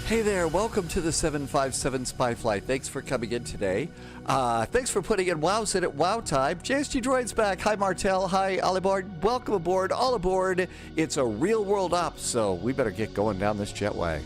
Hey there, welcome to the 757 Spy Flight. Thanks for coming in today. Thanks for putting in WoWs in at WoW time. JSG Droid's back. Hi Martel, hi Oliboard. Welcome aboard, all aboard. It's a real world op, so we better get going down this jetway.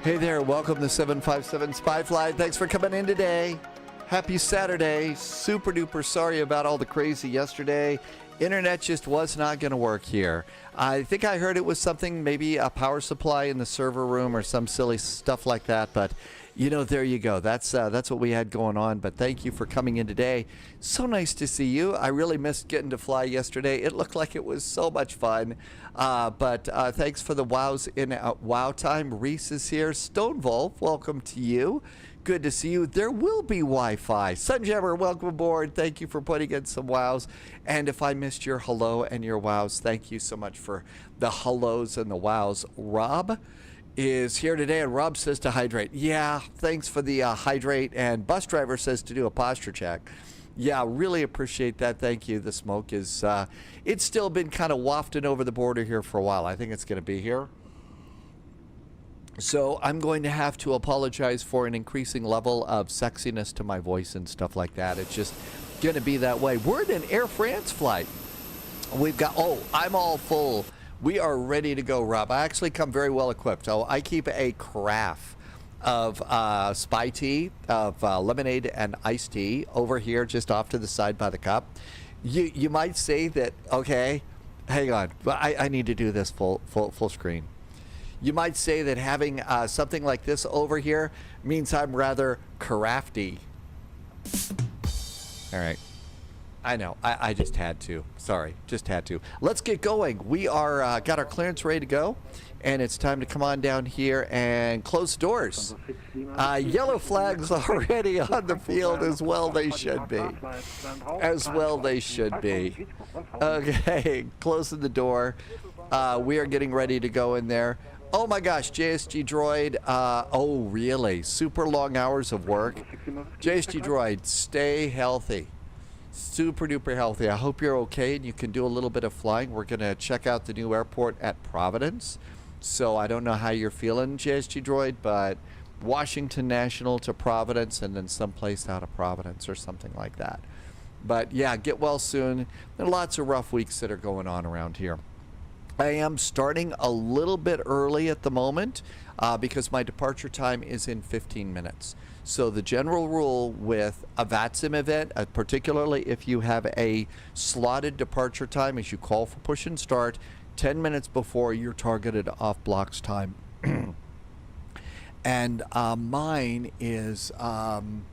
Hey there, welcome to 757 Spy Flight. Thanks for coming in today. Happy Saturday. Super duper sorry about all the crazy yesterday. Internet just was not going to work here. I think I heard it was something, maybe a power supply in the server room or some silly stuff like that, but you know, there you go. That's what we had going on, but thank you for coming in today. So nice to see you. I really missed getting to fly yesterday. It looked like it was so much fun, but thanks for the wows in WoW time. Reese is here. Stonewolf, welcome to you. Good to see you. There will be Wi-Fi. Sunjammer, welcome aboard. Thank you for putting in some wows. And if I missed your hello and your wows, thank you so much for the hellos and the wows. Rob is here today, and Rob says to hydrate. Yeah, thanks for the hydrate. And bus driver says to do a posture check. Yeah, really appreciate that. Thank you. The smoke is, it's still been kind of wafting over the border here for a while. I think it's going to be here. So I'm going to have to apologize for an increasing level of sexiness to my voice and stuff like that. It's just going to be that way. We're in an Air France flight. We've got, oh, I'm all full. We are ready to go, Rob. I actually come very well equipped. So I keep a carafe of spy tea, of lemonade and iced tea over here just off to the side by the cup. You might say that, okay, hang on. I need to do this full screen. You might say that having something like this over here means I'm rather crafty. All right. I know. I just had to. Sorry. Just had to. Let's get going. We are got our clearance ready to go, and it's time to come on down here and close doors. Yellow flags already on the field, as well they should be. As well they should be. Okay. Closing the door. We are getting ready to go in there. Oh my gosh, JSG Droid, oh really, super long hours of work. JSG Droid, stay healthy, super duper healthy. I hope you're okay and you can do a little bit of flying. We're gonna check out the new airport at Providence. So I don't know how you're feeling, JSG Droid, but Washington National to Providence and then someplace out of Providence or something like that. But yeah, get well soon. There are lots of rough weeks that are going on around here. I am starting a little bit early at the moment because my departure time is in 15 minutes. So the general rule with a VATSIM event, particularly if you have a slotted departure time, is you call for push and start 10 minutes before your targeted off blocks time. And mine is in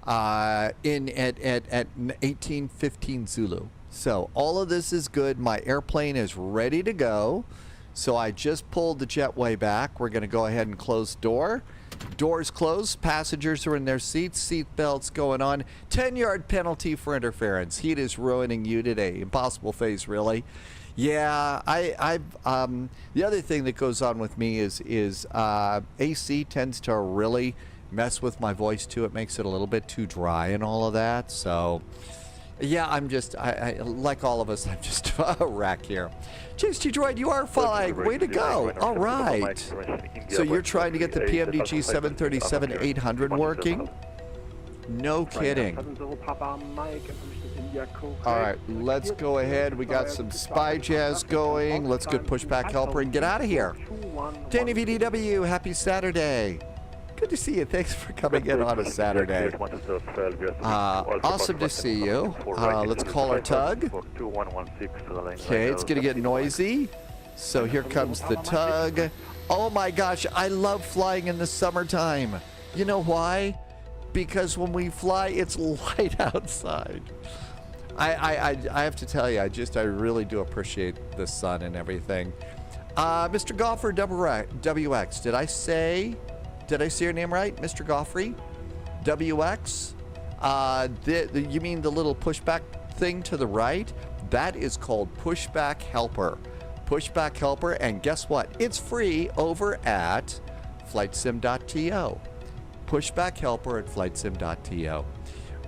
at 18:15 Zulu. So all of this is good. My airplane is ready to go. So I just pulled the jetway back. We're going to go ahead and close door. Doors closed. Passengers are in their seats. Seat belts going on. 10-yard penalty for interference. Heat is ruining you today. Impossible phase, really. Yeah, the other thing that goes on with me is AC tends to really mess with my voice too. It makes it a little bit too dry and all of that. So yeah, I'm just, I like all of us, I'm just a wreck here. JSG Droid, you are flying. Way to go. All right. So you're trying to get the PMDG 737-800 working? No kidding. All right, let's go ahead. We got some spy jazz going. Let's get Pushback helper and get out of here. Danny VDW, happy Saturday. Good to see you. Thanks for coming in on a Saturday. Awesome to see you. Let's call our tug. Okay, it's going to get noisy. So here comes the tug. Oh my gosh, I love flying in the summertime. You know why? Because when we fly, it's light outside. I have to tell you, I really do appreciate the sun and everything. Mr. Golfer WX, did I say your name right, Mr. Goffrey? WX? You mean the little pushback thing to the right? That is called Pushback Helper. Pushback Helper, and guess what? It's free over at FlightSim.to. Pushback Helper at FlightSim.to.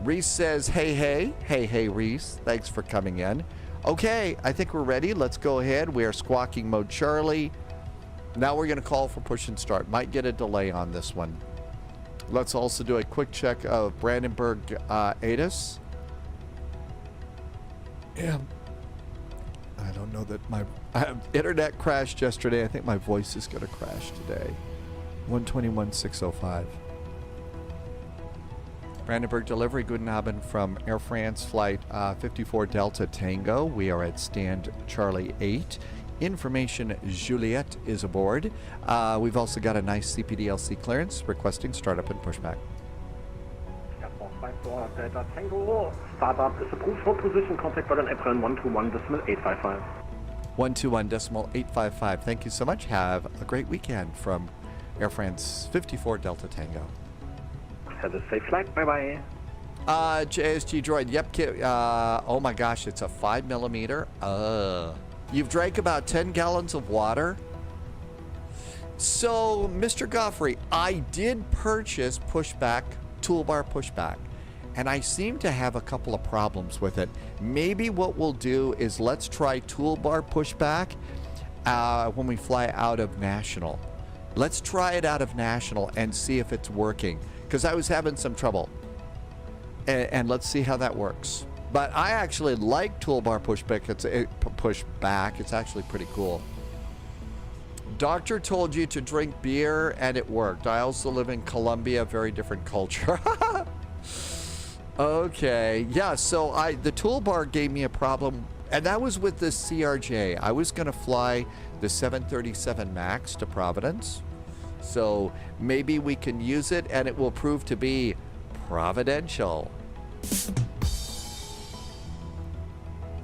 Reese says, hey, Reese. Thanks for coming in. Okay, I think we're ready. Let's go ahead. We are squawking mode Charlie. Now we're going to call for push and start. Might get a delay on this one. Let's also do a quick check of Brandenburg ATIS. Yeah. I don't know that my internet crashed yesterday. I think my voice is going to crash today. 121.605. Brandenburg delivery, guten Abend from Air France flight 54 Delta Tango. We are at stand Charlie 8. Information Juliet is aboard. We've also got a nice CPDLC clearance requesting startup and pushback. Delta Tango, startup is approved for position, contact button apron 121.855. 121.855. Thank you so much. Have a great weekend from Air France 54 Delta Tango. Have a safe flight. Bye-bye. JSG Droid. Yep. Oh my gosh, it's a 5mm. You've drank about 10 gallons of water. So, Mr. Goffrey, I did purchase Pushback, Toolbar Pushback, and I seem to have a couple of problems with it. Maybe what we'll do is let's try Toolbar Pushback when we fly out of National. Let's try it out of National and see if it's working, because I was having some trouble. And let's see how that works. But I actually like Toolbar Pushback. Pushback. It's actually pretty cool. Doctor told you to drink beer, and it worked. I also live in Colombia, very different culture. Okay, yeah, so the toolbar gave me a problem, and that was with the CRJ. I was going to fly the 737 MAX to Providence, so maybe we can use it, and it will prove to be providential.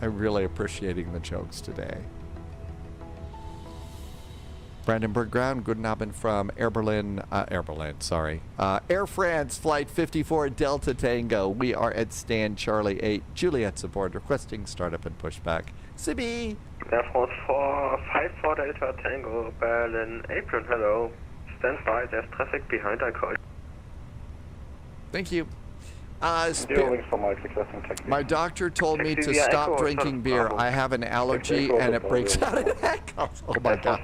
I'm really appreciating the jokes today. Brandenburg ground, guten Abend from Air France, flight 54 Delta Tango. We are at stand Charlie 8. Juliet's aboard, requesting startup and pushback. Sibby! Air France 54 Delta Tango, Berlin, April, hello. Stand by, there's traffic behind, I call. Thank you. My doctor told me to stop drinking beer. I have an allergy and it breaks out in echoes. Oh my god.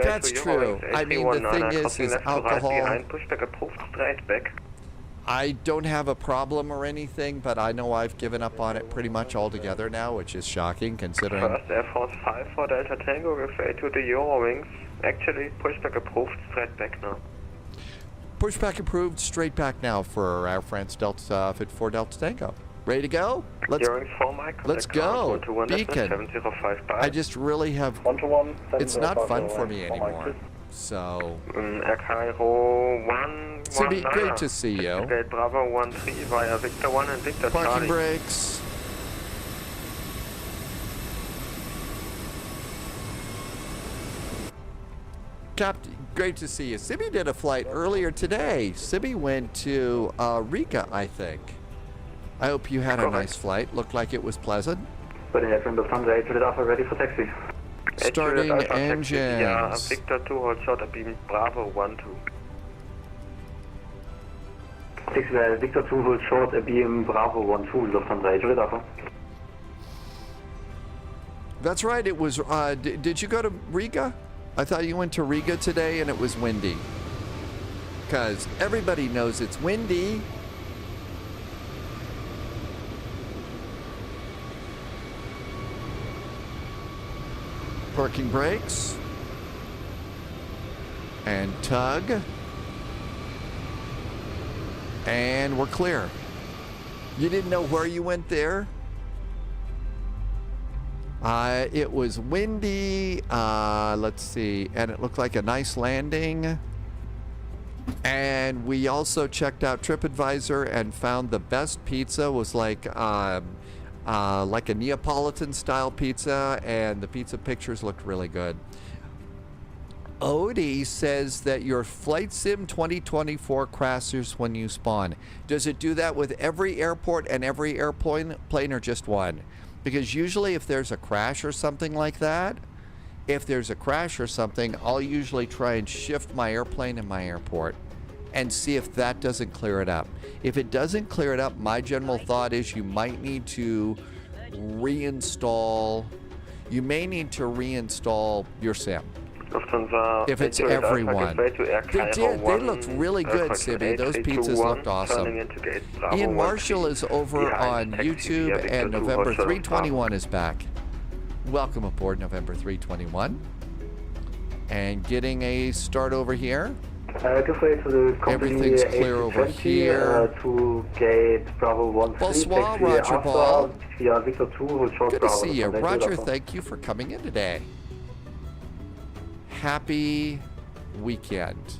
That's true. I mean, the thing is alcohol. I don't have a problem or anything, but I know I've given up on it pretty much altogether now, which is shocking considering. First Air France 54 Delta Tango, refer to the Eurowings. Actually, pushback approved, straight back now. Pushback approved, straight back now for Air France Delta 54 Delta Tango. Ready to go? Let's go. Beacon. I just really have. It's not fun for me anymore. So. Sibby, great to see you. Bravo 13 via Victor 1 and Victor Parking Charlie. brakes. Captain, great to see you. Sibby did a flight earlier today. Sibby went to Riga, I think. I hope you had a nice flight. Looked like it was pleasant. Ready for taxi. Starting engines. Yeah, Victor 2, hold short, beam Bravo 1-2. Victor 2, hold short, beam Bravo 1-2, Lufthansa 8, ready. That's right, it was, did you go to Riga? I thought you went to Riga today and it was windy. Because everybody knows it's windy. Parking brakes. And tug. And we're clear. You didn't know where you went there? It was windy, let's see, and it looked like a nice landing. And we also checked out TripAdvisor and found the best pizza was like a Neapolitan style pizza, and the pizza pictures looked really good. Odie says that your Flight Sim 2024 crashes when you spawn. Does it do that with every airport and every airplane or just one? Because usually if there's a crash or something like that, I'll usually try and shift my airplane and my airport and see if that doesn't clear it up. If it doesn't clear it up, my general thought is you might need to reinstall, your sim. If it's everyone. They looked really good, Sibby. Those pizzas looked awesome. Ian Marshall is over on YouTube, and November 321 is back. Welcome aboard, November 321. And getting a start over here. Everything's clear over here. To gate Bravo 13, Bonsoir, Roger Ball. Good to see you. Roger, thank you for coming in today. Happy weekend.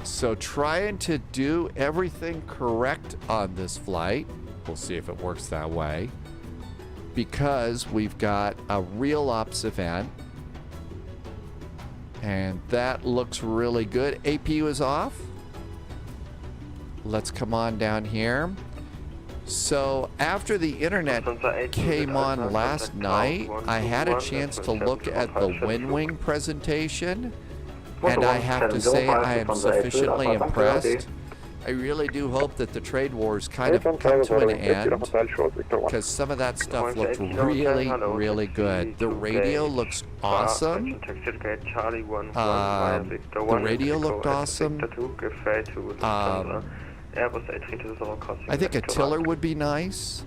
So trying to do everything correct on this flight. We'll see if it works that way. Because we've got a real ops event. And that looks really good. APU is off. Let's come on down here. So after the internet came on last night, I had a chance to look at the WinWing presentation, and I have to say I am sufficiently impressed. I really do hope that the trade wars kind of come to an end, because some of that stuff looked really, really good. The radio looks awesome. The radio looked awesome. I think a tiller would be nice.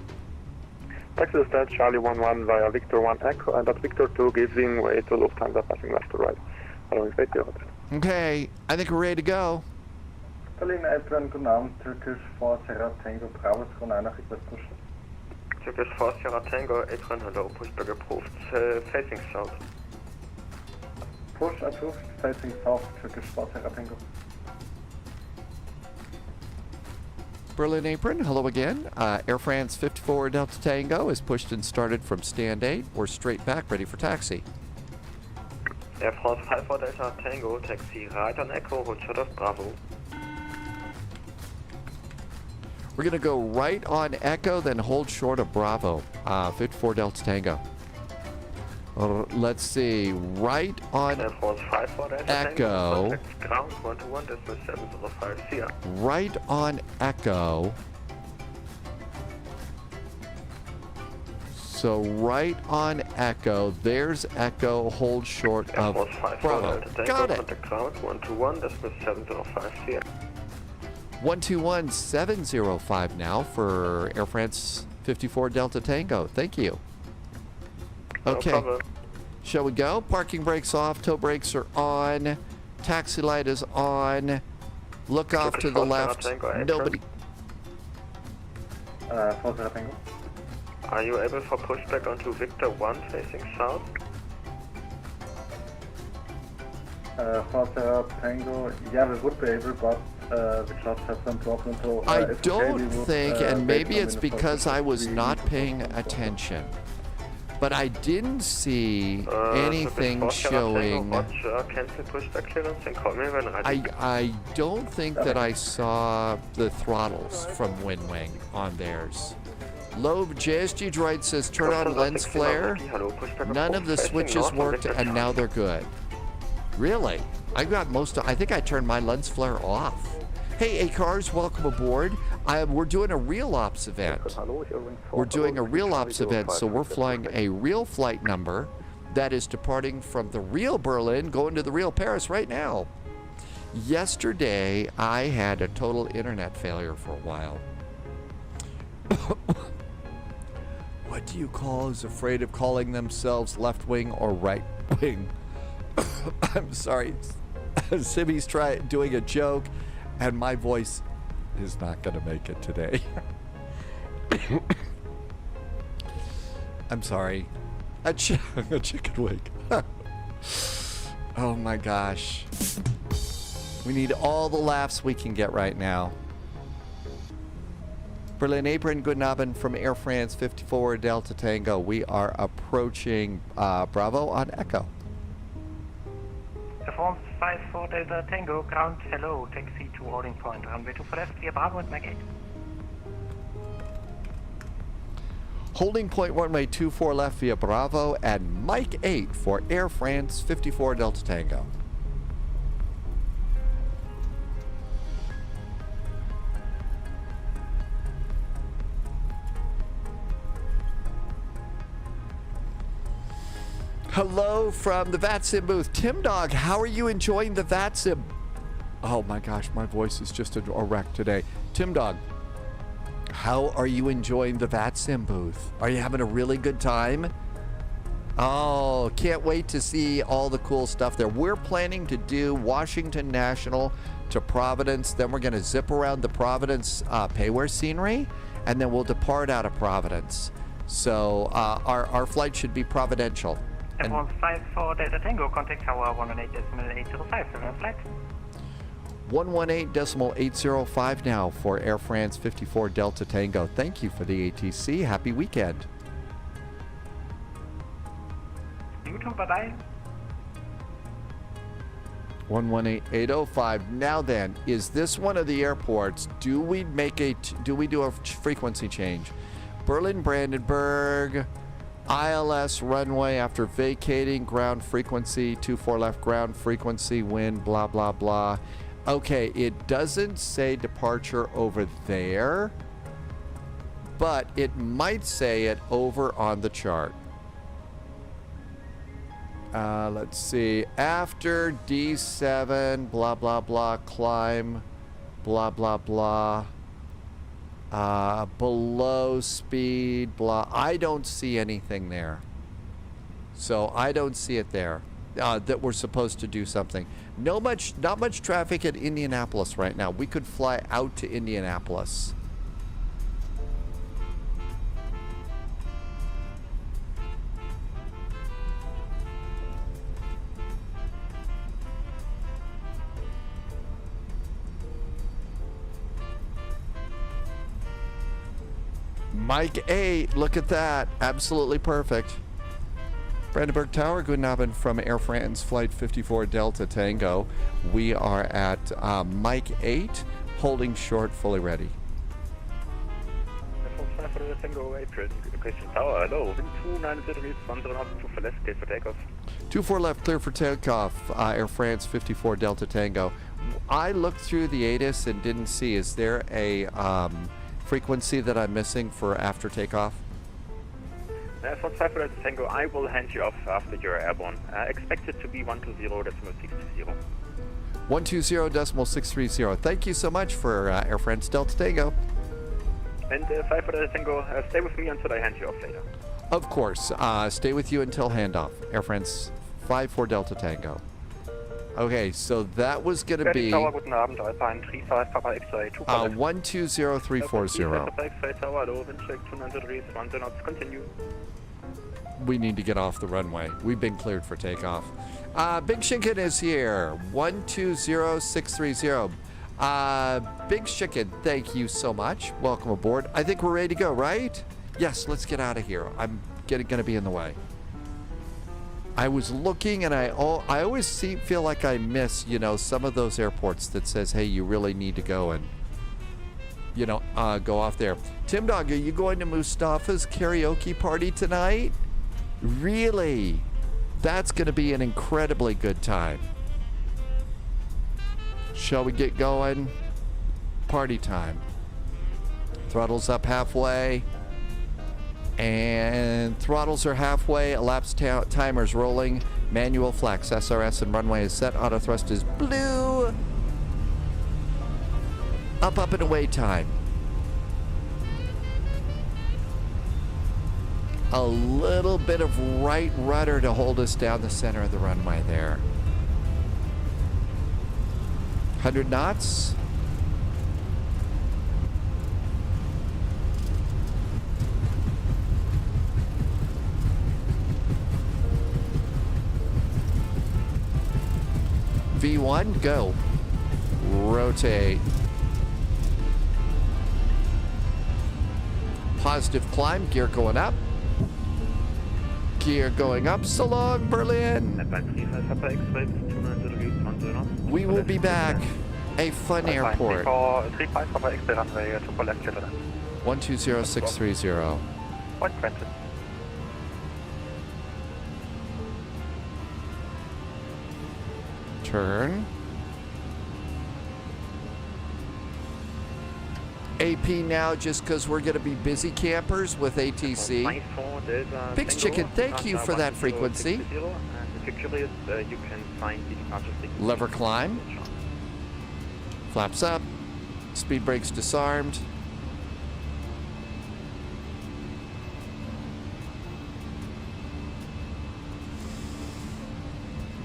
Taxi start Charlie 11 via Victor 1 Echo, and at Victor 2 gives in way to Lufthansa passing left to right. Okay, I think we're ready to go. Berlin Apron, guten Abend, Turkish 4 Sierra Tango, Bravo, Nachricht, West Push. Turkish 4 Sierra Tango, Apron, hello, Pushback approved, facing south. Push approved, facing south, Turkish 4 Sierra Tango. Berlin Apron, hello again. Air France 54 Delta Tango is pushed and started from stand 8. We're straight back, ready for taxi. Air France 54 Delta Tango, taxi right on Echo, hold short of Bravo. We're going to go right on Echo, then hold short of Bravo. 54 Delta Tango. Let's see, right on Echo. Right on Echo. So right on Echo, there's Echo, hold short of Bravo. Got it. 121705 now for Air France 54 Delta Tango. Thank you. Okay. No, shall we go? Parking brakes off, tow brakes are on, taxi light is on, look off to the left, nobody. Are you able for pushback onto Victor 1 facing south? Tango, yeah, we would be able, but the clouds have some problem. So, I don't think, and maybe it's because I was not paying attention, but I didn't see anything showing. I don't think that I saw the throttles from WinWing on theirs. Loeb JSG Droid says turn on lens flare. None of the switches worked, and now they're good. Really? I think I turned my lens flare off. Hey, A-Cars, welcome aboard. We're doing a real ops event. So we're flying a real flight number that is departing from the real Berlin, going to the real Paris right now. Yesterday, I had a total internet failure for a while. What do you call who's afraid of calling themselves left wing or right wing? I'm sorry. Sibby's doing a joke, and my voice is not going to make it today. I'm sorry. A chicken wing. Oh my gosh. We need all the laughs we can get right now. Berlin Apron, guten Abend from Air France 54 Delta Tango. We are approaching Bravo on Echo. Air France 54 Delta Tango, ground, hello, taxi to holding point, runway 24 left via Bravo and Mike 8. Holding point runway 24 left via Bravo and Mike 8 for Air France 54 Delta Tango. Hello from the VATSIM booth. Tim Dog, how are you enjoying the VATSIM? Oh my gosh, my voice is just a wreck today. Tim Dog, how are you enjoying the VATSIM booth? Are you having a really good time? Oh, can't wait to see all the cool stuff there. We're planning to do Washington National to Providence. Then we're going to zip around the Providence payware scenery, and then we'll depart out of Providence. So our flight should be providential. Air France 54 Delta Tango, contact tower 118.805, 7 flight. 118.805 now for Air France 54 Delta Tango. Thank you for the ATC. Happy weekend. You too, bye-bye. 118.805. Now then, is this one of the airports? Do we do a frequency change? Berlin Brandenburg, ILS runway after vacating ground frequency, 24 left ground frequency, wind, blah, blah, blah. Okay, it doesn't say departure over there, but it might say it over on the chart. Let's see. After D7, blah, blah, blah, climb, blah, blah, blah. Below speed, blah. I don't see anything there. So I don't see it there. That we're supposed to do something. Not much traffic at Indianapolis right now. We could fly out to Indianapolis. Mike 8, look at that. Absolutely perfect. Brandenburg Tower, guten Abend from Air France Flight 54 Delta Tango. We are at Mike 8, holding short, fully ready. Air France 54 Tango, April, question tower, hello. Wind 29 degrees, 1 knots, 2 for left, clear for takeoff. 24 left, clear for takeoff, Air France 54 Delta Tango. I looked through the ATIS and didn't see, is there a frequency that I'm missing for after takeoff? Air France 54 Tango, I will hand you off after you're airborne. Expect it to be 120.630. 120.630. Thank you so much for Air France Delta Tango. And 54 Tango, stay with me until I hand you off later. Of course. Stay with you until handoff. Air France 54 Delta Tango. Okay, so that was going to be 120.340. Continue. We need to get off the runway. We've been cleared for takeoff. Big Shinkin is here. 120.630. Big Shinkin, thank you so much. Welcome aboard. I think we're ready to go, right? Yes, let's get out of here. I'm going to be in the way. I was looking, and I always feel like I miss, some of those airports that says, hey, you really need to go and, go off there. Tim Dog, are you going to Mustafa's karaoke party tonight? Really? That's going to be an incredibly good time. Shall we get going? Party time. Throttles up halfway. And throttles are halfway, elapsed timers rolling, manual flex, SRS and runway is set, auto thrust is blue. Up and away time. A little bit of right rudder to hold us down the center of the runway there. 100 knots. one, go. Rotate. Positive climb, gear going up. Gear going up. So long, Berlin. We will be back. A fun airport. 120630. Point granted. Turn. AP now just because we're going to be busy campers with ATC. Big Chicken, thank you for that frequency. Lever climb. Flaps up. Speed brakes disarmed.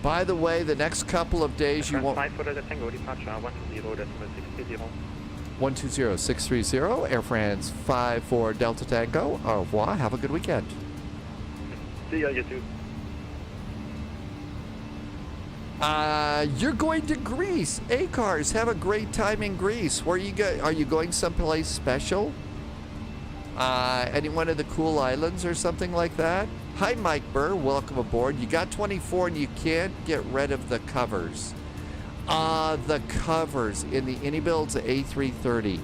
By the way, the next couple of days you won't... 120630, Air France 54 Delta Tango. Au revoir. Have a good weekend. See ya, you too. You're going to Greece. A-Cars, have a great time in Greece. Where you go? Are you going someplace special? Any one of the cool islands or something like that? Hi, Mike Burr. Welcome aboard. You got 24 and you can't get rid of the covers. The covers in the iniBuilds A330.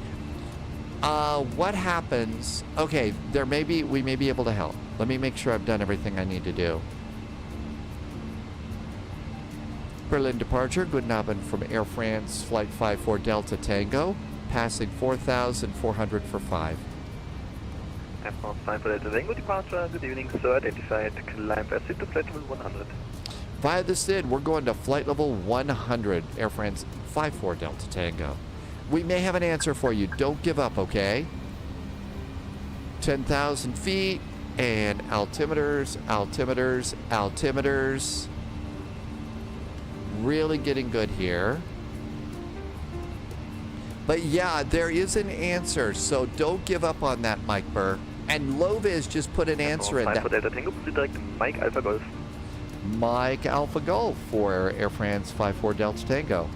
What happens? Okay, we may be able to help. Let me make sure I've done everything I need to do. Berlin departure, guten Abend from Air France, Flight 54 Delta Tango, passing 4,400 for 5. Air France 54 Delta Tango departure, good evening, sir, identified, climb SID to flight level 100. Via the SID, we're going to flight level 100, Air France 54 Delta Tango. We may have an answer for you. Don't give up, okay? 10,000 feet and altimeters, altimeters, altimeters. Really getting good here. But yeah, there is an answer, so don't give up on that, Mike Burr. And Loviz just put an answer in that. Delta Tango, direct Mike Alpha Golf. Mike Alpha Golf for Air France 54 Delta Tango.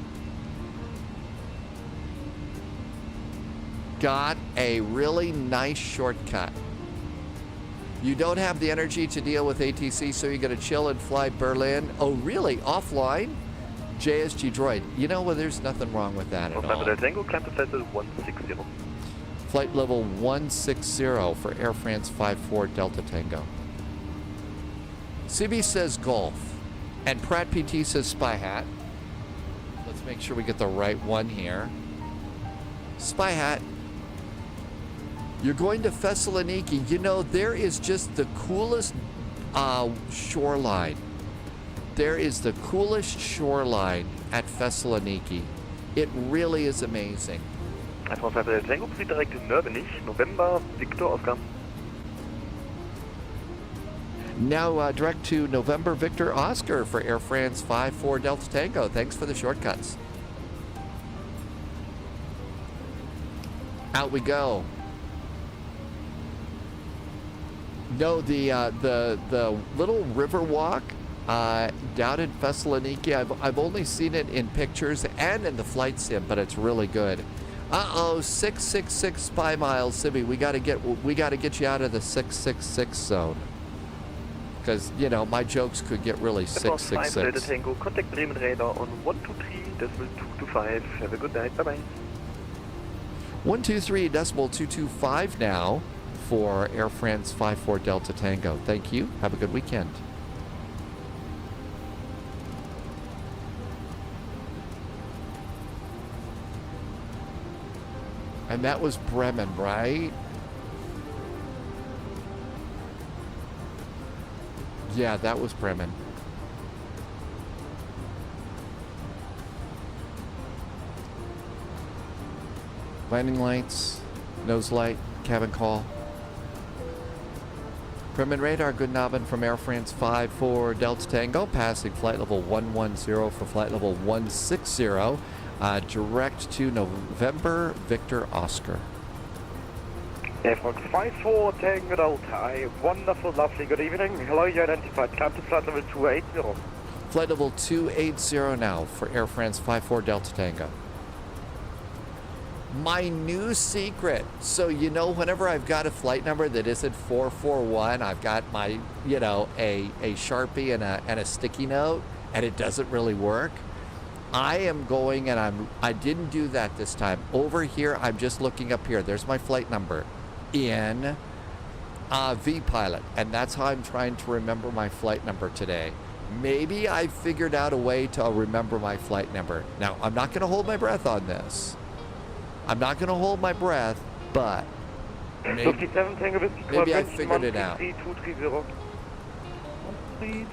Got a really nice shortcut. You don't have the energy to deal with ATC, so you're going to chill and fly Berlin. Oh, really? Offline? JSG Droid. You know, well, there's nothing wrong with that at all. Delta Tango, climb to flight level 160. Flight level 160 for Air France 54 Delta Tango. CB says Golf, and Pratt PT says Spy Hat. Let's make sure we get the right one here. Spy Hat. You're going to Thessaloniki. You know, there is just the coolest shoreline. There is the coolest shoreline at Thessaloniki. It really is amazing. Air France 54 Tango, direct Nürnberg, November, Victor Oscar. Now direct to November Victor Oscar for Air France 54 Delta Tango. Thanks for the shortcuts. Out we go. No, the little river walk down in Thessaloniki. I've only seen it in pictures and in the flight sim, but it's really good. 666 spy miles, Sibby. We gotta get you out of the 666 zone. Because, you know, my jokes could get really 666. Delta Tango, contact Bremen radar on 123.225. Have a good night. Bye-bye. 123.225 now for Air France 54 Delta Tango. Thank you. Have a good weekend. And that was Bremen, right? Yeah, that was Bremen. Landing lights, nose light, cabin call. Bremen radar, good Abend from Air France 54 Delta Tango, passing flight level 110 for flight level 160, direct to November Victor Oscar. Air France 54 Tango Delta, a wonderful, lovely good evening. Hello, you identified. Climb to flight level 280. Flight level 280 now for Air France 54 Delta Tango. My new secret. So, you know, whenever I've got a flight number that isn't 441, I've got my, you know, a Sharpie and a sticky note, and it doesn't really work. I am going, and I didn't do that this time. Over here, I'm just looking up here. There's my flight number in VPilot, and that's how I'm trying to remember my flight number today. Maybe I figured out a way to remember my flight number. Now, I'm not going to hold my breath on this. I'm not going to hold my breath, but maybe I figured it out.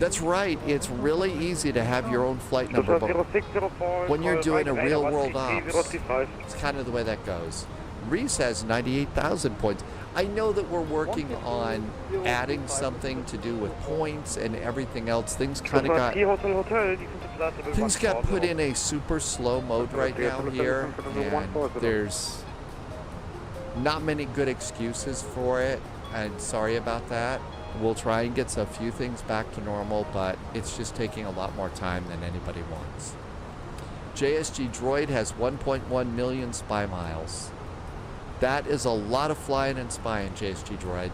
That's right. It's really easy to have your own flight number, but when you're doing a real-world ops, it's kind of the way that goes. Reese has 98,000 points. I know that we're working on adding something to do with points and everything else. Things kind of got put in a super slow mode right now here, and there's not many good excuses for it. I'm sorry about that. We'll try and get a few things back to normal, but it's just taking a lot more time than anybody wants. JSG Droid has 1.1 million spy miles. That is a lot of flying and spying, JSG Droid.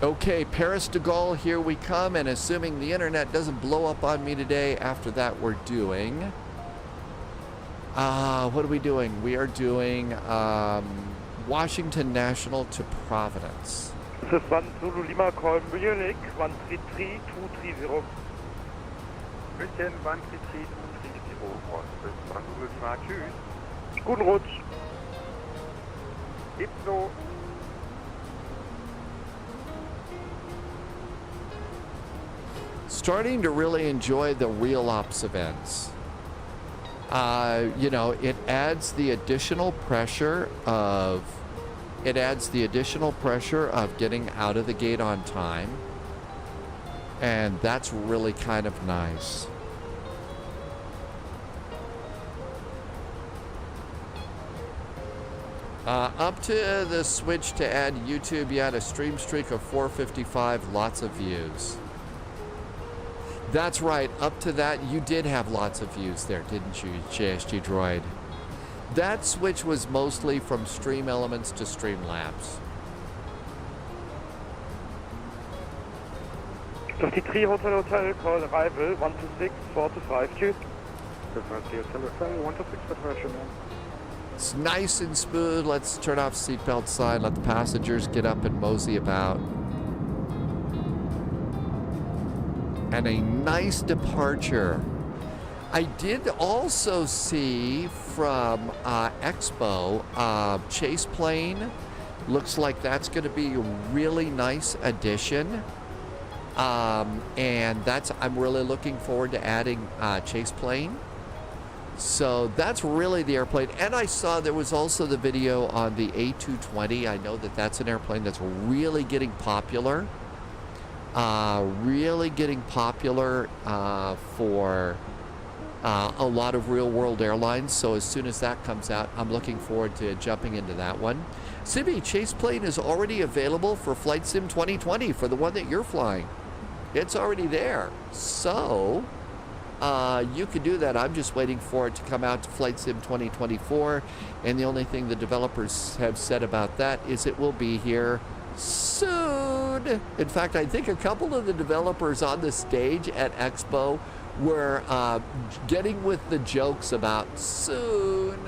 Okay, Paris-de Gaulle, here we come, and assuming the internet doesn't blow up on me today, after that we're doing... what are we doing? We are doing Washington National to Providence. This is 1 Zulu Lima, call Munich, 133230. München, 133230. Das ist 1 Zulu Lima, tschüss. Guten Rutsch. Ebenso. Starting to really enjoy the real ops events. You know, it adds the additional pressure of getting out of the gate on time, and that's really kind of nice. Up to the switch to add YouTube, you had a stream streak of 455, lots of views. That's right, up to that, you did have lots of views there, didn't you, JSG Droid? That switch was mostly from Stream Elements to Streamlabs. 53 Hotel, call arrival, 126, 425, tschüss. 53 Hotel, 126, departure, man. It's nice and smooth. Let's turn off seatbelt sign, let the passengers get up and mosey about. And a nice departure. I did also see from Expo, Chase Plane. Looks like that's going to be a really nice addition. And I'm really looking forward to adding Chase Plane. So that's really the airplane. And I saw there was also the video on the A220. I know that that's an airplane that's really getting popular. For a lot of real-world airlines. So as soon as that comes out, I'm looking forward to jumping into that one. Sibby, Chase Plane is already available for Flight Sim 2020 for the one that you're flying. It's already there. So you can do that. I'm just waiting for it to come out to Flight Sim 2024. And the only thing the developers have said about that is it will be here soon. In fact, I think a couple of the developers on the stage at Expo were getting with the jokes about soon.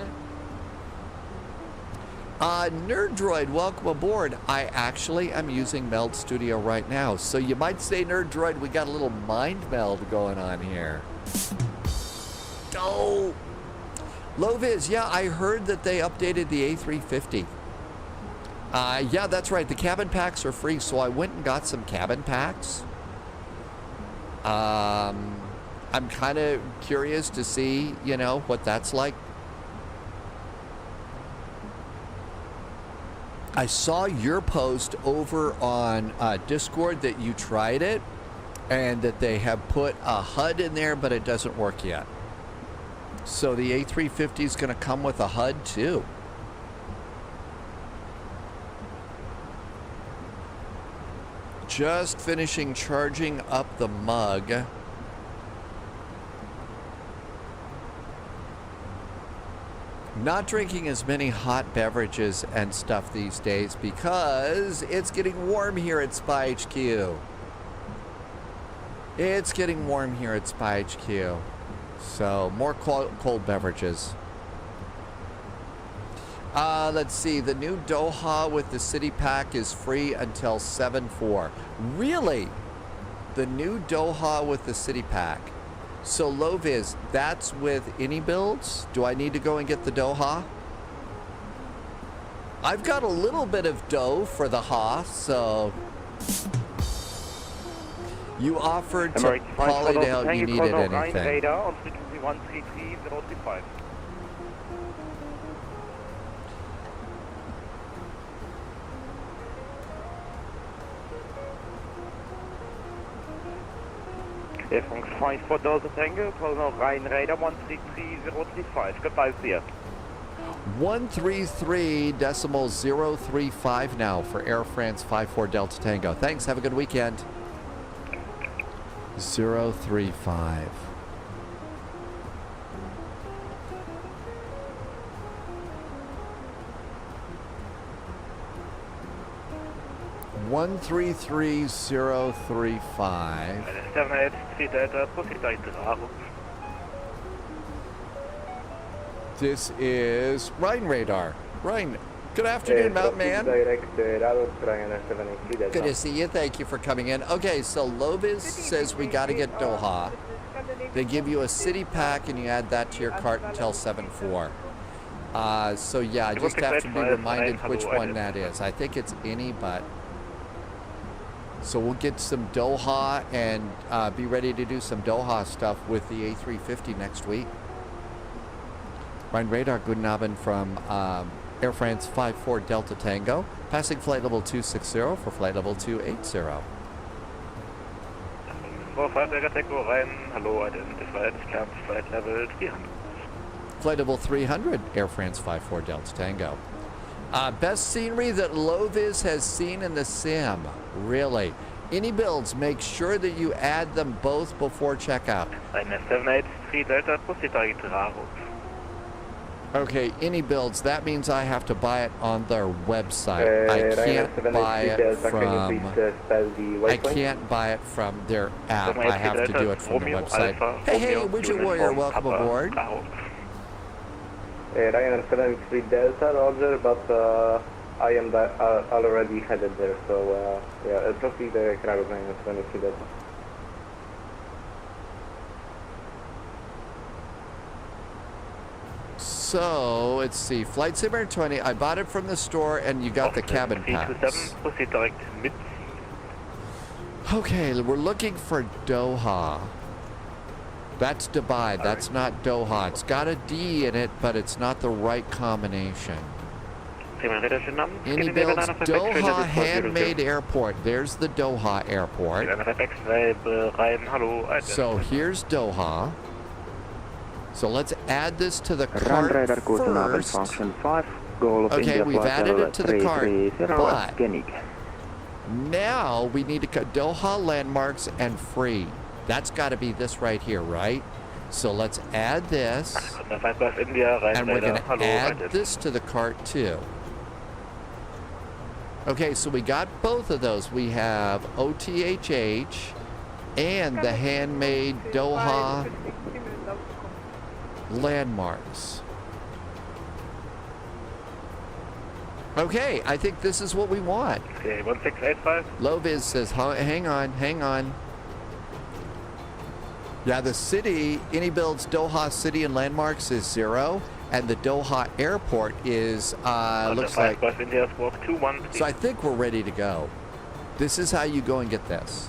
Nerd Droid, welcome aboard. I actually am using Meld Studio right now. So you might say, Nerd Droid, we got a little mind meld going on here. Oh, Loviz, yeah, I heard that they updated the A350. Yeah, that's right. The cabin packs are free, so I went and got some cabin packs. I'm kind of curious to see, you know, what that's like. I saw your post over on Discord that you tried it and that they have put a HUD in there, but it doesn't work yet. So the A350 is going to come with a HUD too. Just finishing charging up the mug. Not drinking as many hot beverages and stuff these days because it's getting warm here at Spy HQ. It's getting warm here at Spy HQ. So, more cold beverages. Let's see. The new Doha with the city pack is free until 7/4. Really? The new Doha with the city pack. So, Loviz, that's with iniBuilds? Do I need to go and get the Doha? I've got a little bit of dough for the Ha, so... You offered to Polydale you needed anything. Radar on frequency 133.035. Airfront 54 Delta Tango, Colonel Ryan Radar 133.035. Goodbye, see ya. 133.035 now for Air France 54 Delta Tango. Thanks, have a good weekend. 035. One 33035. 783 Delta, proceed direct to Bravo. This is Ryan Radar. Ryan, good afternoon, Mountain Man. Good to see you. Thank you for coming in. Okay, so Lovis says we got to get Doha. They give you a city pack and you add that to your cart until 7/4. So yeah, I just have to be reminded which one that is. I think it's any, but... So we'll get some Doha and be ready to do some Doha stuff with the A350 next week. Ryan Radar, guten Abend from Air France 54 Delta Tango, passing flight level 260 for flight level 280. Hello, identified flight level 300. Flight level 300, Air France 54 Delta Tango. Best scenery that Lovis has seen in the sim. Really. iniBuilds, make sure that you add them both before checkout. 783 Delta, proceed direct to Bravo. Okay, iniBuilds, that means I have to buy it on their website. I can't buy it from their app. I have to do it from the website. Hey, Widget Warrior, welcome aboard. Ryan 73 Delta, Roger, but I am already headed there, so yeah, proceed Krakow 73 Delta. So, let's see, Flight Simulator 20, I bought it from the store and you got the cabin packs. Okay, we're looking for Doha. That's Dubai, that's not Doha. It's got a D in it, but it's not the right combination. iniBuilds Doha Handmade Airport. There's the Doha Airport. So here's Doha. So let's add this to the cart first. Okay, we've added it to the cart, but now we need to cut Doha landmarks and free. That's got to be this right here, right? So let's add this, and we're going to add this to the cart too. Okay, so we got both of those. We have OTHH and the handmade Doha landmarks. Okay, I think this is what we want. Okay, 1685. Loviz says, hang on. Yeah, the city, iniBuilds Doha City and Landmarks is 0, and the Doha Airport is, looks like... So I think we're ready to go. This is how you go and get this.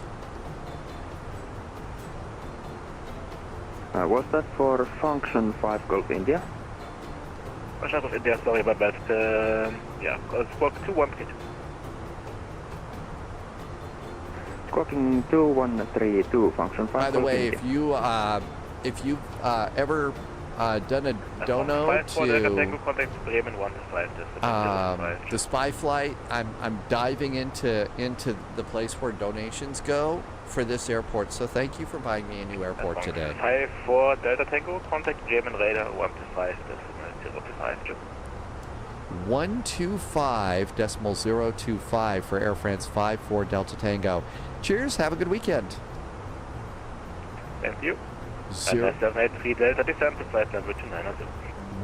Was that for function 5 Gulf India? Function of India, sorry about that. Yeah, squawk 213. Squawking 2132, function 5 By the Gulf way, India. if you've ever Dono 54 Delta to Tango, contact Bremen 125. the spy flight. I'm diving into the place where donations go for this airport. So thank you for buying me a new airport today. 54 Delta Tango, contact Bremen Radar 125. 125.025 for Air France 54 Delta Tango. Cheers. Have a good weekend. Thank you. Zero. 783 Delta descent to flight level 290.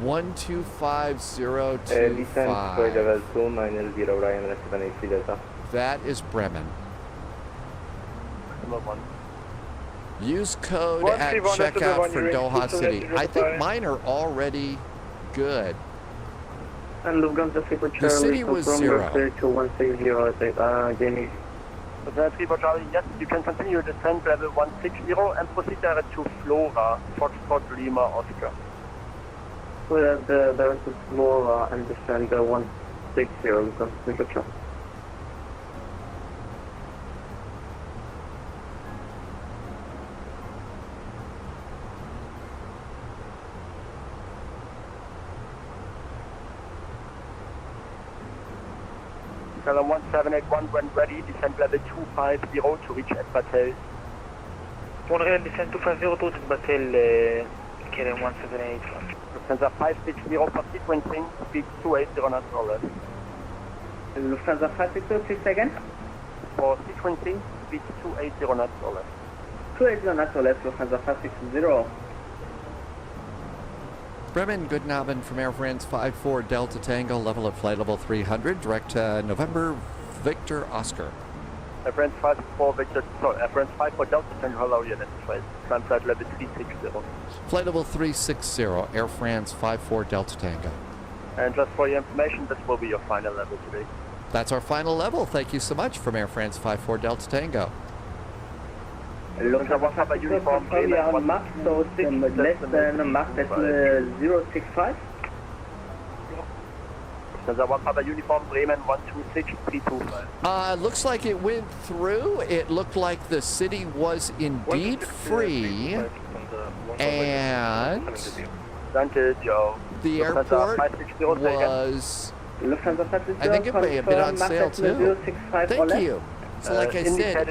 125.025. Descent for level 290 Ryan, 783 Delta. That is Bremen. Number 1. Use code at checkout for Doha City. I think mine are already good. And Lufthansa Super The Charlie, city was confirm 0. you're clear to 160, Jamie. Lufthansa Super Charlie, yes, you can continue your descent level 160 and proceed direct to Flora, Foxtrot Lima Oscar. Well, there's a Flora and descend 160, Lufthansa Super Charlie. Column 1781 when ready, descend level 250 to reach at Battelle. Montreal descend 250 to Battelle, KLM 178. Lufthansa 560 for sequencing, speed 280 knots or less. Lufthansa 560, please again. For sequencing, speed 280 knots or less. 280 knots or less, Lufthansa 560. Bremen, good Abend from Air France 54 Delta Tango, level at flight level 300, direct November Victor Oscar. Air France 54 Victor, sorry, Air France 54 Delta Tango, hello unit, climb flight level 360. Flight level 360, Air France 54 Delta Tango. And just for your information, this will be your final level today. That's our final level. Thank you so much from Air France 54 Delta Tango. Lufthansa 1 uniform, We are on Mach, so less than Mach, that's 065. Lufthansa 1 Papa uniform, Bremen 126325. Looks like it went through. It looked like the city was indeed free. And Danke, Joe. the airport was, I think it may have been on sale too. Thank you. So like I said,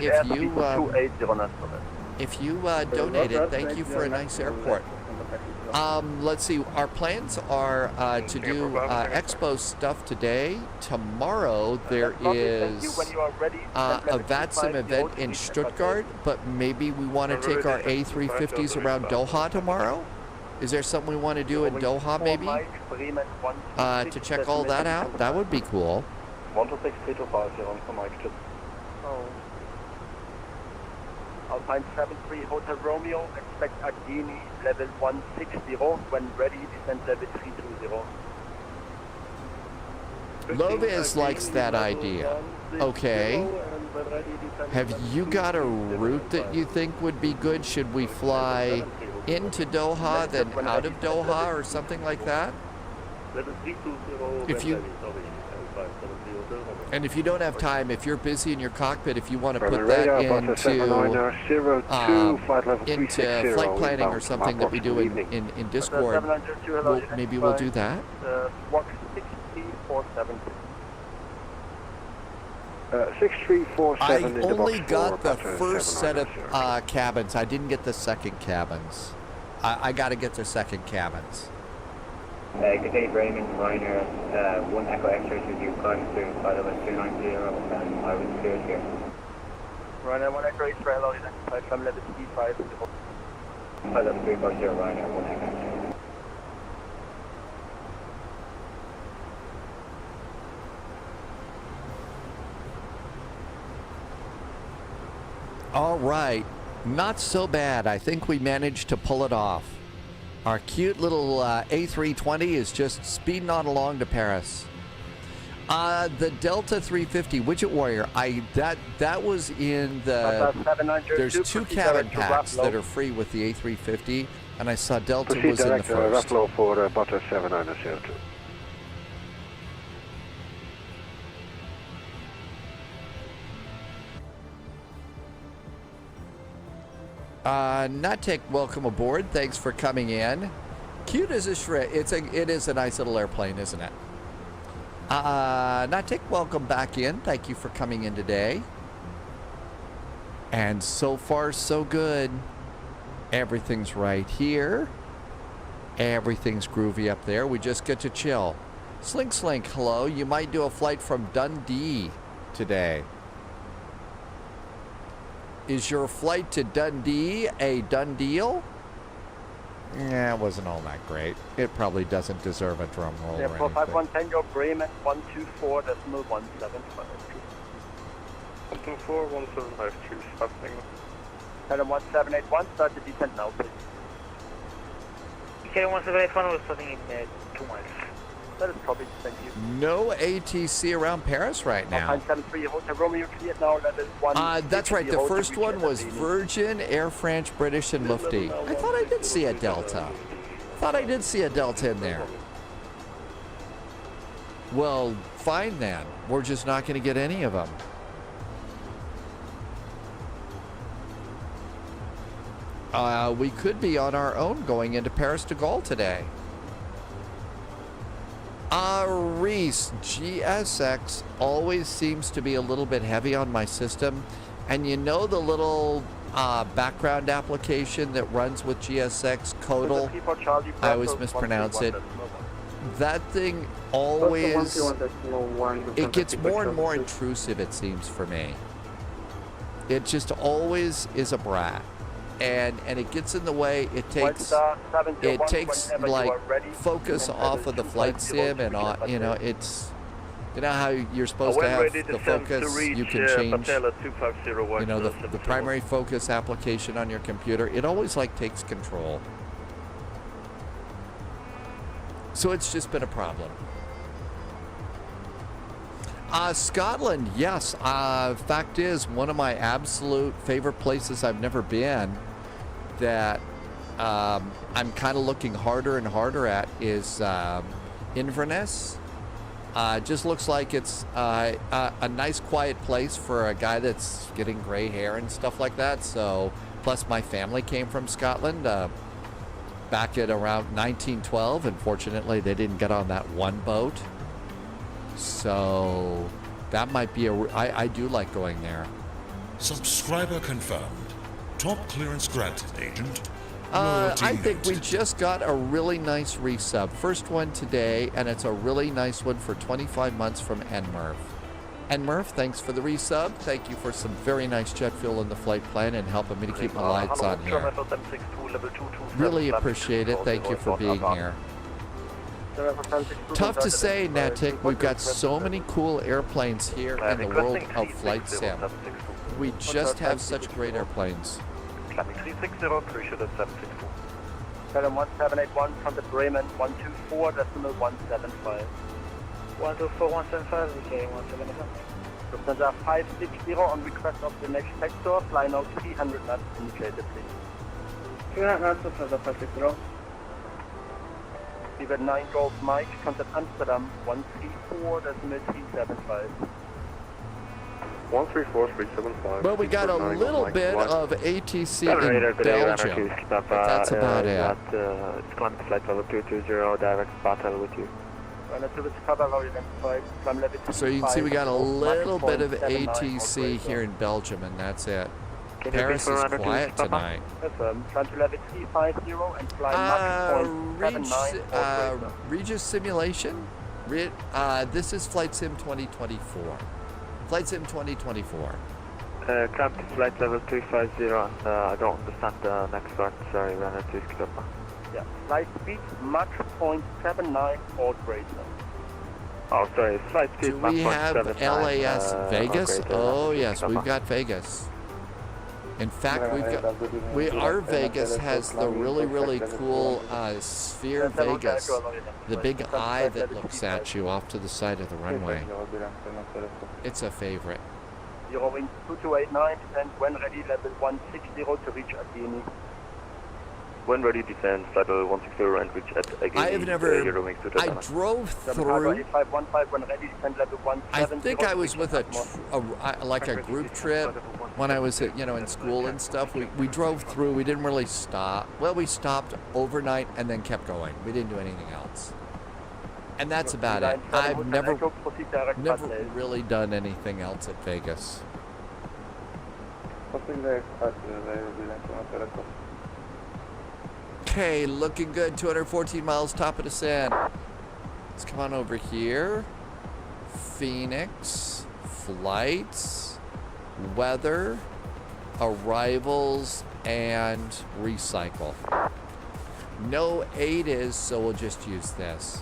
if you donated, thank you for a nice airport. Let's see, our plans are to do expo stuff today. Tomorrow there is a VATSIM event in Stuttgart, but maybe we want to take our A350s around Doha tomorrow. Is there something we want to do in Doha maybe? To check all that out? That would be cool. 126 here on Mike. Alpine 73 Hotel Romeo, expect Agdini level 160, when ready, descend level 320. Lovis likes that idea. Okay. Have you got a route that you think would be good? Should we fly into Doha, then out of Doha, or something like that? And if you don't have time, if you're busy in your cockpit, if you want to put that into flight planning or something that we do in Discord, maybe we'll do that. Walk 6347. 6347. I only got the first set of cabins. I didn't get the second cabins. I got to get the second cabins. Good day, Bremen, Ryanair, 1 Echo X-ray to you, climbing through flight level 290, and I was cleared here. Ryanair 1 Echo X-ray, hello, identified from level 350. Flight level 350, Ryanair 1 Echo X-ray. All right, not so bad. I think we managed to pull it off. Our cute little A320 is just speeding on along to Paris. The Delta 350 Widget Warrior, that was in the, there's 2 cabin packs that are free with the A350, and I saw Delta was in the first. Rough for Butter 7902. Natek, welcome aboard. Thanks for coming in. Cute as a shred. It is a nice little airplane, isn't it? Natik, welcome back in. Thank you for coming in today. And so far, so good. Everything's right here. Everything's groovy up there. We just get to chill. Slink, hello. You might do a flight from Dundee today. Is your flight to Dundee a done deal? Yeah, it wasn't all that great. It probably doesn't deserve a drum roll or anything. 451 Tango, Bremen, 124.175. 124.1752, stop Tango. Tell them 1781, start the descent now, please. Okay, 1781, we're starting in 2 miles. That is probably, thank you. No ATC around Paris right now. 973, Hotel Romeo cleared now, level 1. That's right. The first one was Virgin, Air France, British, and Lufthansa. I thought I did see a Delta. Thought I did see a Delta in there. Well, fine then. We're just not going to get any of them. We could be on our own going into Paris-de Gaulle today. Reese, GSX always seems to be a little bit heavy on my system. And you know the little background application that runs with GSX, Codal? I always mispronounce it. That thing always, it gets more and more intrusive, it seems, for me. It just always is a brat. And it gets in the way. It takes like focus off of the flight sim, and you know, it's, you know how you're supposed to have the focus you can change, you know, the primary focus application on your computer. It always like takes control, so it's just been a problem. Scotland, yes. Fact is, one of my absolute favorite places I've never been that I'm kind of looking harder and harder at is Inverness. Just looks like it's a nice quiet place for a guy that's getting gray hair and stuff like that. So, plus my family came from Scotland back at around 1912. Unfortunately, they didn't get on that one boat. So that might be I do like going there. Subscriber confirmed. Top clearance granted, Agent. I think we just got a really nice resub. First one today, and it's a really nice one for 25 months from NMurph. NMurph, thanks for the resub. Thank you for some very nice jet fuel in the flight plan and helping me to keep my lights on here. Really appreciate it. Thank you for being here. Tough to say, Natik. We've got so many cool airplanes here in the world of flight sim. We just have such great airplanes. Climbing 360, appreciate it, 762. Tell 1781 from the Bremen, 124.175. 124.175, okay, 175. Lufthansa 560 on request of the next sector, fly now 300 knots indicated, please. 300 knots, Lufthansa 560. Lever 9 Golf Mike, contact Amsterdam, 134.375. 134.375. Well, we got a little bit of ATC in Belgium, but that's about it. It's climbing flight level 220, direct battle with you. So you can see we got a little bit of ATC here in Belgium, and that's it. Paris is quiet tonight. Regis Simulation? This is Flight Sim 2024. Flight Sim 2024. Climb to flight level 350, and I don't understand the next one. Sorry, runner 2 Skipper. Yeah, flight speed, Mach 0.79 or greater. Oh, sorry, flight speed, Do we have LAS Vegas? Oh, yes, we've got Vegas. In fact, our Vegas has the really cool Sphere Vegas, the big eye that looks at you off to the side of the runway. It's a favorite. Eurowing 2289, and when ready, level 160 to reach Atene. When ready, descend, flight level 160 and reach at again. I have never. I drove through. 8515 when ready, descend level 170. I think I was with like a group trip when I was at, in school and stuff. We drove through. We didn't really stop. Well, we stopped overnight and then kept going. We didn't do anything else. And that's about it. I've never really done anything else at Vegas. Okay, looking good. 214 miles, top of the sand. Let's come on over here. Phoenix, flights, weather, arrivals, and recycle. No ADDs, so we'll just use this.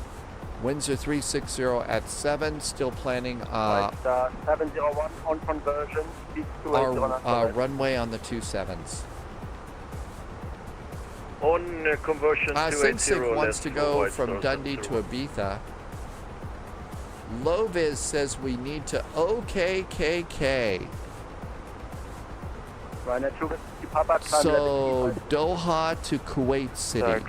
Winds are 360 at 7. Still planning 701 on conversion. our runway on the 27s. On conversion to 6 wants to go from Dundee to Ibiza. Loviz says we need to OKKK. So Doha to Kuwait City.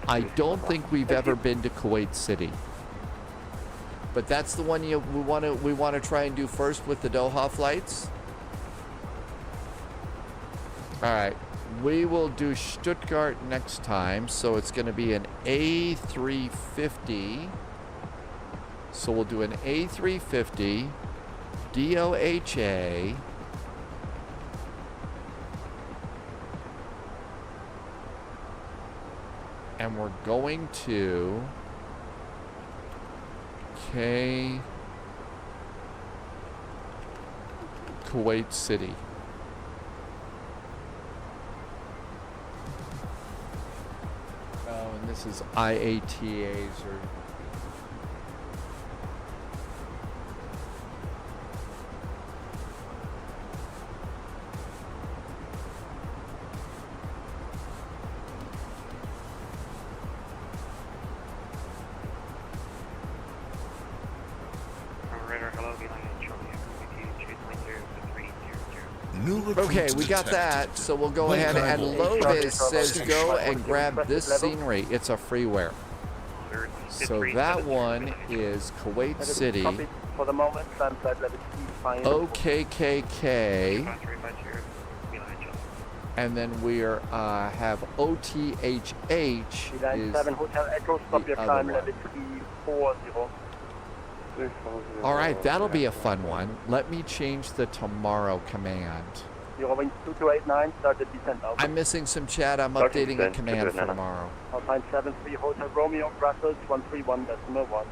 I don't think we've ever been to Kuwait City, but that's the one we want to try and do first with the Doha flights. All right, we will do Stuttgart next time, so it's going to be an A350. So we'll do an A350 DOHA. And we're going to Kuwait City. Oh, and this is IATAs or... Okay, we got that, so we'll go ahead and Lovis says go and grab this scenery. It's a freeware. So that one is Kuwait City. For the moment, OKKK. And then we are have OTHH is the other one. All right, that'll be a fun one. Let me change the tomorrow command. I'm missing some chat. I'm updating a command for tomorrow. Alpine 73 Hotel Romeo, Brussels 131.1.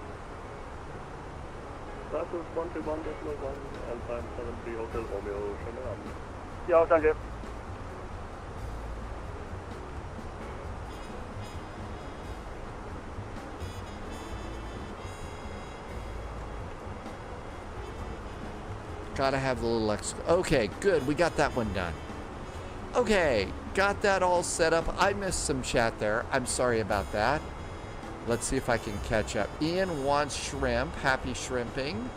Brussels 131.1, Alpine 73 Hotel Romeo, schönen Abend. Ja, danke. Gotta have the little extra. Okay, good. We got that one done. Okay, got that all set up. I missed some chat there. I'm sorry about that. Let's see if I can catch up. Ian wants shrimp. Happy shrimping.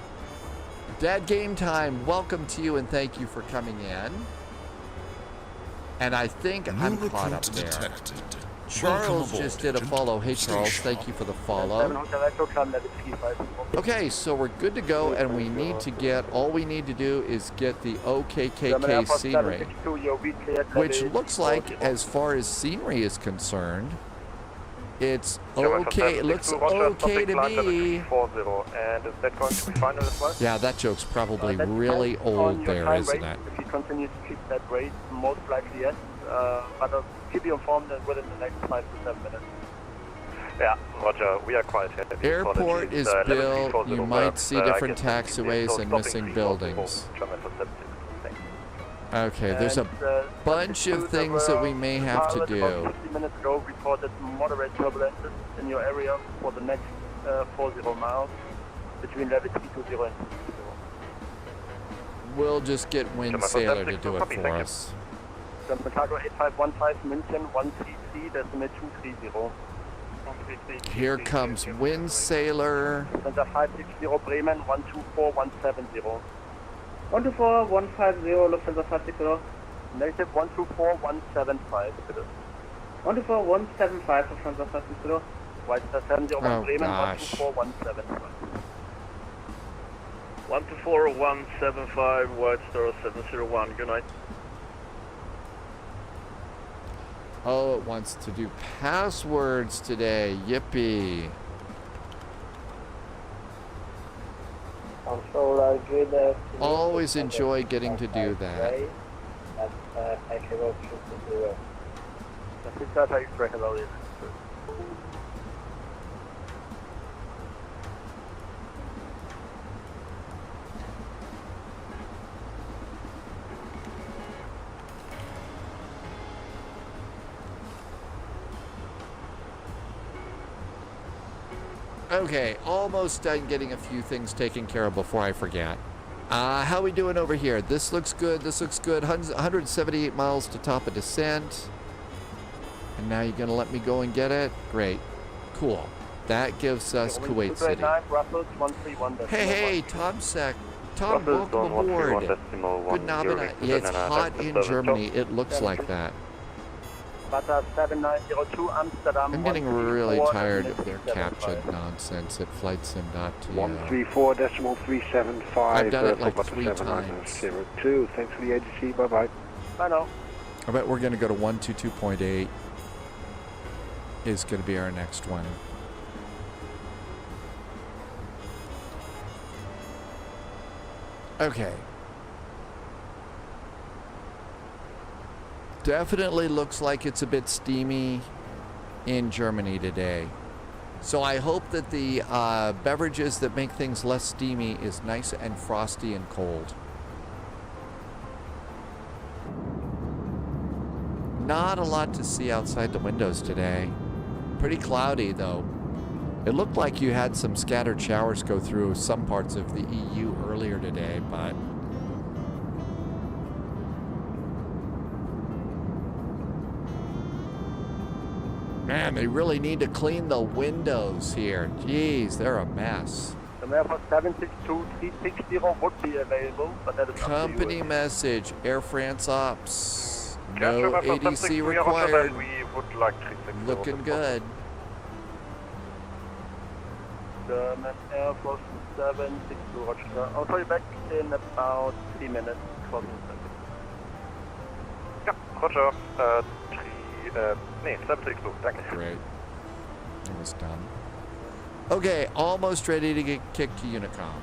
Dad Game Time, welcome to you and thank you for coming in. And I think I'm caught up there. Detected. Charles just did a follow. Hey Charles, thank you for the follow. Okay, so we're good to go, and we need to get, all we need to do is get the OKKK scenery, which looks like, as far as scenery is concerned, it's okay. It looks okay to me. Yeah, that joke's probably really old there, isn't it? If you continue to keep that rate, most likely yes. But keep you informed within the next 5 to 7 minutes. Yeah, Roger, we are quite happy. Airport is built. You might see different taxiways and missing buildings. Okay, there's a bunch of things that we may have to do. 50 minutes ago, reported moderate turbulences in your area for the next 40 miles between level 320 and 220. We'll just get Wind Sailor to do it for us. Chicago 8515 München 133, decimal 230. Here comes Wind Sailor. Center 560 Bremen 124170. 124150, Lufthansa 560. Native 124175, bitte. 124-175 for Franz Düsseldorf. White Star 701 Oh, Bremen, gosh. 124-175. 124-175, White Star 701, good night. Oh, it wants to do passwords today. Yippee. Always enjoy getting to do that. Das ist Data X-Ray, hello. Okay, almost done getting a few things taken care of before I forget. How we doing over here? This looks good. This looks good. 178 miles to top of descent. And now you're going to let me go and get it? Great. Cool. That gives us Kuwait City. Hey, Tom Sec. Tom, welcome aboard. Good night. Yeah, it's hot in Germany. It looks like that. I'm getting really tired of their captured nonsense at FlightSim.to. 134.375. I've done it like 3 times. 02. Thanks for the agency. Bye-bye. I know. I bet we're going to go to 122.8 is going to be our next one. Okay. Definitely looks like it's a bit steamy in Germany today. So I hope that the beverages that make things less steamy is nice and frosty and cold. Not a lot to see outside the windows today. Pretty cloudy though. It looked like you had some scattered showers go through some parts of the EU earlier today, but man, they really need to clean the windows here. Jeez, they're a mess. The Airbus 762-360 would be available, but that is Company message, Air France Ops. No ADC required. We would like 360. Looking good. German Air Force 762, Roger. I'll call you back in about 3 minutes. 12 minutes. Ja, Roger. 762, danke. Great. It was done. Okay, almost ready to get kicked to Unicom.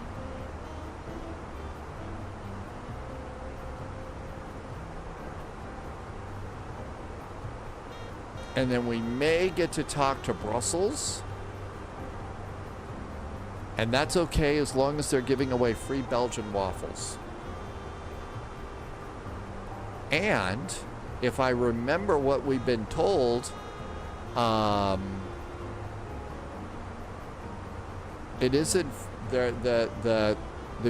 And then we may get to talk to Brussels. And that's okay as long as they're giving away free Belgian waffles. And if I remember what we've been told, it isn't the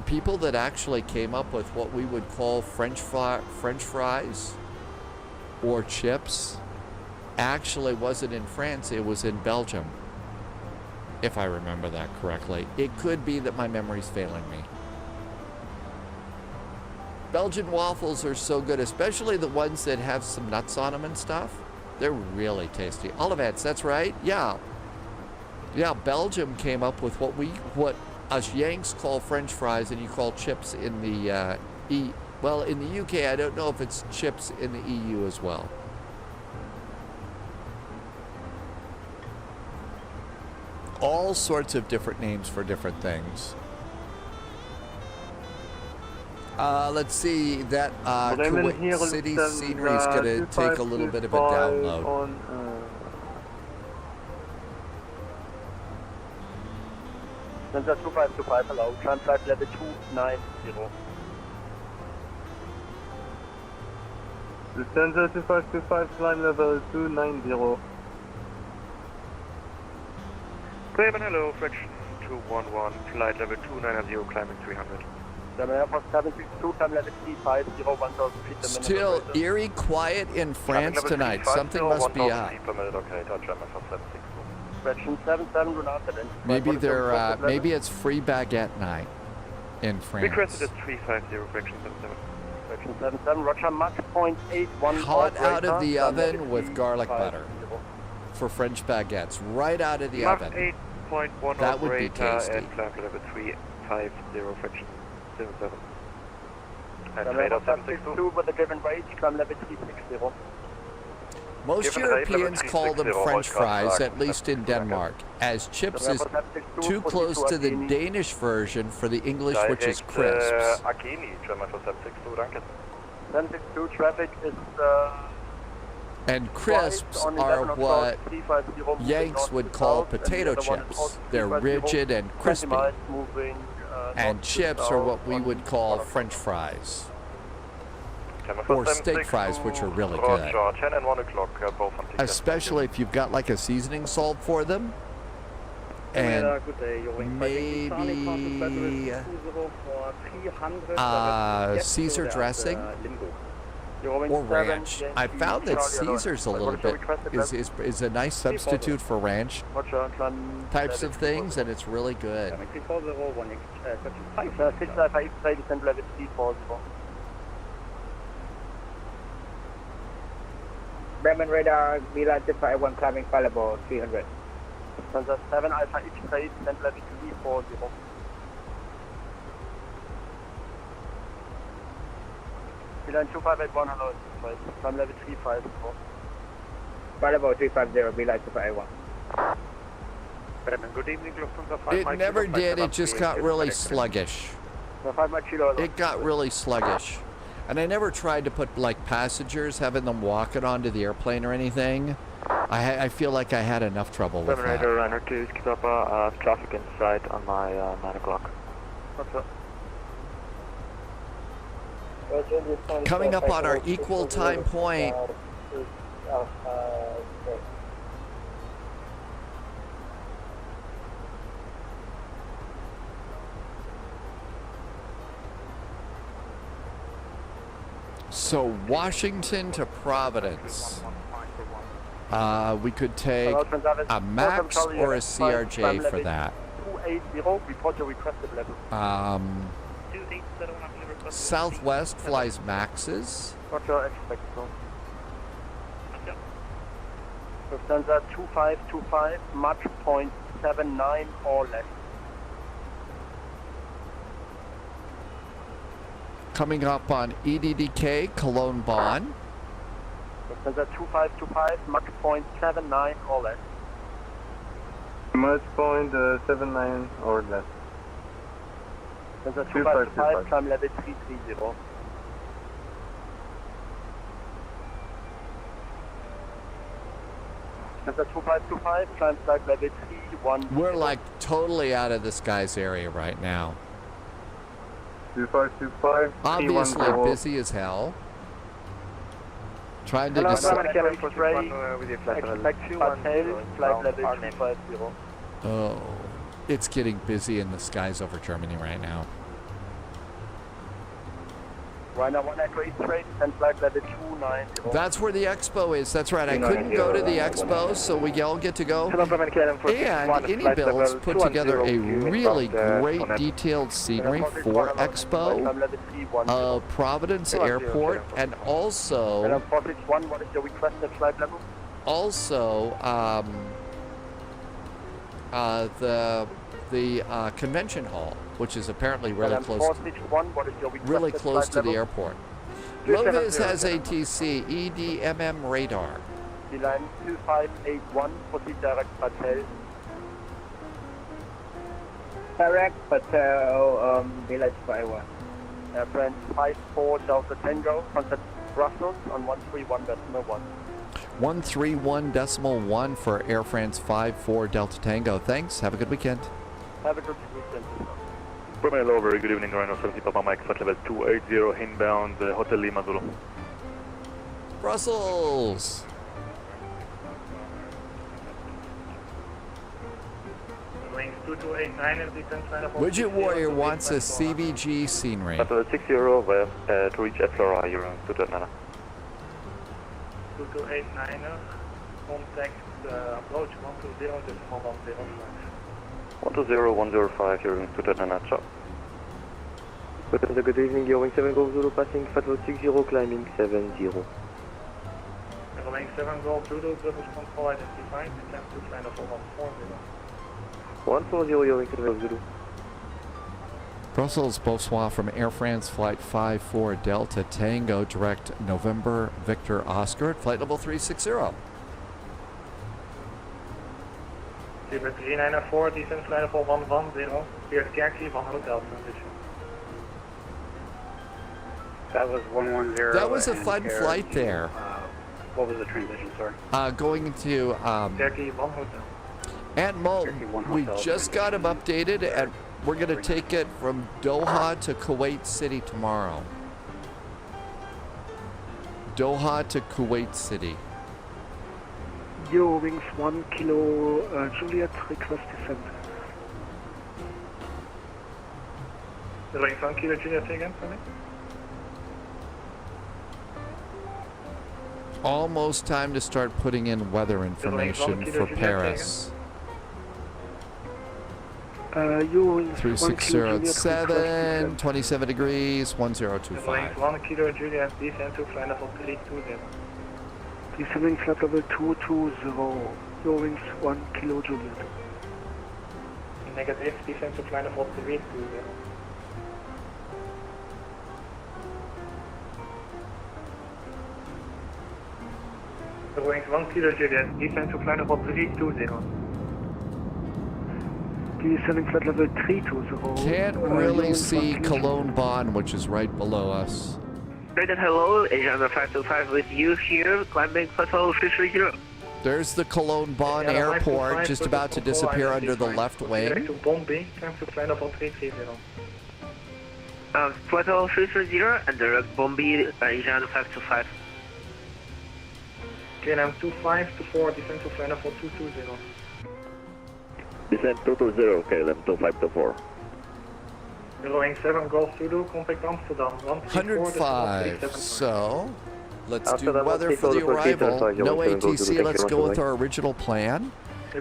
people that actually came up with what we would call French fries or chips actually wasn't in France, it was in Belgium, if I remember that correctly. It could be that my memory's failing me. Belgian waffles are so good, especially the ones that have some nuts on them and stuff. They're really tasty. Olivets, that's right. Yeah. Yeah, Belgium came up with what us Yanks call French fries and you call chips in the well, in the UK, I don't know if it's chips in the EU as well. All sorts of different names for different things. Let's see, that Kuwait City scenery is going to take a little bit of a download. On, Sensor 2525, hello. Climb flight level 290. Sensor 2525, climb level 290. Bremen, hello, fraction 211, flight level 290, climbing 300. German Air Force 762, climb level 350, 1,000 feet a minute. Still eerie quiet in France tonight. Something must be up. Okay, German Force 762. Fraction 77, do not attend. Maybe they're maybe it's free baguette night in France. Requested at 350, fraction 77. Function 77, Roger, Mach 0.81. Hot out of the oven level with garlic 350. butter for French baguettes. Right out of the Mach oven. 8.1 That would be operator tasty. and climb level 350, Fraction 77. And Climb radar level 762. 762 with a given range, climb level 360. Most Given the rate, Europeans level call them 360, French Volkswagen fries, Truck, at least in Denmark, as chips is too close to the Danish version for the English, which is crisps. Akini, German for 762, danke. 762 traffic is And crisps are what Yanks would call potato chips. They're rigid and crispy. And chips are what we would call French fries. Or steak fries, which are really good. 10 and 1 o'clock, both on ticket. Especially if you've got like a seasoning salt for them. And maybe Caesar dressing or ranch. I found that Caesar's a little bit is a nice substitute for ranch types of things, and it's really good. Bremen radar, VLAN 251 climbing fallible 300. Sensor 7 Alpha X trade, descent level 340. VLAN 2581, hello, climb level 350. Fallible 350, VLAN 251. Bremen, good evening, Lufthansa 5 It never did, it just got really sluggish. It got really sluggish. And I never tried to put like passengers, having them walk it onto the airplane or anything. I feel like I had enough trouble with that. Runner 2, keep up traffic in sight on my 9 o'clock. Coming up on our equal time point. So Washington to Providence. We could take a Max or a CRJ for that. Southwest flies Maxes. Lufthansa 2525, Mach 0.79 or less. Coming up on EDDK, Cologne Bonn. Lufthansa 2525, Mach 0.79 or less. Mach 0.79 or less. Lufthansa 2525, climb level 330. Lufthansa 2525, climb flight level 310. We're like totally out of this guy's area right now. 2525. Obviously busy as hell. Trying to decide. Oh, it's getting busy in the skies over Germany right now. That's where the expo is. That's right. I couldn't go to the expo, so we all get to go. And iniBuilds put together a really great detailed scenery for expo of Providence Airport, and also the convention hall, which is apparently really close to the airport. Lovis has ATC EDDM radar. Line 2581, proceed direct Patel. Direct Patel, Village 51. Airplane 54 Delta Tango, contact Brussels on 131.1. 131.1 for Air France 54 Delta Tango. Thanks. Have a good weekend. Have a good weekend. Bremen Lower, very good evening, Rhino 70 Papa Mike, flight level 280, inbound, Hotel Lima Zulu. Brussels! Widget Warrior wants a CVG scenery. Flight level 60 to reach Flora, you're on 229. 2289, contact approach 120.105. 120.105, you're on 229, ciao. Good evening, your wing 7 Golf Zulu passing Fatwo 60, climbing 70. Wing 7 Golf Zulu, British control identified, climb to flight level 140. 140, your wing 7 Golf Zulu. Brussels, bonsoir from Air France Flight 54 Delta Tango, direct November Victor Oscar at flight level 360. Zebra 3904, descent flight level 110, cleared Kerky van hotel transition. That was 110. That was a fun flight there. What was the transition, sir? Going to Kerky van hotel. Aunt Mo, we just got him updated, and we're going to take it from Doha to Kuwait City tomorrow. Doha to Kuwait City. Yo, wings 1 kilo Juliet, request descent. Wings 1 kilo Juliet again for me? Almost time to start putting in weather information for Paris. Yo, wings 3607, 27 degrees, 1025. Wings 1 kilo Juliet, descent to flight level 320. Descending flight level 220. Yo, wings 1 kilo Juliet. Negative, descent to flight level 320. Wings 1 kilo Juliet, descent to flight level 320. Descending flight level 320. Can't really see Cologne Bonn, which is right below us. Rated hello, Agenda 525 with you here, climbing plateau 330. There's the Cologne Bonn airport, just about to disappear under the left wing. To Bombay, climb to flight level 330. Plateau 330 and direct Bombay, Agenda 525. KLM 2524, descent to flight level 220. Descent 220, KLM 2524. Wing 7 Golf Zulu, contact Amsterdam 105, so let's do weather for the arrival. No ATC, let's go with our original plan.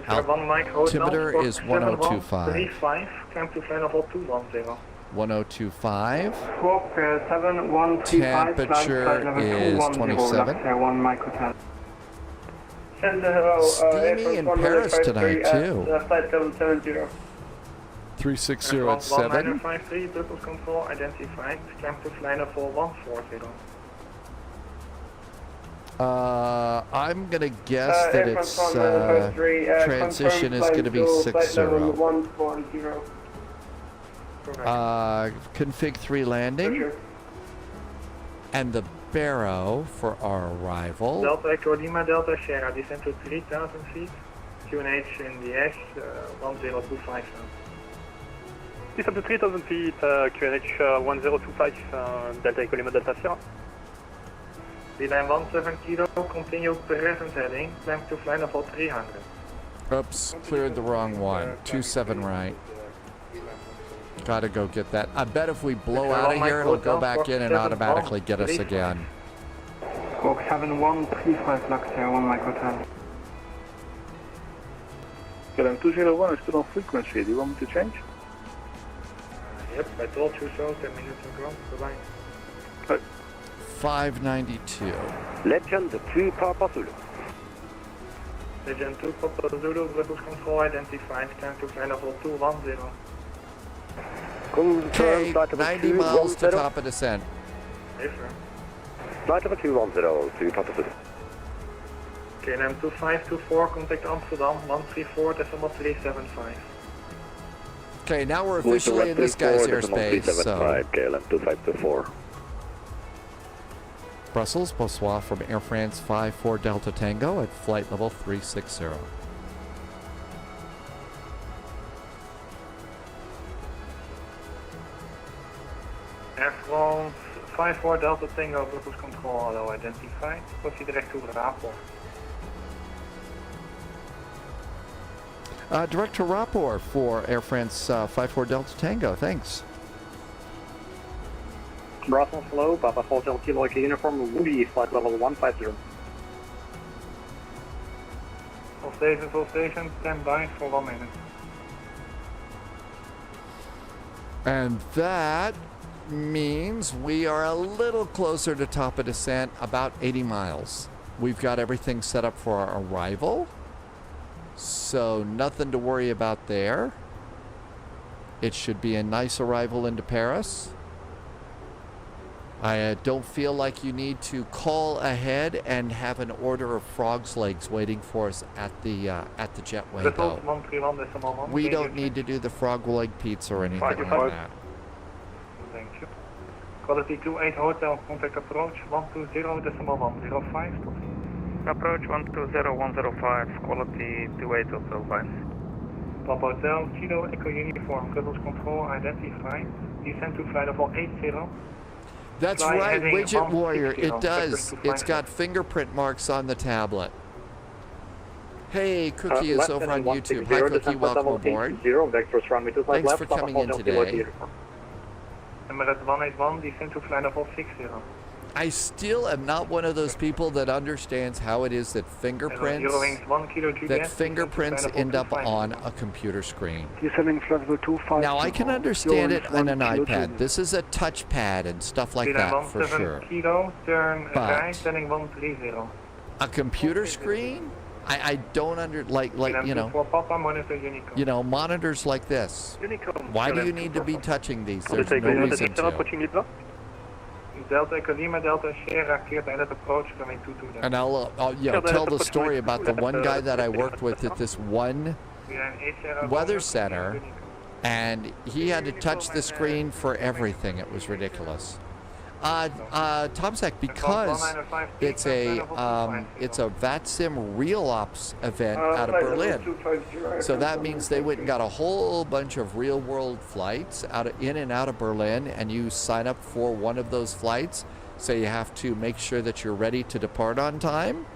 Altimeter is 1025. 35, climb to flight level 210. 1025. Squawk 7125. Temperature is 27. Send hello, Steamy in Paris tonight too. Flight 770. 360 at 7. 1953, Brussels control identified, climb to flight level 140. I'm gonna guess that its transition is gonna be 60. Config 3 landing. And the Barrow for our arrival. Delta Echo Lima, Delta Sierra, descent to 3000 feet. QNH in the S, 1025. Descent to 3000 feet, QNH 1025, Delta Echo Lima, Delta Sierra. Beeline 17 kilo, continue present heading, climb to flight level 300. Oops, cleared the wrong one. 27 right. Gotta go get that. I bet if we blow out of here, it'll go back in and automatically get us again. Squawk 7135, Lux Air 1 microton. KLM 201 is still on frequency. Do you want me to change? Yep, I told you so 10 minutes ago. Goodbye. 592. Legend 2 Papa Zulu. Legend 2 Papa Zulu, Brussels control identified, climb to flight level 210. Okay, 90 miles to top of descent. Yes, sir. Flight level 210 to Papa Zulu. KLM 2524, contact Amsterdam 134.375. Okay, now we're officially in this guy's airspace, so... KLM 2524. Brussels, bonsoir from Air France 54 Delta Tango at flight level 360. Air France 54 Delta Tango, Brussels control auto identified. Proceed direct to Rapport. Direct to Rapport for Air France 54 Delta Tango, thanks. Brussels hello, Papa Hotel Kilo uniform, Woody, flight level 150. Full station, stand by for 1 minute. And that means we are a little closer to top of descent, about 80 miles. We've got everything set up for our arrival, so nothing to worry about there. It should be a nice arrival into Paris. I don't feel like you need to call ahead and have an order of frog's legs waiting for us at the jetway, though. We don't need to do the frog leg pizza or anything like that. Thank you. Quality 28 Hotel, contact approach 120.105. Approach 120.105, quality 28 Hotel 5. Pop Hotel, Kilo Echo Uniform, Cuddles Control, identified. Descend to flight level 80. That's Fly right, heading Widget Warrior. 160, It does. vectors to It's got fingerprint marks on the tablet. Hey, Cookie is over on YouTube. Hi, Cookie. Welcome aboard. Thanks for coming in today. Emirates 181, descend to flight level 60. I still am not one of those people that understands how it is that fingerprints end up on a computer screen. Now, I can understand it on an iPad. This is a touchpad and stuff like that for sure. But a computer screen? I don't you know, monitors like this. Why do you need to be touching these? There's no reason to. Delta Lima, Delta Sierra, clear pilot approach coming 22. And I'll tell the story about the one guy that I worked with at this one weather center, and he had to touch the screen for everything. It was ridiculous. Tomzak, because it's a VATSIM Real Ops event out of Berlin, so that means they went and got a whole bunch of real-world flights in and out of Berlin, and you sign up for one of those flights, so you have to make sure that you're ready to depart on time,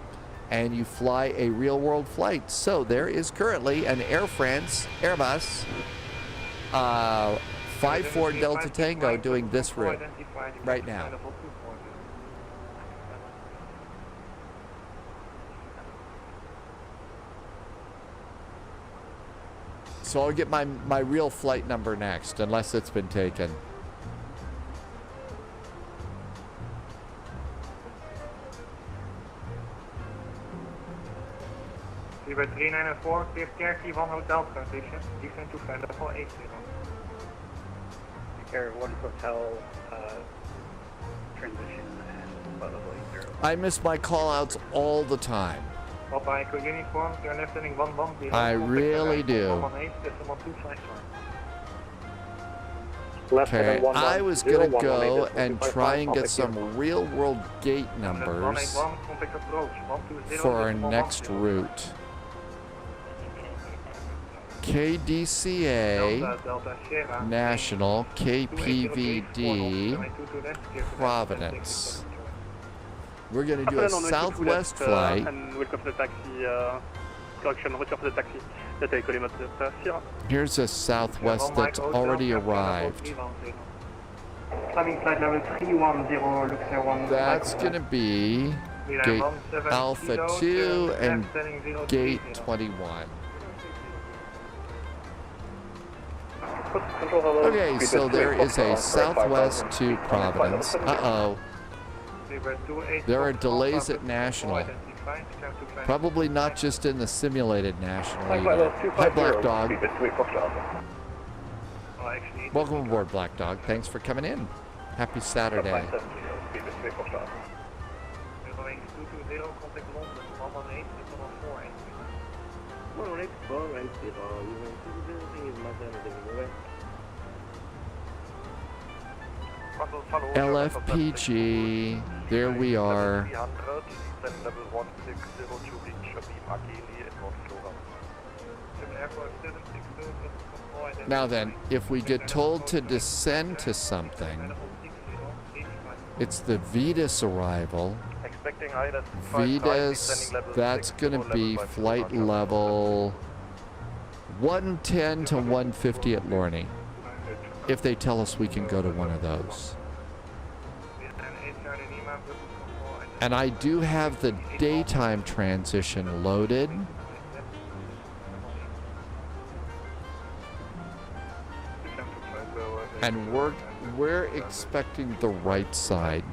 and you fly a real-world flight. So there is currently an Air France Airbus 54 Delta Tango doing this route right now. So I'll get my real flight number next, unless it's been taken. Zebra 3904, clear Cherokee 1 Hotel transition, descend to flight level 80. Air 1 Hotel transition and level 80. I miss my call-outs all the time. Papa Echo Uniform, turn left heading 110. I really do. 118.254. Okay, I was gonna go and try and get some real-world gate numbers for our next route. KDCA, National, KPVD, Providence. We're going to do a southwest flight. Here's a southwest that's already arrived. That's going to be Gate Alpha 2 and Gate 21. Okay, so there is a southwest to Providence. Uh-oh. There are delays at National. Probably not just in the simulated National either. Hi, Black Dog. Welcome aboard, Black Dog. Thanks for coming in. Happy Saturday. LFPG, there we are. Now then, if we get told to descend to something, it's the Vetus arrival. Vetus, that's going to be flight level 110 to 150 at Lorney, if they tell us we can go to one of those. And I do have the daytime transition loaded. And we're we're expecting the right side.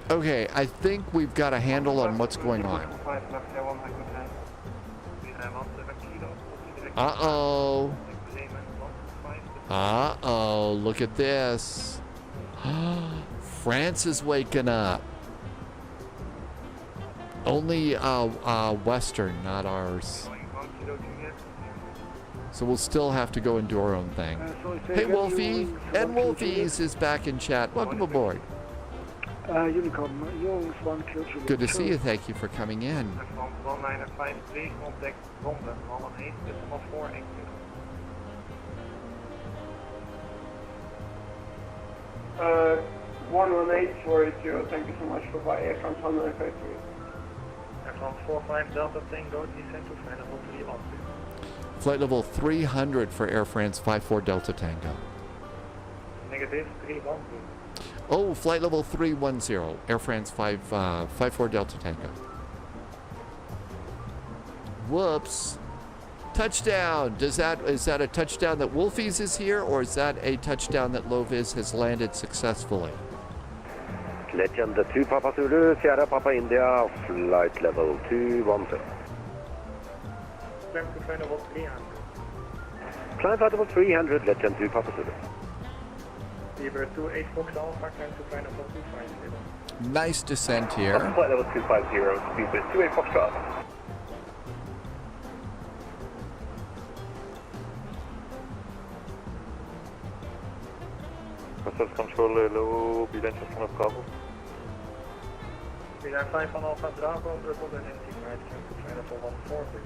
Okay, I think we've got a handle on what's going on. Uh-oh. Uh-oh, look at this. France is waking up. Only Western, not ours. So we'll still have to go and do our own thing. Hey, Wolfie. And Wolfies is back in chat. Welcome aboard. Good to see you. Thank you for coming in. 118-480, thank you so much for via Air France 153. Air France 45 Delta Tango, descent to flight level 312. Flight level 300 for Air France 54 Delta Tango. Negative 312. Oh, flight level 310, Air France 54 Delta Tango. Whoops. Touchdown. Is that a touchdown that Wolfies is here, or is that a touchdown that Lovis has landed successfully? Legend 2 Papa Zulu, Sierra Papa India, flight level 210. Climb to flight level 300. Climb flight level 300, Legend 2 Papa Zulu. Beaver 28 Fox Alpha, climb to flight level 250. Nice descent here. Flight level 250, speed with 28 Fox Alpha. Control low, Beeline 5 van Bravo. Beeline 5 van Alpha Bravo, Bravo identified, climb to flight level 140.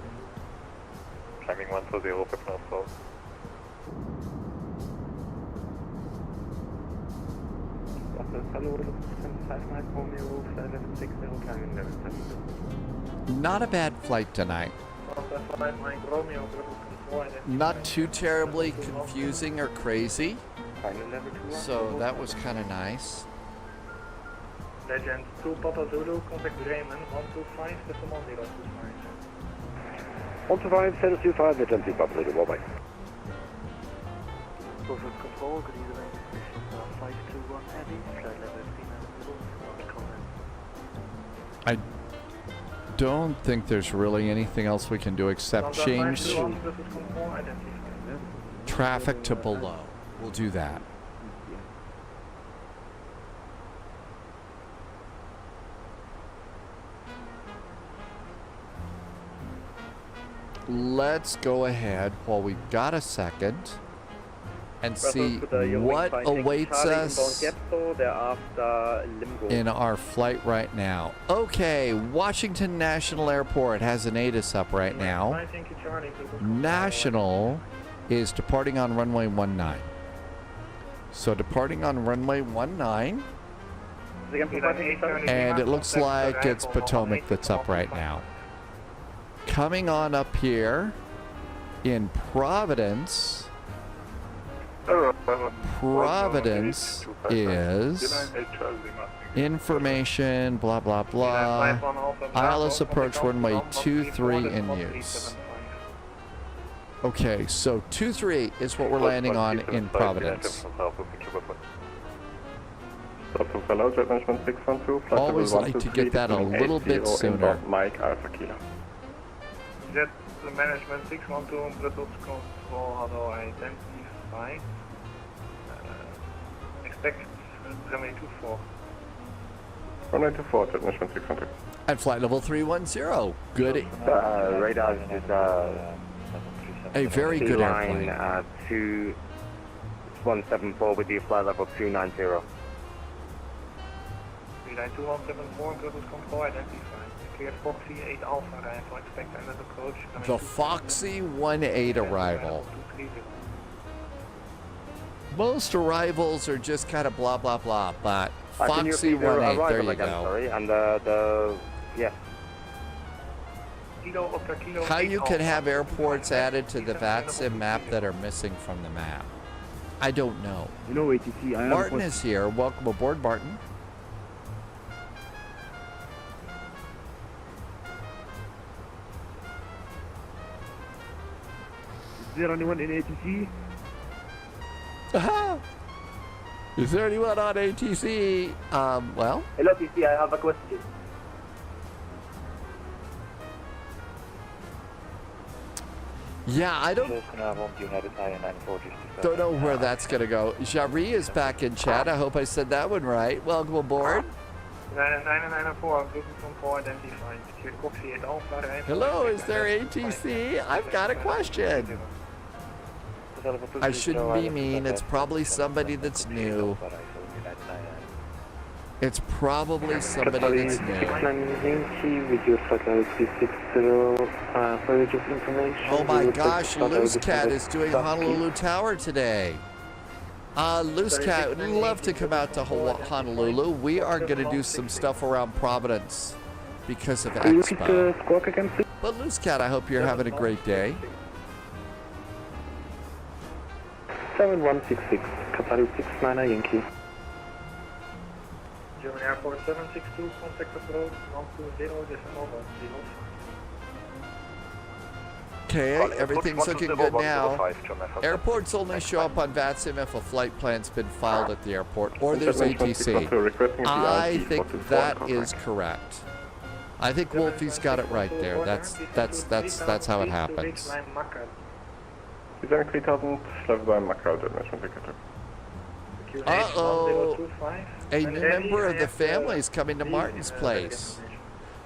Climbing 140, 5 van Bravo. Hello, 5 Mike Romeo, flight level 60, climbing level 10. Not a bad flight tonight. 5 Mike Romeo, control identified. Not too terribly confusing or crazy. So that was kind of nice. Legend 2 Papa Zulu, contact Bremen, 125, decimal 025. 125, 025, Legend 2 Papa Zulu, bye-bye. Perfect control, good evening. 521 Heavy, flight level 390, I don't think there's really anything else we can do except change traffic to below. We'll do that. Let's go ahead while we've got a second and see what awaits us in our flight right now. Okay, Washington National Airport has an ATIS up right now. National is departing on runway 19. So departing on runway 19, and it looks like it's Potomac that's up right now. Coming on up here in Providence. Providence is information, blah, blah, blah. ILS approach runway 23 in use. Okay, so 23 is what we're landing on in Providence. Always like to get that a little bit sooner. Mike Alpha Kilo. Jet management 612, Brussels control, hello, identify. Expect runway 24. Runway 24, jet management 600. At flight level 310. Good. Radar is a very good airplane. 2174 with you, flight level 290. Beeline 2174, Brussels control, identified. Cleared Foxy 8 Alpha arrival, expect ended approach. The Foxy 18 arrival. Most arrivals are just kind of blah, blah, blah, but Foxy 18, there you go. Sorry, and yeah. How you can have airports added to the VATSIM map that are missing from the map? I don't know. Martin is here. Welcome aboard, Martin. Is there anyone in ATC? Aha! Is there anyone on ATC? Well. Hello, TC, I have a question. Yeah, I don't know where that's going to go. Jari is back in chat. I hope I said that one right. Welcome aboard. 904, I'm looking for identify. Hello, is there ATC? I've got a question. I shouldn't be mean. It's probably somebody that's new. It's probably somebody that's new. Oh my gosh, Loose Cat is doing Honolulu Tower today. Loose Cat would love to come out to Honolulu. We are going to do some stuff around Providence because of Expo. But Loose Cat, I hope you're having a great day. 7166, Qatar 69 Yankee. German Airport 762, contact approach 120.105. Okay, everything's looking good now. Airports only show up on VATSIM if a flight plan's been filed at the airport or there's ATC. I think that is correct. I think Wolfie's got it right there. That's how it happens. Design 3000, left by Macau, Destination Ticket. Uh-oh. A new member of the family is coming to Martin's place.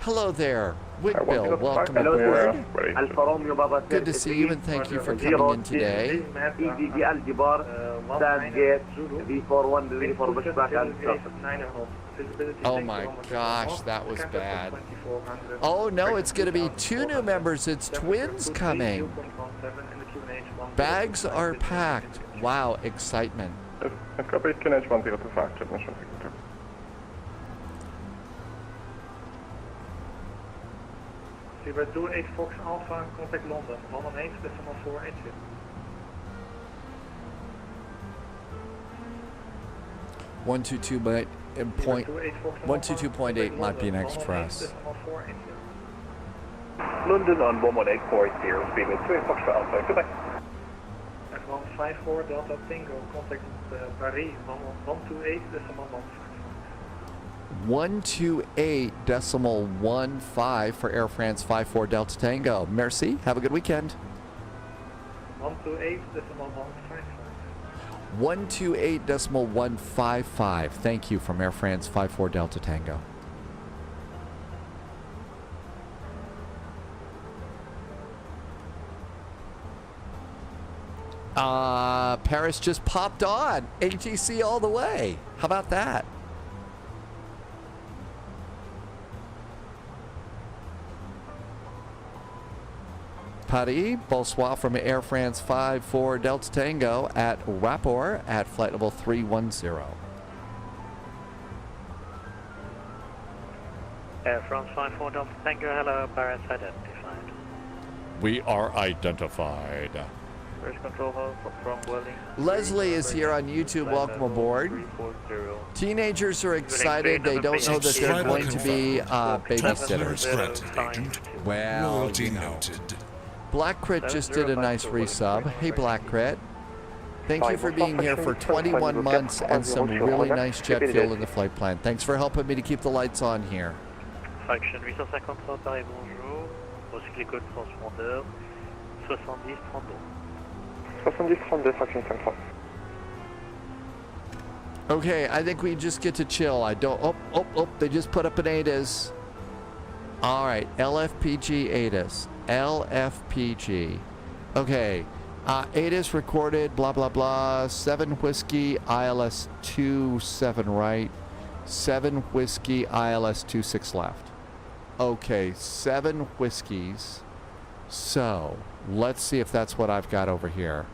Hello there. Wickbill, welcome aboard. Good to see you and thank you for coming in today. Oh my gosh, that was bad. Oh no, it's going to be 2 new members. It's twins coming. Bags are packed. Wow, excitement. Zebra 28 Fox Alpha, contact London. London 8, decimal 482. One two two point 122.8 might be next for us. London on 11840, speed limit 28 Fox Alpha. Goodbye. F154 Delta Tango, contact Paris 128 decimal 128.15 for Air France 54 Delta Tango. Merci. Have a good weekend. 128.155. Thank you from Air France 54 Delta Tango. Paris just popped on. ATC all the way. How about that? Paris, bonsoir from Air France 54 Delta Tango at Rapport at flight level 310. Air France 54 Delta Tango, hello, Paris identified. We are identified. First control home from Welling. Leslie is here on YouTube. Welcome aboard. Teenagers are excited. They don't know that they're going to be babysitters. Well, you know. Black Crit just did a nice resub. Hey, Black Crit. Thank you for being here for 21 months and some really nice jet fuel in the flight plan. Thanks for helping me to keep the lights on here. Faction 853 Paris, bonjour. Recycler code transpondeur 7032. 7032, Faction 53. Okay, I think we just get to chill. I don't. Oh, they just put up an ADAS. All right, LFPG ADAS. LFPG. Okay, ADAS recorded, blah, blah, blah. 7 Whiskey, ILS 27 right. 7 Whiskey, ILS 26 left. Okay, 7 Whiskeys. So, let's see if that's what I've got over here.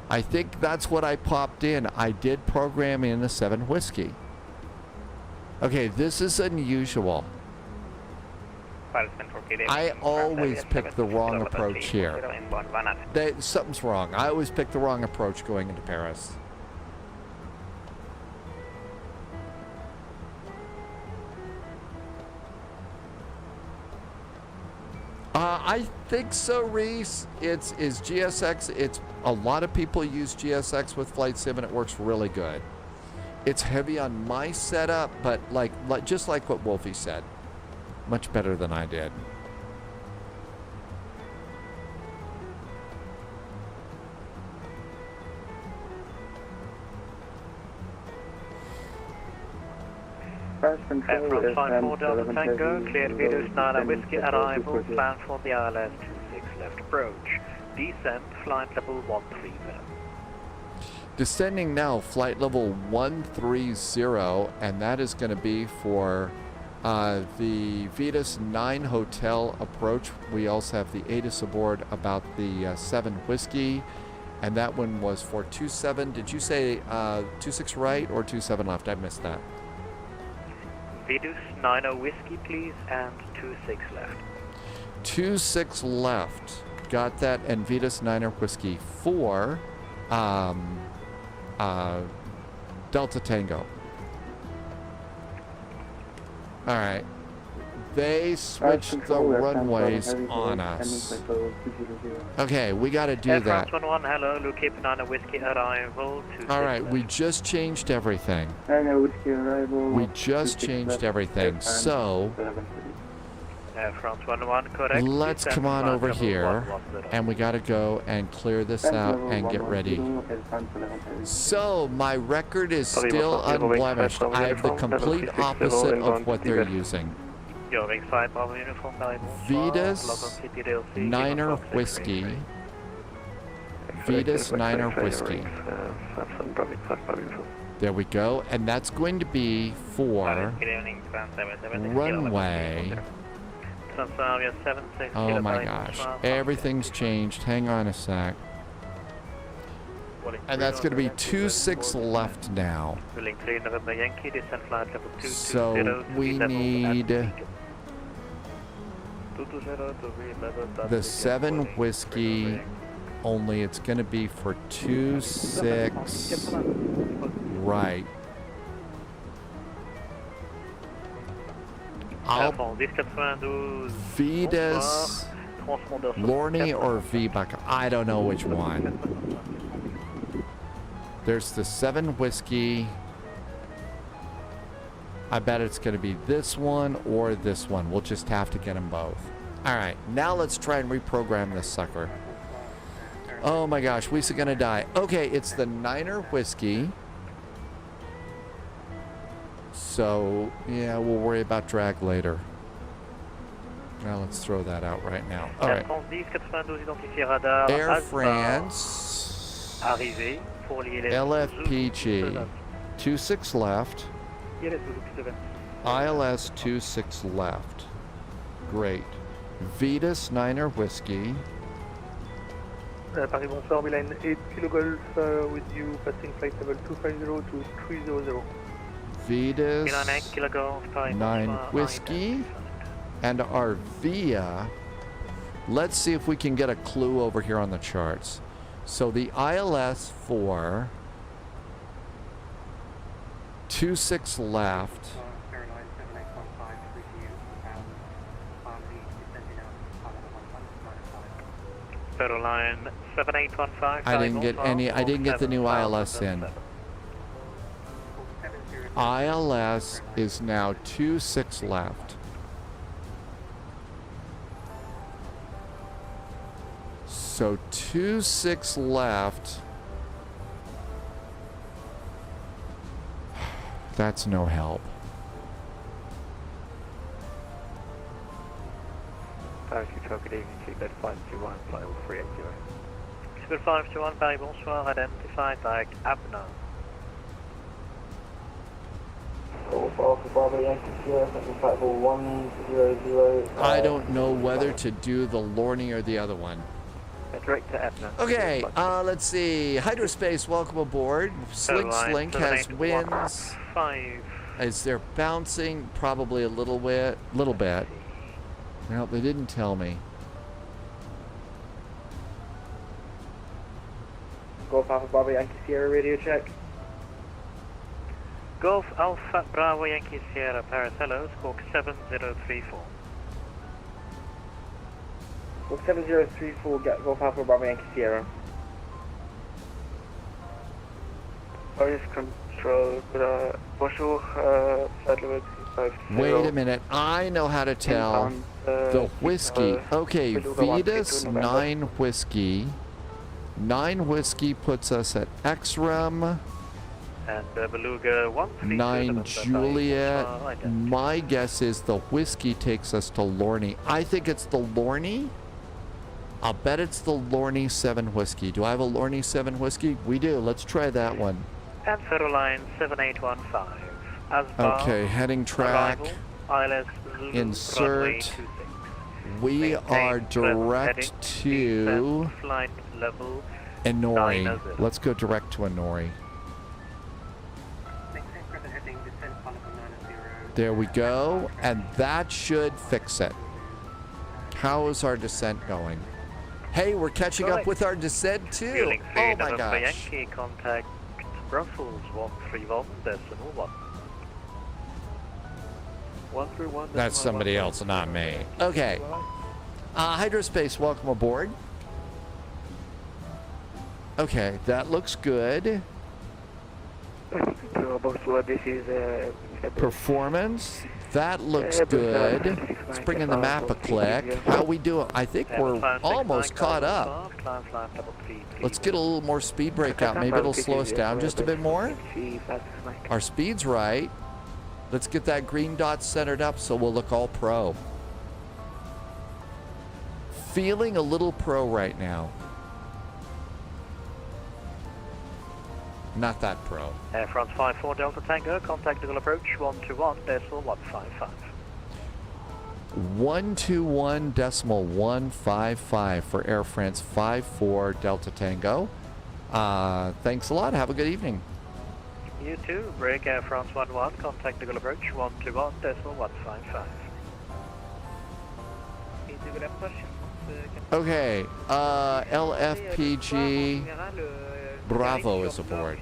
I think that's what I popped in. I did program in the 7 Whiskey. Okay, this is unusual. I always pick the wrong approach here. Something's wrong. I always pick the wrong approach going into Paris. I think so, Reese. Is GSX. It's a lot of people use GSX with Flight Sim, and it works really good. It's heavy on my setup, but just like what Wolfie said, much better than I did. From 54 Delta Tango, cleared Venus 9 Whiskey arrival, plan for the ILS 26 left approach. Descent, flight level 130. Descending now, flight level 130, and that is going to be for the Venus 9 Hotel approach. We also have the ATIS aboard about the 7 Whiskey, and that one was for 27. Did you say 26 right or 27 left? I missed that. Venus 90 Whiskey, please, and 26 left. 26 left. Got that, and Venus 9 Whiskey for Delta Tango. All right. They switched the runways on us. Okay, we got to do that. Hello, Luke 9 Whiskey arrival. All right, we just changed everything. We just changed everything. So France 11, correct. Let's come on over here, and we got to go and clear this out and get ready. So my record is still unblemished. I have the complete opposite of what they're using. Venus 9 Whiskey. Venus 9 Whiskey. There we go. And that's going to be for runway. Oh my gosh. Everything's changed. Hang on a sec. And that's going to be 26 left now. So we need the 7 Whiskey, only it's going to be for 26 right. Vidas, Lorne or VBuck. I don't know which one. There's the 7 Whiskey. I bet it's going to be this one or this one. We'll just have to get them both. All right, now let's try and reprogram this sucker. Oh my gosh, we're going to die. Okay, it's the 9 Whiskey. So, yeah, we'll worry about drag later. Now let's throw that out right now. All right. Air France. LFPG. 26 left. ILS 26 left. Great. Venus 9 Whiskey. Paris, bonsoir, Milan 8 Kilo Golf with you, passing flight level 250 to 300. Venus 9 Whiskey. And our VIA. Let's see if we can get a clue over here on the charts. So the ILS for 26 left. Line 7815. I didn't get the new ILS in. ILS is now 26 left. So 26 left. That's no help. Paris, good evening, seatbelt 521, flight 380. Seatbelt 521, Paris, bonsoir, identified like Abner. I don't know whether to do the Lorne or the other one. Direct to Abner. Okay, let's see. Hydrospace, welcome aboard. Slink has winds. 5. Is there bouncing? Probably a little bit. Well, they didn't tell me. Golf Alpha Bravo Yankee Sierra radio check. Golf Alpha Bravo Yankee Sierra Paris, hello, squawk 7034. Squawk 7034, get Golf Alpha Bravo Yankee Sierra. Paris Control, bonjour, flight level 350. Wait a minute. I know how to tell the whiskey. Okay, Vetus 9 whiskey. 9 whiskey puts us at X-Rum. And Beluga 132. 9 Juliet. My guess is the whiskey takes us to Lorney. I think it's the Lorney. I'll bet it's the Lorney 7 whiskey. Do I have a Lorney 7 whiskey? We do. Let's try that one. And Line 7815. Okay, heading track. ILS Zulu, Insert. We are direct to flight level Inori. Let's go direct to Inori. There we go, and that should fix it. How is our descent going? Hey, we're catching up with our descent too. Oh my gosh. Yankee contact Brussels 131 decimal 1. 131. That's somebody else, not me. Okay. Hydrospace, welcome aboard. Okay, that looks good. This is Performance, that looks good. Let's bring in the map a click. How we doing? I think we're almost caught up. Let's get a little more speed break out. Maybe it'll slow us down just a bit more. Our speed's right. Let's get that green dot centered up so we'll look all pro. Feeling a little pro right now. Not that pro. Air France 54 Delta Tango, contact Eagle approach 121.155. 121.155 for Air France 54 Delta Tango. Thanks a lot. Have a good evening. You too. Break Air France 11, contact Eagle approach 121.155. Okay, LFPG Bravo is aboard.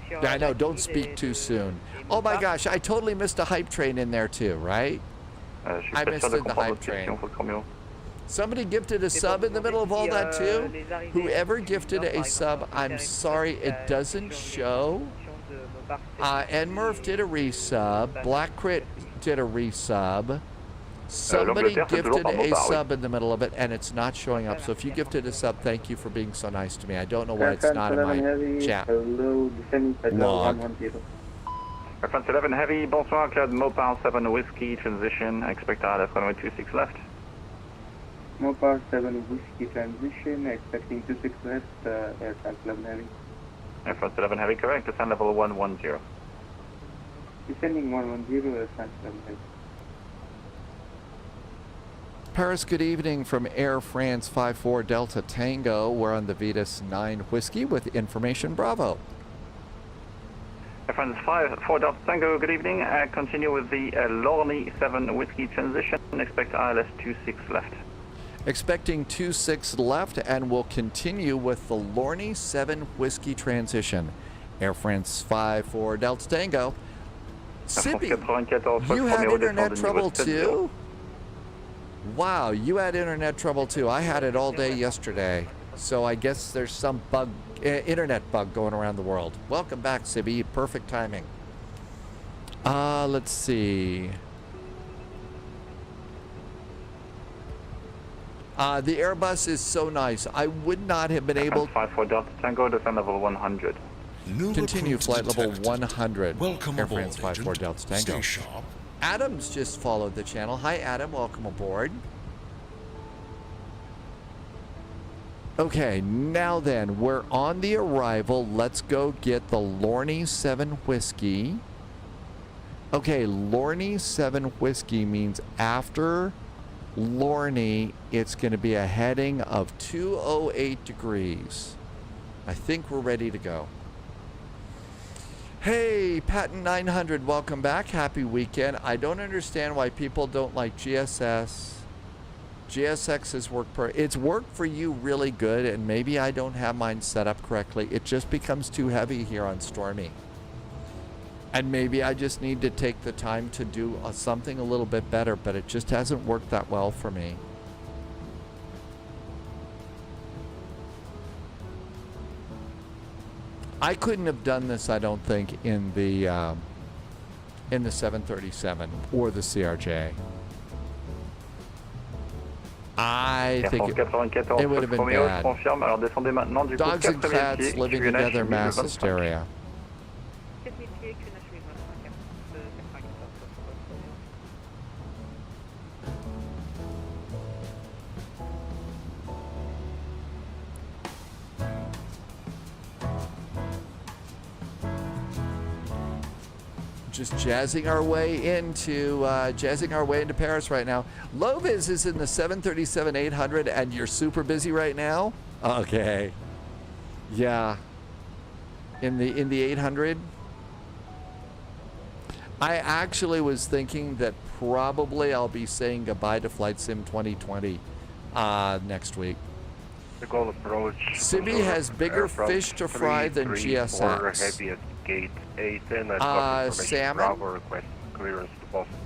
Yeah, I know, don't speak too soon. Oh my gosh, I totally missed a hype train in there too, right? I missed the hype train. Somebody gifted a sub in the middle of all that too? Whoever gifted a sub, I'm sorry, it doesn't show. Enmurph did a resub. Black Crit did a resub. Somebody gifted a sub in the middle of it, and it's not showing up. So if you gifted a sub, thank you for being so nice to me. I don't know why it's not in my chat log. Air France 11 Heavy, bonsoir, cleared Mopar 7 Whiskey, transition, expect RF runway 26 left. Mopar 7 Whiskey transition, expecting 26 left, Air France 11 Heavy. Air France 11 Heavy, correct, descend level 110. Descending 110, Air France 11 Heavy. Paris, good evening from Air France 54 Delta Tango. We're on the Vetus 9 Whiskey with information Bravo. Air France 54 Delta Tango, good evening. Continue with the Lorney 7 Whiskey transition. Expect ILS 26 left. Expecting 26 left, and we'll continue with the Lorney 7 Whiskey transition. Air France 54 Delta Tango. Sippy, you had internet trouble too? Wow, you had internet trouble too. I had it all day yesterday. So I guess there's some bug, internet bug going around the world. Welcome back, Sibby. Perfect timing. Let's see. The Airbus is so nice. I would not have been able to... 54 Delta Tango, descend level 100. Continue flight level 100. Welcome Air aboard, France 54 Agent. Delta Tango. Stay sharp. Adam's just followed the channel. Hi, Adam. Welcome aboard. Okay, now then, we're on the arrival. Let's go get the Lorney 7 Whiskey. Okay, Lorney 7 Whiskey means after Lorney, it's going to be a heading of 208 degrees. I think we're ready to go. Hey, Patton 900, welcome back. Happy weekend. I don't understand why people don't like GSS GSX has worked it's worked for you really good, and maybe I don't have mine set up correctly. It just becomes too heavy here on Stormy. And maybe I just need to take the time to do something a little bit better, but it just hasn't worked that well for me. I couldn't have done this, I don't think, in the 737 or the CRJ. I think it would have been bad. Dogs and cats living together, mass hysteria. Just jazzing our way into Paris right now. Lovis is in the 737-800, and you're super busy right now. Okay, yeah. In the 800, I actually was thinking that probably I'll be saying goodbye to Flight Sim 2020 next week. The goal approach. Sibi has bigger fish to fry than GSX. Gate 8 and salmon. Bravo request clearance to Boston.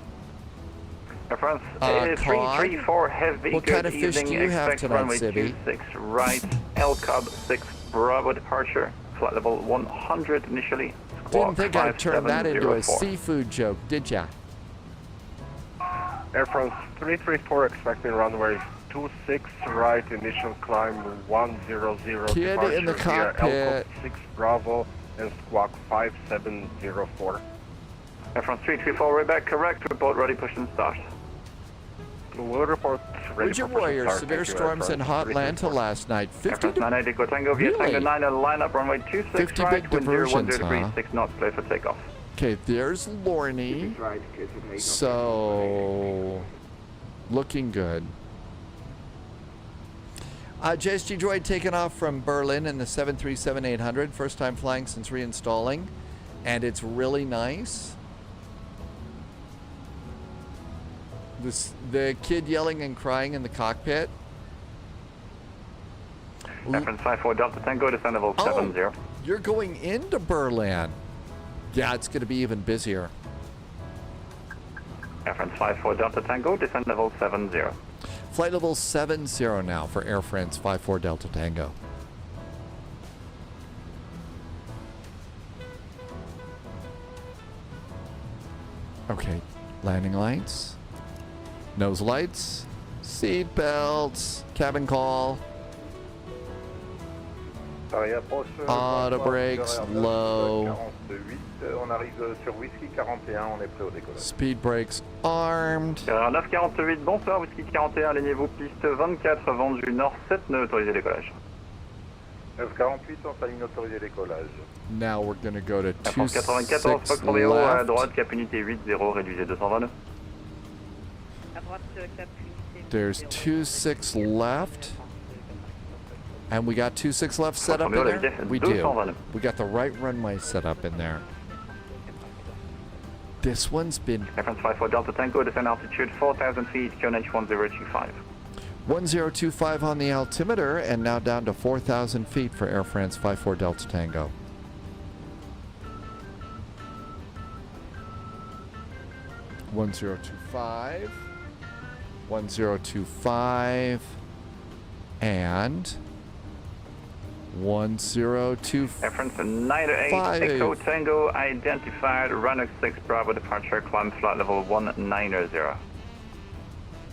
France 334 heavy. What kind of fish do you have tonight, Sibi? 26 right, LCOB 6 Bravo departure, flight level 100 initially. Didn't think I'd turn that into a seafood joke, did ya? Air France 334 expecting runway 26 right, initial climb 100. Kid in the cockpit. 6 Bravo. And squawk 5704. Air France 334, right back, correct. Report ready, push and start. We'll report ready. Would you warrior, severe storms in hot Atlanta last night. 50 to 980 Go Tango, Viet Tango 9, line up runway 26 50 right, big wind 010 diversions, degrees, huh? 6 knots, clear for takeoff. Okay, there's Lorne. So, looking good. JSG Droid taking off from Berlin in the 737-800. First time flying since reinstalling. And it's really nice. The kid yelling and crying in the cockpit. Reference 54 Delta Tango, descend level 70. You're going into Berlin. Yeah, it's going to be even busier. Reference 54 Delta Tango, descend level 70. Flight level 70 now for Air France 54 Delta Tango. Okay, landing lights, nose lights, seat belts, cabin call, auto brakes, low, speed brakes armed. 948, bonsoir, Whisky 41, alignez-vous piste 24, vent du nord 7 nœuds, autorisé décollage. 948, on s'aligne autorisé décollage. Now we're going to go to 26 Fox Romeo, à left. droite, cap unité 80, réduisez 220 nœuds. There's 26 left. And we got 26 left set up in there? We do. We got the right runway set up in there. This one's been... Air France 54 Delta Tango, descend altitude 4,000 feet, QNH 1025. 1025 on the altimeter, and now down to 4,000 feet for Air France 54 Delta Tango. One 1025, 1025, and 1025. Air France 908 Echo Tango identified, runway 6 Bravo departure, climb flight level 190.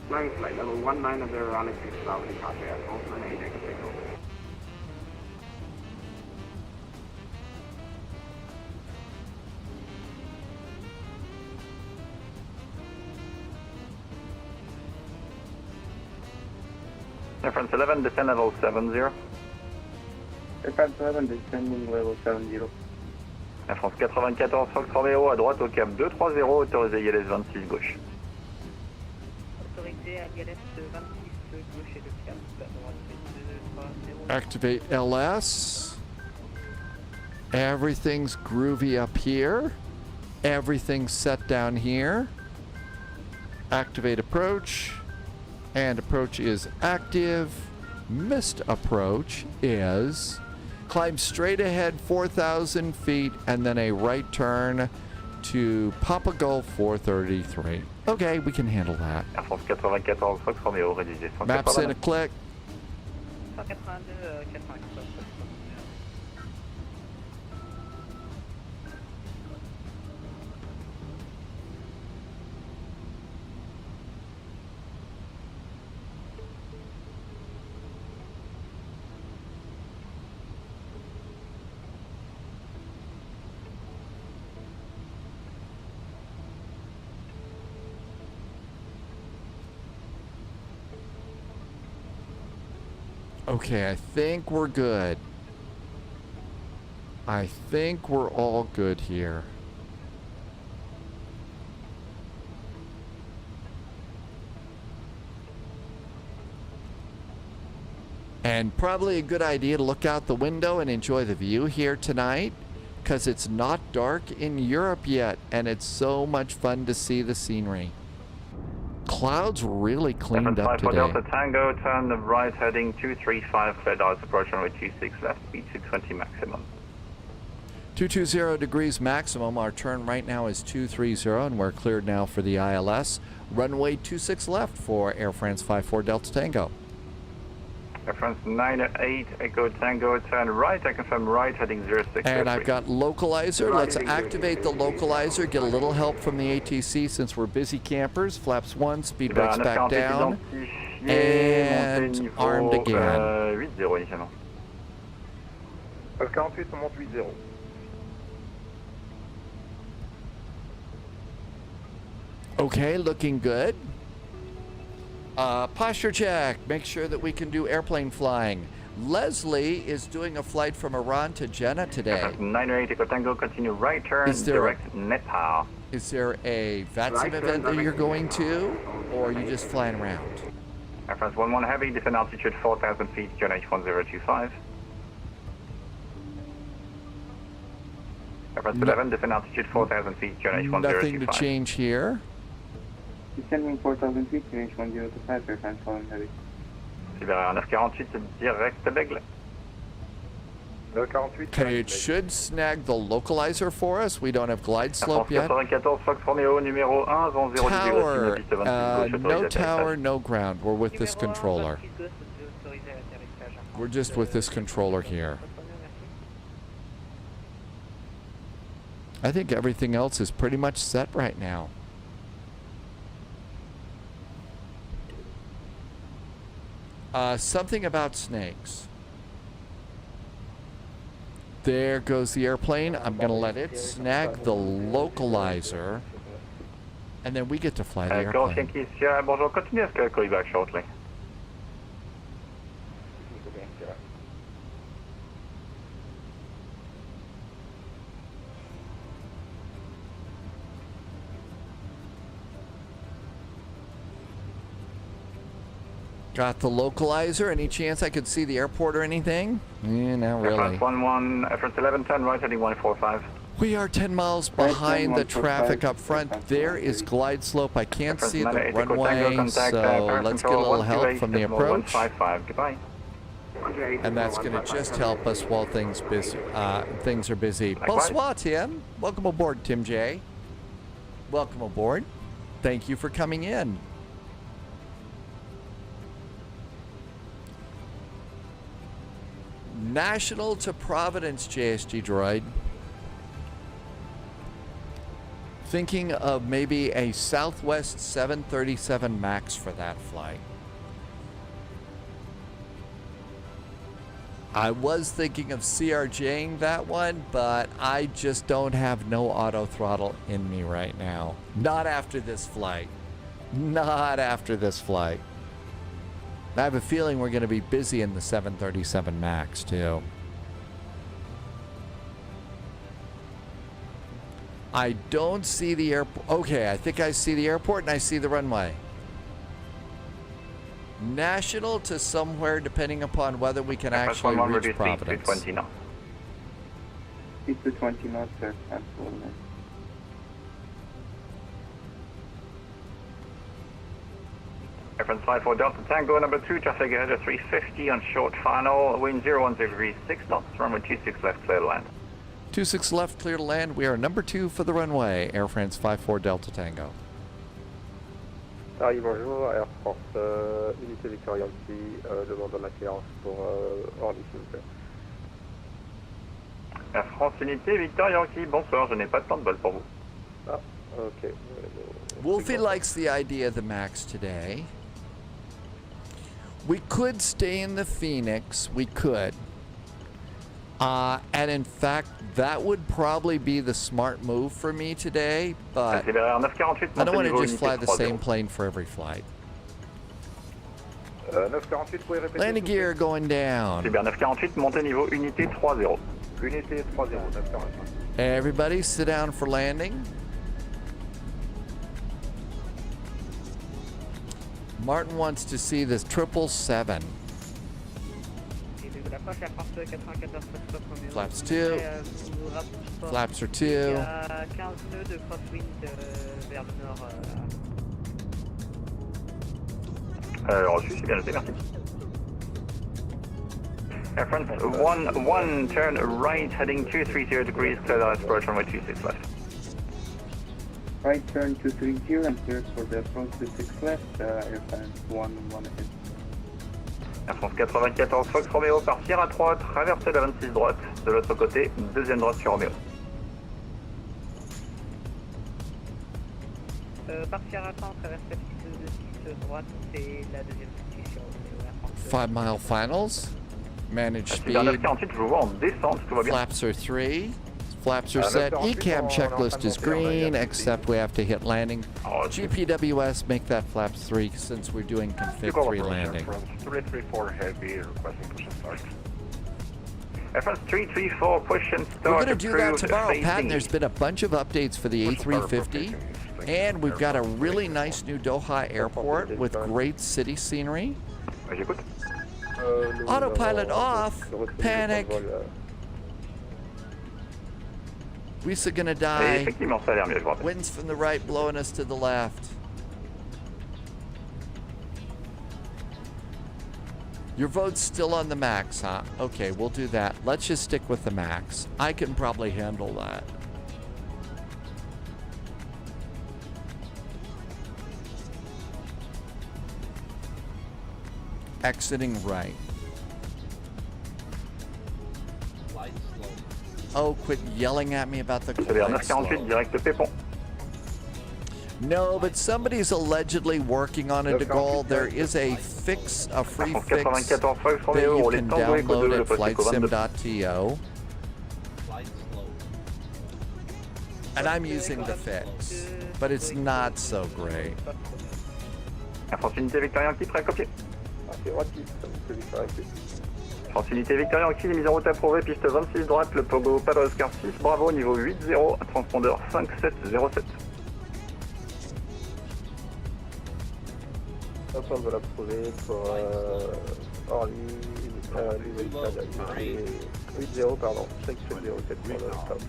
Flying flight level 190, runway 6 Bravo departure, Air France 908 Echo Tango. Air France 11, descend level 70. Air France 11, descending level 70. Air France 94, Fox Romeo, à droite au cap 230, autorisé ILS 26 gauche. Autorisé à ILS 26 gauche et le cap droite 230. Activate LS. Everything's groovy up here. Everything's set down here. Activate approach. And approach is active. Missed approach is climb straight ahead 4,000 feet and then a right turn to Papa Golf 433. Okay, we can handle that. Maps in a click. Okay, I think we're good. I think we're all good here. And probably a good idea to look out the window and enjoy the view here tonight, because it's not dark in Europe yet, and it's so much fun to see the scenery. Clouds really cleaned up today. Delta Tango, turn the right heading 235, clear direct approach runway 26 left, speed 220 maximum. 220 degrees maximum. Our turn right now is 230, and we're cleared now for the ILS. Runway 26 left for Air France 54 Delta Tango. Air France 98, Echo Tango, turn right, I confirm right, heading 06. And I've got localizer. Let's activate the localizer, get a little help from the ATC since we're busy campers. Flaps 1, speed brakes back down, and armed again. 48, on monte 80. Okay, looking good. Posture check. Make sure that we can do airplane flying. Leslie is doing a flight from Iran to Jeddah today. 98 Echo Tango, continue right turn, direct Nepal. Is there a VATSIM event that you're going to, or are you just flying around? Air France 11 Heavy, defend altitude 4,000 feet, QNH 1025. Air France 11, defend altitude 4,000 feet, QNH 1025. Nothing to change here. Descending 4,000 feet, QNH 1025, Air France 11 Heavy. Sibéria 948, direct Begle. Okay, it should snag the localizer for us. We don't have glide slope yet. Tower, no tower, no ground. We're with this controller. We're just with this controller here. I think everything else is pretty much set right now. Something about snakes. There goes the airplane. I'm going to let it snag the localizer, and then we get to fly the airplane. Bonjour, continue à call you back shortly. Got the localizer. Any chance I could see the airport or anything? Not really. Air France 11, Air France 11, turn right, heading 145. We are 10 miles behind the traffic up front. There is glide slope. I can't see the runway, so let's get a little help from the approach. Goodbye. And that's going to just help us while things are busy. Bonsoir, Tim. Welcome aboard, Tim J. Welcome aboard. Thank you for coming in. National to Providence, JSG Droid. Thinking of maybe a Southwest 737 MAX for that flight. I was thinking of CRJing that one, but I just don't have no auto throttle in me right now. Not after this flight. Not after this flight. I have a feeling we're going to be busy in the 737 MAX too. I don't see the airport. Okay, I think I see the airport and I see the runway. National to somewhere, depending upon whether we can actually reach Providence. Speed to 20 knots, sir. Absolutely. Air France 54 Delta Tango number 2, traffic ahead of 350 on short final, wind 010 degrees, 6 knots, runway 26 left, clear to land. 26 left, clear to land. We are number 2 for the runway, Air France 54 Delta Tango. Paris, bonjour, Air France, unité Victor Yankee, demande la clearance pour Orly, s'il vous plaît. Air France Unité Victor Yankee, bonsoir, je n'ai pas de plan de vol pour vous. Ah, ok. Wolfie likes the idea of the MAX today. We could stay in the Phoenix, we could. And in fact, that would probably be the smart move for me today, but I don't want to just fly the same plane for every flight. 948, pouvez répéter? Landing gear going down. Super 948, montez niveau unité 30. Unité 30, 948. Everybody sit down for landing. Martin wants to see this 777. Flaps 2. Flaps are 2. Reçu, c'est bien noté, merci. Air France 1, turn right, heading 230 degrees, clear the approach runway 26 left. Right turn 230 and clear for the approach 26 left, Air France 1 ahead. Air France 94 Fox Romeo, partir à 3, traverser la 26 droite, de l'autre côté, deuxième droite sur Romeo. Partir à 3, traverser la 6 droite, c'est la deuxième sortie sur Romeo. 5 mile finals. Manage speed. je vous vois en descente, tout va bien. Flaps are 3. Flaps are set. ECAM checklist is green, except we have to hit landing. GPWS, make that flaps 3 since we're doing config 3 landing. 334 heavy, requesting push and start. Air France 334, push and start. We're going to do that tomorrow, Pat. There's been a bunch of updates for the A350. And we've got a really nice new Doha airport with great city scenery. Autopilot off. Panic. We're gonna die. Winds from the right blowing us to the left. Your vote's still on the MAX, huh? Okay, we'll do that. Let's just stick with the MAX. I can probably handle that. Exiting right. Oh, quit yelling at me about the No, but somebody's allegedly working on a de Gaulle. There is a fix, a free fix that you can download at flightsim.to. And I'm using the fix, but it's not so great. France Unité Victor Yankee, prêt à copier. France Unité Victor Yankee, mise en route approuvée, piste 26 droite, le Pogo, Papa Oscar 6, Bravo, niveau 80, transpondeur 5707. On va l'approuver pour Orly, 80, pardon, 5707 pour le stop,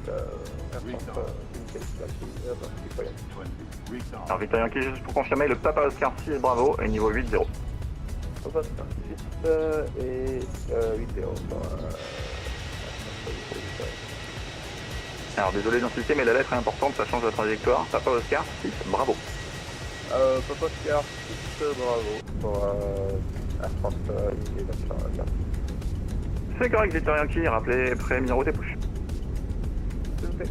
Alors Victor Yankee, juste pour confirmer, le Papa Oscar 6, Bravo, et niveau 80. Papa Oscar 6 et 80. Alors désolé d'insister, mais la lettre est importante, ça change la trajectoire. Papa Oscar 6, Bravo. Papa Oscar 6, Bravo pour Air France Unité Victor Yankee. C'est correct, Victor Yankee, rappelez, prêt, mise en route et push. S'il vous plaît.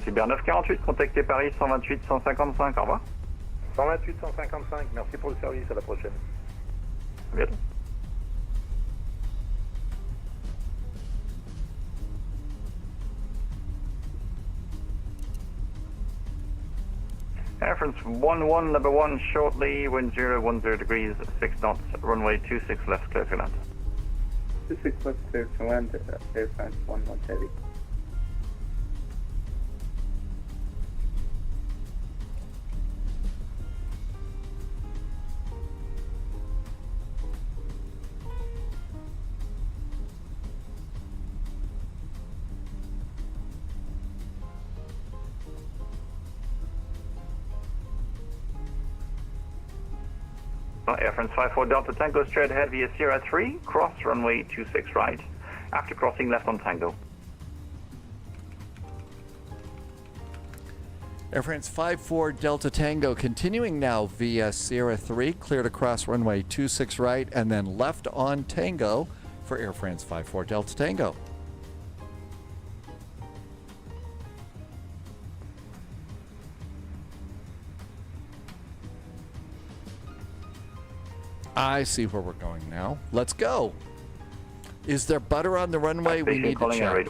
Cyber 948, contactez Paris 128 155, au revoir. 128 155, merci pour le service, à la prochaine. À bientôt. Air France 11, number 1, shortly, wind 010 degrees, 6 knots, runway 26 left, clear to land. 26 left, clear to land, Air France 11 heavy. Air France 54 Delta Tango, straight ahead via Sierra 3, cross runway 26 right. After crossing left on Tango. Air France 54 Delta Tango continuing now via Sierra 3, clear to cross runway 26 right, and then left on Tango for Air France 54 Delta Tango. I see where we're going now. Let's go. Is there butter on the runway? We need to check.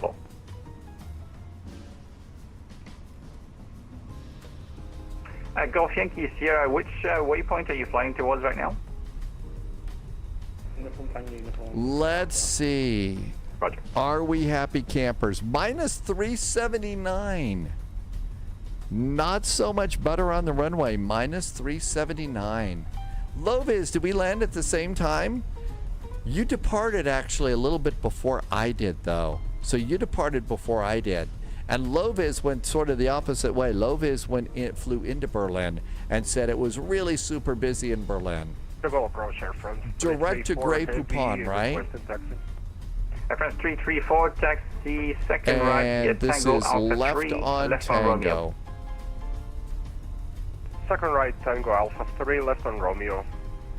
Golf Yankee Sierra, which waypoint are you flying towards right now? Let's see. Roger. Are we happy campers? Minus 379. Not so much butter on the runway. Minus 379. Loviz, did we land at the same time? You departed actually a little bit before I did, though. So you departed before I did. And Loviz went sort of the opposite way. Loviz flew into Berlin and said it was really super busy in Berlin. Direct to Grey Poupon, right? Air France 334, taxi second right. And this Tango is Alpha left 3, on left Tango. Romeo. Second right, Tango Alpha 3, left on Romeo.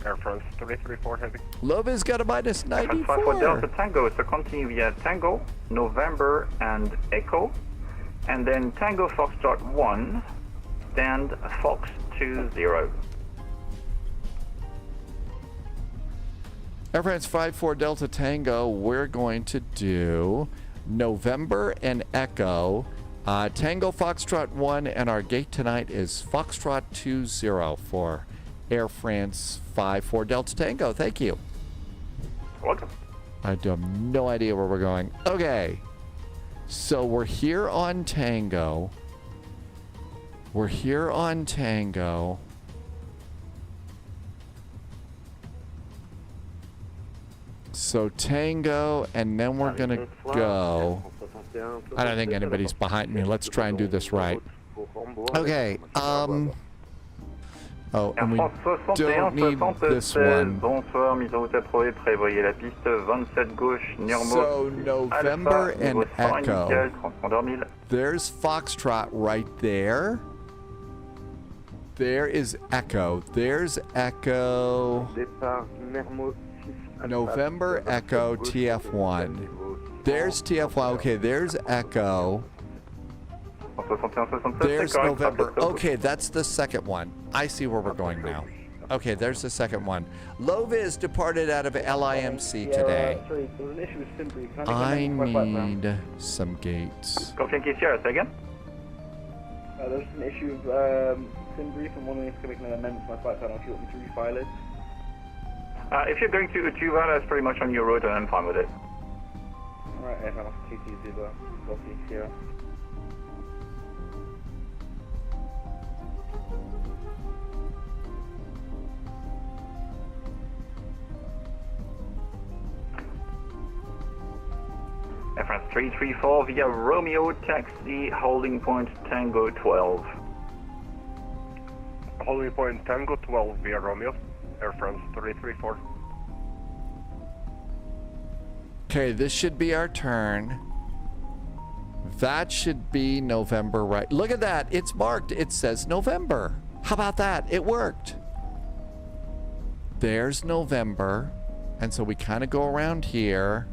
Air France 334 Heavy. Loviz got a minus 94. 54 Delta Tango, so continue via Tango, November, and Echo. And then Tango Foxtrot 1, stand Fox 20. Air France 54 Delta Tango, we're going to do November and Echo. Tango Foxtrot 1, and our gate tonight is Foxtrot 20 for Air France 54 Delta Tango. Thank you. Welcome. I have no idea where we're going. Okay. So we're here on Tango. We're here on Tango. So Tango, and then we're going to go. I don't think anybody's behind me. Let's try and do this right. Okay. Oh, and we don't need this one. So November and Echo. There's Foxtrot right there. There is Echo. There's Echo. November Echo TF1. There's TF1. Okay, there's Echo. There's November. Okay, that's the second one. I see where we're going now. Okay, there's the second one. Loviz departed out of LIMC today. I need some gates. Golf Yankee Sierra, say again? There's an issue of sim brief and wondering if I can make an amendment to my flight plan, if you want me to refile it. If you're going to Utuva, that's pretty much on your road, and I'm fine with it. Alright, I've got TT Zuba, Golf Yankee Sierra. Air France 334 via Romeo, taxi, holding point Tango 12. Holding point Tango 12 via Romeo. Air France 334. Okay, this should be our turn. That should be November, right? Look at that. It's marked. It says November. How about that? It worked. There's November. And so we kind of go around here.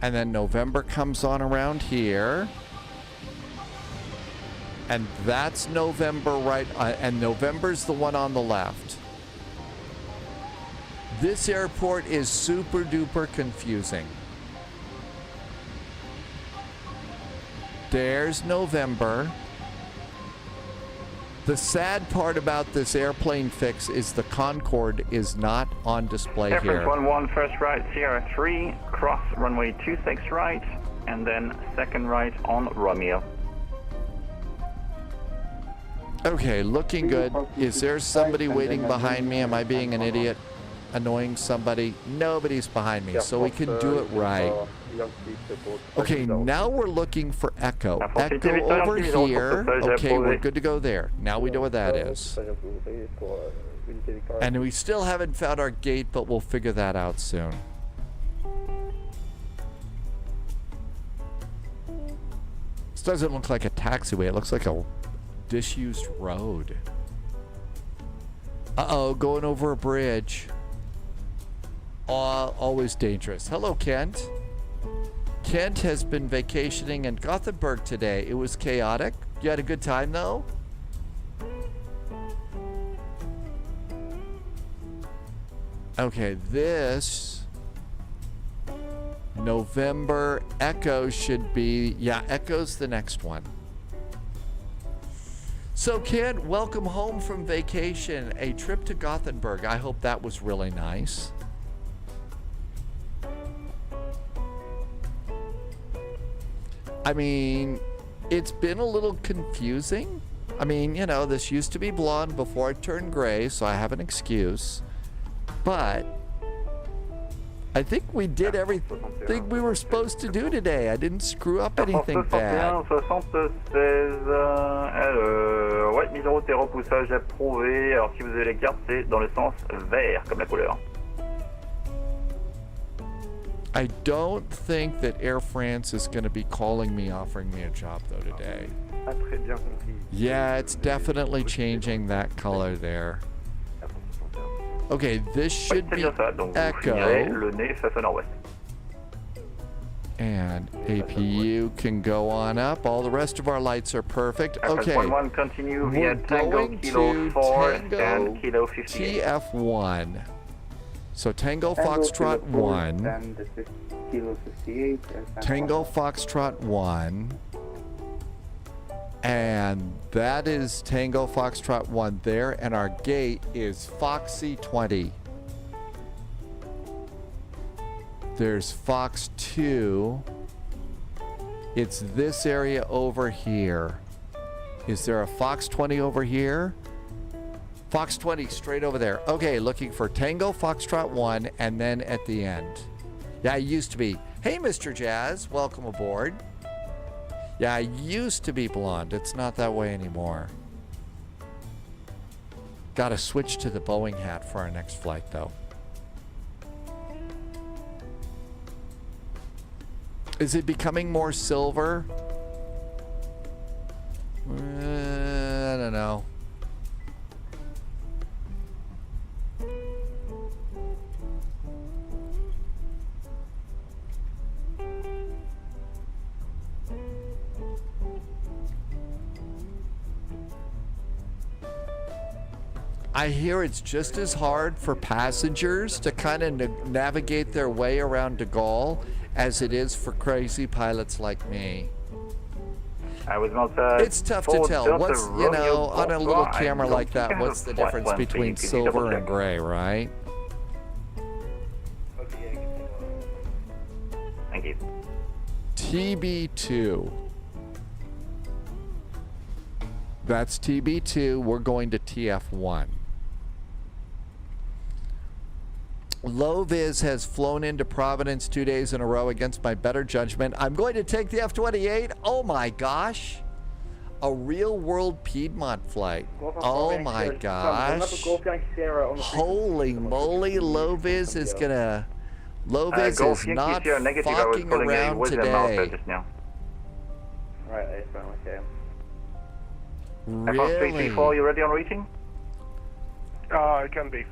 And then November comes on around here. And that's November right, and November's the one on the left. This airport is super duper confusing. There's November. The sad part about this airplane fix is the Concorde is not on display Air here. France 11, first right, Sierra 3, cross runway 26 right, and then second right on Romeo. Okay, looking good. Is there somebody waiting behind me? Am I being an idiot? Annoying somebody? Nobody's behind me, so we can do it right. Okay, now we're looking for Echo. Echo over here. Okay, we're good to go there. Now we know what that is. And we still haven't found our gate, but we'll figure that out soon. This doesn't look like a taxiway. It looks like a disused road. Uh-oh, going over a bridge. Always dangerous. Hello, Kent. Kent has been vacationing in Gothenburg today. It was chaotic. You had a good time, though? Okay, this November Echo should be... Yeah, Echo's the next one. So, Kent, welcome home from vacation. A trip to Gothenburg. I hope that was really nice. I mean, it's been a little confusing. I mean, you know, this used to be blonde before it turned gray, so I have an excuse. But I think we did everything we were supposed to do today. I didn't screw up anything bad. 76, ouais, mise en route et repoussage approuvé. Alors si vous avez les cartes, c'est dans le sens vert comme la couleur. I don't think that Air France is going to be calling me, offering me a job, though, today. Yeah, it's definitely changing that color there. Okay, this should be Echo. And APU can go on up. All the rest of our lights are perfect. Okay, we're going to Tango TF1. So Tango Foxtrot 1, Tango Foxtrot 1, and that is Tango Foxtrot 1 there, and our gate is Foxy 20. There's Fox 2. It's this area over here. Is there a Fox 20 over here? Fox 20 straight over there. Okay, looking for Tango Foxtrot 1 and then at the end. Yeah, I used to be. Hey, Mr. Jazz, welcome aboard. Yeah, I used to be blonde. It's not that way anymore. Gotta switch to the Boeing hat for our next flight, though. Is it becoming more silver? I don't know. I hear it's just as hard for passengers to kind of navigate their way around de Gaulle as it is for crazy pilots like me. It's tough to tell. What's, you know, on a little camera like that, what's the difference between silver and gray, right? Thank you. TB2. That's TB2. We're going to TF1. Low-Vis has flown into Providence 2 days in a row against my better judgment. I'm going to take the F-28. Oh my gosh. A real-world Piedmont flight. Oh my gosh. Holy moly, Low-Vis is gonna... Low-Vis is not fucking around today. Right, okay. Really? 334, you ready on reaching? It can be.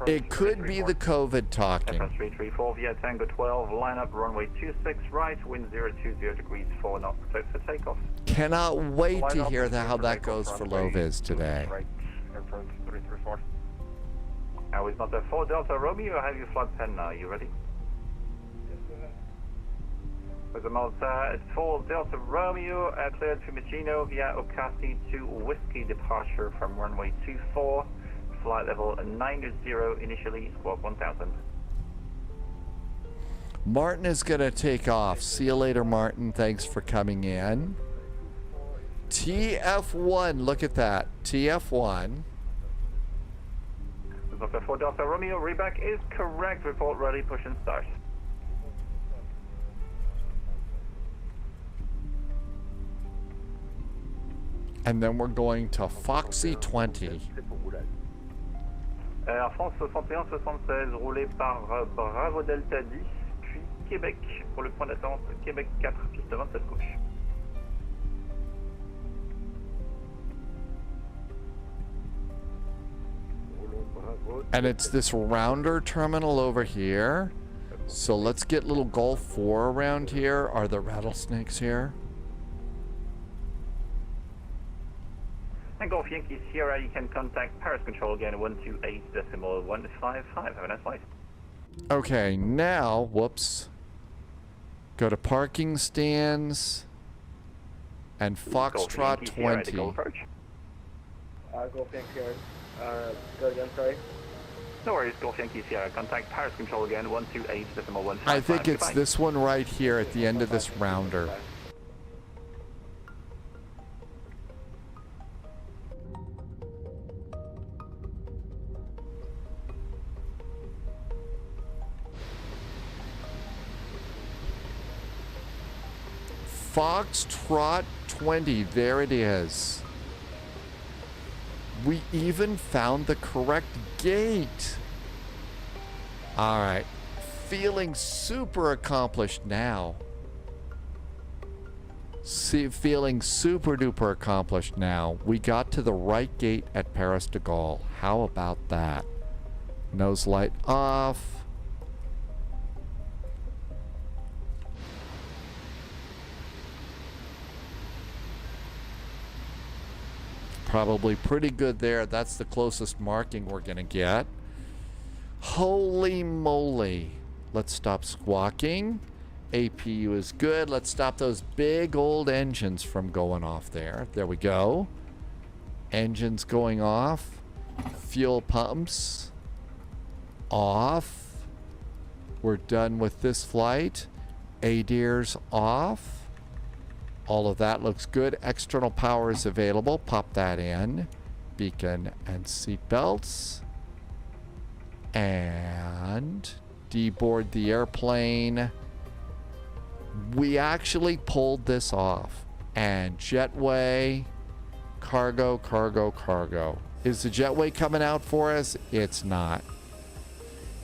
It could be the COVID talking. 334 via Tango 12, line up runway 26 right, wind 020 degrees 4 knots, close for takeoff. Cannot wait to hear how that goes for Low-Vis today. Right, airfront 334. Now is not a 4 Delta Romeo, have you flight pen now, you ready? With the Malta, it's 4 Delta Romeo, cleared Fiumicino via Ocasi to Whiskey departure from runway 24. Flight level 90, initially squawk 1000. Martin is going to take off. See you later, Martin. Thanks for coming in. TF1, look at that. TF1. Dr. 4 Delta Romeo, reback is correct. Report ready, push and start. And then we're going to Foxy 20. Air France 61-76, roulé par Bravo Delta 10, puis Québec pour le point d'attente, Québec 4, piste 27 gauche. And it's this rounder terminal over here. So let's get little Gulf 4 around here. Are there rattlesnakes here? And Golf Yankee Sierra, you can contact Paris Control again, 128.155. Have a nice flight. Okay, now, whoops. Go to parking stands and Foxtrot 20. Golf Yankee Sierra. Go again, sorry. No worries, Golf Yankee Sierra. Contact Paris Control again, 128.155. I think it's Goodbye. this one right here at the end of this rounder. Foxtrot 20, there it is. We even found the correct gate. All right, feeling super accomplished now. Feeling super duper accomplished now. We got to the right gate at Paris de Gaulle. How about that? Nose light off. Probably pretty good there. That's the closest marking we're gonna get. Holy moly. Let's stop squawking. APU is good. Let's stop those big old engines from going off there. There we go. Engines going off. Fuel pumps off. We're done with this flight. ADIRS off. All of that looks good. External power is available. Pop that in. Beacon and seat belts. And deboard the airplane. We actually pulled this off. And jetway, cargo, cargo, cargo. Is the jetway coming out for us? It's not.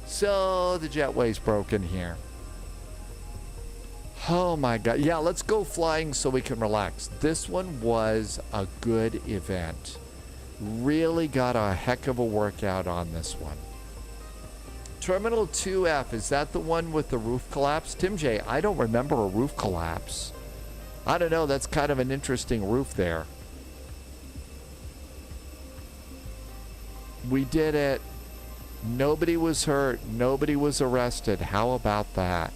So the jetway's broken here. Oh my God. Yeah, let's go flying so we can relax. This one was a good event. Really got a heck of a workout on this one. Terminal 2F, is that the one with the roof collapse? Tim J, I don't remember a roof collapse. I don't know, that's kind of an interesting roof there. We did it. Nobody was hurt. Nobody was arrested. How about that?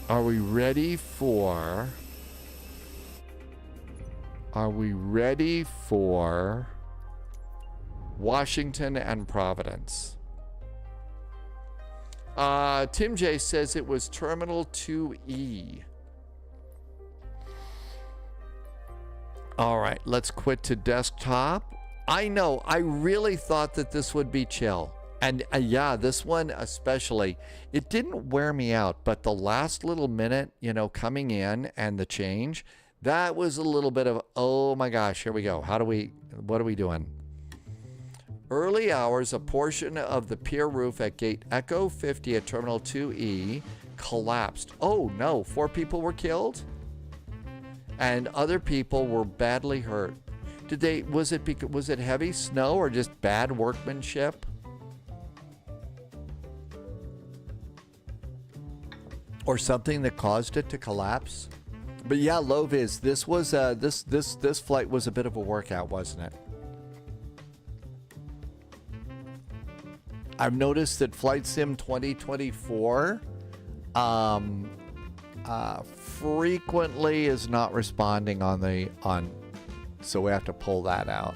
Are we ready for Washington and Providence? Tim J says it was Terminal 2E. All right, let's quit to desktop. I know, I really thought that this would be chill. And yeah, this one especially, it didn't wear me out, but the last little minute, you know, coming in and the change, that was a little bit of, oh my gosh, here we go. What are we doing? Early hours, a portion of the pier roof at gate Echo 50 at Terminal 2E collapsed. Oh no, 4 people were killed? And other people were badly hurt. Was it heavy snow or just bad workmanship? Or something that caused it to collapse? But yeah, low vis. This was this flight was a bit of a workout, wasn't it? I've noticed that Flight Sim 2024 frequently is not responding on, so we have to pull that out.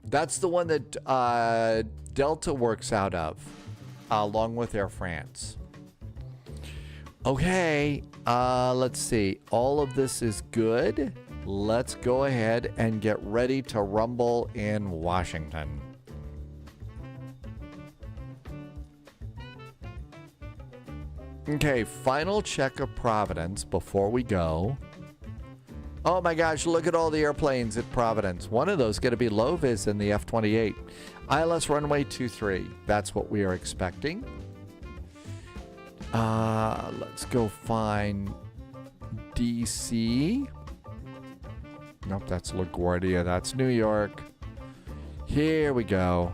That's the one that Delta works out of, along with Air France. Okay, let's see. All of this is good. Let's go ahead and get ready to rumble in Washington. Okay, final check of Providence before we go. Oh my gosh, look at all the airplanes at Providence. One of those going to be low-vis in the F-28. ILS runway 23. That's what we are expecting. Let's go find DC. Nope, that's LaGuardia. That's New York. Here we go.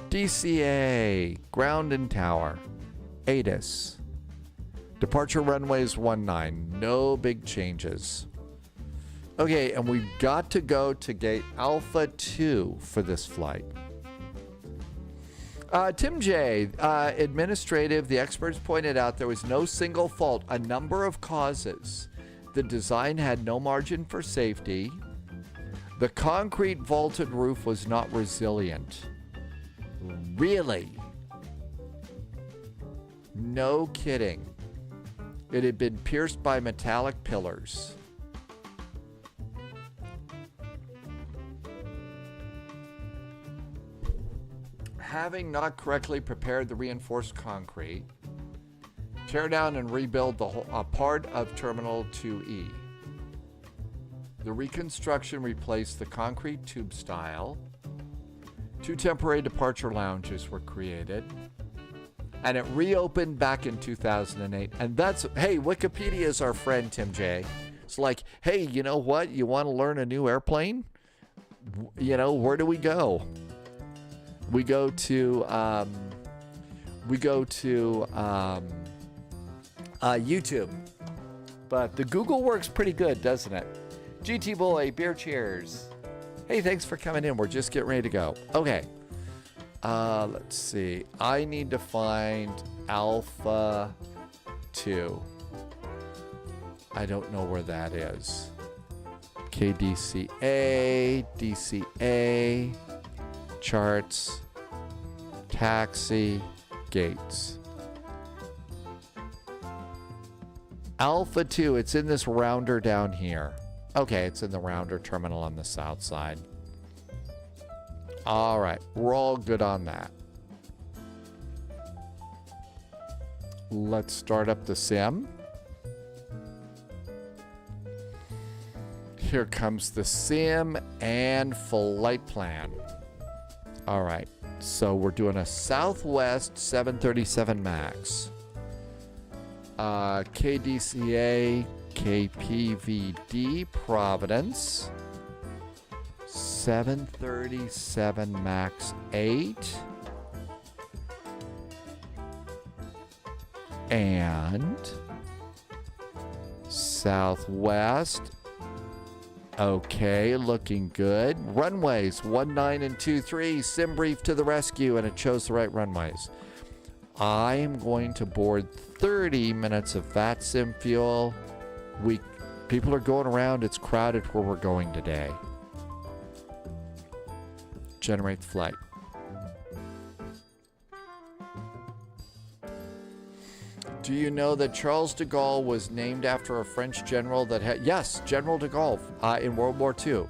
DCA. Ground and tower. ATIS. Departure runways 19. No big changes. Okay, and we've got to go to gate Alpha 2 for this flight. Tim J, administrative, the experts pointed out there was no single fault, a number of causes. The design had no margin for safety. The concrete vaulted roof was not resilient. Really? No kidding. It had been pierced by metallic pillars. Having not correctly prepared the reinforced concrete, tear down and rebuild the whole part of Terminal 2E. The reconstruction replaced the concrete tube style. 2 temporary departure lounges were created. And it reopened back in 2008. And that's, hey, Wikipedia is our friend, Tim J. It's like, hey, you know what? You want to learn a new airplane? You know, where do we go? We go to YouTube. But the Google works pretty good, doesn't it? GT Boy, beer cheers. Hey, thanks for coming in. We're just getting ready to go. Okay. Let's see. I need to find Alpha 2. I don't know where that is. KDCA, DCA, charts, taxi, gates. Alpha 2, it's in this rounder down here. Okay, it's in the rounder terminal on the south side. All right, we're all good on that. Let's start up the sim. Here comes the sim and flight plan. All right, so we're doing a Southwest 737 MAX. KDCA, KPVD, Providence. 737 MAX 8. And Southwest. Okay, looking good. Runways 19 and 23. Sim brief to the rescue, and it chose the right runways. I am going to board 30 minutes of VATSIM fuel. People are going around. It's crowded where we're going today. Generate the flight. Do you know that Charles de Gaulle was named after a French general that had... Yes, General de Gaulle in World War II.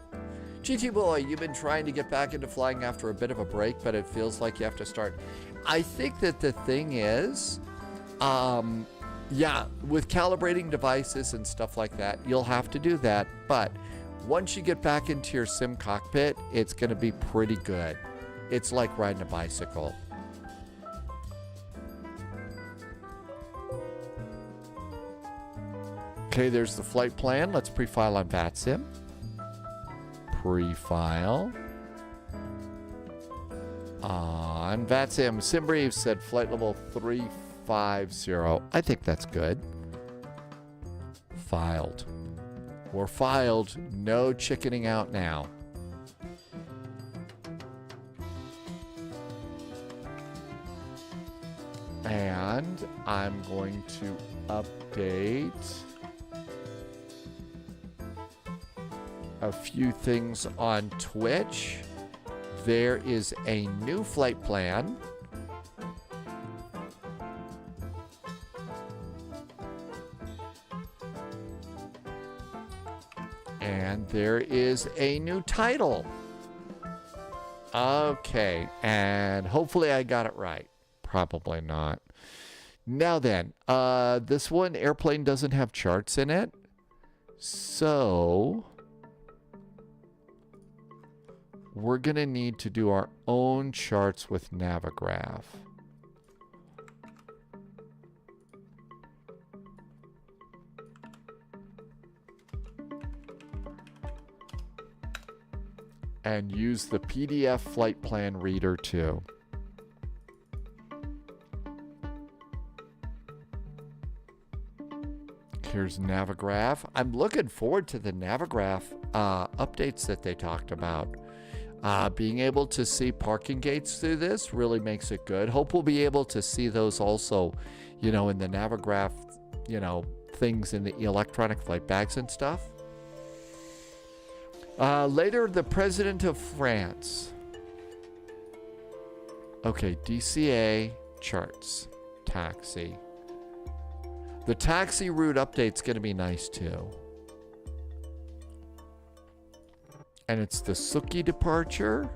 GT Boy, you've been trying to get back into flying after a bit of a break, but it feels like you have to start. I think that the thing is, yeah, with calibrating devices and stuff like that, you'll have to do that. But once you get back into your sim cockpit, it's going to be pretty good. It's like riding a bicycle. Okay, there's the flight plan. Let's pre-file on VATSIM. Pre-file. On VATSIM, SimBrief said flight level 350. I think that's good. Filed. We're filed. No chickening out now. And I'm going to update a few things on Twitch. There is a new flight plan. And there is a new title. Okay, and hopefully I got it right. Probably not. Now then, this one airplane doesn't have charts in it. So we're going to need to do our own charts with Navigraph. And use the PDF flight plan reader too. Here's Navigraph. I'm looking forward to the Navigraph updates that they talked about. Being able to see parking gates through this really makes it good. Hope we'll be able to see those also, you know, in the Navigraph, you know, things in the electronic flight bags and stuff. Later, the President of France. Okay, DCA charts. Taxi. The taxi route update's going to be nice too. And it's the Suki departure.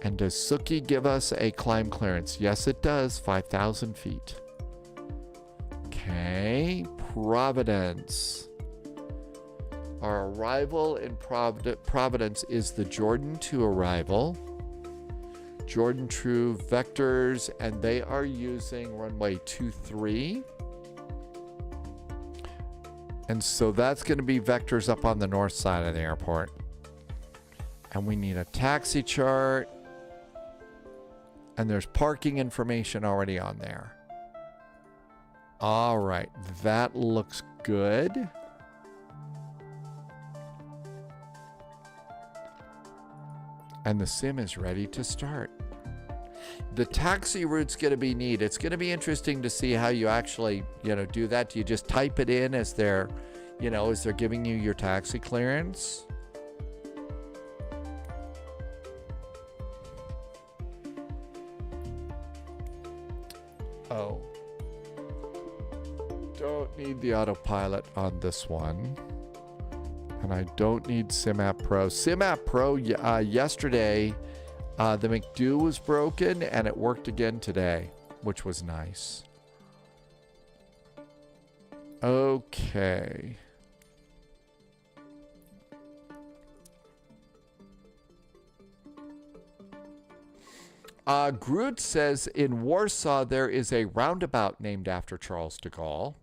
And does Suki give us a climb clearance? Yes, it does. 5,000 feet. Okay, Providence. Our arrival in Providence is the Jordan 2 arrival. Jordan True vectors, and they are using runway 23. And so that's going to be vectors up on the north side of the airport. And we need a taxi chart. And there's parking information already on there. All right, that looks good. And the sim is ready to start. The taxi route's going to be neat. It's going to be interesting to see how you actually, you know, do that. Do you just type it in as they're, you know, as they're giving you your taxi clearance? Oh. Don't need the autopilot on this one. And I don't need SimApp Pro. SimApp Pro, yesterday, the McDo was broken, and it worked again today, which was nice. Okay. Groot says, in Warsaw, there is a roundabout named after Charles de Gaulle.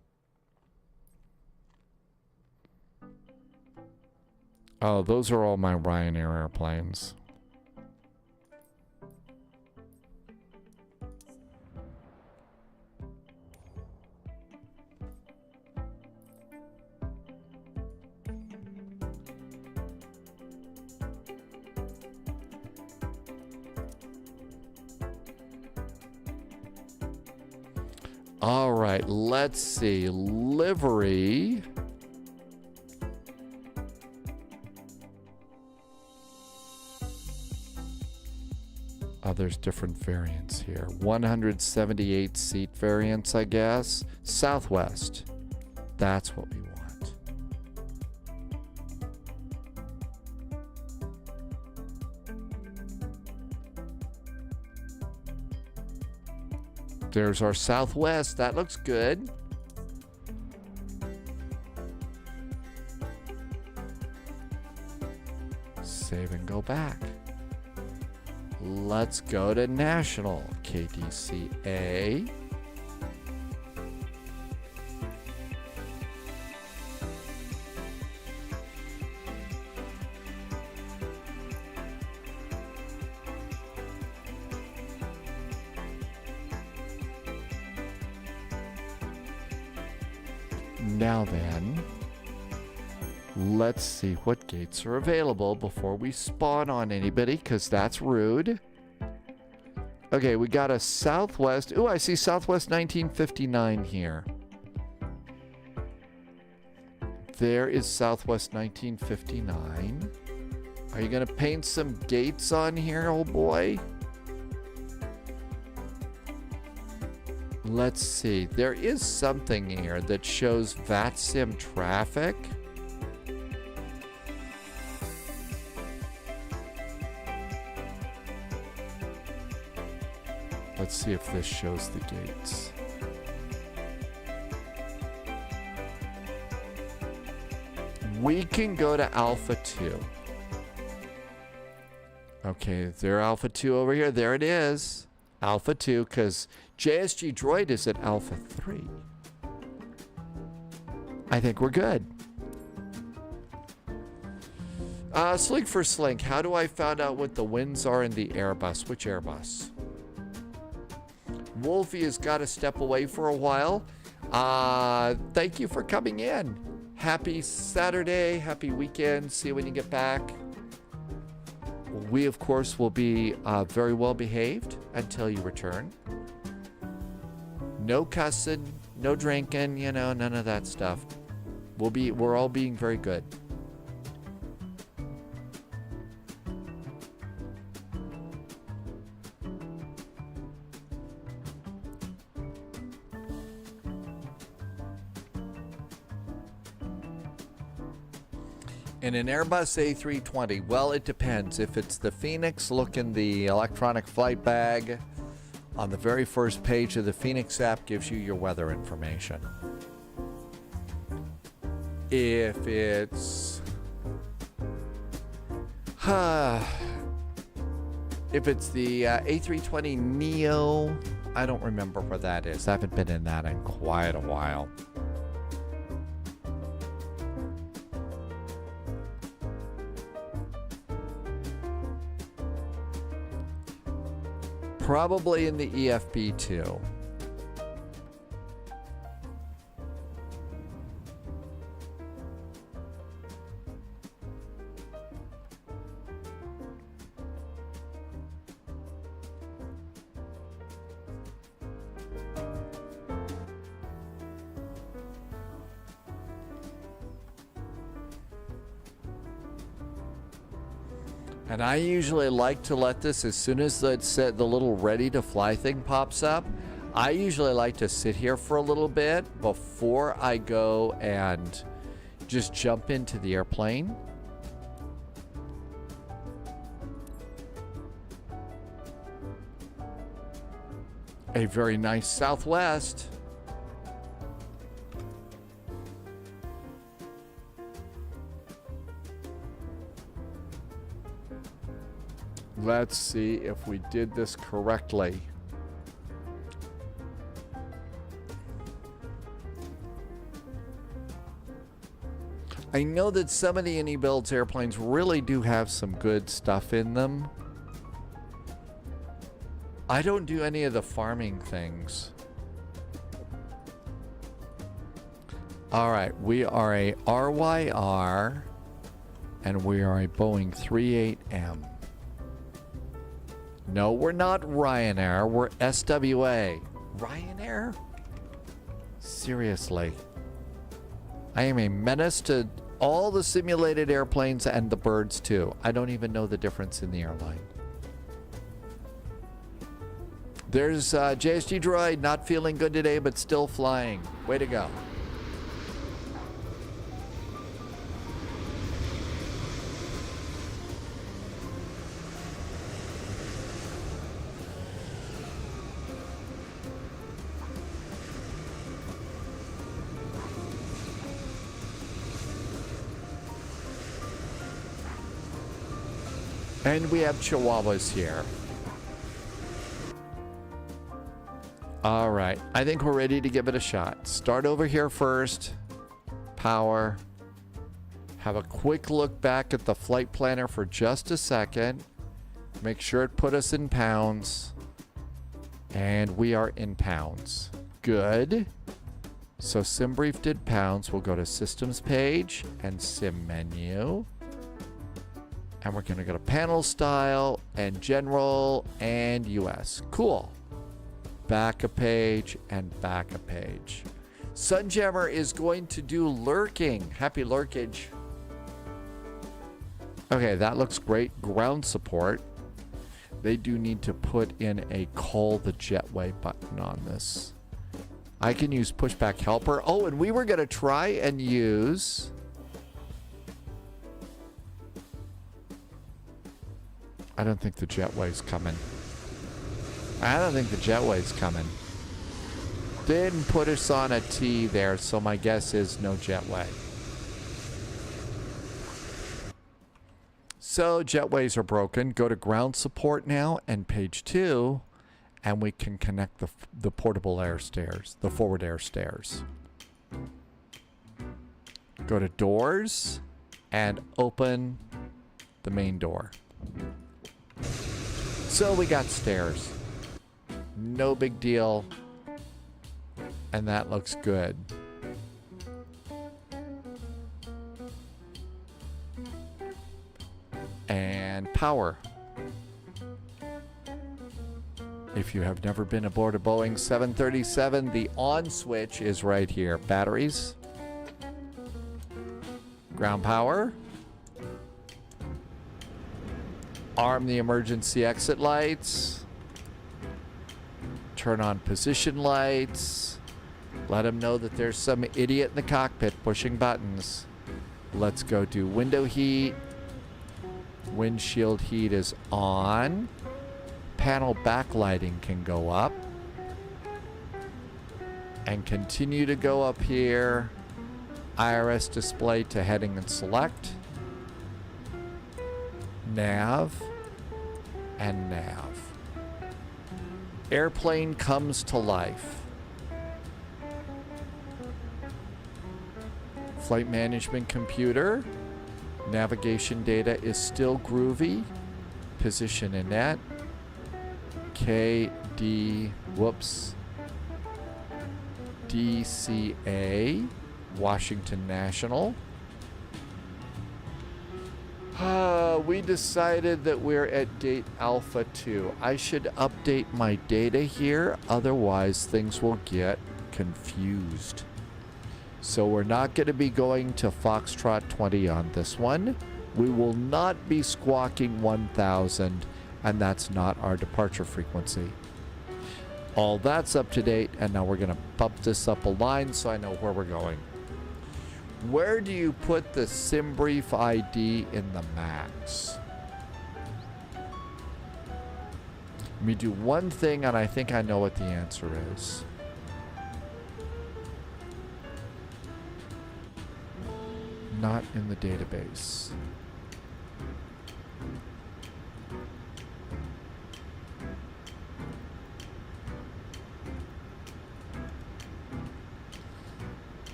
Oh, those are all my Ryanair airplanes. All right, let's see. Livery. Oh, there's different variants here. 178 seat variants, I guess. Southwest. That's what we want. There's our Southwest. That looks good. Save and go back. Let's go to National. KDCA. Now then, let's see what gates are available before we spawn on anybody, because that's rude. Okay, we got a Southwest. Ooh, I see Southwest 1959 here. There is Southwest 1959. Are you going to paint some gates on here, old boy? Let's see. There is something here that shows VATSIM traffic. Let's see if this shows the gates. We can go to Alpha 2. Okay, is there Alpha 2 over here? There it is. Alpha 2, because JSG Droid is at Alpha 3. I think we're good. Slink for Slink, how do I find out what the winds are in the Airbus? Which Airbus? Wolfie has got to step away for a while. Thank you for coming in. Happy Saturday, happy weekend. See you when you get back. We, of course, will be very well behaved until you return. No cussing, no drinking, you know, none of that stuff. We're all being very good. In an Airbus A320, well, it depends. If it's the Phoenix, look in the electronic flight bag. On the very first page of the Phoenix app gives you your weather information. If it's... if it's the A320 Neo, I don't remember where that is. I haven't been in that in quite a while. Probably in the EFB too. And I usually like to let this, as soon as the little ready to fly thing pops up, I usually like to sit here for a little bit before I go and just jump into the airplane. A very nice Southwest. Let's see if we did this correctly. I know that some of the iniBuilds airplanes really do have some good stuff in them. I don't do any of the farming things. All right, we are a RYR and we are a Boeing 38M. No, we're not Ryanair. We're SWA. Ryanair? Seriously. I am a menace to all the simulated airplanes and the birds, too. I don't even know the difference in the airline. There's JSG Droid, not feeling good today, but still flying. Way to go. And we have Chihuahuas here. All right, I think we're ready to give it a shot. Start over here first. Power. Have a quick look back at the flight planner for just a second. Make sure it put us in pounds. And we are in pounds. Good. So SimBrief did pounds. We'll go to systems page and sim menu. And we're going to go to panel style and general and US. Cool. Back a page and back a page. Sunjammer is going to do lurking. Happy lurkage. Okay, that looks great. Ground support. They do need to put in a call the jetway button on this. I can use pushback helper. Oh, and we were going to try and use... I don't think the jetway's coming. I don't think the jetway's coming. Didn't put us on a T there, so my guess is no jetway. So jetways are broken. Go to ground support now and page 2, and we can connect the portable air stairs, the forward air stairs. Go to doors and open the main door. So we got stairs. No big deal. And that looks good. And power. If you have never been aboard a Boeing 737, the on switch is right here. Batteries. Ground power. Arm the emergency exit lights. Turn on position lights. Let them know that there's some idiot in the cockpit pushing buttons. Let's go do window heat. Windshield heat is on. Panel backlighting can go up. And continue to go up here. IRS display to heading and select. Nav. And nav. Airplane comes to life. Flight management computer. Navigation data is still groovy. Position in net. DCA. Washington National. We decided that we're at date Alpha 2. I should update my data here, otherwise things will get confused. So we're not going to be going to Foxtrot 20 on this one. We will not be squawking 1000, and that's not our departure frequency. All that's up to date, and now we're going to bump this up a line so I know where we're going. Where do you put the SimBrief ID in the MAX? Let me do one thing, and I think I know what the answer is. Not in the database.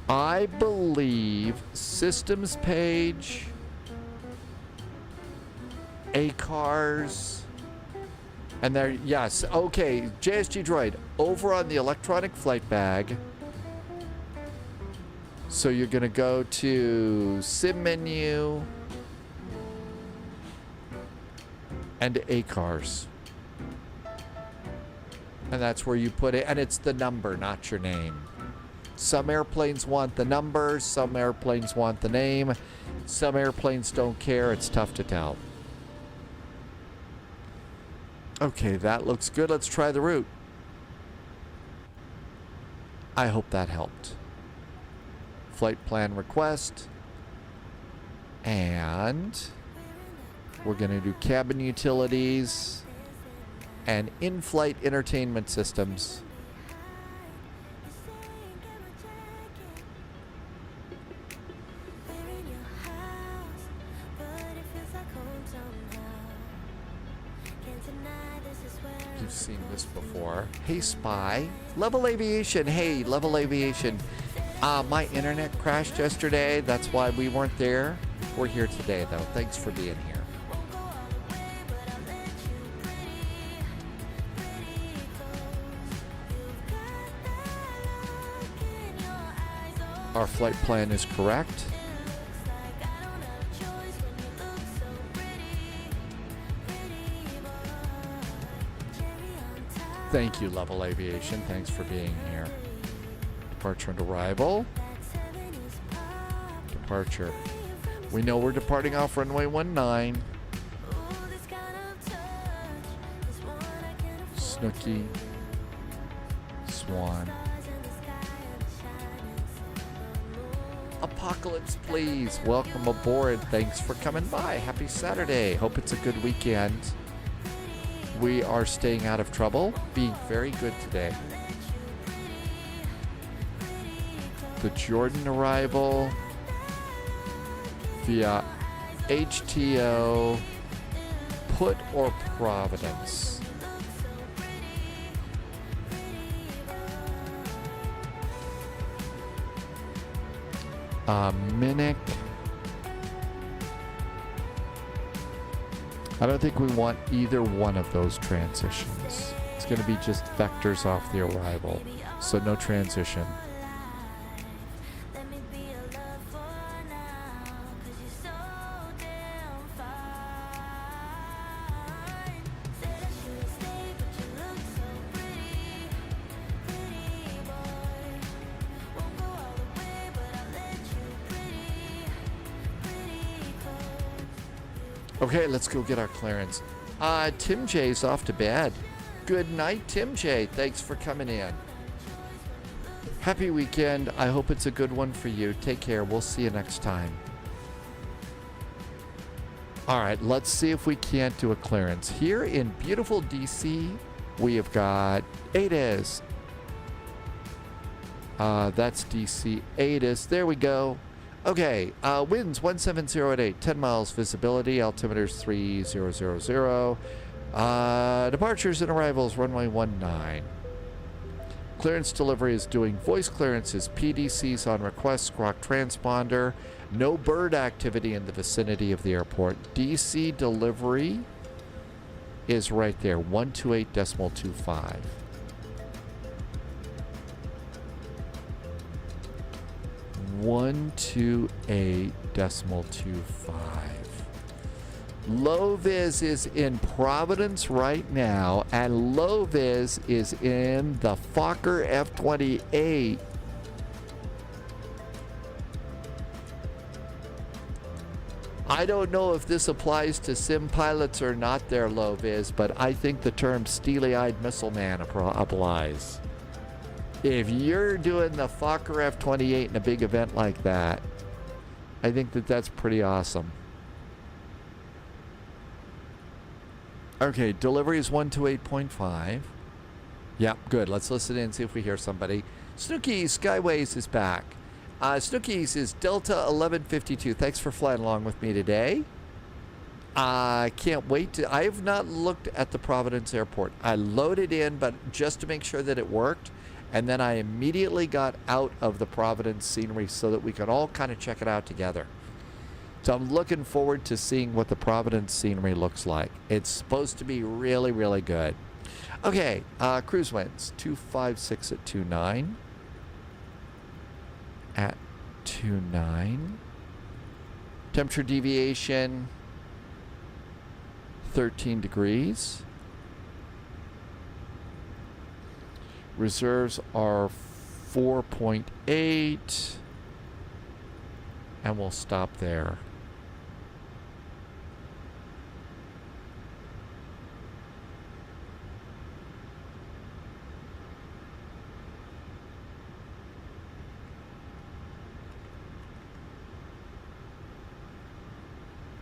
I believe systems page, ACARS, and there, yes, okay, JSG Droid, over on the electronic flight bag. So you're going to go to Sim menu and ACARS. And that's where you put it, and it's the number, not your name. Some airplanes want the number, some airplanes want the name, some airplanes don't care, it's tough to tell. Okay, that looks good. Let's try the route. I hope that helped. Flight plan request. And we're going to do cabin utilities and in-flight entertainment systems. You've seen this before. Hey, Spy. Level Aviation. Hey, Level Aviation. My internet crashed yesterday. That's why we weren't there. We're here today, though. Thanks for being here. Our flight plan is correct. Thank you, Level Aviation. Thanks for being here. Departure and arrival. Departure. We know we're departing off runway 19. Snooky. Swan. Apocalypse, please. Welcome aboard. Thanks for coming by. Happy Saturday. Hope it's a good weekend. We are staying out of trouble, being very good today. the Jordan arrival via HTO, Put or Providence. Minnick. I don't think we want either one of those transitions. It's going to be just vectors off the arrival, so no transition. Okay, let's go get our clearance. Tim J's off to bed. Good night, Tim J. Thanks for coming in. Happy weekend. I hope it's a good one for you. Take care. We'll see you next time. All right, let's see if we can't do a clearance. Here in beautiful DC, we have got ADAS. That's DC ADAS. There we go. Okay, winds 170 at 10 miles visibility, altimeter's 3000. Departures and arrivals, runway 19. Clearance delivery is doing voice clearances, PDCs on request, squawk transponder. No bird activity in the vicinity of the airport. DC delivery is right there, 128.25. 128.25. Low vis is in Providence right now, and low vis is in the Fokker F-28. I don't know if this applies to sim pilots or not there, low vis, but I think the term steely-eyed missile man applies. If you're doing the Fokker F-28 in a big event like that, I think that that's pretty awesome. Okay, delivery is 128.5. Yep, good. Let's listen in and see if we hear somebody. Snookies Skyways is back. Snookies is Delta 1152. Thanks for flying along with me today. I can't wait to... I have not looked at the Providence airport. I loaded in, but just to make sure that it worked. And then I immediately got out of the Providence scenery so that we could all kind of check it out together. So I'm looking forward to seeing what the Providence scenery looks like. It's supposed to be really, really good. Okay, cruise winds 256 at 29. At 29. Temperature deviation 13 degrees. Reserves are 4.8, and we'll stop there.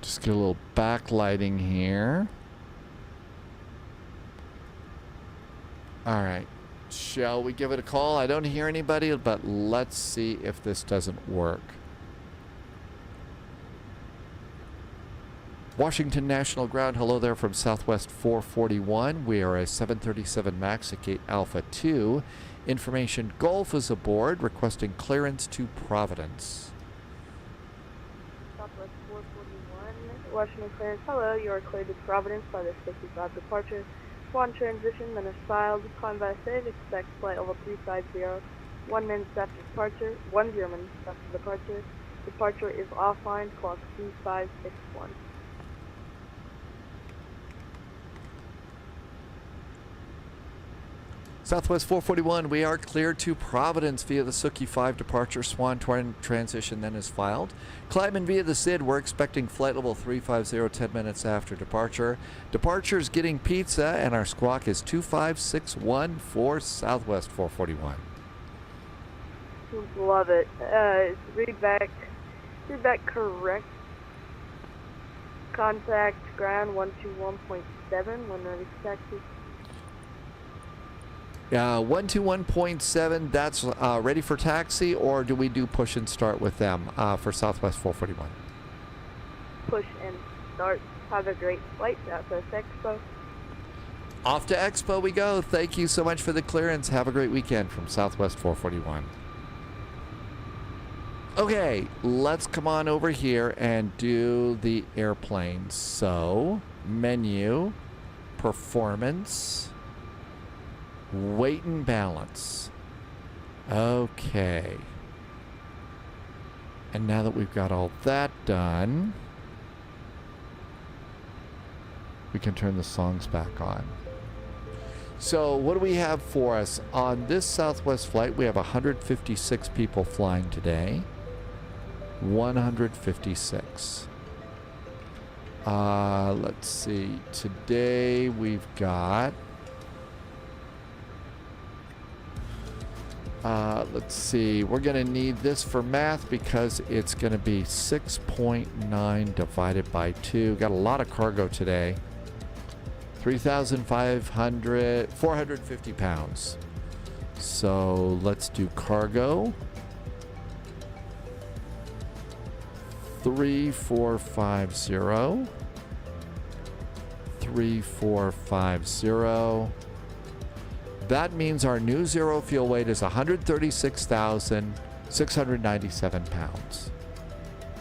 Just get a little backlighting here. All right. Shall we give it a call? I don't hear anybody, but let's see if this doesn't work. Washington National Ground, hello there from Southwest 441. We are a 737 MAX at Gate Alpha 2. Information Golf is aboard, requesting clearance to Providence. Southwest 441, Washington clearance, hello, you are cleared to Providence by the 65 departure. One transition, then is filed. Climb by safe, expect flight level 350. 1 minute after departure, 10 minutes after departure. Departure is offline, clock 2561. Southwest 441, we are cleared to Providence via the Suki 5 departure. Swan transition then is filed. Climbing via the SID, we're expecting flight level 350 10 minutes after departure. Departure is getting pizza, and our squawk is 2561 for Southwest 441. Love it. Read back correct. Contact ground 121.7 when ready to taxi. 121.7, that's ready for taxi, or do we do push and start with them for Southwest 441? Push and start. Have a great flight. Southwest Expo. Off to Expo we go. Thank you so much for the clearance. Have a great weekend from Southwest 441. Okay, let's come on over here and do the airplanes. So, menu, performance, weight and balance. Okay. And now that we've got all that done, we can turn the songs back on. So what do we have for us? On this Southwest flight, we have 156 people flying today. 156. Let's see. Today we've got... let's see. We're going to need this for math because it's going to be 6.9 divided by 2. Got a lot of cargo today. 450 pounds. So let's do cargo. 3450. 3450. That means our new zero fuel weight is 136,697 pounds.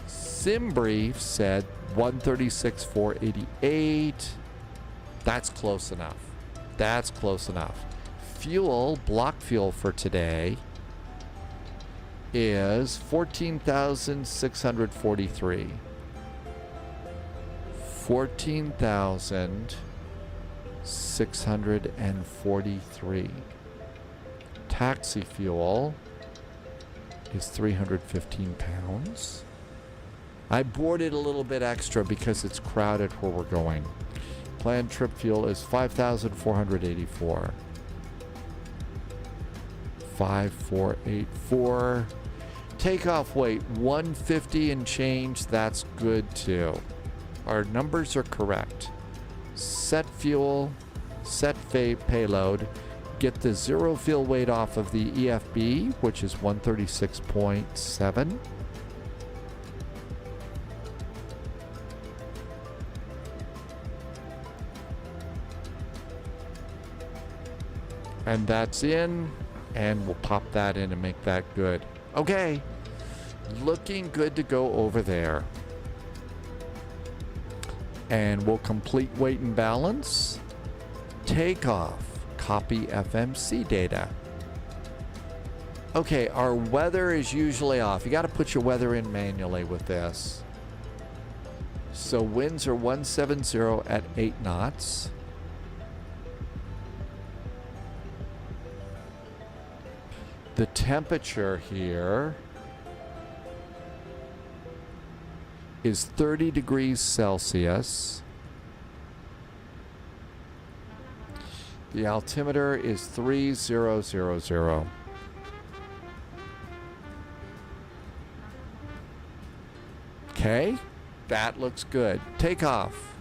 SimBrief said 136,488. That's close enough. That's close enough. Fuel, block fuel for today is 14,643. 14,643. Taxi fuel is 315 pounds. I boarded a little bit extra because it's crowded where we're going. Planned trip fuel is 5,484. 5,484. Takeoff weight 150 and change. That's good too. Our numbers are correct. Set fuel, set payload. Get the zero fuel weight off of the EFB, which is 136.7. And that's in, and we'll pop that in and make that good. Okay, looking good to go over there. And we'll complete weight and balance. Takeoff, copy FMC data. Okay, our weather is usually off. You got to put your weather in manually with this. So winds are 170 at 8 knots. The temperature here is 30 degrees Celsius. The altimeter is 3000. Okay, that looks good. Takeoff.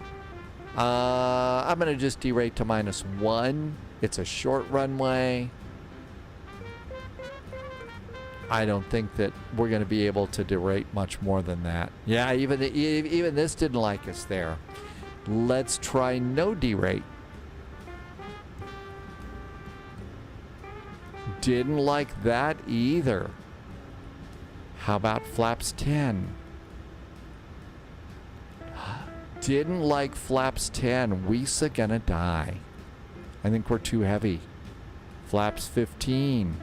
I'm going to just derate to -1. It's a short runway. I don't think that we're going to be able to derate much more than that. Yeah, even this didn't like us there. Let's try no derate. Didn't like that either. How about flaps 10? Didn't like flaps 10. We's gonna die. I think we're too heavy. Flaps 15.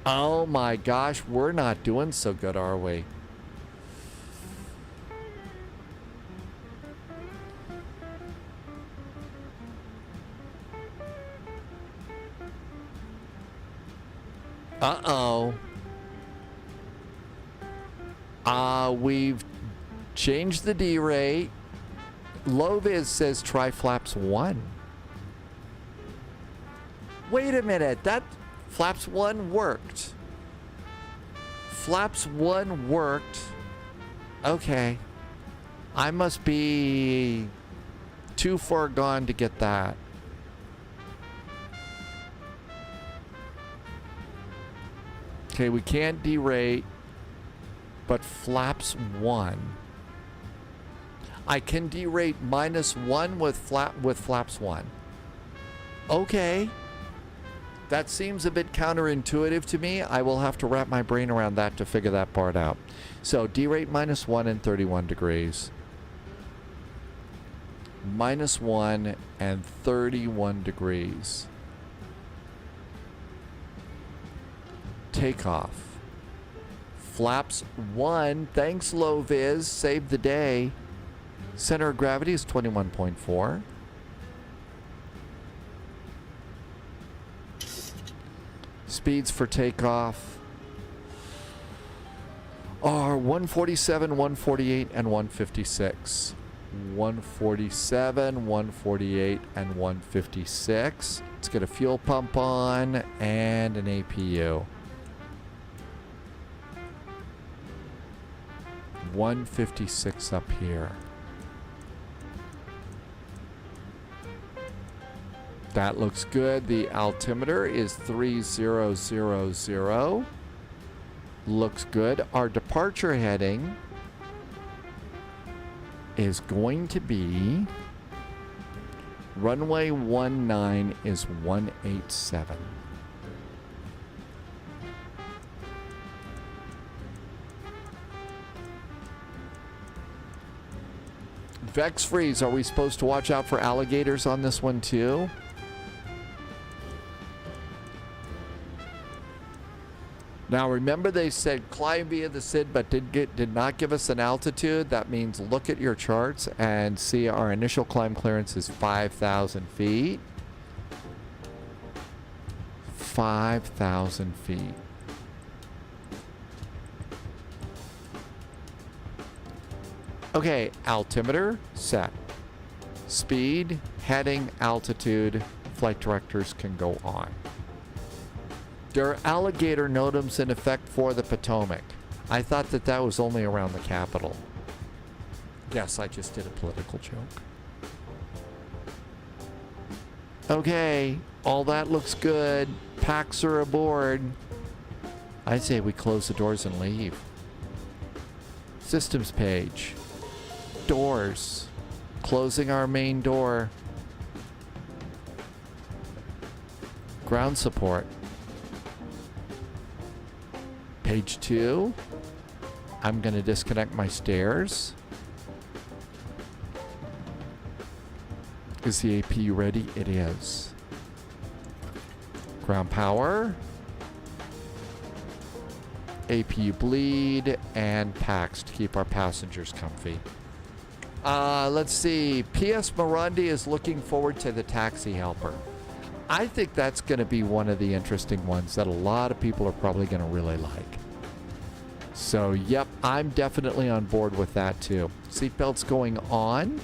Oh my gosh, we're not doing so good, are we? Uh-oh. We've changed the D rate. Loviz says try flaps 1. Wait a minute, that flaps 1 worked. Flaps 1 worked. Okay. I must be too far gone to get that. Okay, we can't derate, but flaps 1. I can derate -1 with flaps 1. Okay. That seems a bit counterintuitive to me. I will have to wrap my brain around that to figure that part out. So derate -1 and 31 degrees. -1 and 31 degrees. Takeoff. Flaps 1. Thanks, low vis. Saved the day. Center of gravity is 21.4. Speeds for takeoff are 147, 148, and 156. 147, 148, and 156. Let's get a fuel pump on and an APU. 156 up here. That looks good. The altimeter is 3000. Looks good. Our departure heading is going to be runway 19 is 187. Vex freeze. Are we supposed to watch out for alligators on this one too? Now remember they said climb via the SID but did not give us an altitude. That means look at your charts and see our initial climb clearance is 5,000 feet. 5,000 feet. Okay, altimeter set. Speed, heading, altitude, flight directors can go on. There are alligator notems in effect for the Potomac. I thought that that was only around the Capitol. Yes, I just did a political joke. Okay, all that looks good. Packs are aboard. I say we close the doors and leave. Systems page. Doors. Closing our main door. Ground support. Page 2. I'm going to disconnect my stairs. Is the APU ready? It is. Ground power. APU bleed and packs to keep our passengers comfy. Let's see. PS Morandi is looking forward to the taxi helper. I think that's going to be one of the interesting ones that a lot of people are probably going to really like. So, yep, I'm definitely on board with that too. Seatbelts going on.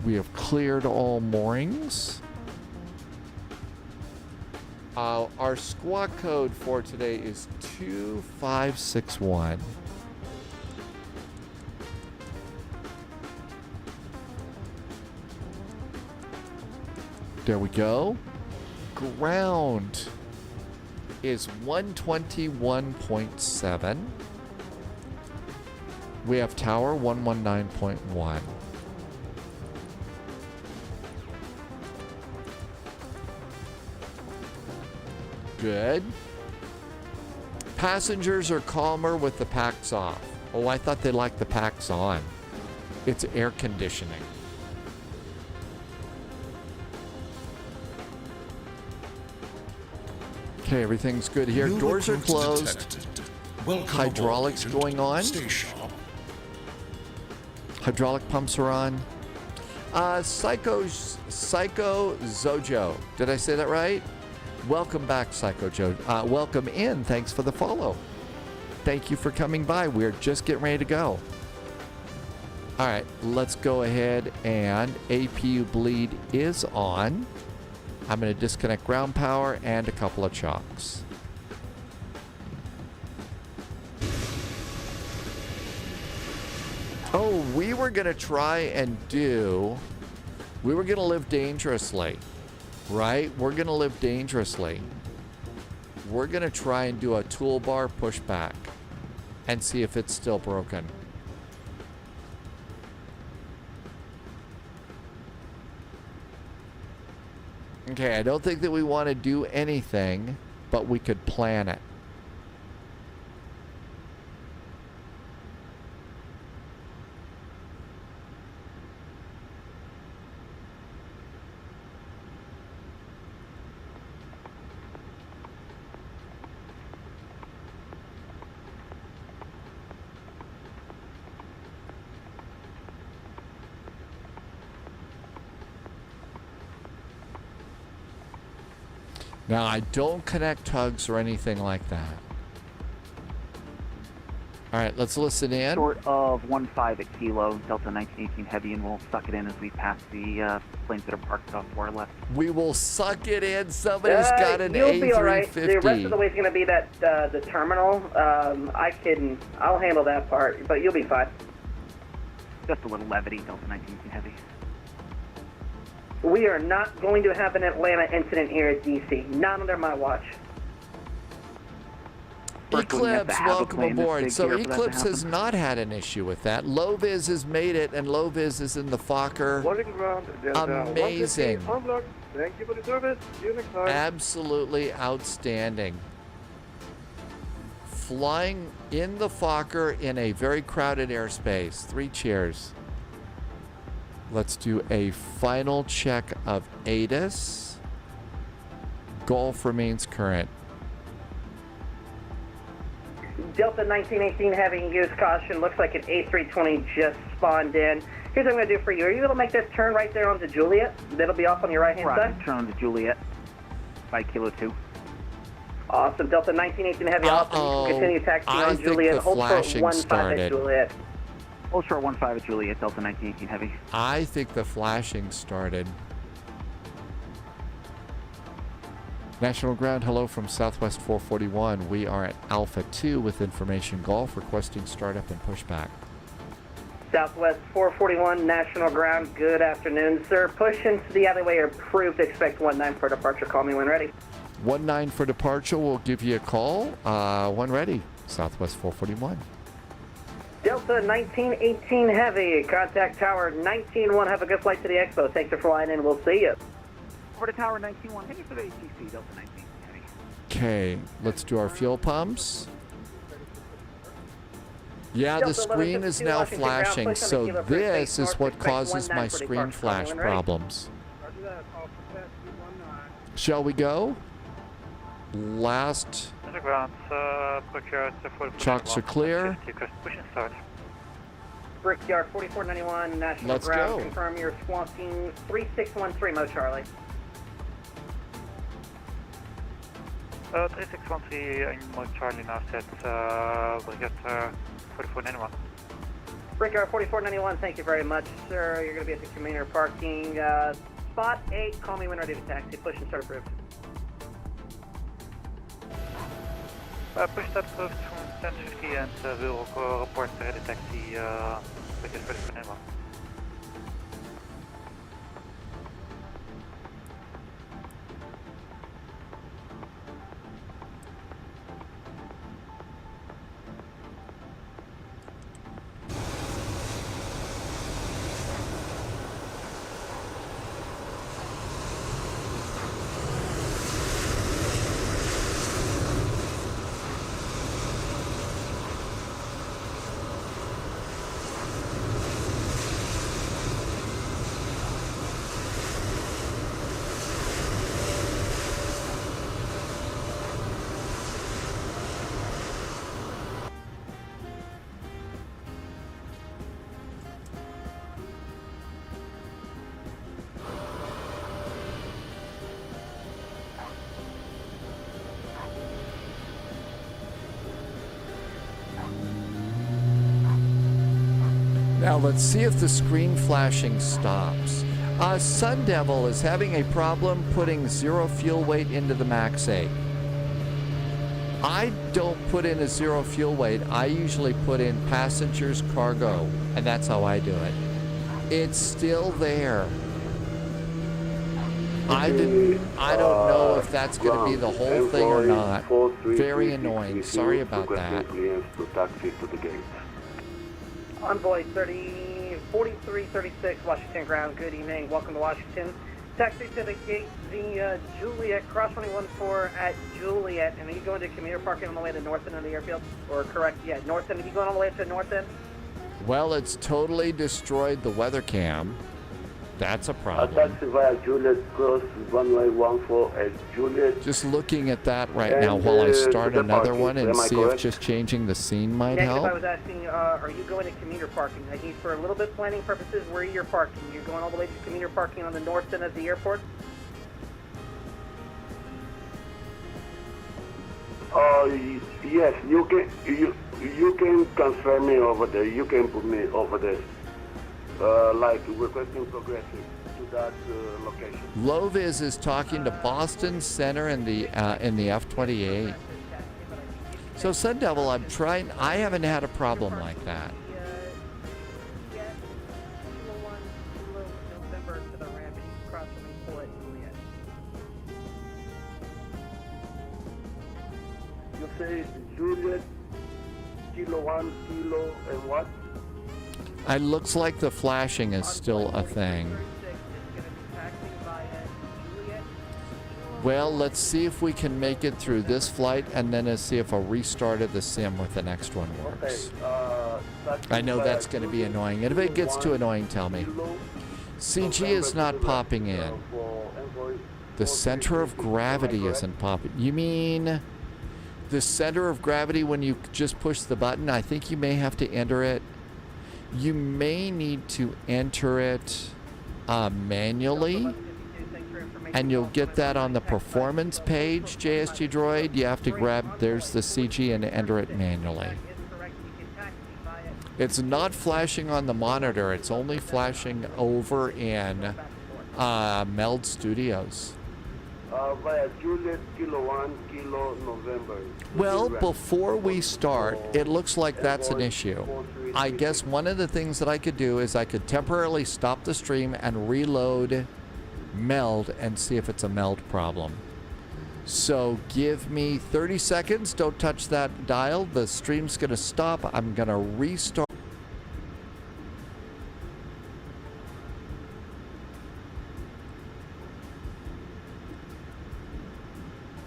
We have cleared all moorings. Our squawk code for today is 2561. There we go. Ground is 121.7. We have tower 119.1. Good. Passengers are calmer with the packs off. Oh, I thought they liked the packs on. It's air conditioning. Okay, everything's good here. Doors are closed. Hydraulics going on. Hydraulic pumps are on. Psycho Zojo. Did I say that right? Welcome back, Psycho Joe. Welcome in. Thanks for the follow. Thank you for coming by. We're just getting ready to go. All right, let's go ahead and APU bleed is on. I'm going to disconnect ground power and a couple of chocks. Oh, we were going to try and do... We were going to live dangerously, right? We're going to live dangerously. We're going to try and do a toolbar pushback and see if it's still broken. Okay, I don't think that we want to do anything, but we could plan it. Now, I don't connect tugs or anything like that. All right, let's listen in. Short of 1-5 at Kilo, Delta 1918 Heavy, and we'll suck it in as we pass the planes that are parked off to our left. We will suck it in. Somebody's got an You'll be all right. A350. The rest of the way is going to be that the terminal. I'll handle that part, but you'll be fine. Just a little levity, Delta 1918 Heavy. We are not going to have an Atlanta incident here at DC. Not under my watch. Eclipse, welcome aboard. So Eclipse has not had an issue with that. Low-Vis has made it, and Low-Vis is in the Fokker. Amazing. Thank you for the service. See you next time. Absolutely outstanding. Flying in the Fokker in a very crowded airspace. 3 chairs. Let's do a final check of ATIS. Golf remains current. Delta 1918 having used caution. Looks like an A320 just spawned in. Here's what I'm going to do for you. Are you able to make this turn right there onto Juliet? That'll be off on your right-hand side. Turn onto Juliet by Kilo 2. Awesome. Delta 1918 heavy off. You can continue taxiing on Juliet. Hold short 1-5 at Juliet. Hold short 1-5 at Juliet, Delta 1918 Heavy. I think the flashing started. National Ground, hello from Southwest 441. We are at Alpha 2 with information Golf, requesting startup and pushback. Southwest 441, National Ground, good afternoon, sir. Push into the alleyway or approved. Expect 19 for departure. Call me when ready. 19 for departure. We'll give you a call when ready. Southwest 441. Delta 1918 Heavy, contact Tower 19-1. Have a good flight to the Expo. Thanks for flying in. We'll see you. For the Tower 19-1, heading for the ATC, Delta 19 Heavy. Okay, let's do our fuel pumps. Yeah, the screen is now flashing, so this is what causes my screen flash problems. Shall we go? Last chocks are clear. Brickyard 4491, National Let's Ground. go. Confirm you're squawking 3613, Mo Charlie. 3613 Mo Charlie now set Brigade 4491. Brickyard 4491, thank you very much, sir. You're going to be at the container parking. Spot 8, call me when ready to taxi. Push and start approved. Push start approved from 1050 and we'll report the taxi Brigade 4491. Now let's see if the screen flashing stops. Sun Devil is having a problem putting 0 fuel weight into the Max 8. I don't put in a 0 fuel weight. I usually put in passengers, cargo, and that's how I do it. It's still there. I don't know if that's going to be the whole thing or not. Very annoying. Sorry about that. Envoy 4336 Washington ground. Good evening. Welcome to Washington. Taxi to the gate, the Juliet, cross 214 at Juliet. And are you going to commuter parking on the way to the north end of the airfield? Or correct, yeah, north end. Are you going all the way to the north end? Well, it's totally destroyed the weather cam. That's a problem. Taxi via Juliet, cross runway 14 at Juliet. Just looking at that right now while I start another one and see if just changing the scene might help. I was asking, are you going to commuter parking? I need for a little bit planning purposes where you're parking. You're going all the way to commuter parking on the north end of the airport? Yes, you can transfer me over there. You can put me over there. Like requesting progressive to that location. Loviz is talking to Boston Center in the F-28. So Sun Devil, I'm trying. I haven't had a problem like that. You say Juliet, Kilo 1, Kilo, and what? It looks like the flashing is still a thing. Well, let's see if we can make it through this flight and then see if a restart of the sim with the next one works. I know that's going to be annoying. And if it gets too annoying, tell me. CG is not popping in. The center of gravity isn't popping. You mean the center of gravity when you just push the button? I think you may have to enter it. You may need to enter it manually, and you'll get that on the performance page, JSG Droid. You have to grab, there's the CG, and enter it manually. It's not flashing on the monitor. It's only flashing over in Meld Studios. Via Juliet, Kilo 1, Kilo, November. Well, before we start, it looks like that's an issue. I guess one of the things that I could do is I could temporarily stop the stream and reload Meld and see if it's a Meld problem. So give me 30 seconds. Don't touch that dial. The stream's going to stop. I'm going to restart.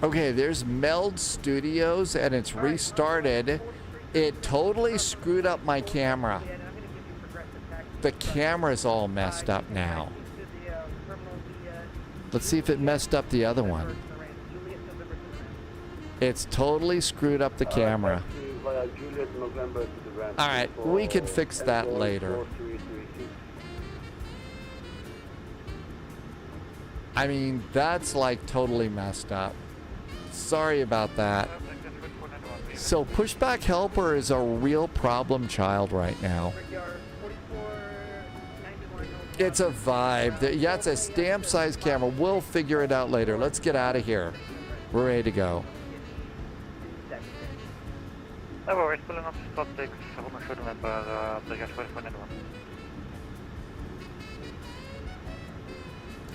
Okay, there's Meld Studios and it's restarted. It totally screwed up my camera. The camera's all messed up now. Let's see if it messed up the other one. It's totally screwed up the camera. All right, we can fix that later. I mean, that's like totally messed up. Sorry about that. So Pushback Helper is a real problem child right now. It's a vibe. Yeah, it's a stamp-sized camera. We'll figure it out later. Let's get out of here. We're ready to go. No worries, pulling up spot 6, November, Brigade 1291.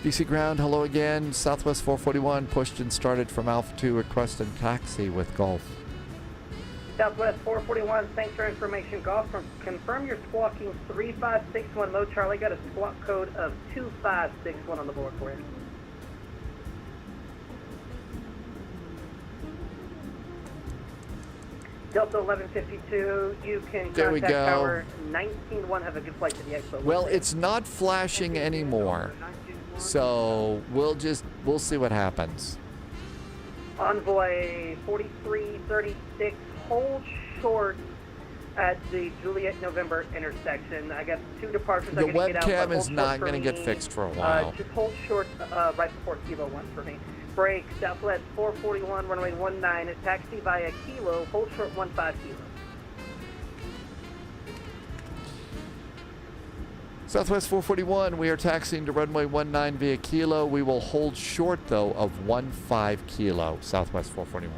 DC ground, hello again. Southwest 441 pushed and started from Alpha 2, request and taxi with Gulf. Southwest 441, thanks for information. Golf, confirm you're squawking 3561 low. Charlie got a squawk code of 2561 on the board for you. Delta 1152, you can there contact tower 191. Have a good flight to the expo. Well, it's not flashing anymore, so we'll see what happens. Envoy 4336, hold short at the Juliet November intersection. I got 2 departures. The webcam is not going to get fixed for a while. Just hold short right before Kilo 1 for me. Break, Southwest 441, runway 19, taxi via Kilo, hold short 15 Kilo. Southwest 441, we are taxiing to runway 19 via Kilo. We will hold short, though, of 15 Kilo, Southwest 441.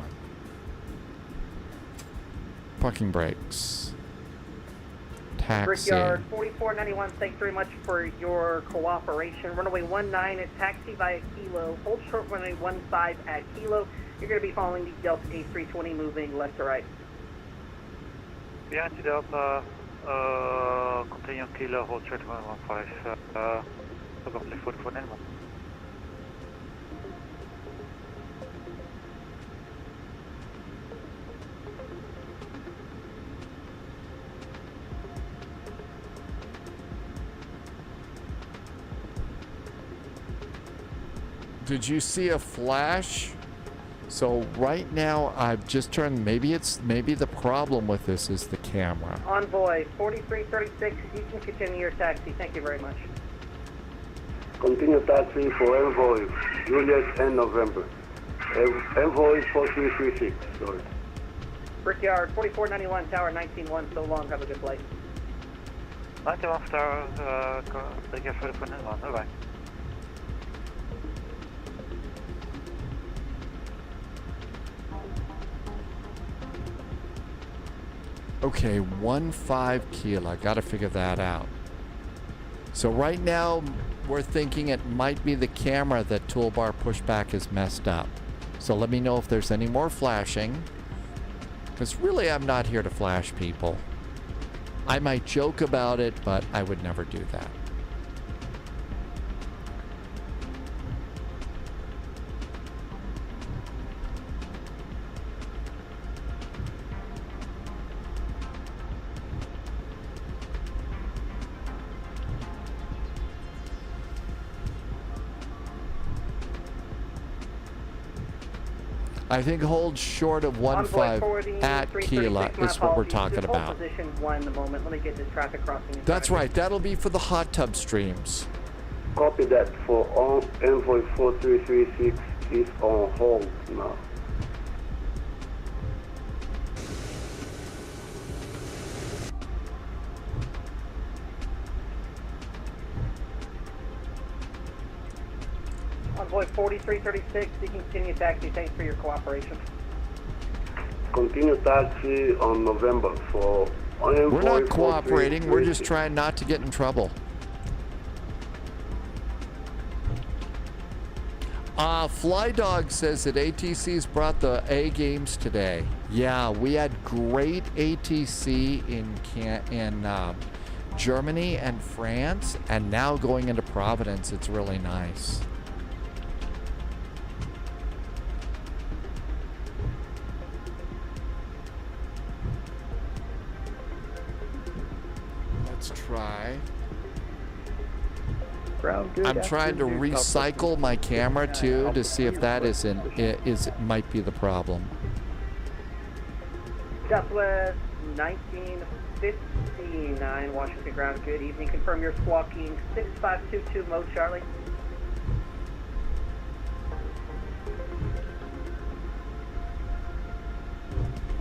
parking brakes. Taxi. Brickyard 4491, thanks very much for your cooperation. Runway 19 at taxi via Kilo. Hold short runway 15 at Kilo. You're going to be following the Delta A320 moving left to right. Behind the Delta, continue Kilo, hold short 115, look up left 4491. Did you see a flash? So right now I've just turned, maybe the problem with this is the camera. Envoy 4336, you can continue your taxi. Thank you very much. Continue taxi for Envoy, Juliet and November. Envoy 4336, sorry. Brickyard 4491, Tower 191, so long, have a good flight. 91 Tower, Brickyard 4491, bye-bye. Okay, 15 Kilo. Gotta figure that out. So right now, we're thinking it might be the camera that toolbar pushback is messed up. So let me know if there's any more flashing. Because really, I'm not here to flash people. I might joke about it, but I would never do that. I think hold short of 15 at Kilo is what we're talking about. Position 1 the moment. Let me get this traffic crossing. That's right. That'll be for the hot tub streams. Copy that for all Envoy 4336 is on hold now. Envoy 4336, you can continue taxi. Thanks for your cooperation. Continue taxi on November for Envoy. We're not cooperating. We're just trying not to get in trouble. FlyDog says that ATC's brought the A games today. Yeah, we had great ATC in Germany and France, and now going into Providence, it's really nice. Try. I'm trying to recycle my camera too to see if that might be the problem. Southwest 1959 Washington ground. Good evening. Confirm you're squawking 6522 Mo Charlie.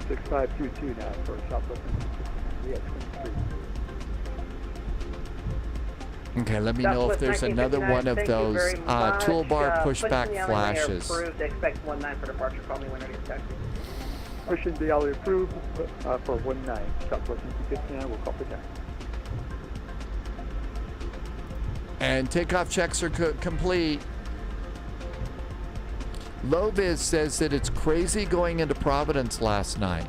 $6522 now for Southwest. Yes, Okay, let me know if there's another one of those toolbar pushback flashes. Approved. Expect 19 for departure. Call me when ready to taxi. Pushing the alley approved for 19. Southwest 59, we'll copy that. And takeoff checks are complete. Loviz says that it's crazy going into Providence last night.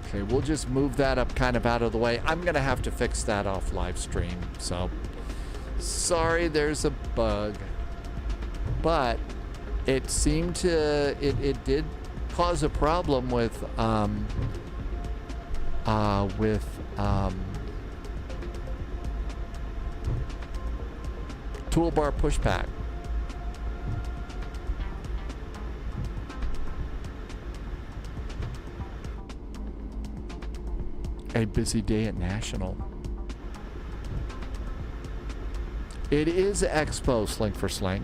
Okay, we'll just move that up kind of out of the way. I'm going to have to fix that off live stream. So, sorry, there's a bug. But it seemed to, it did cause a problem with toolbar pushback. A busy day at National. It is Expo, Sling for Sling.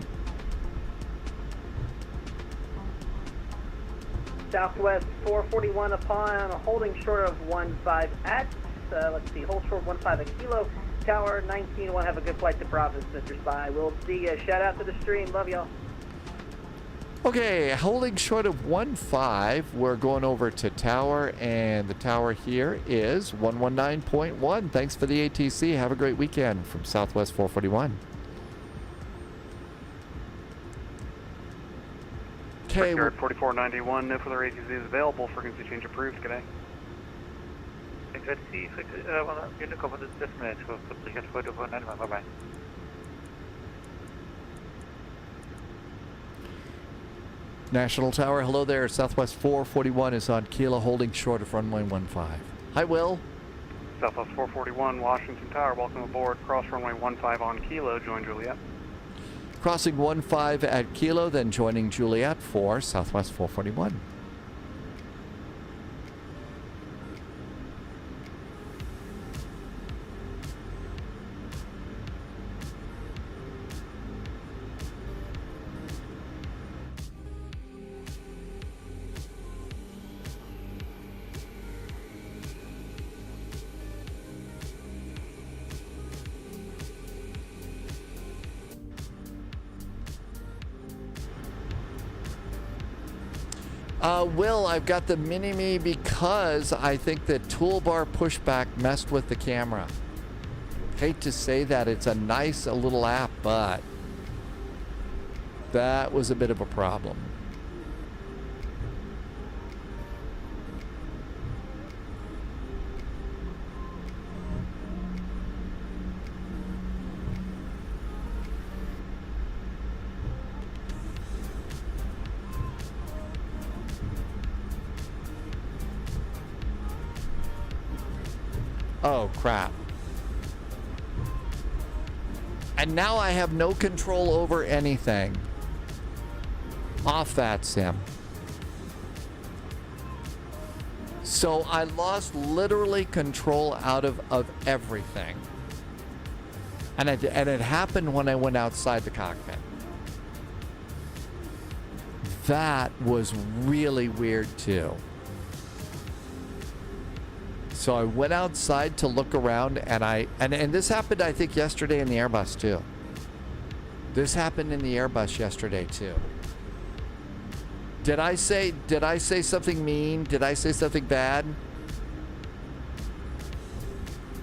Southwest 441 upon holding short of 15 at, let's see, hold short 15 at Kilo. Tower 19-1, have a good flight to Providence, Mr. Spy. We'll see you. Shout out to the stream. Love y'all. Okay, holding short of 1-5, we're going over to tower, and the tower here is 119.1. Thanks for the ATC. Have a great weekend from Southwest 441. Okay, Brickyard 4491, no further ATC is available. Frequency change approved. Good day. Frequency, unit confidence estimate for Brickyard 4491. Bye-bye. National Tower, hello there. Southwest 441 is on Kilo, holding short of runway 15. Hi, Will. Southwest 441, Washington Tower, welcome aboard. Cross runway 15 on Kilo, join Juliet. Crossing 15 at Kilo, then joining Juliet for Southwest 441. Will, I've got the Mini-Me because I think that toolbar pushback messed with the camera. Hate to say that. It's a nice little app, but that was a bit of a problem. Oh, crap. And now I have no control over anything. Off VATSIM. So I lost literally control out of everything. And it happened when I went outside the cockpit. That was really weird too. So I went outside to look around, and this happened, I think, yesterday in the Airbus too. This happened in the Airbus yesterday too. Did I say something mean? Did I say something bad?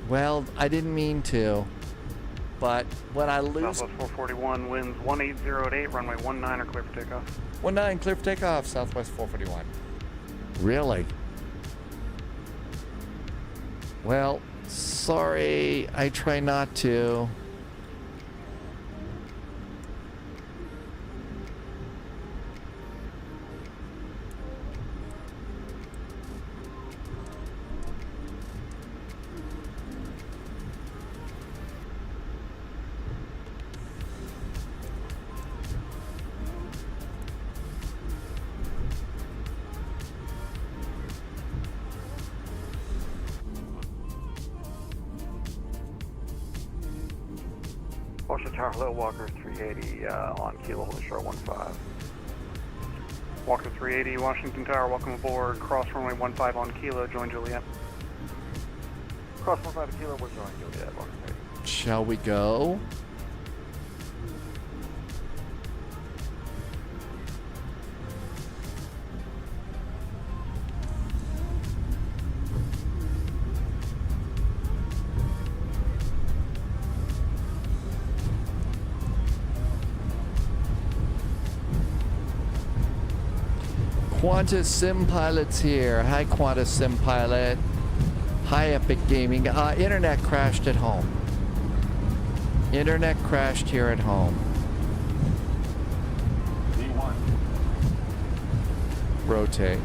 Well, I didn't mean to. But when I lose... Southwest 441 winds 180 at 8, runway 19 are clear for takeoff. 19 clear for takeoff, Southwest 441. Really? Well, sorry, I try not to. Washington Tower, hello, Walker 380 on Kilo, holding short 15. Walker 380, Washington Tower, welcome aboard. Cross runway 15 on Kilo, join Juliet. Cross 15 Kilo, we're joining Juliet. Walker 380. Shall we go? Qantas Sim Pilot's here. Hi, Qantas Sim Pilot. Hi, Epic Gaming. Internet crashed at home. Internet crashed here at home. V1. Rotate.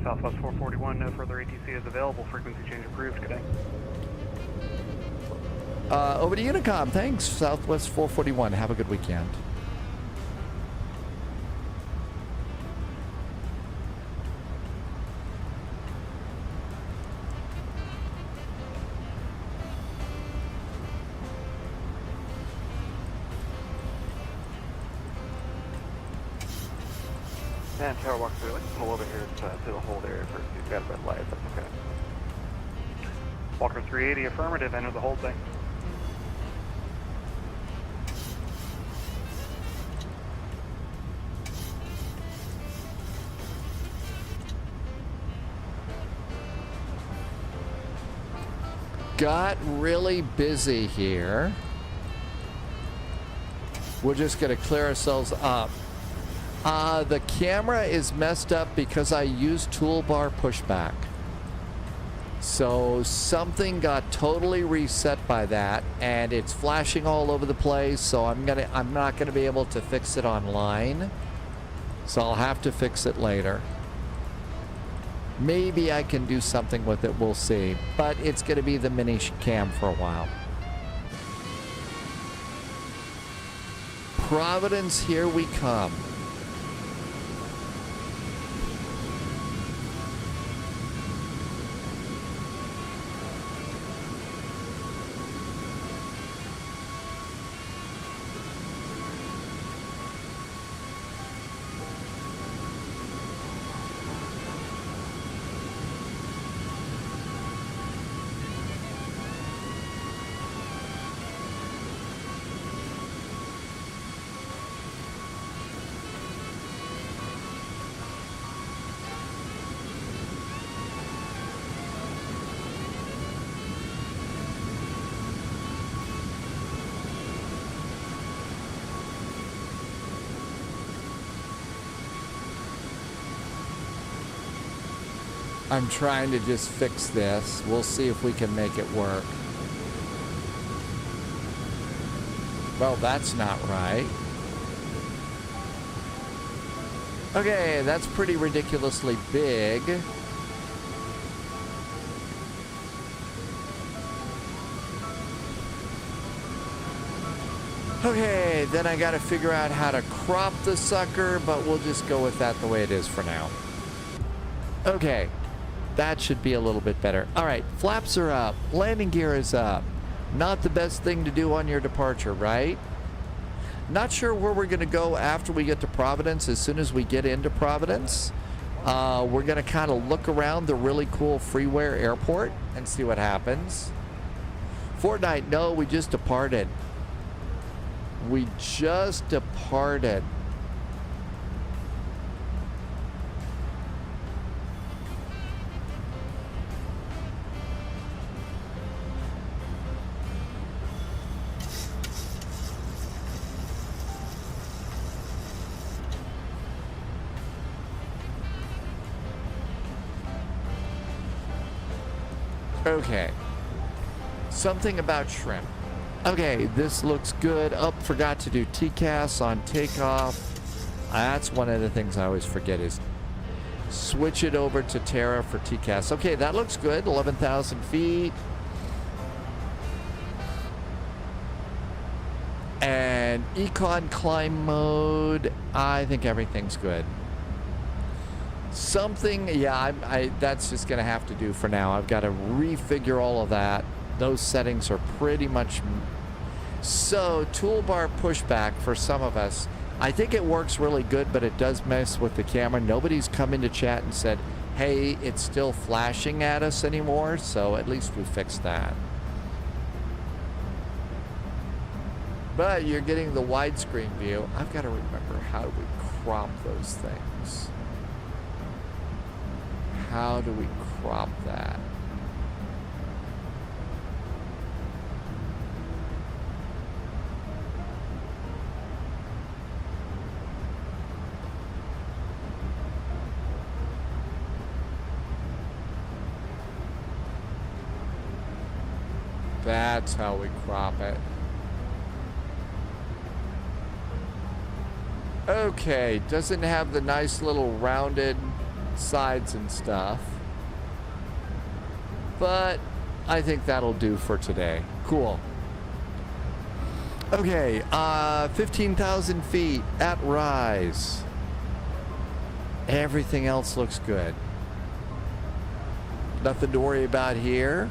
Southwest 441, no further ATC is available. Frequency change approved. Good day. Over to Unicom. Thanks, Southwest 441. Have a good weekend. And Tower Walk 3, let's pull over here to the hold area first. You've got a red light, that's okay. Walker 380, affirmative, enter the hold bay. Got really busy here. We're just gonna clear ourselves up. The camera is messed up because I used toolbar pushback. So something got totally reset by that, and it's flashing all over the place, so I'm not gonna be able to fix it online. So I'll have to fix it later. Maybe I can do something with it, we'll see. But it's gonna be the mini cam for a while. Providence, here we come. I'm trying to just fix this. We'll see if we can make it work. Well, that's not right. Okay, that's pretty ridiculously big. Okay, then I gotta figure out how to crop the sucker, but we'll just go with that the way it is for now. Okay. That should be a little bit better. All right, flaps are up. Landing gear is up. Not the best thing to do on your departure, right? Not sure where we're going to go after we get to Providence. As soon as we get into Providence, we're going to kind of look around the really cool freeware airport and see what happens. Fortnite, no, we just departed. We just departed. Okay, something about shrimp. Okay, this looks good. Oh, forgot to do TCAS on takeoff. That's one of the things I always forget is switch it over to Terra for TCAS. Okay, that looks good. 11,000 feet. And econ climb mode. I think everything's good. Something, yeah, that's just gonna have to do for now. I've got to refigure all of that. Those settings are pretty much. So toolbar pushback for some of us, I think it works really good, but it does mess with the camera. Nobody's come into chat and said, hey, it's still flashing at us anymore, so at least we fixed that. But you're getting the widescreen view. I've got to remember, how do we crop those things? How do we crop that? That's how we crop it. Okay, doesn't have the nice little rounded sides and stuff, but I think that'll do for today. Cool. Okay, 15,000 feet at rise. Everything else looks good. Nothing to worry about here.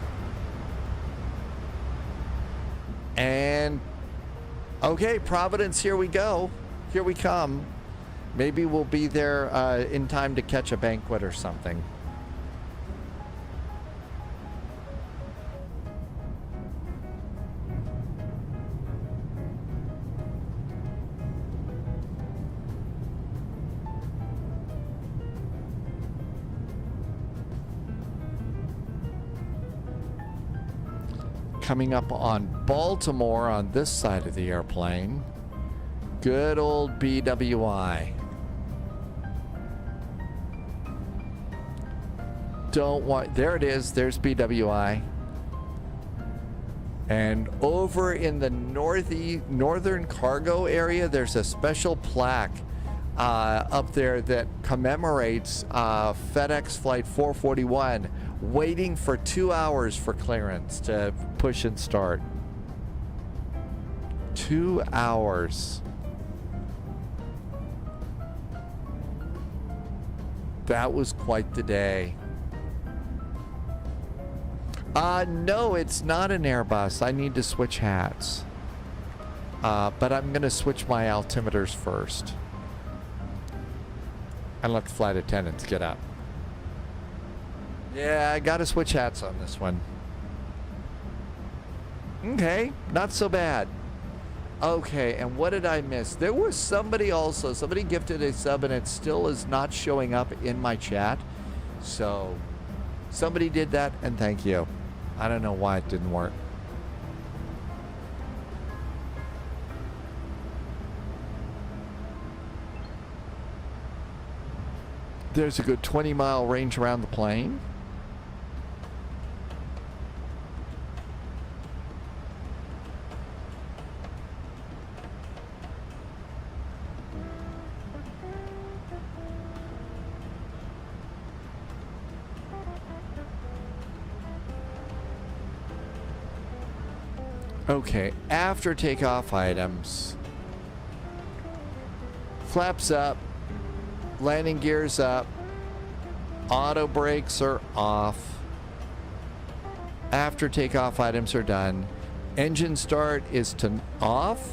And okay, Providence, here we go. Here we come. Maybe we'll be there in time to catch a banquet or something. Coming up on Baltimore on this side of the airplane. Good old BWI. Don't want, there it is, there's BWI. And over in the northern cargo area, there's a special plaque up there that commemorates FedEx Flight 441 waiting for 2 hours for clearance to push and start. 2 hours. That was quite the day. No, it's not an Airbus. I need to switch hats. But I'm going to switch my altimeters first. And let the flight attendants get up. Yeah, I got to switch hats on this one. Okay, not so bad. Okay, and what did I miss? There was somebody also. Somebody gifted a sub and it still is not showing up in my chat. So, somebody did that and thank you. I don't know why it didn't work. There's a good 20-mile range around the plane. Okay, after takeoff items. Flaps up. Landing gears up. Auto brakes are off. After takeoff items are done. Engine start is to off.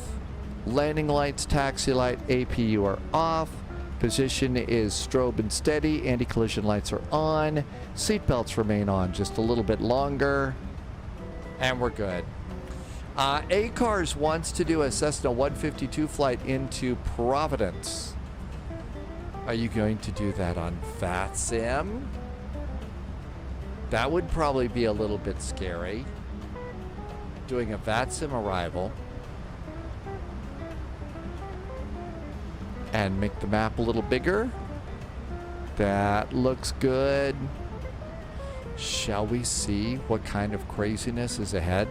Landing lights, taxi light, APU are off. Position is strobe and steady. Anti-collision lights are on. Seat belts remain on just a little bit longer. And we're good. ACARS wants to do a Cessna 152 flight into Providence. Are you going to do that on VATSIM? That would probably be a little bit scary. Doing a VATSIM arrival. And make the map a little bigger. That looks good. Shall we see what kind of craziness is ahead?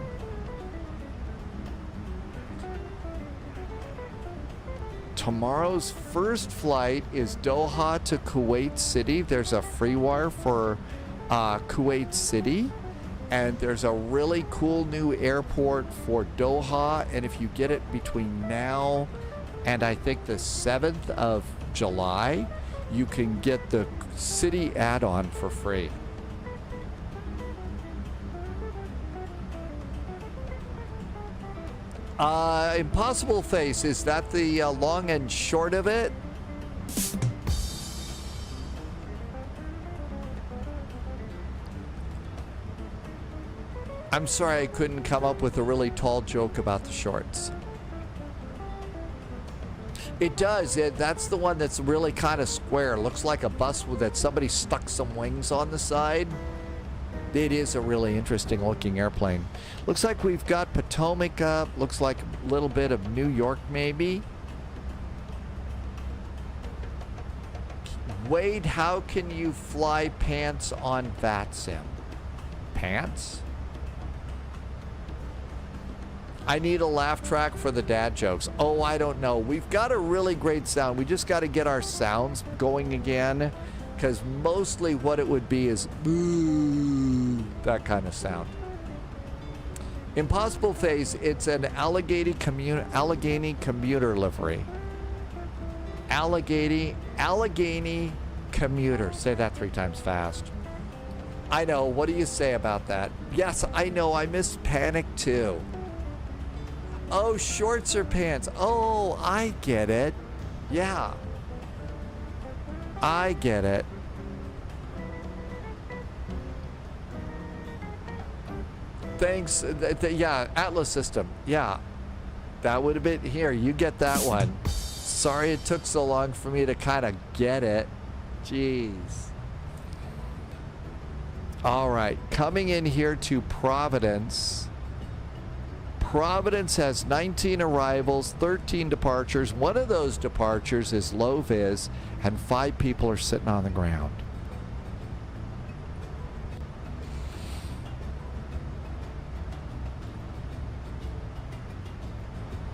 Tomorrow's first flight is Doha to Kuwait City. There's a free wire for Kuwait City. And there's a really cool new airport for Doha. And if you get it between now and I think the 7th of July, you can get the city add-on for free. Impossible Face, is that the long and short of it? I'm sorry I couldn't come up with a really tall joke about the shorts. It does. That's the one that's really kind of square. Looks like a bus that somebody stuck some wings on the side. It is a really interesting looking airplane. Looks like we've got Potomac up. Looks like a little bit of New York maybe. Wade, how can you fly pants on VATSIM? Pants? I need a laugh track for the dad jokes. Oh, I don't know. We've got a really great sound. We just got to get our sounds going again. Because mostly what it would be is boo, that kind of sound. Impossible Face, it's an Allegheny commuter livery. Allegheny commuter. Say that 3 times fast. I know, what do you say about that? Yes, I know, I miss Panic too. Oh, shorts or pants? Oh, I get it. Yeah. I get it. Thanks. Yeah, Atlas system. Yeah. That would have been here. You get that one. Sorry it took so long for me to kind of get it. Jeez. All right. Coming in here to Providence. Providence has 19 arrivals, 13 departures. One of those departures is low vis, and 5 people are sitting on the ground.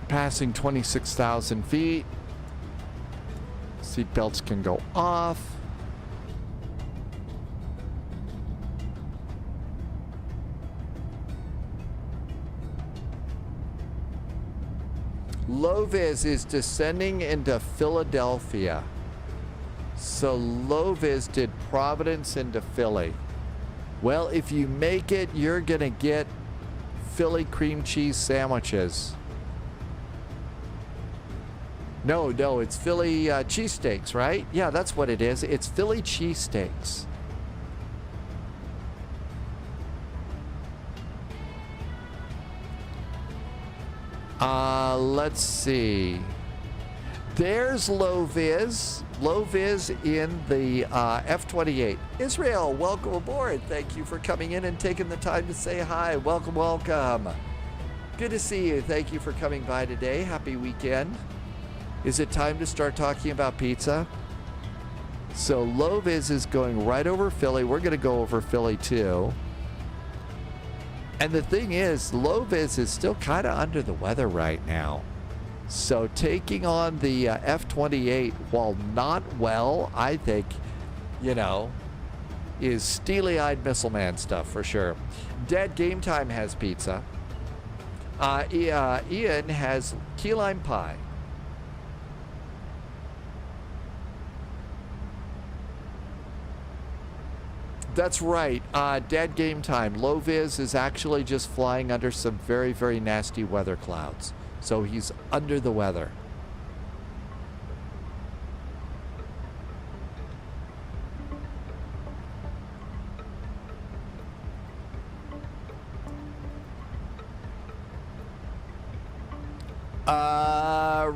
Passing 26,000 feet. Seatbelts can go off. Low vis is descending into Philadelphia. So low vis did Providence into Philly. Well, if you make it, you're gonna get Philly cream cheese sandwiches. No, it's Philly cheesesteaks, right? Yeah, that's what it is. It's Philly cheesesteaks. Let's see. There's low vis in the F-28. Israel, welcome aboard. Thank you for coming in and taking the time to say hi. Welcome, welcome. Good to see you. Thank you for coming by today. Happy weekend. Is it time to start talking about pizza? So low vis is going right over Philly. We're going to go over Philly too. And the thing is, low vis is still kind of under the weather right now. So taking on the F-28, while not well, I think, you know, is steely-eyed missile man stuff for sure. Dead Game Time has pizza. Ian has key lime pie. That's right. Dead Game Time. Low vis is actually just flying under some very, very nasty weather clouds. So he's under the weather.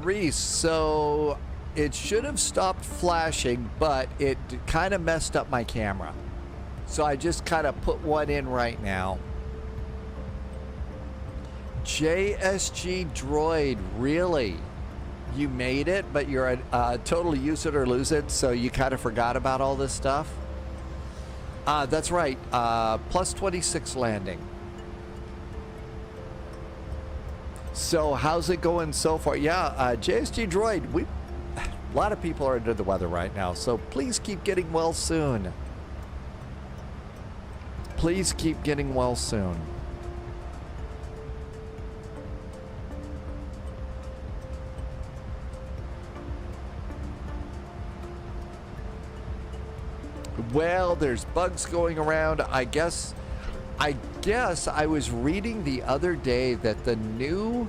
Reese, so it should have stopped flashing, but it kind of messed up my camera. So I just kind of put one in right now. JSG Droid, really? You made it, but you're a total use it or lose it, so you kind of forgot about all this stuff? That's right. Plus 26 landing. So how's it going so far? Yeah, JSG Droid, a lot of people are under the weather right now, so please keep getting well soon. Please keep getting well soon. Well, there's bugs going around. I guess I was reading the other day that the new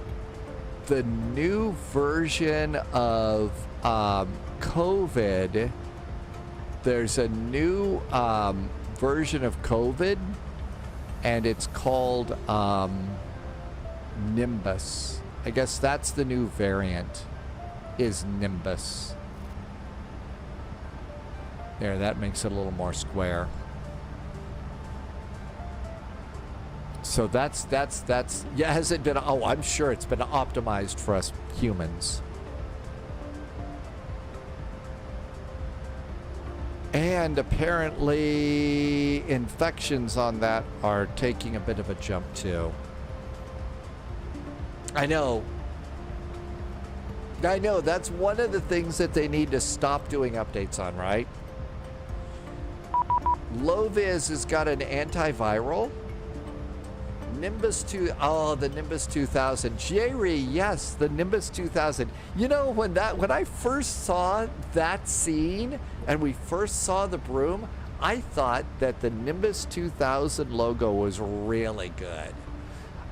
version of COVID, there's a new version of COVID, and it's called Nimbus. I guess that's the new variant, is Nimbus. There, that makes it a little more square. So that's yeah, has it been, oh, I'm sure it's been optimized for us humans. And apparently infections on that are taking a bit of a jump too. I know, that's one of the things that they need to stop doing updates on, right? Low vis has got an antiviral. Nimbus 2, oh, the Nimbus 2000. Jerry, yes, the Nimbus 2000. You know, when I first saw that scene and we first saw the broom, I thought that the Nimbus 2000 logo was really good.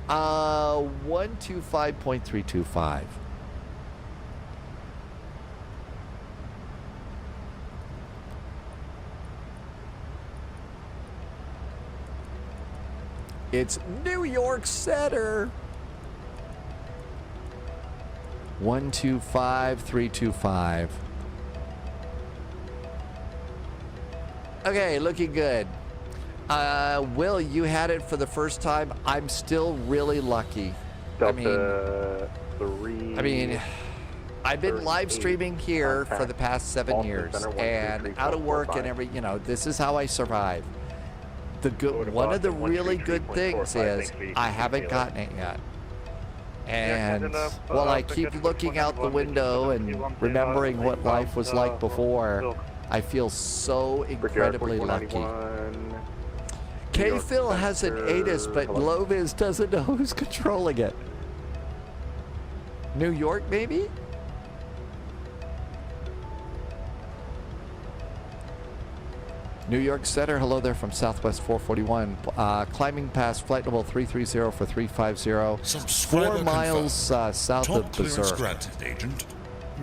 125.325. It's New York Center. 125-325. Okay, looking good. Will, you had it for the first time. I'm still really lucky. Delta I've been live streaming here for the past 7 years, and out of work and this is how I survive. One of the really good things is I haven't gotten it yet. And while I keep looking out the window and remembering what life was like before, I feel so incredibly lucky. K-Phil has an ATIS, but Loviz doesn't know who's controlling it. New York, maybe? New York Center, hello there from Southwest 441. Climbing past flight level 330 for 350. 4 miles south of Berserk. Granted, Agent.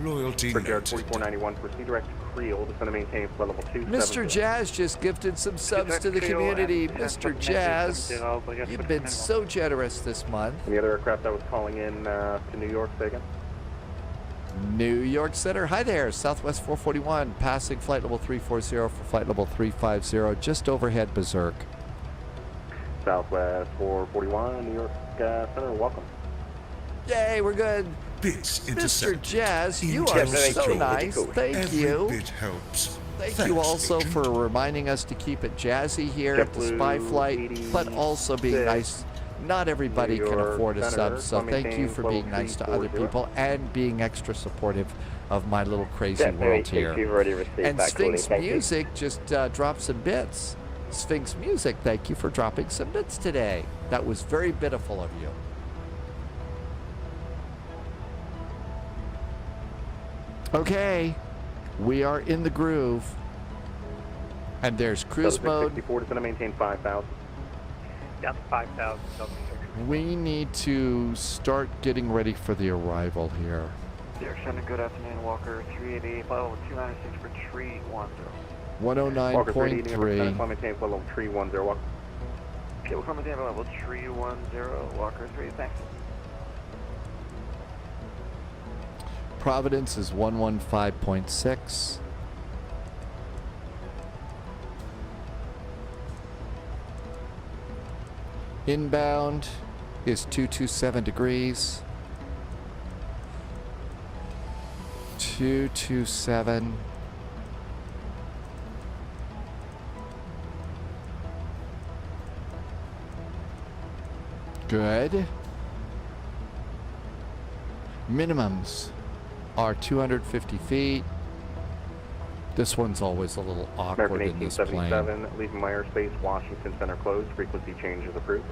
Loyalty Brickyard 4491, proceed direct to Creel, just going to maintain flight level 2. Mr. Jazz just gifted some subs to the community. Mr. Jazz, you've been so generous this month. Any other aircraft that was calling in to New York, say again? New York Center, hi there, Southwest 441, passing flight level 340 for flight level 350, just overhead Berserk. Southwest 441, New York Center, welcome. Yay, we're good. Mr. Jazz, you are so nice. Thank you. Bit helps. Thank you also for reminding us to keep it jazzy here at the Spy Flight, but also being nice. Not everybody can afford a sub, so thank you for being nice to other people and being extra supportive of my little crazy world here. And Sphinx Music just dropped some bits. Sphinx Music, thank you for dropping some bits today. That was very pitiful of you. Okay, we are in the groove. And there's cruise mode. 64 is going to maintain 5,000. Down to 5,000. We need to start getting ready for the arrival here. Dear Center, good afternoon, Walker 388, level 296 for 310. 109.3. Maintain flight level 310, Walker. Okay, we'll come maintain level 310, Walker 3, thanks. Providence is 115.6. Inbound is 227 degrees. 227. Good. Minimums are 250 feet. This one's always a little awkward in this plane. Leaving my airspace, Washington Center closed. Frequency change is approved.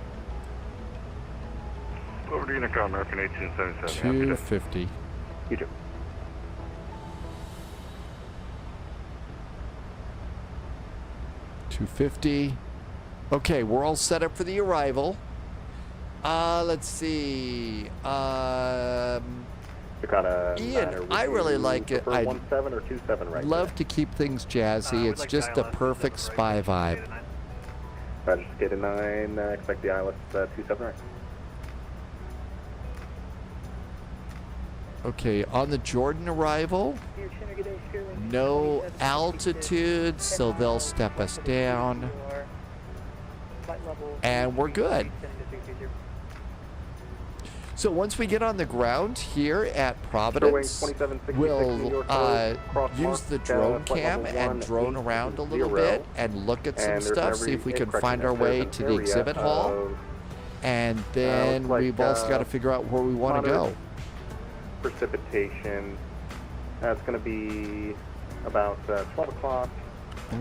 Over to Unicron, American 1877. 250. You too. $250. Okay, we're all set up for the arrival. Let's see. Ian, I really like it. I 17 or 27 right love to keep things jazzy. It's just a perfect spy vibe. Roger, skate a 9, expect the ILS 27 right. Okay, on the Jordan arrival, no altitude, so they'll step us down. And we're good. So once we get on the ground here at Providence, we'll use the drone cam and drone around a little bit and look at some stuff, see if we can find our way to the exhibit hall. And then we've also got to figure out where we want to go. Precipitation, it's going to be about 12 o'clock.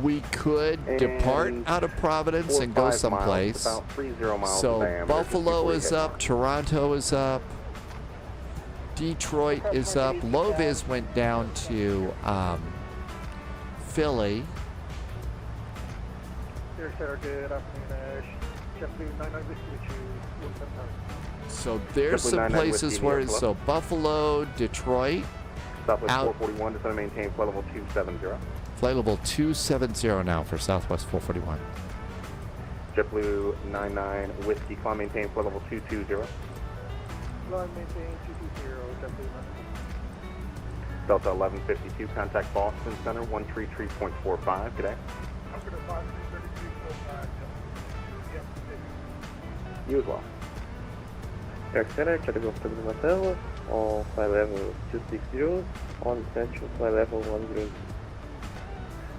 We could depart out of Providence and go someplace. About 30 miles so Buffalo is up, Toronto is up, Detroit is up. Loviz went down to Philly. So there's some places where it's so Buffalo, Detroit. Southwest 441 is going to maintain flight level 270. Flight level 270 now for Southwest 441. JetBlue 99 Whiskey, climb maintain flight level 220. Line maintain 220, JetBlue 99. Delta 1152, contact Boston Center 133.45. Good day. You as well. Air Center, Takeoff to the Hotel, on flight level 260, on Central flight level 10.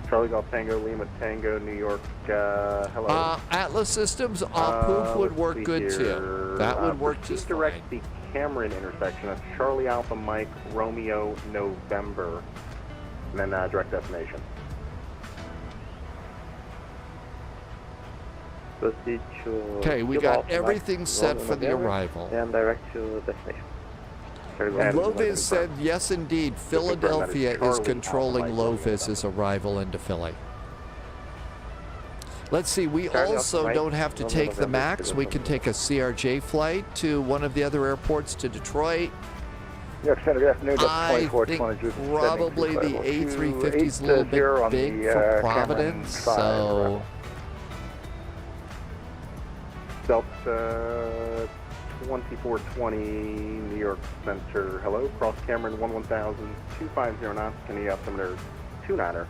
Charlie Golf Tango, Lima Tango, New York, hello. Atlas Systems on Poop would work good here. too. That would work Proceed just direct fine. the Cameron intersection. That's Charlie Alpha Mike Romeo November, and then direct destination. Proceed to... Okay, we got everything set for the arrival. And direct to destination. Loviz said, yes, indeed, Philadelphia is controlling Loviz's arrival into Philly. Let's see, we also don't have to take the MAX. We can take a CRJ flight to one of the other airports to Detroit. I think probably the A350 is a little bit big for Providence, so... Delta 2420 New York Center, hello, cross Cameron 1000, 250 knots, can you altimeter 29er.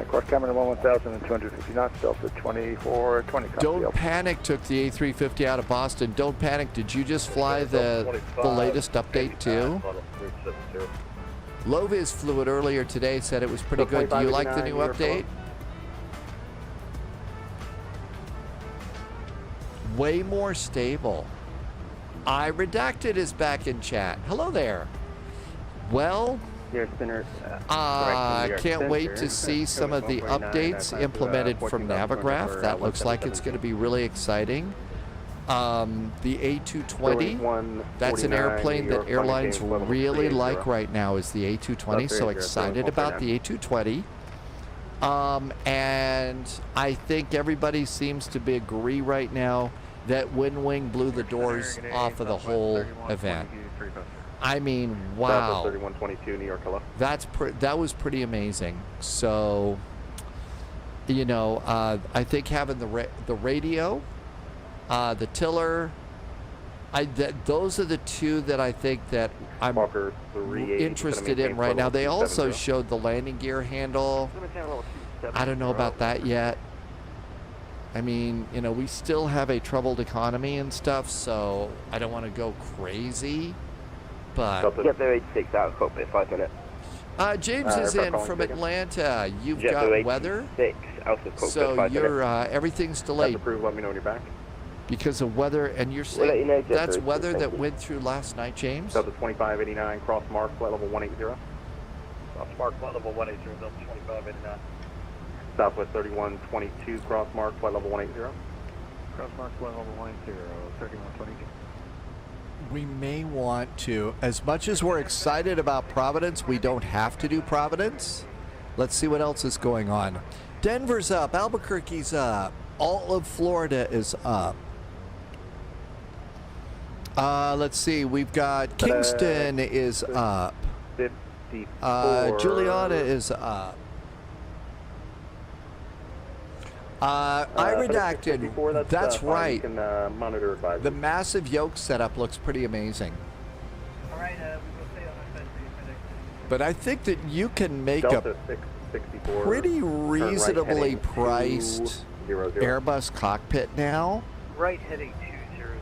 Cross Cameron 1000 and 250 knots, Delta 2420. Don't Panic took the A350 out of Boston. Don't Panic, did you just fly the latest update too? Loviz flew it earlier today, said it was pretty good. Do you like the new update? Way more stable. iRedacted is back in chat. Hello there. Well, can't wait to see some of the updates implemented from Navigraph. That looks like it's going to be really exciting. The A220, that's an airplane that airlines really like right now, is the A220. So excited about the A220. And I think everybody seems to agree right now that WinWing blew the doors off of the whole event. I mean, wow. 3122 New York, hello. That was pretty amazing. So, you know, I think having the radio, the tiller, those are the two that I think that I'm interested in right now. They also showed the landing gear handle. I don't know about that yet. I mean, you know, we still have a troubled economy and stuff, so I don't want to go crazy, but... Get there 86 out of cockpit, 5 minutes. James is in from Atlanta. You've got weather, so you're, everything's delayed. Let me know when you're back. Because of weather, and you're saying that's weather that went through last night, James? Delta 2589, cross mark, flight level 180. Cross mark, flight level 180, Delta 2589. Southwest 3122, cross mark, flight level 180. Cross mark, flight level 180, 3122. We may want to, as much as we're excited about Providence, we don't have to do Providence. Let's see what else is going on. Denver's up, Albuquerque's up, all of Florida is up. Let's see, we've got Kingston is up. Juliana is up. iRedacted, that's right. The massive yoke setup looks pretty amazing. All right, we will stay on our side. But I think that you can make a pretty reasonably priced Airbus cockpit now. Right heading 20.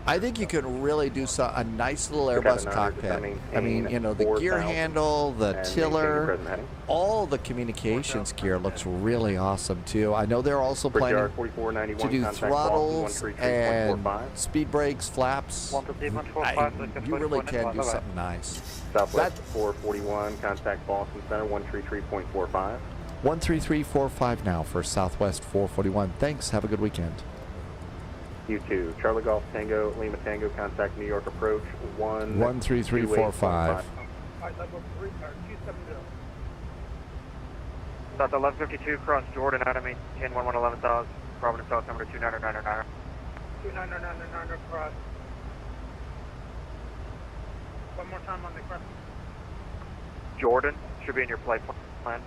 I think you can really do a nice little Airbus cockpit. I mean, you know, the gear handle, the tiller, all the communications gear looks really awesome too. I know they're also planning to do throttles and speed brakes, flaps. You really can do something nice. Southwest 441, contact Boston Center 133.45. 13345 now for Southwest 441. Thanks. Have a good weekend. You too. Charlie Golf Tango, Lima Tango, contact New York approach 13345. Delta 1152, cross Jordan, Academy, 10-11,000, Providence, South number 2999. 2999 cross. One more time on the cross. Jordan, should be in your flight plan.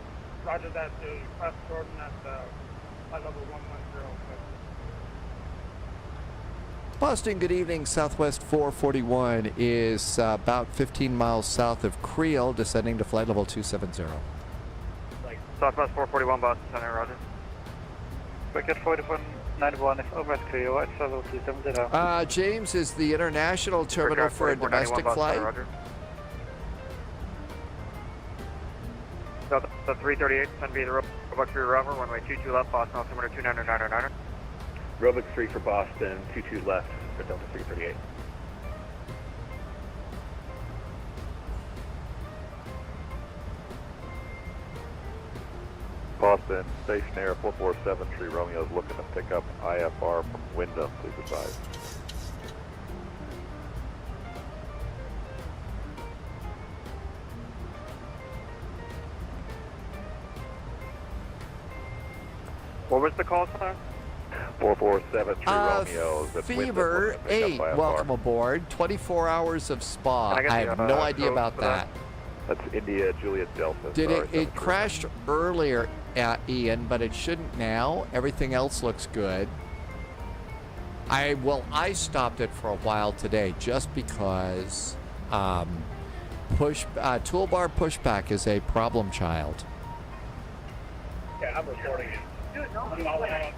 Roger that, cross Jordan at flight level 110. Boston, good evening. Southwest 441 is about 15 miles south of Creel, descending to flight level 270. Southwest 441, Boston Center, roger. Wicket 4191, if over at Creel, at level 270. James is the international terminal for a domestic flight. Roger. Delta 338, send me the Roebuck 3 Rover, runway 22 left, Boston, altimeter 29999. Roebuck 3 for Boston, 22 left for Delta 338. Boston, station air 4473 Romeo is looking to pick up IFR from Wyndham, please advise. What was the call sign? 4473 Romeo is at Fever 8, welcome aboard. 24 hours of spa. I have no idea about that. That's India, Juliet Delta. Did it crashed earlier, Ian, but it shouldn't now. Everything else looks good. I stopped it for a while today just because toolbar pushback is a problem child. Yeah, I'm recording it. I'm not like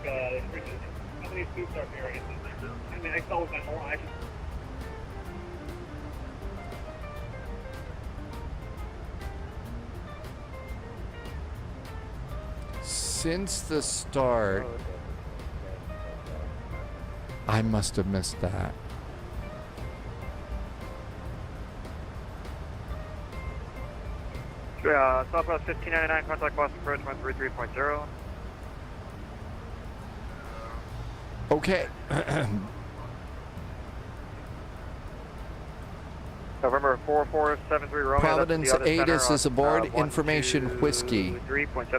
how many scoops are there? I mean, I saw with my whole eye. Since the start, I must have missed that. Southwest 1599, contact Boston approach 133.0. Okay. November 4473 Romeo. Providence ASUS is aboard. Information whiskey.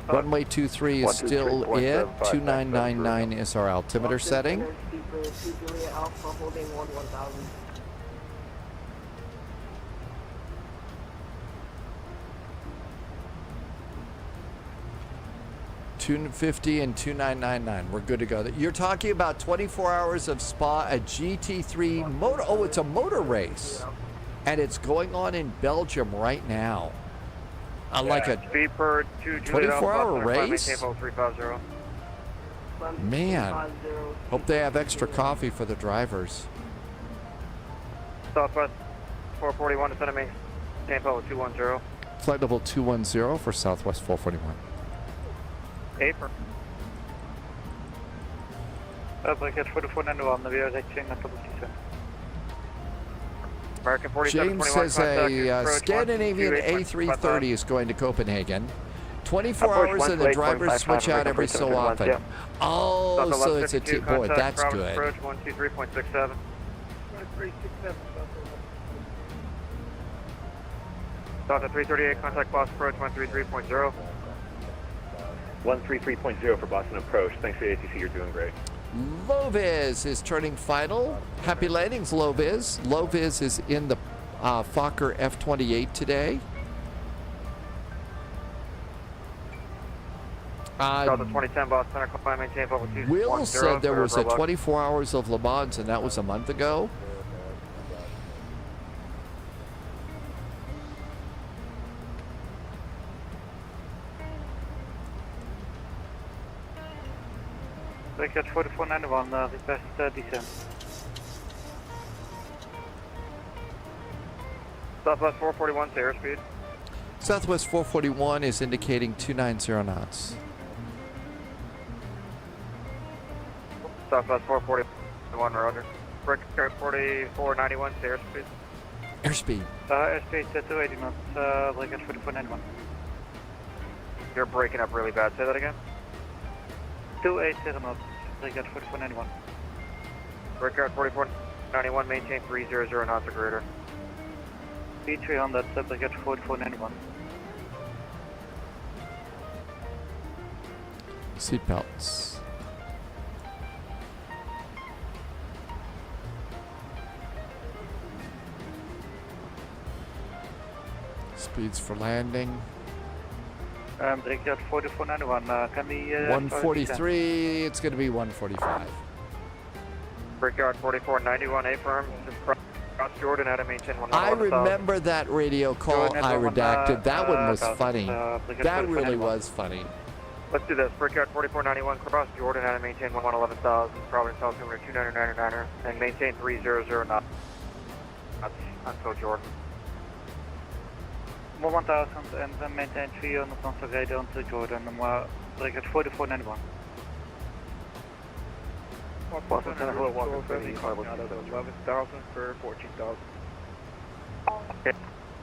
Runway 23 is still it. 2999 is our altimeter setting. Alpha holding 1000. $250 and $2999. We're good to go. You're talking about 24 hours of spa at GT3 motor. Oh, it's a motor race, and it's going on in Belgium right now. Like a 24-hour race. Man, hope they have extra coffee for the drivers. Southwest 441 descending main tempo 210. Flight level 210 for Southwest 441. April. Wicket 4491, we are reaching at level 27. American 47, James says a Scandinavian A330 is going to Copenhagen. 24 hours and the drivers switch out every so often. Oh, so it's a boy, that's good. Approach 123.67. Delta 338, contact Boston approach 133.0. 133.0 for Boston approach. Thanks for the ATC, you're doing great. Loviz is turning final. Happy landings, Loviz. Loviz is in the Fokker F-28 today. Delta 2010 Boston, climb maintain level 210. Will said there was a 24 hours of Le Mans, and that was a month ago. Wicket 4491, request descent. Southwest 441 to airspeed. Southwest 441 is indicating 290 knots. Southwest 441, roger. Wicket 4491 to airspeed. Airspeed. Airspeed 280 knots, Wicket 4491. You're breaking up really bad. Say that again. 280 knots, Wicket 4491. Wicket 4491, maintain 300 knots or greater. B300, Wicket 4491. Seatbelts. Speeds for landing. Wicket 4491, can we... 143, it's going to be 145. Brickyard 4491, affirm. Cross Jordan out of maintain 1 I remember that radio call I redacted. That one was funny. That really was funny. Let's do this. Brickyard 4491, cross Jordan out of maintain 111000, Providence altimeter 299er, and maintain 300 knots until Jordan. 1000 and maintain 300 knots of radio until Jordan, Brickyard 4491. Boston Center, hello, Walker City, 11,000 for 14,000. Okay,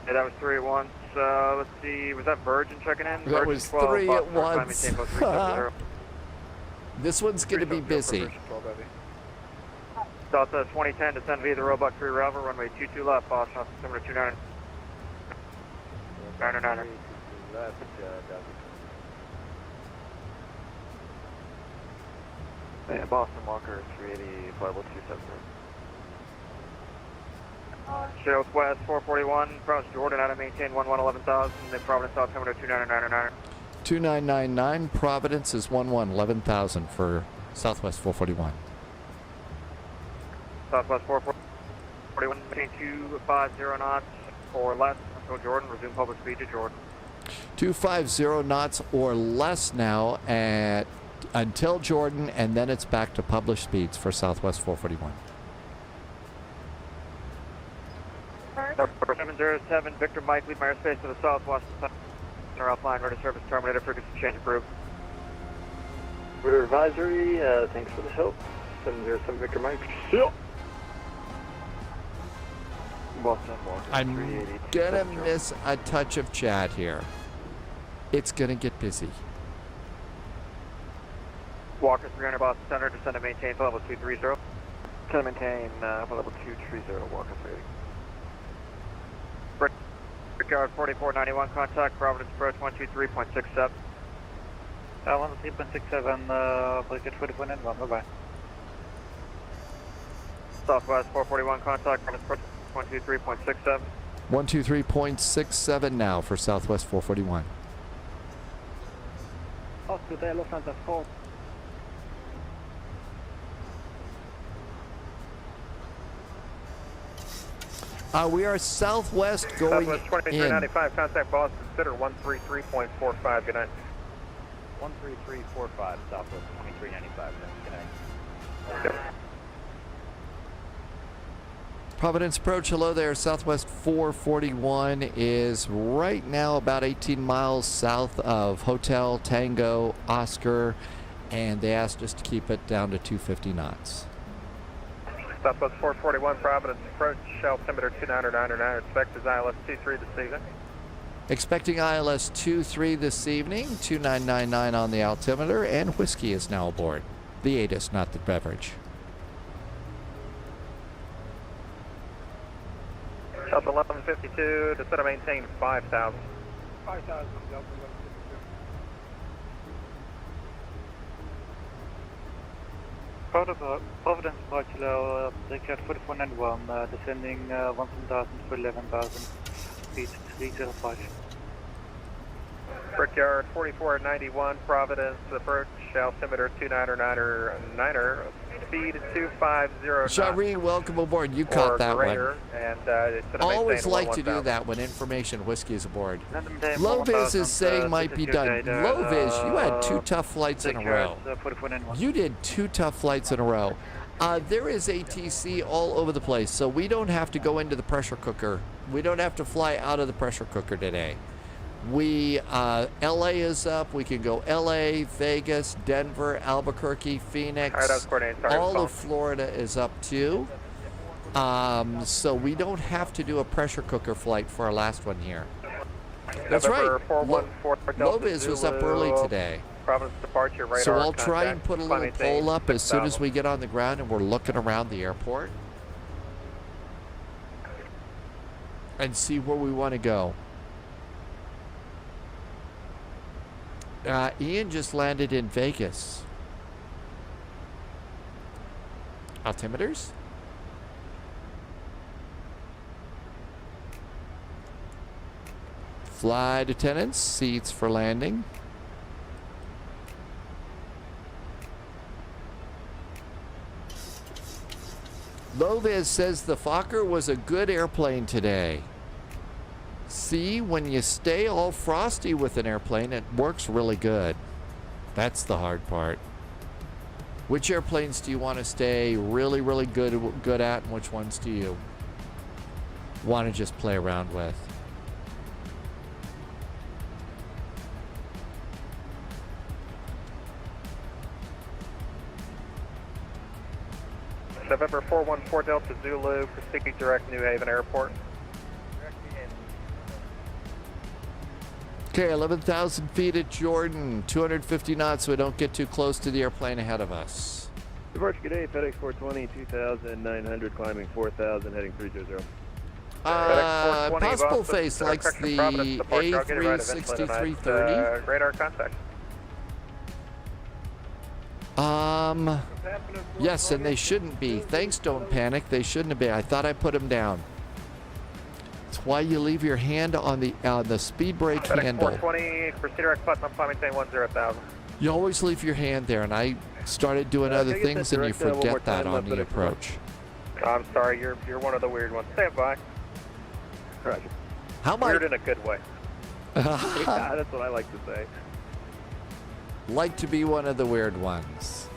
that was 3 at once. Let's see, was that Virgin checking in? That was 3 at once. This one's going to be busy. Delta 2010, descend via the Roebuck 3 Railroad, runway 22 left, Boston, altimeter 29. 99er. Yeah, Boston Walker 380, flight 270. Shales West 441, cross Jordan out of maintain 111000, then Providence altimeter 2999. 2999, Providence is 111000 for Southwest 441. Southwest 441, maintain 250 knots or less until Jordan, resume public speed to Jordan. 250 knots or less now at until Jordan, and then it's back to published speeds for Southwest 441. 707, Victor Mike, leave my airspace to the southwest. Offline, ready service terminated, frequency change approved. We're advisory, thanks for the help. 707, Victor Mike. Yep. Boston Walker I'm 380. gonna miss a touch of chat here. It's gonna get busy. Walker 300, Boston Center, descend to maintain level 230. Descend maintain level 230, Walker 380. Brickyard 4491, contact Providence approach 123.67. 123.67, Brickyard 4491, bye-bye. Southwest 441, contact Providence approach 123.67. 123.67 now for Southwest 441. Hospital Los Santos Call. We are southwest going Southwest 2395, contact Boston, consider 133.45, good night. 13345, Southwest 2395, good night. Yep. Providence approach, hello there. Southwest 441 is right now about 18 miles south of Hotel Tango Oscar, and they asked us to keep it down to 250 knots. Southwest 441, Providence approach, altimeter 29999, expect is ILS 23 this evening. Expecting ILS 23 this evening, 2999 on the altimeter, and whiskey is now aboard. The ATIS, not the beverage. Delta 1152, descend to maintain 5,000. 5,000, Delta 1152. Providence approach, Brickyard 4491, descending 1,000 for 11,000, speed 305. Brickyard 4491, Providence approach, altimeter 299er, speed 250 knots. Shari, welcome aboard. You caught that greater, one. And it's always like to do that when information whiskey is aboard. Low-vis is saying might be done. Low-vis, you had 2 tough flights in a row. You did 2 tough flights in a row. There is ATC all over the place, so we don't have to go into the pressure cooker. We don't have to fly out of the pressure cooker today. LA is up. We can go LA, Vegas, Denver, Albuquerque, Phoenix. All of Florida is up too. So we don't have to do a pressure cooker flight for our last one here. That's right. Low-vis was up early today. Providence departure radar. So I'll try and put a little poll up as soon as we get on the ground and we're looking around the airport and see where we want to go. Ian just landed in Vegas. Altimeters? Flight attendants, seats for landing. Loviz says the Fokker was a good airplane today. See, when you stay all frosty with an airplane, it works really good. That's the hard part. Which airplanes do you want to stay really, really good at, and which ones do you want to just play around with? November 414 Delta Zulu, proceed direct New Haven Airport. Okay, 11,000 feet at Jordan, 250 knots so we don't get too close to the airplane ahead of us. Departure, good day, FedEx 420, 2,900, climbing 4,000, heading 300. Possible Face likes the A36330. Radar contact. Yes, and they shouldn't be. Thanks, Don't Panic. They shouldn't be. I thought I put them down. It's why you leave your hand on the speed brake handle. 420, proceed direct Putnam, climbing 10,000. You always leave your hand there, and I started doing other things, and you forget that on the approach. I'm sorry, you're one of the weird ones. Stand by. Roger. How much? Weird in a good way. Yeah, that's what I like to say. Like to be one of the weird ones.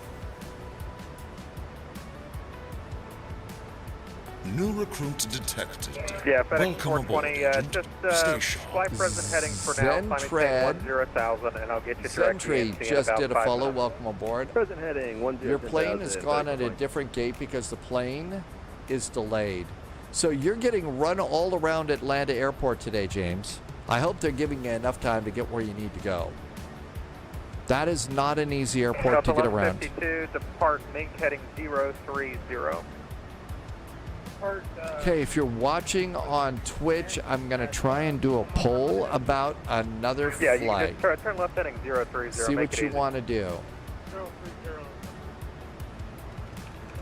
New recruit detected. Yeah, FedEx Welcome 420, aboard, just Stay sharp. fly present heading for now, climbing 10,000, and I'll get you Sentry directly just did a follow. minutes. Welcome aboard. Present heading, 10,000. Your plane has gone at a different gate because the plane is delayed. So you're getting run all around Atlanta Airport today, James. I hope they're giving you enough time to get where you need to go. That is not an easy airport to get around. 52, depart Mink heading 030. Okay, if you're watching on Twitch, I'm going to try and do a poll about another Yeah, you flight. can just turn left heading 030. See what you want to do.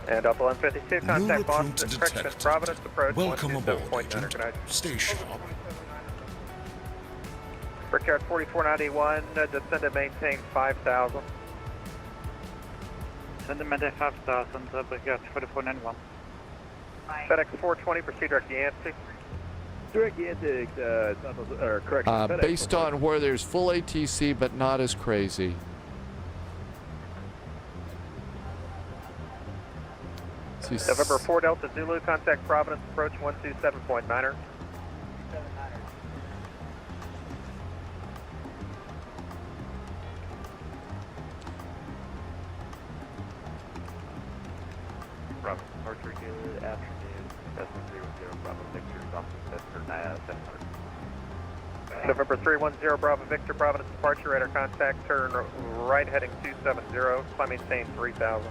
And up 1152, contact Boston, correction, Providence approach. Welcome aboard, 127.9, good night. Stay sharp. Brickyard 4491, descend and maintain 5,000. Send and maintain 5,000, Brickyard 4491. FedEx 420, proceed direct Yancey. Direct Yancey, correction. Based on where there's full ATC, but not as crazy. November 4 Delta Zulu, contact Providence, approach 127.9er. Bravo, departure, good afternoon. S10 Bravo Victor, off the center, 700. November 310 Bravo Victor, Providence departure, radar contact, turn right heading 270, climb maintain 3,000.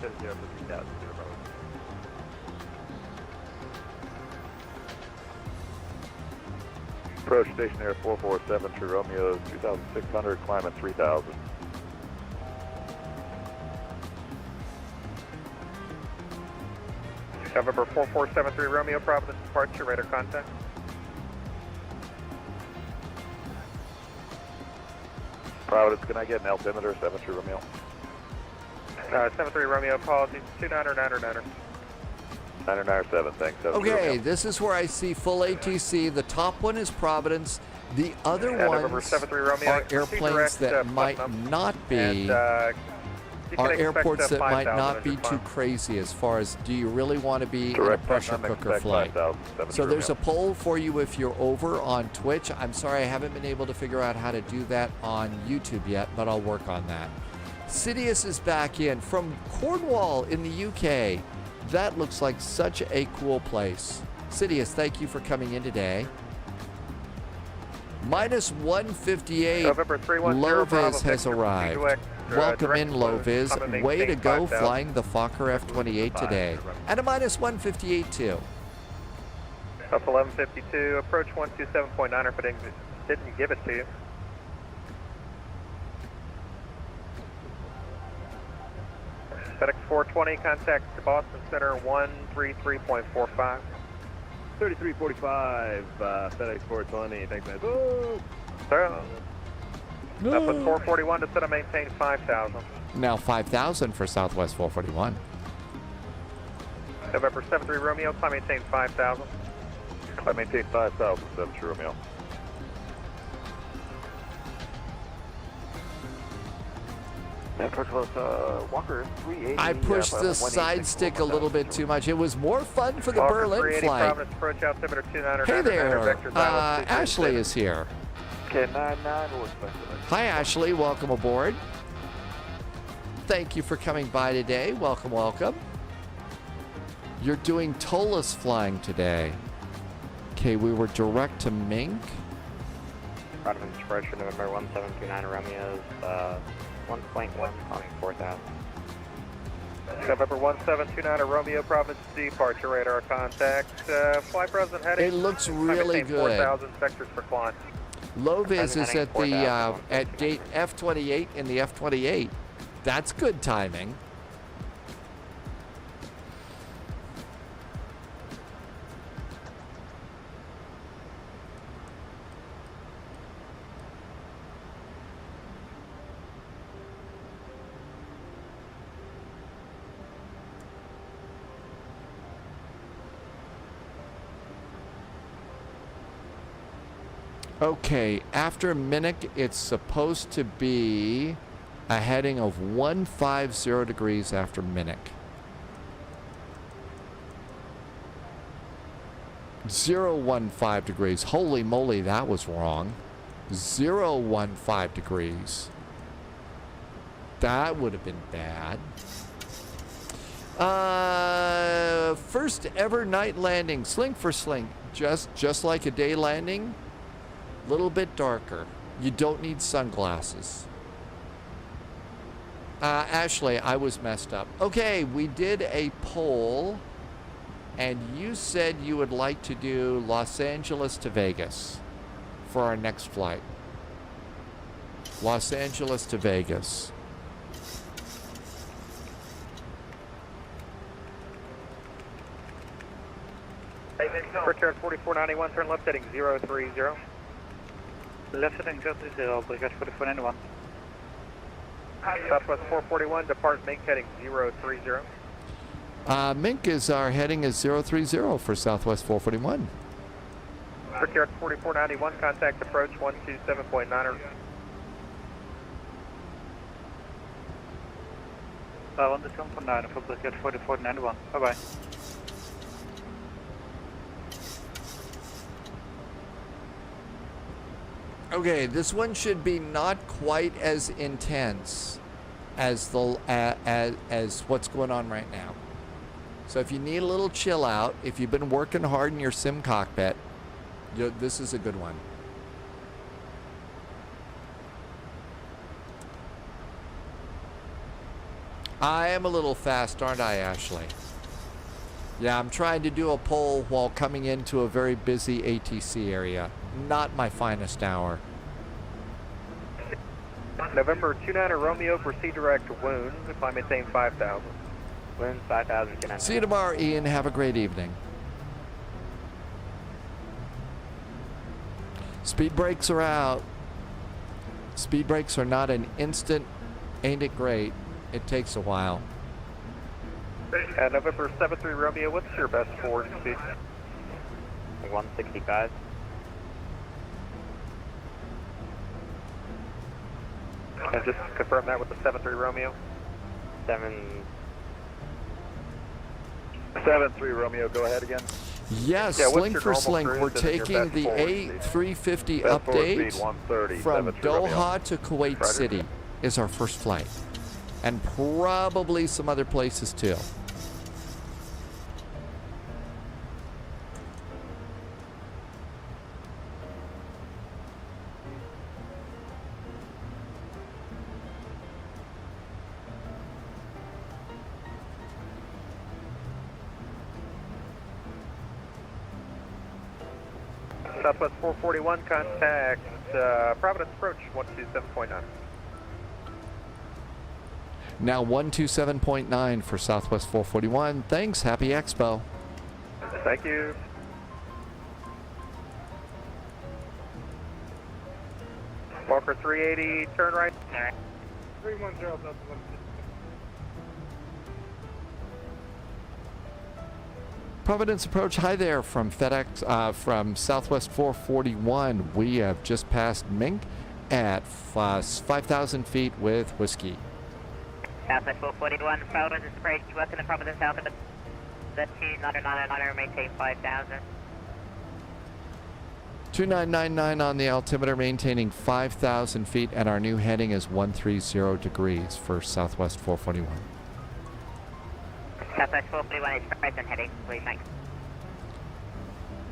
270 for 3,000, Bravo. Approach station air 447 to Romeo 2,600, climbing 3,000. November 4473 Romeo, Providence departure, radar contact. Providence, can I get an altimeter 73 Romeo? 73 Romeo, apologies, 29er. 997, thanks. Okay, this is where I see full ATC. The top one is Providence. The other ones are airplanes that might not be, are airports that might not be too crazy as far as do you really want to be in a pressure cooker flight. So there's a poll for you if you're over on Twitch. I'm sorry I haven't been able to figure out how to do that on YouTube yet, but I'll work on that. Sidious is back in from Cornwall in the UK. That looks like such a cool place. Sidious, thank you for coming in today. Minus 158, Loviz has arrived. Welcome in, Loviz. Way to go flying the Fokker F-28 today. And a minus 158 too. Up 1152, approach 127.9er, but didn't give it to you. FedEx 420, contact to Boston Center 133.45. 3345, FedEx 420, thanks man. Up with 441 to set and maintain 5,000. Now 5,000 for Southwest 441. November 73 Romeo, climb maintain 5,000. Climb maintain 5,000, 73 Romeo. Walker 380. I pushed the side stick a little bit too much. It was more fun for the Berlin flight. Providence, approach altimeter 29 Hey there, Ashley is here. Okay, 99, Hi Ashley, welcome aboard. Thank you for coming by today. Welcome, welcome. You're doing TOLUS flying today. Okay, we were direct to Mink. Providence, approach for November 1729 Romeo's 1.1, climbing 4,000. November 1729 Romeo, Providence, departure radar contact. Fly present heading. It looks really good. 4,000 sectors for climb. Low vis is at the at gate F28 in the F28. That's good timing. Okay, after Minnock, it's supposed to be a heading of 150 degrees after Minnock. 015 degrees. Holy moly, that was wrong. 015 degrees. That would have been bad. First ever night landing. Sling for sling. Just like a day landing. Little bit darker. You don't need sunglasses. Ashley, I was messed up. Okay, we did a poll, and you said you would like to do Los Angeles to Vegas for our next flight. Los Angeles to Vegas. Return 4491, turn left heading 030. Left heading 030, Brigade 4491. Southwest 441, depart Mink heading 030. Mink is our heading is 030 for Southwest 441. Brickyard 4491, contact approach 127.9. 127.9 for Brickyard 4491. Bye-bye. Okay, this one should be not quite as intense as the as what's going on right now. So if you need a little chill out, if you've been working hard in your sim cockpit, this is a good one. I am a little fast, aren't I, Ashley? Yeah, I'm trying to do a poll while coming into a very busy ATC area. Not my finest hour. November 29 Romeo, proceed direct to Wound, climb maintain 5,000. Wound 5,000. See you tomorrow, Ian. Have a great evening. Speed brakes are out. Speed brakes are not an instant, ain't it great? It takes a while. November 73 Romeo, what's your best forward speed? 165. And just confirm that with the 73 Romeo. 73 Romeo, go ahead again. Yes, yeah, sling for sling. We're taking the A350 update from Doha to Kuwait City is our first flight. And probably some other places too. Southwest 441, contact Providence approach 127.9. Now 127.9 for Southwest 441. Thanks. Happy Expo. Thank you. Walker 380, turn right. 310, Providence approach. Hi there from FedEx, from Southwest 441. We have just passed Mink at 5,000 feet with whiskey. Southwest 441, Providence approach. Working the Providence South of the 2999, maintain 5,000. 2999 on the altimeter, maintaining 5,000 feet, and our new heading is 130 degrees for Southwest 441. Southwest 441 is present heading, please, thanks.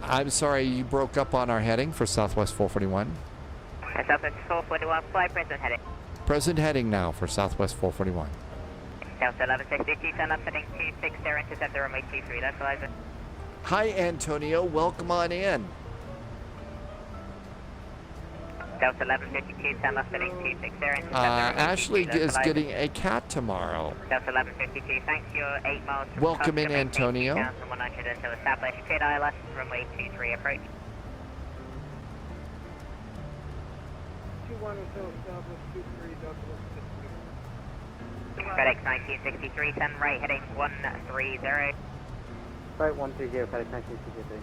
I'm sorry, you broke up on our heading for Southwest 441. Southwest 441, fly present heading. Present heading now for Southwest 441. Delta 1162, turn up heading 260, intercept the runway 23, localizer. Hi, Antonio. Welcome on in. Delta 1152, turn left heading 260, intercept the runway Ashley 23, is localizer. getting a cat tomorrow. Delta 1152, thanks, you're 8 miles from Welcome in, Custer, Antonio. 2,100 until established. Cleared ILS, runway 23, approach. 21 until established, 23, Delta 1152. FedEx 1963, turn right heading 130. Right 130, FedEx 1963.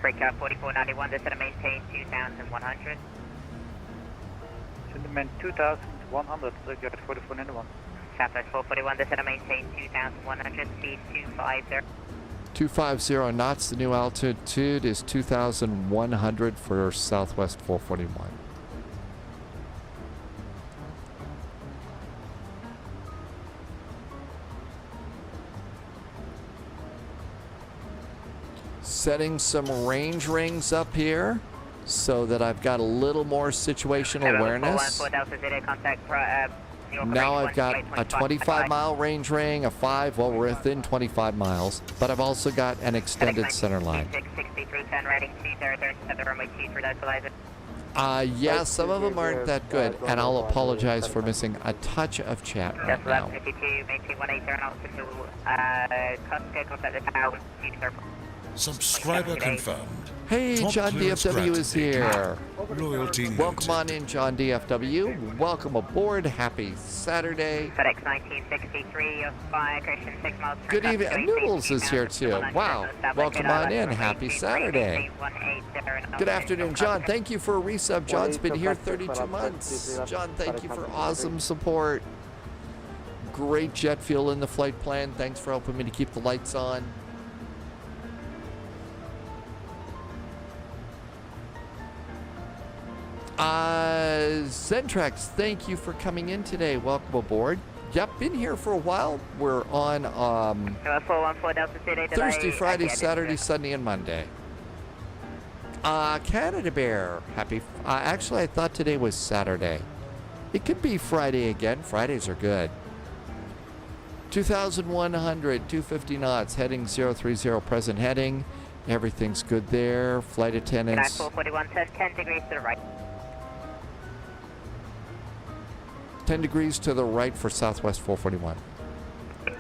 Breakout 4491, descend and maintain 2,100. Sentiment 2,100, breakout 4491. Southwest 441, descend and maintain 2,100, speed 250. 250 knots. The new altitude is 2,100 for Southwest 441. Setting some range rings up here so that I've got a little more situational awareness. Now I've got a 25-mile range ring, a 5, well, we're within 25 miles, but I've also got an extended center line. Yeah, some of them aren't that good, and I'll apologize for missing a touch of chat right now. Subscriber confirmed. Hey, Top John clearance DFW is here. Loyalty Welcome on in, John DFW. Welcome aboard. Happy Saturday. FedEx 1963, fire Christian 6 miles. Good evening. Noodles is here too. Wow. Welcome on in. Happy Saturday. Good afternoon, John. Thank you for a resub. John's been here 32 months. John, thank you for awesome support. Great jet fuel in the flight plan. Thanks for helping me to keep the lights on. Zentrax, thank you for coming in today. Welcome aboard. Yep, been here for a while. We're on Thursday, Friday, Saturday, Sunday, and Monday. Canada Bear, happy. Actually, I thought today was Saturday. It could be Friday again. Fridays are good. 2,100, 250 knots, heading 030, present heading. Everything's good there. Flight attendants. 441 says 10 degrees to the right. 10 degrees to the right for Southwest 441.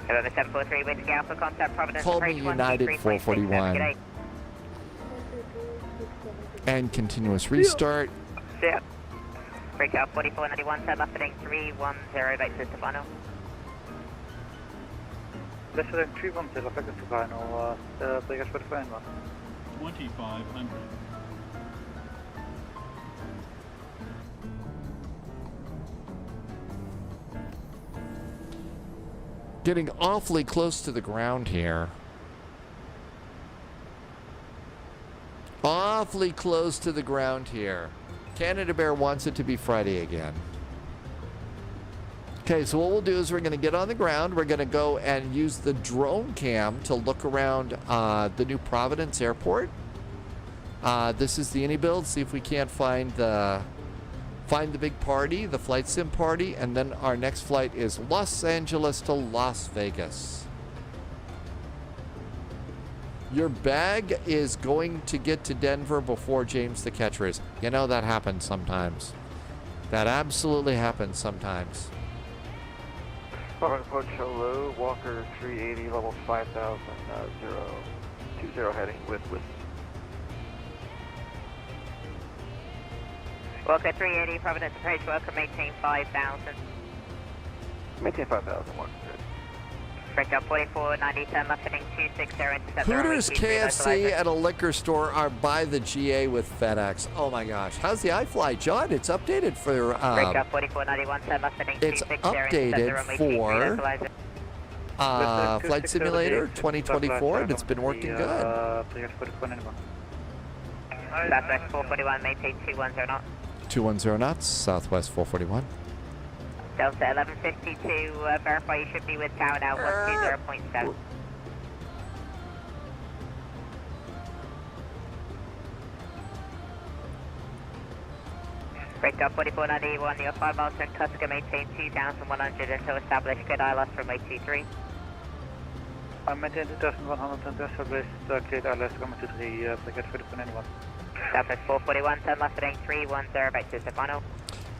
November 743, Whiskey Alpha, contact Providence. Call me United 441. And continuous restart. Yeah. Breakout 4491, set left heading 310, back to Stefano. Left heading 310, back to Stefano, breakout 4591. 2500. Getting awfully close to the ground here. Awfully close to the ground here. Canada Bear wants it to be Friday again. Okay, so what we'll do is we're going to get on the ground. We're going to go and use the drone cam to look around the new Providence airport. This is the iniBuilds. See if we can't find the big party, the flight sim party, and then our next flight is Los Angeles to Las Vegas. Your bag is going to get to Denver before James the Catcher is. You know, that happens sometimes. That absolutely happens sometimes. Approach, hello, Walker 380, level 5000, 020 heading with Walker 380, Providence approach, Walker, maintain 5,000. Maintain 5,000, 100. Breakout 4490, turn left heading 260, intercept the Hooters, runway 23, KFC, localizer. and a liquor store are by the GA with FedEx. Oh my gosh. How's the iFly, John? It's updated for... Breakout 4491, turn left heading it's 260, intercept the updated runway 23, for Flight Simulator 2024, and it's been working good. Southwest 441, maintain 210 knots. 210 knots, Southwest 441. Delta 1152, verify you should be with tower now, 120.7. Breakout 4491, you're 5 miles from Tusker, maintain 2100 until established, good ILS from 823. I maintain 2100 until established, cleared ILS from 823, Breakout 4491. Southwest 441, turn left heading 310, back to the final.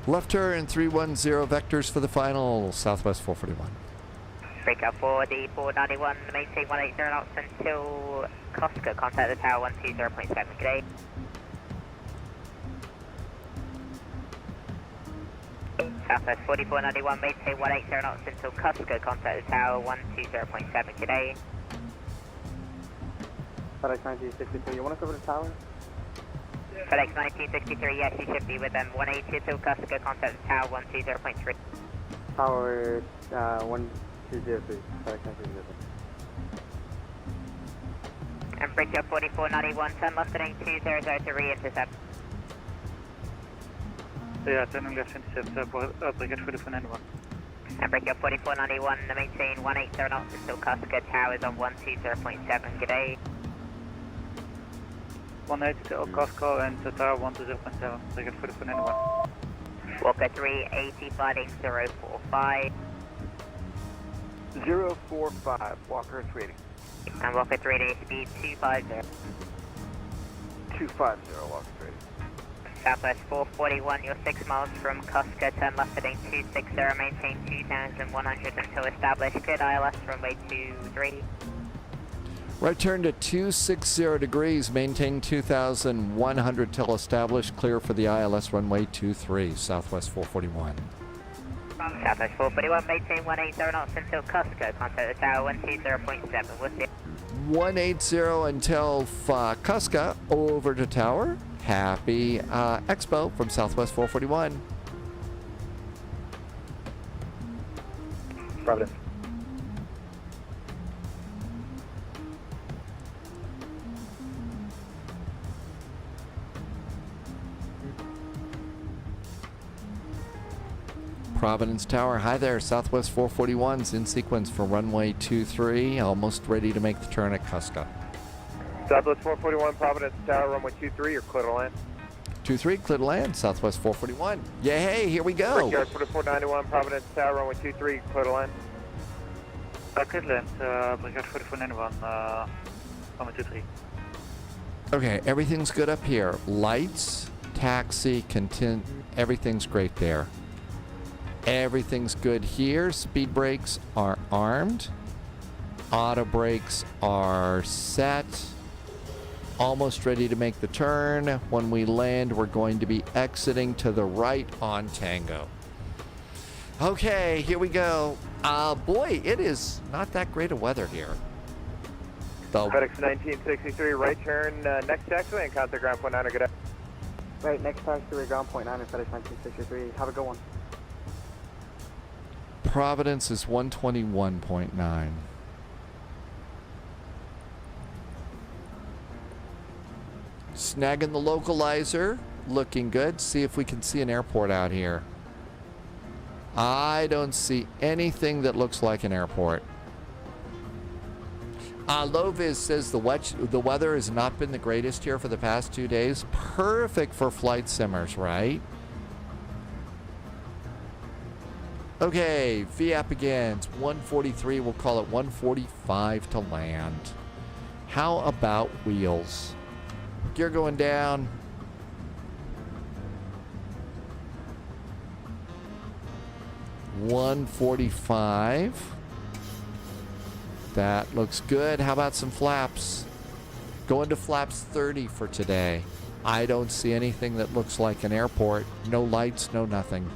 Left turn 310 vectors for the final, Southwest 441. Breakout 4D 491, maintain 180 knots until Costco, contact the tower 120.7, good day. Southwest 4491, maintain 180 knots until Costco, contact the tower 120.7, good day. FedEx 1963, you want to cover the tower? FedEx 1963, yes, you should be with them 180 until Costco, contact the tower 120.3. Tower 1203, FedEx 1963. And Breakout 4491, turn left heading 200 to re-intercept. Yeah, turning left intercept, Breakout 4491. And Breakout 4491, maintain 180 knots until Costco, towers on 120.7, good day. 180 to Costco and the tower 120.7, Breakout 4491. Walker 380, fighting 045. 045, Walker 380. And Walker 380, speed 250. 250, Walker 380. Southwest 441, you're 6 miles from Costco, turn left heading 260, maintain 2100 until established, good ILS runway 23. Right turn to 260 degrees, maintain 2,100 till established, clear for the ILS runway 23, Southwest 441. Southwest 441, maintain 180 knots until Costco, contact the tower 120.7, we'll see. 180 until Costco, over to tower. Happy Expo from Southwest 441. Providence. Providence Tower, hi there, Southwest 441's in sequence for runway 23, almost ready to make the turn at Costco. Southwest 441, Providence Tower, runway 23, you're clear to land. 23, clear to land, Southwest 441. Yeah, hey, here we go. Brickyard 4491, Providence Tower, runway 23, clear to land. Clear to land, Brickyard 4491, runway 23. Okay, everything's good up here. Lights, taxi, content, everything's great there. Everything's good here. Speed brakes are armed. Auto brakes are set. Almost ready to make the turn. When we land, we're going to be exiting to the right on Tango. Okay, here we go. Boy, it is not that great of weather here. FedEx 1963, right turn, next taxiway and contact ground point 9, good day. Right, next taxiway, ground point 9 and FedEx 1963. Have a good one. Providence is 121.9. Snagging the localizer, looking good. See if we can see an airport out here. I don't see anything that looks like an airport. Loviz says the weather has not been the greatest here for the past 2 days. Perfect for flight simmers, right? Okay, VAP begins. 143, we'll call it 145 to land. How about wheels? Gear going down. $145. That looks good. How about some flaps? Going to flaps 30 for today. I don't see anything that looks like an airport. No lights, no nothing.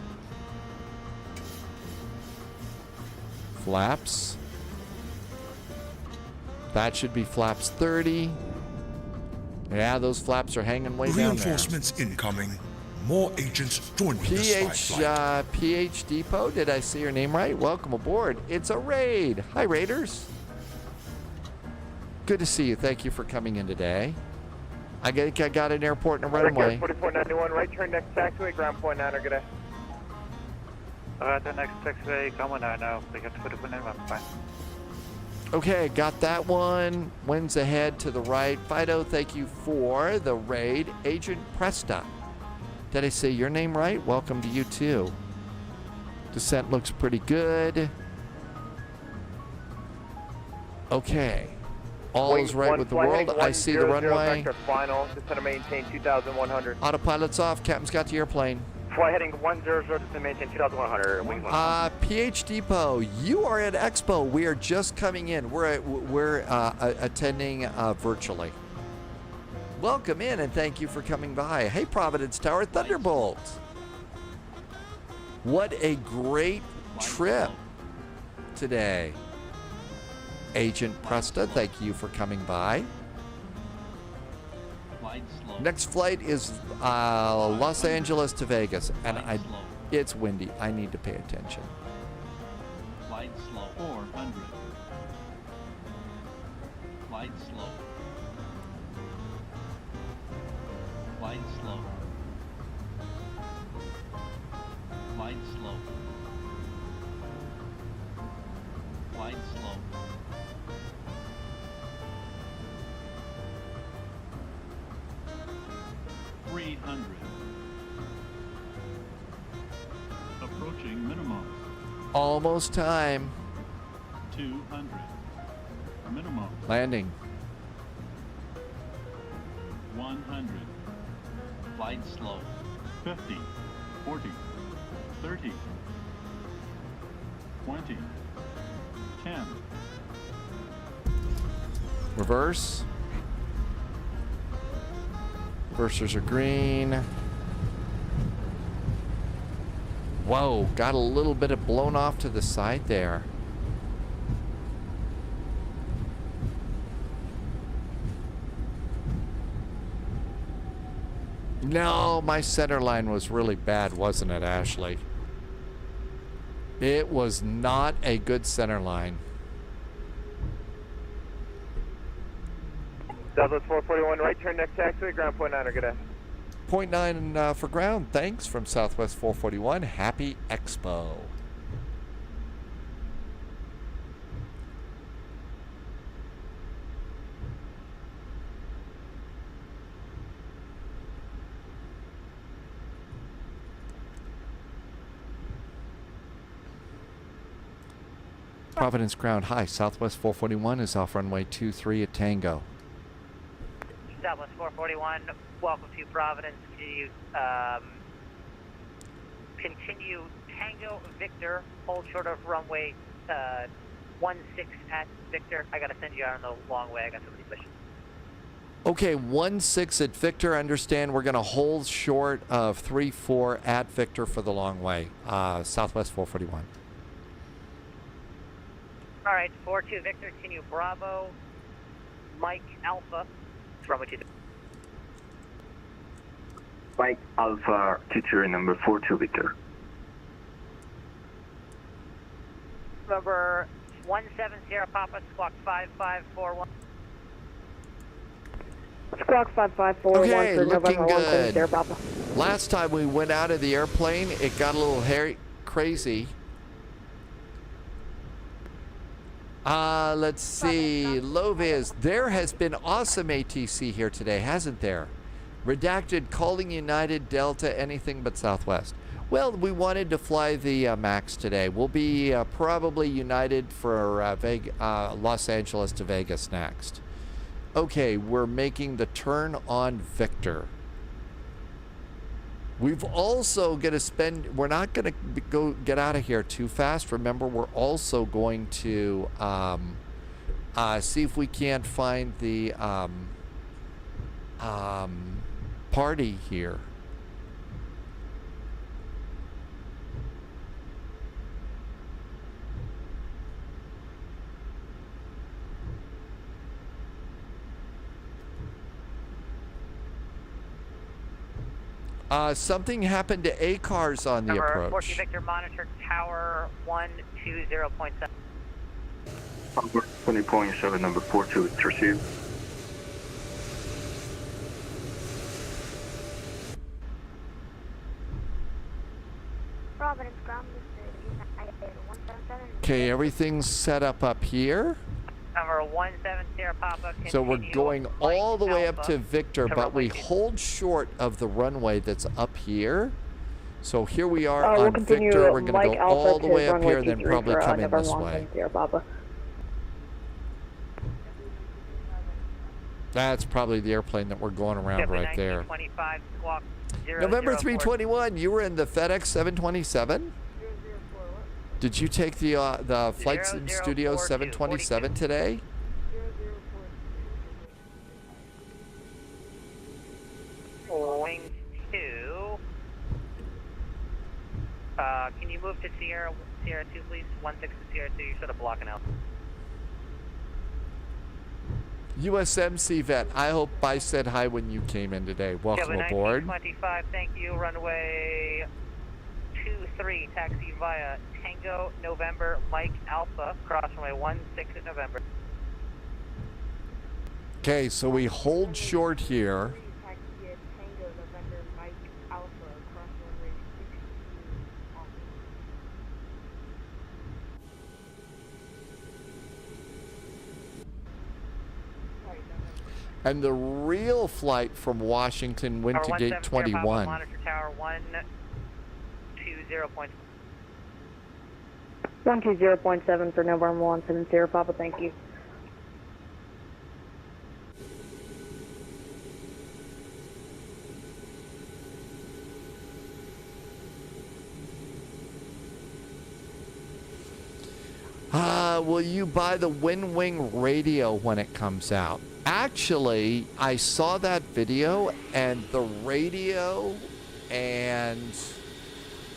Flaps. That should be flaps 30. Yeah, those flaps are hanging way down there. Reinforcements incoming. More agents joining the spy flight. PH Depot, did I say your name right? Welcome aboard. It's a raid. Hi, Raiders. Good to see you. Thank you for coming in today. I got an airport and a runway. 4491, right turn next taxiway, ground point 9, good day. The next taxiway, ground point 9 now, we got 4491, fine. Okay, got that one. Winds ahead to the right. Fido, thank you for the raid. Agent Presta. Did I say your name right? Welcome to you too. Descent looks pretty good. Okay. All is right with the world. I see the runway. Final, descend to maintain 2,100. Autopilot's off. Captain's got the airplane. Fly heading 100, descend to maintain 2,100. Wings 1. PH Depot, you are at Expo. We are just coming in. We're attending virtually. Welcome in and thank you for coming by. Hey, Providence Tower, Thunderbolt. What a great trip today. Agent Presta, thank you for coming by. Next flight is Los Angeles to Vegas, and it's windy. I need to pay attention. Flight slow. 400. Flight slow. Flight slow. Flight slow. Flight slow. Approaching minimum. Almost time. 200. Minimum. Landing. 100. Flight slow. 50. 40. 30. 20. 10. Reverse. Reversers are green. Whoa, got a little bit of blown off to the side there. No, my center line was really bad, wasn't it, Ashley? It was not a good center line. Southwest 441, right turn next taxiway, ground point 9, good day. Point 9 for ground. Thanks from Southwest 441. Happy Expo. Providence ground. Hi, Southwest 441 is off runway 23 at Tango. Southwest 441, welcome to Providence. To continue Tango Victor, hold short of runway 16 at Victor. I gotta send you out on the long way. I got somebody pushing. Okay, 16 at Victor. Understand we're gonna hold short of 34 at Victor for the long way. Southwest 441. All right, 42 Victor, continue Bravo, Mike Alpha. Runway 2. Mike Alpha, teacher number 42 Victor. Number 170 Papa, squawk 5541. Squawk 5541 okay, for looking November good. 170 Papa. Last time we went out of the airplane, it got a little crazy. Let's see. Loviz, there has been awesome ATC here today, hasn't there? Redacted, calling United, Delta, anything but Southwest. Well, we wanted to fly the MAX today. We'll be probably United for Los Angeles to Vegas next. Okay, we're making the turn on Victor. We've also going to spend, we're not going to go get out of here too fast. Remember, we're also going to see if we can't find the party here. Something happened to ACARS on the Number approach. 40 Victor, monitor tower 120.7. 20.7, number 42, it's received. Providence ground, this is United 177. Okay, everything's set up here. Number 170 Papa. So we're going all the way up to Victor, but we hold short of the runway that's up here. So here we are on Victor. We're going to go all the way up here and then probably come in this way. That's probably the airplane that we're going around right there. November 321, you were in the FedEx 727? Did you take the FlightSim Studio 727 today? Wing 2. Can you move to Sierra 2, please? 16 to Sierra 2, you're sort of blocking out. USMC vet, I hope I said hi when you came in today. Welcome aboard. 1925, thank you. Runway 23, taxi via Tango, November, Mike Alpha, cross runway 16 at November. Okay, so we hold short here. And the real flight from Washington went to gate 21. Monitor tower 120. 120.7 for November 170 Papa, thank you. Will you buy the WinWing radio when it comes out? Actually, I saw that video and the radio, and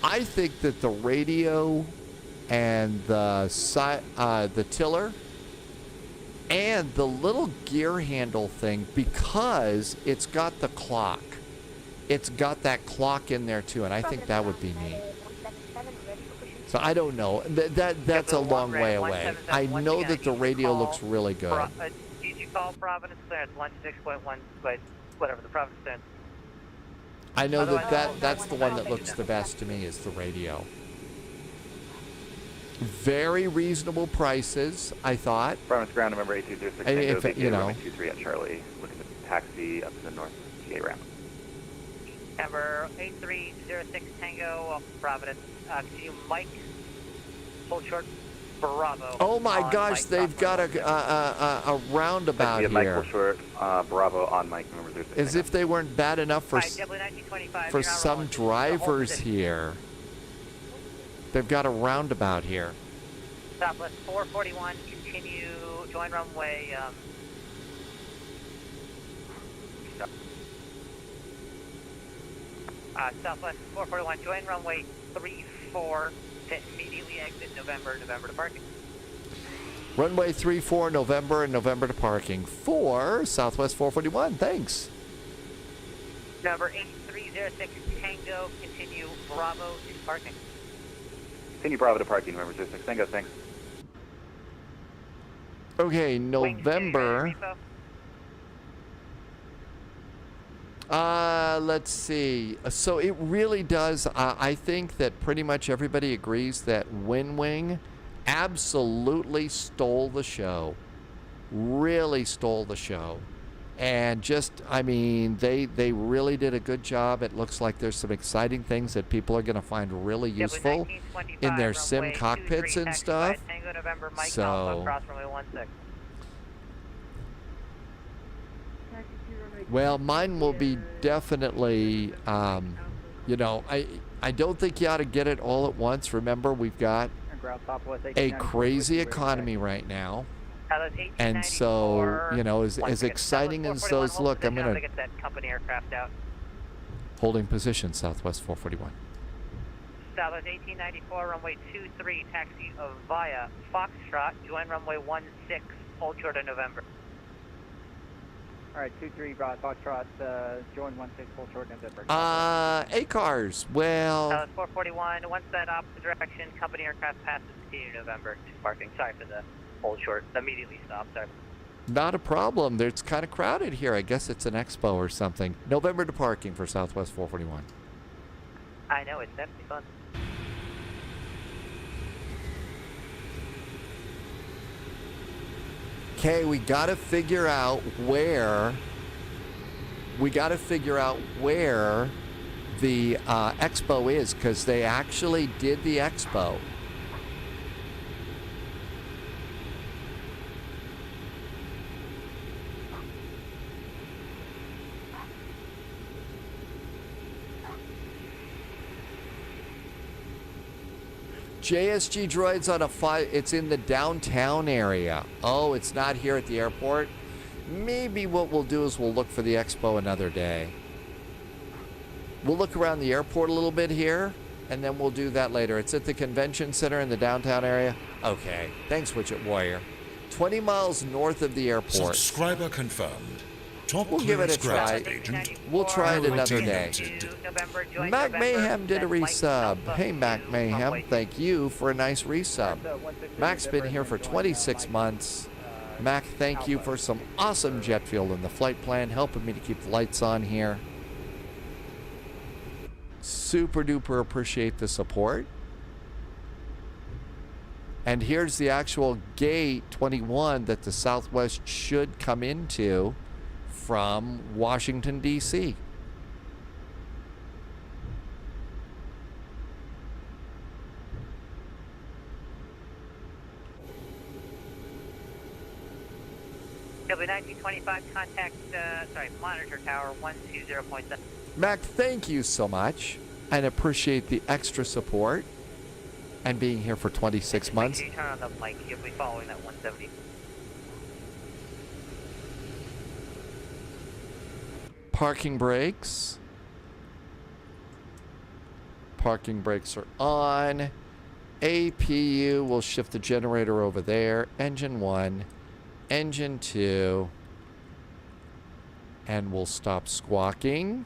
I think that the radio and the tiller and the little gear handle thing, because it's got the clock. It's got that clock in there too, and I think that would be neat. So I don't know. That's a long way away. I know that the radio looks really good. Did you call Providence clearance 16.1, but whatever, the Providence clearance? I know that's the one that looks the best to me, is the radio. Very reasonable prices, I thought. Providence ground, November 8206, if, you know. 23 at Charlie, looking to taxi up to the north GA ramp. Number 8306 Tango, Providence. Continue Mike, hold short, Bravo. Oh my gosh, they've got a roundabout here. Mike, hold short, Bravo on Mike, November 06. As if they weren't bad enough for some drivers here. They've got a roundabout here. Southwest 441, continue, join runway, Southwest 441, join runway 34 to immediately exit November to parking. Runway 34, November, and November to parking. For Southwest 441, thanks. Number 8306 Tango, continue Bravo to parking. Continue Bravo to parking, November 06 Tango, thanks. Okay, November. Let's see. So it really does. I think that pretty much everybody agrees that WinWing absolutely stole the show. Really stole the show. And just, I mean, they really did a good job. It looks like there's some exciting things that people are going to find really useful in their sim cockpits and stuff. So, well, mine will be definitely, you know, I don't think you ought to get it all at once. Remember, we've got a crazy economy right now. And so, you know, as exciting as those look, I'm going to... Holding position, Southwest 441. Southwest 1894, runway 23, taxi via Foxtrot, join runway 16, hold short of November. Alright, 2-3 Foxtrot, join 1-6 full short and zipper. ACARS, well... 441, once that opposite direction, company aircraft passes continue November to parking. Sorry for the hold short, immediately stop, sorry. Not a problem. It's kind of crowded here. I guess it's an expo or something. November to parking for Southwest 441. I know, it's definitely fun. Okay, we gotta figure out where the expo is, because they actually did the expo. JSG droids on a 5, it's in the downtown area. Oh, it's not here at the airport. Maybe what we'll do is we'll look for the expo another day. We'll look around the airport a little bit here, and then we'll do that later. It's at the convention center in the downtown area. Okay, thanks, Widget Warrior. 20 miles north of the airport. Subscriber confirmed. Top we'll give it a try. We'll try it another day. Mac Mayhem did a resub. Hey, Mac Mayhem, thank you for a nice resub. Mac's been here for 26 months. Mac, thank you for some awesome jet fuel in the flight plan, helping me to keep the lights on here. Super duper appreciate the support. And here's the actual gate 21 that the Southwest should come into from Washington, D.C. W1925, contact, monitor tower 120.7. Mac, thank you so much, and appreciate the extra support and being here for 26 months. Turn on the mic, you'll be following that 170. Parking brakes. Parking brakes are on. APU, we'll shift the generator over there. Engine 1, engine 2. And we'll stop squawking.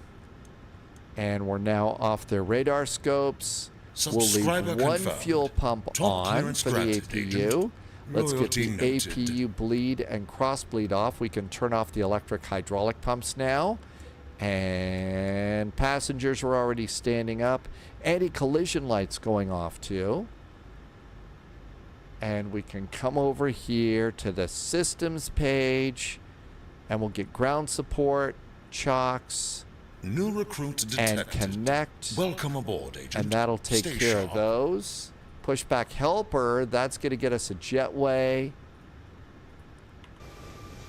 And we're now off their radar scopes. We'll leave one fuel pump on for the APU. Let's get the APU bleed and cross bleed off. We can turn off the electric hydraulic pumps now. And passengers are already standing up. Anti-collision lights going off too. And we can come over here to the systems page. And we'll get ground support, chocks, new recruit detected, and connect. Welcome aboard, Agent. And that'll take care of those. Pushback helper, that's going to get us a jetway.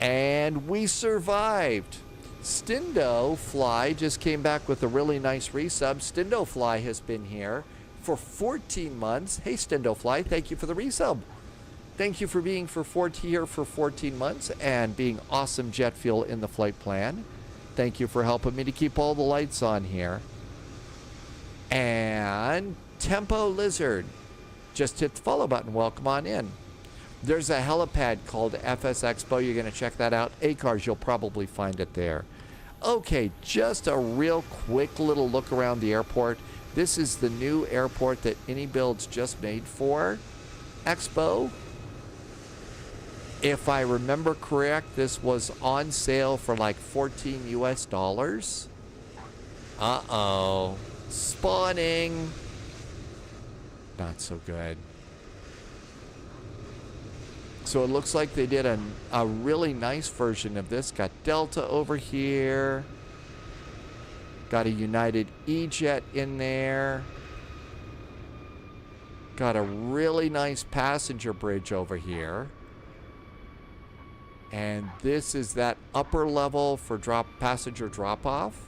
And we survived. Stindo Fly just came back with a really nice resub. Stindo Fly has been here for 14 months. Hey, Stindo Fly, thank you for the resub. Thank you for being here for 14 months and being awesome jet fuel in the flight plan. Thank you for helping me to keep all the lights on here. And Tempo Lizard, just hit the follow button. Welcome on in. There's a helipad called FS Expo. You're going to check that out. ACARS, you'll probably find it there. Okay, just a real quick little look around the airport. This is the new airport that iniBuilds just made for Expo. If I remember correct, this was on sale for like $14 US. Uh-oh. Spawning. Not so good. So it looks like they did a really nice version of this. Got Delta over here. Got a United E-Jet in there. Got a really nice passenger bridge over here. And this is that upper level for passenger drop-off.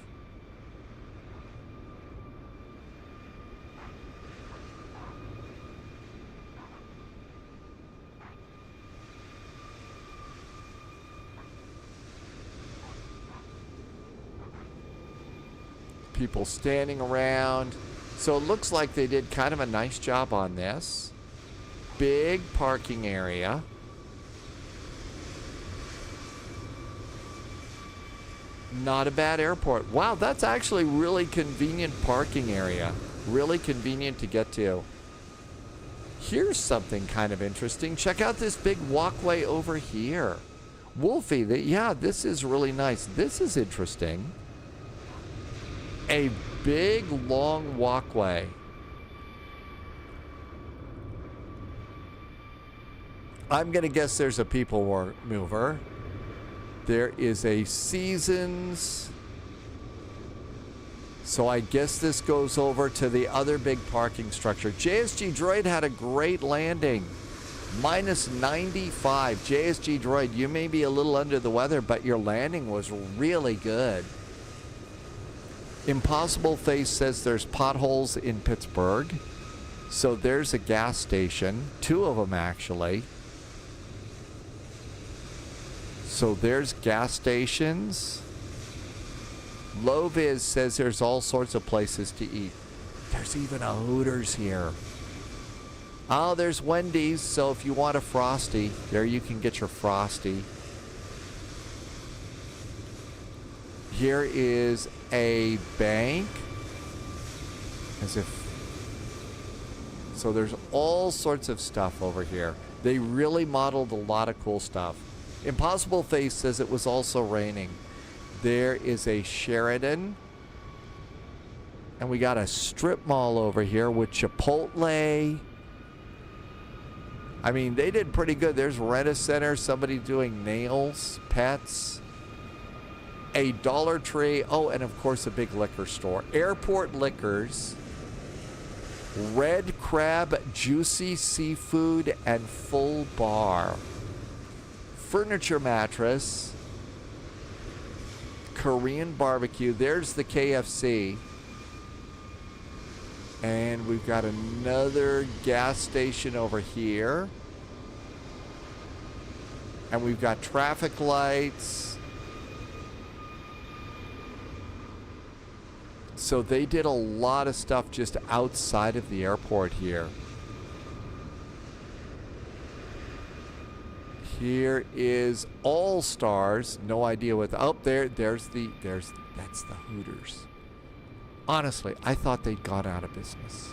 People standing around. So it looks like they did kind of a nice job on this. Big parking area. Not a bad airport. Wow, that's actually really convenient parking area. Really convenient to get to. Here's something kind of interesting. Check out this big walkway over here. Wolfie, yeah, this is really nice. This is interesting. A big, long walkway. I'm going to guess there's a people mover. There is a Seasons. So I guess this goes over to the other big parking structure. JSG Droid had a great landing. Minus 95. JSG Droid, you may be a little under the weather, but your landing was really good. Impossible Face says there's potholes in Pittsburgh. So there's a gas station. 2 of them, actually. So there's gas stations. Loviz says there's all sorts of places to eat. There's even a Hooters here. Oh, there's Wendy's. So if you want a Frosty, there you can get your Frosty. Here is a bank. As if... So there's all sorts of stuff over here. They really modeled a lot of cool stuff. Impossible Face says it was also raining. There is a Sheridan. And we got a strip mall over here with Chipotle. I mean, they did pretty good. There's Rent-A-Center, somebody doing nails, pets. A Dollar Tree. Oh, and of course a big liquor store. Airport Liquors. Red Crab, Juicy Seafood, and Full Bar. Furniture Mattress. Korean Barbecue. There's the KFC. And we've got another gas station over here. And we've got traffic lights. So they did a lot of stuff just outside of the airport here. Here is All Stars. No idea what. Oh, that's the Hooters. Honestly, I thought they'd gone out of business.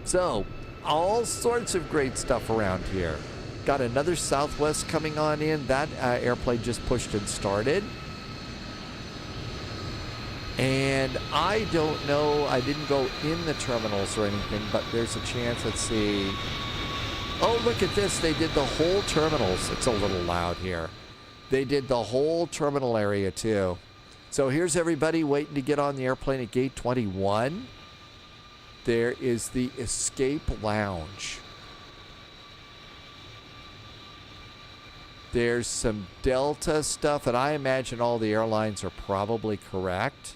So, all sorts of great stuff around here. Got another Southwest coming on in. That airplane just pushed and started. And I don't know, I didn't go in the terminals or anything, but there's a chance. Let's see. Oh, look at this. They did the whole terminals. It's a little loud here. They did the whole terminal area too. So here's everybody waiting to get on the airplane at gate 21. There is the Escape Lounge. There's some Delta stuff, and I imagine all the airlines are probably correct.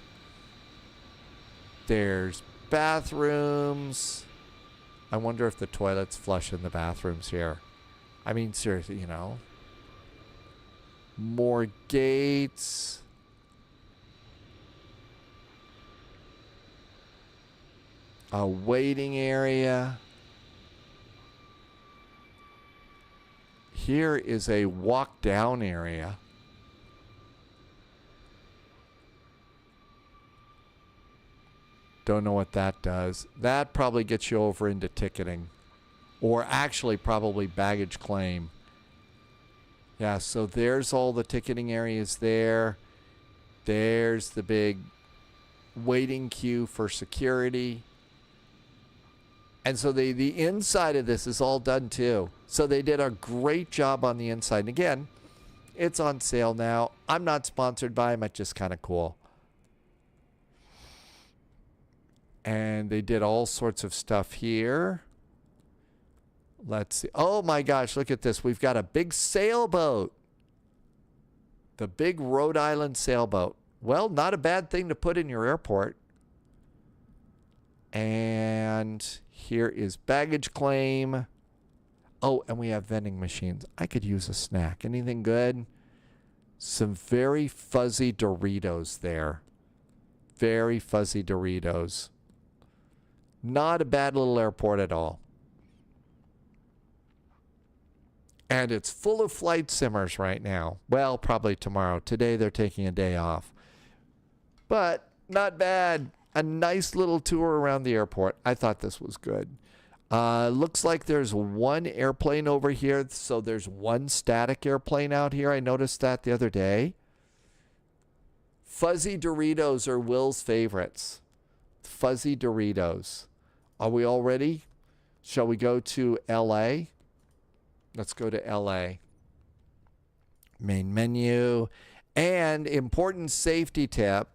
There's bathrooms. I wonder if the toilets flush in the bathrooms here. I mean, seriously, you know. More gates. A waiting area. Here is a walk down area. Don't know what that does. That probably gets you over into ticketing. Or actually probably baggage claim. Yeah, so there's all the ticketing areas there. There's the big waiting queue for security. And so the inside of this is all done too. So they did a great job on the inside. And again, it's on sale now. I'm not sponsored by them. It's just kind of cool. And they did all sorts of stuff here. Let's see. Oh my gosh, look at this. We've got a big sailboat. The big Rhode Island sailboat. Well, not a bad thing to put in your airport. And here is baggage claim. Oh, and we have vending machines. I could use a snack. Anything good? Some very fuzzy Doritos there. Very fuzzy Doritos. Not a bad little airport at all. And it's full of flight simmers right now. Well, probably tomorrow. Today they're taking a day off. But not bad. A nice little tour around the airport. I thought this was good. Looks like there's one airplane over here. So there's one static airplane out here. I noticed that the other day. Fuzzy Doritos are Will's favorites. Fuzzy Doritos. Are we all ready? Shall we go to LA? Let's go to LA. Main menu. And important safety tip.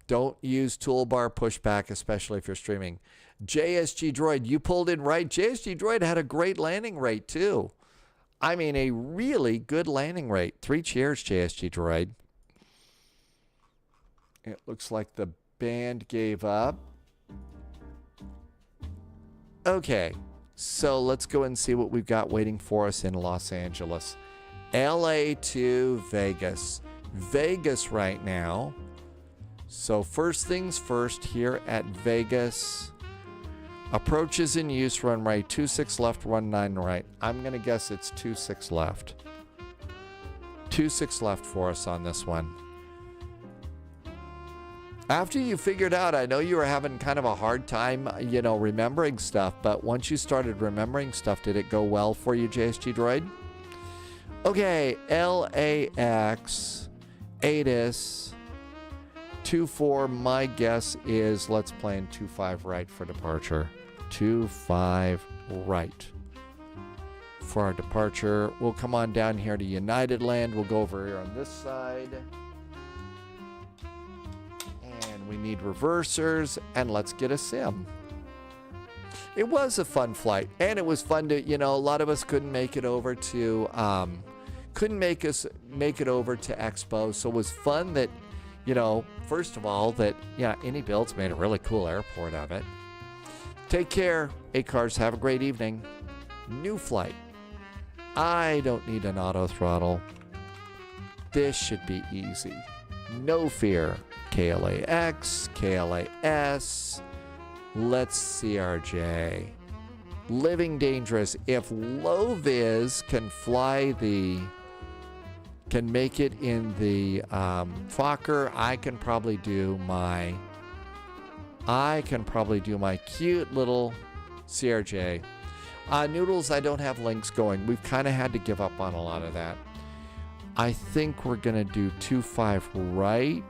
Don't use toolbar pushback, especially if you're streaming. JSG Droid, you pulled in right. JSG Droid had a great landing rate too. I mean, a really good landing rate. 3 cheers, JSG Droid. It looks like the band gave up. Okay, so let's go and see what we've got waiting for us in Los Angeles. LA to Vegas. Vegas right now. So first things first here at Vegas. Approach is in use, runway 26 left, 19 right. I'm going to guess it's 26 left. 26 left for us on this one. After you figured out, I know you were having kind of a hard time, you know, remembering stuff, but once you started remembering stuff, did it go well for you, JSG Droid? Okay, LAX, ATIS, 24, my guess is let's plan 25 right for departure. 25 right for our departure. We'll come on down here to United Land. We'll go over here on this side. And we need reversers, and let's get a sim. It was a fun flight, and it was fun to, you know, a lot of us couldn't make it over to make it over to Expo, so it was fun that, you know, first of all, that, yeah, iniBuilds made a really cool airport of it. Take care, ACARS. Have a great evening. New flight. I don't need an auto throttle. This should be easy. No fear. KLAX, KLAS. Let's CRJ. Living Dangerous. If low vis can fly can make it in the Fokker, I can probably do my cute little CRJ. Noodles, I don't have links going. We've kind of had to give up on a lot of that. I think we're going to do 25 right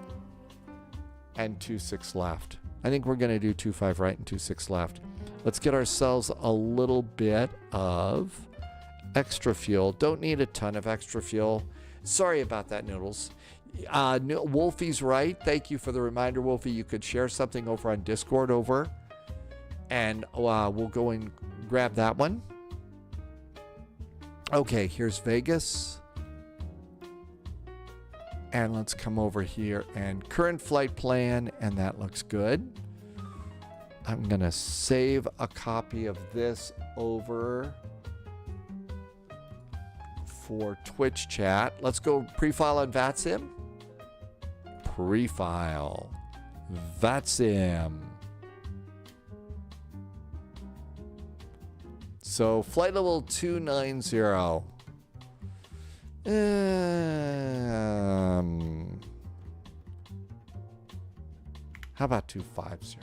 and 26 left. I think we're going to do 25 right and 26 left. Let's get ourselves a little bit of extra fuel. Don't need a ton of extra fuel. Sorry about that, Noodles. Wolfie's right. Thank you for the reminder, Wolfie. You could share something over on Discord and we'll go and grab that one. Okay, here's Vegas. And let's come over here and current flight plan, and that looks good. I'm going to save a copy of this over for Twitch chat. Let's go pre-file on VATSIM. Pre-file. VATSIM. So flight level 290. How about 250?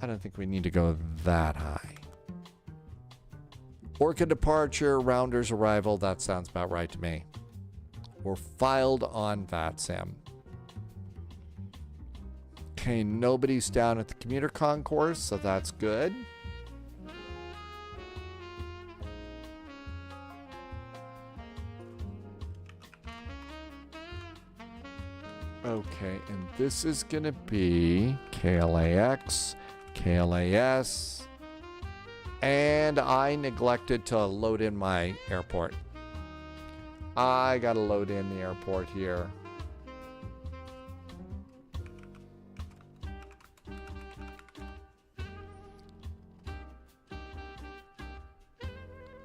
I don't think we need to go that high. Orca departure, Rounders arrival. That sounds about right to me. We're filed on VATSIM. Okay, nobody's down at the commuter concourse, so that's good. Okay, and this is going to be KLAX, KLAS, and I neglected to load in my airport. I got to load in the airport here.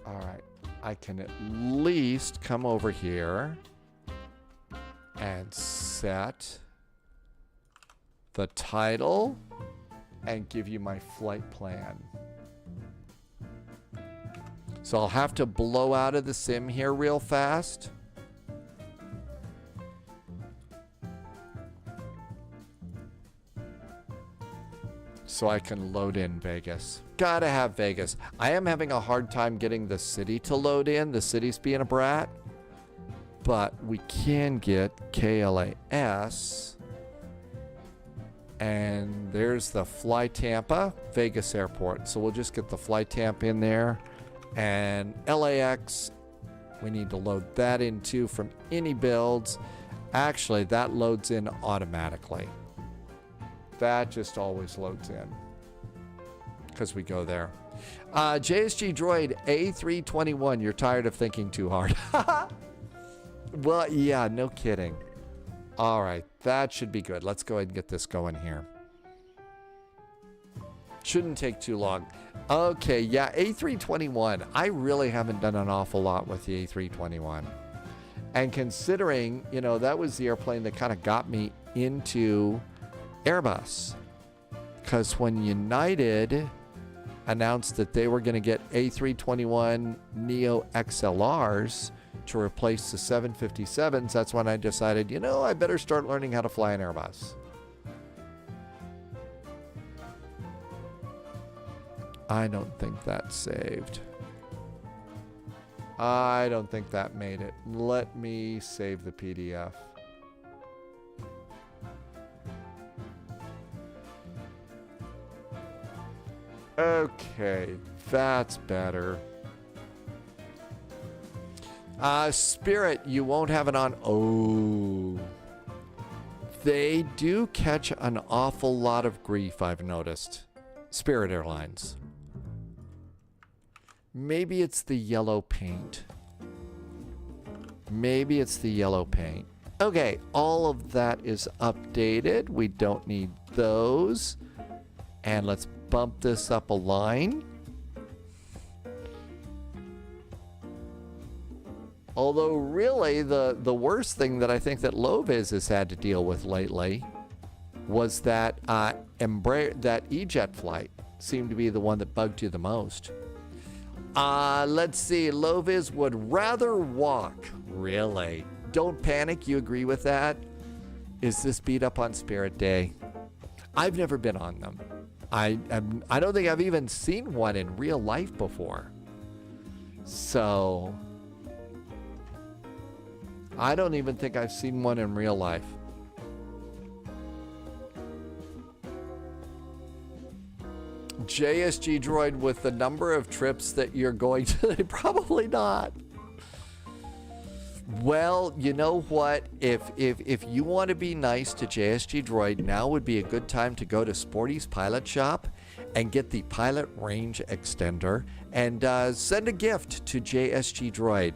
All right, I can at least come over here and set the title and give you my flight plan. So I'll have to blow out of the sim here real fast. So I can load in Vegas. Gotta have Vegas. I am having a hard time getting the city to load in. The city's being a brat. But we can get KLAS. And there's the Fly Tampa, Vegas Airport. So we'll just get the Fly Tampa in there. And LAX, we need to load that in too from iniBuilds. Actually, that loads in automatically. That just always loads in because we go there. JSG Droid A321, you're tired of thinking too hard. Well, yeah, no kidding. All right, that should be good. Let's go ahead and get this going here. Shouldn't take too long. Okay, yeah, A321. I really haven't done an awful lot with the A321. And considering, you know, that was the airplane that kind of got me into Airbus, because when United announced that they were going to get A321 Neo XLRs to replace the 757s, that's when I decided, you know, I better start learning how to fly an Airbus. I don't think that saved. I don't think that made it. Let me save the PDF. Okay, that's better. Spirit, you won't have it on. Oh. They do catch an awful lot of grief, I've noticed. Spirit Airlines. Maybe it's the yellow paint. Maybe it's the yellow paint. Okay, all of that is updated. We don't need those. And let's bump this up a line. Although really the worst thing that I think that Loviz has had to deal with lately was that that E-Jet flight seemed to be the one that bugged you the most. Let's see, Loviz would rather walk. Really? Don't panic, you agree with that? Is this beat up on Spirit Day? I've never been on them. I don't think I've even seen one in real life before. So I don't even think I've seen one in real life. JSG Droid, with the number of trips that you're going to, probably not. Well, you know what? If you want to be nice to JSG Droid, now would be a good time to go to Sporty's Pilot Shop and get the Pilot Range Extender and send a gift to JSG Droid.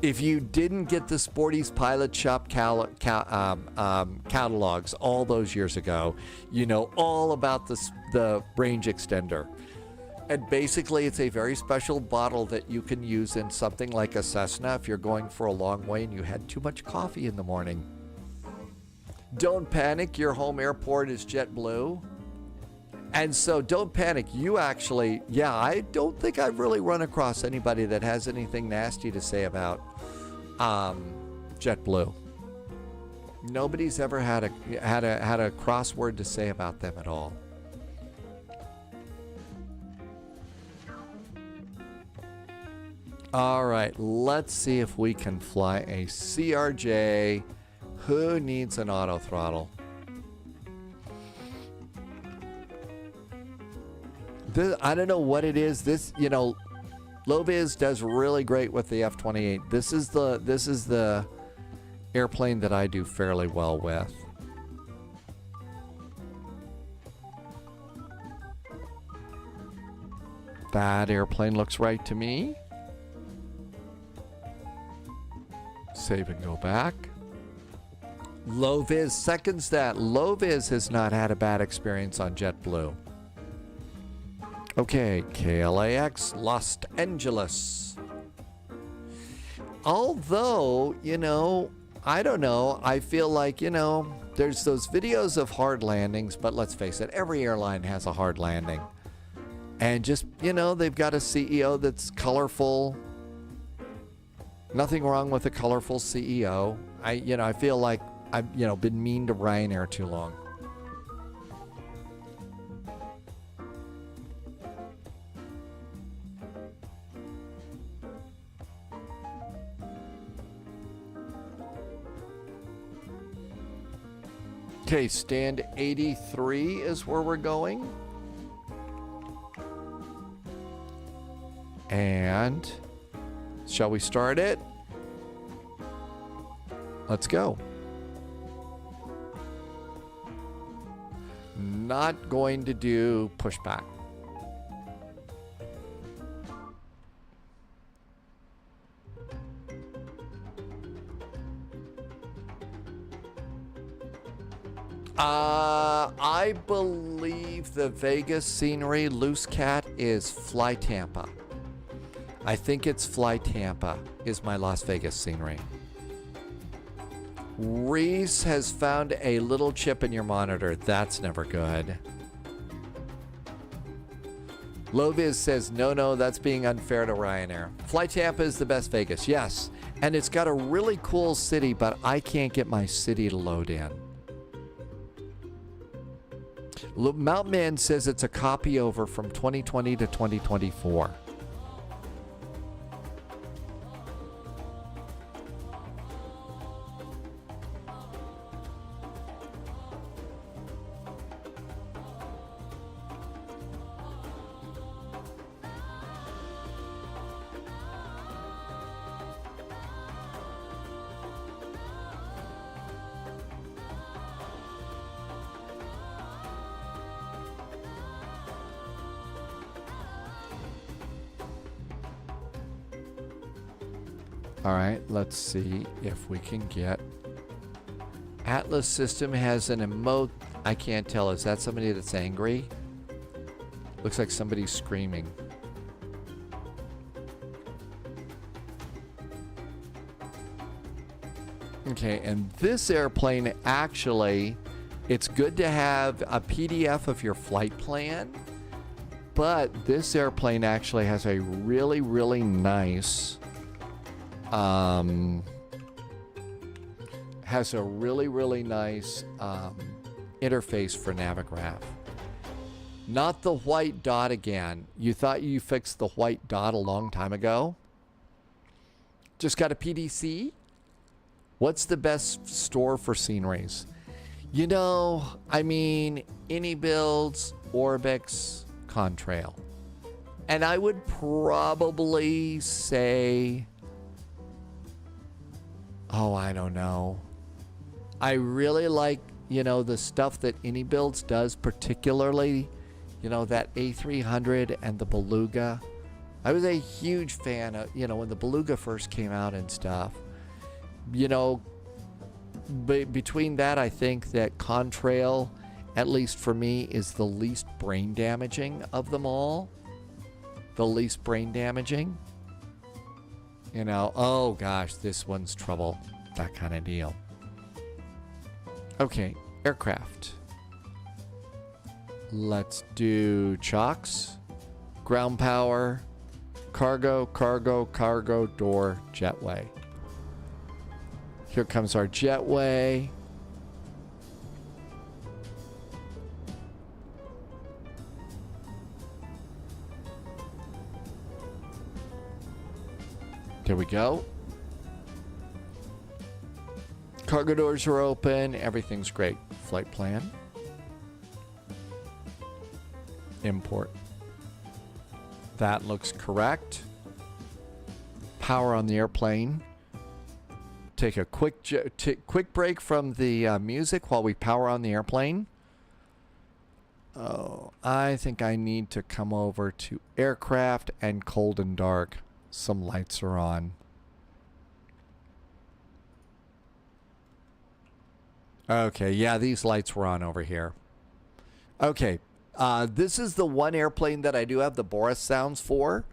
If you didn't get the Sporty's Pilot Shop catalogs all those years ago, you know all about the range extender. And basically, it's a very special bottle that you can use in something like a Cessna if you're going for a long way and you had too much coffee in the morning. Don't panic, your home airport is JetBlue. And so don't panic. You actually, yeah, I don't think I've really run across anybody that has anything nasty to say about JetBlue. Nobody's ever had a crossword to say about them at all. All right, let's see if we can fly a CRJ. Who needs an auto throttle? This, I don't know what it is. This, you know, Loviz does really great with the F-28. This is the airplane that I do fairly well with. That airplane looks right to me. Save and go back. Loviz seconds that. Loviz has not had a bad experience on JetBlue. Okay, KLAX, Los Angeles. Although, you know, I don't know. I feel like, you know, there's those videos of hard landings, but let's face it, every airline has a hard landing. And just, you know, they've got a CEO that's colorful. Nothing wrong with a colorful CEO. I feel like I've, been mean to Ryanair too long. Okay, stand 83 is where we're going. And shall we start it? Let's go. Not going to do pushback. I believe the Vegas scenery loose cat is Fly Tampa. I think it's Fly Tampa is my Las Vegas scenery. Reese has found a little chip in your monitor. That's never good. Loviz says, no, that's being unfair to Ryanair. Fly Tampa is the best Vegas, yes. And it's got a really cool city, but I can't get my city to load in. Mountain says it's a copy over from 2020 to 2024. All right, let's see if we can get... Atlas system has an emote. I can't tell. Is that somebody that's angry? Looks like somebody's screaming. Okay, and this airplane actually, it's good to have a PDF of your flight plan, but this airplane actually has a really, really nice... has a really, really nice interface for Navigraph. Not the white dot again. You thought you fixed the white dot a long time ago? Just got a PDC? What's the best store for sceneries? iniBuilds, Orbix, Contrail. And I would probably say... Oh, I don't know. I really like, the stuff that iniBuilds does, particularly, that A300 and the Beluga. I was a huge fan of, when the Beluga first came out and stuff. Between that, I think that Contrail, at least for me, is the least brain damaging of them all. The least brain damaging. Oh gosh, this one's trouble. That kind of deal. Okay, aircraft. Let's do chocks, ground power, cargo, door, jetway. Here comes our jetway. There we go. Cargo doors are open. Everything's great. Flight plan. Import. That looks correct. Power on the airplane. Take a quick break from the music while we power on the airplane. Oh, I think I need to come over to aircraft and cold and dark. Some lights are on. Okay, yeah, these lights were on over here. Okay, this is the one airplane that I do have the Boris sounds for.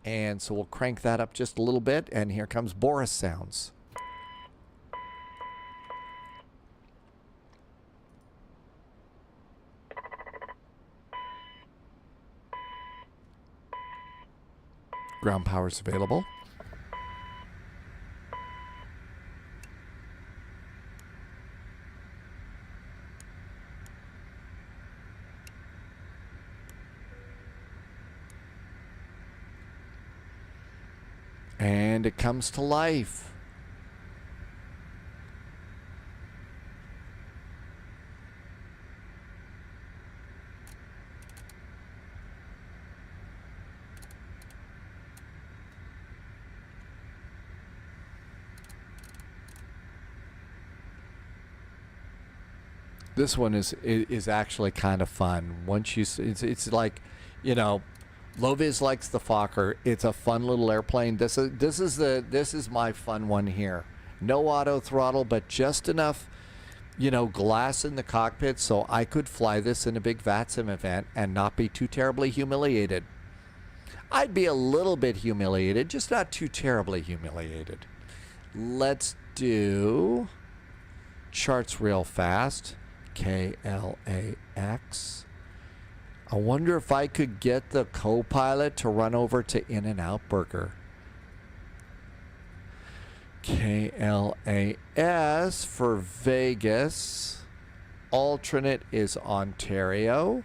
And so we'll crank that up just a little bit. And here comes Boris sounds. Ground power's available. And it comes to life. This one is actually kind of fun. Once you, it's like, you know, Loviz likes the Fokker. It's a fun little airplane. This is my fun one here. No auto throttle, but just enough, you know, glass in the cockpit so I could fly this in a big VATSIM event and not be too terribly humiliated. I'd be a little bit humiliated, just not too terribly humiliated. Let's do charts real fast. KLAX. I wonder if I could get the co-pilot to run over to In-N-Out Burger. KLAS for Vegas. Alternate is Ontario.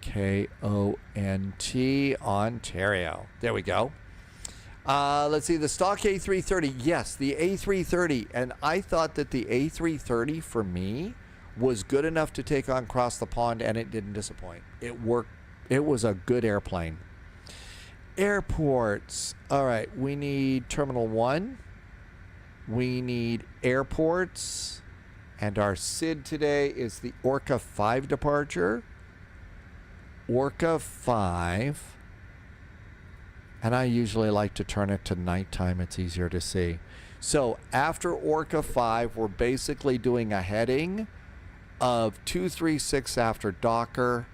KONT, Ontario. There we go. Let's see, the stock A330. Yes, the A330. And I thought that the A330 for me was good enough to take on Cross the Pond, and it didn't disappoint. It worked. It was a good airplane. Airports. All right, we need Terminal 1. We need airports. And our SID today is the Orca 5 departure. Orca 5. And I usually like to turn it to nighttime. It's easier to see. So after Orca 5, we're basically doing a heading of 236 after Docker,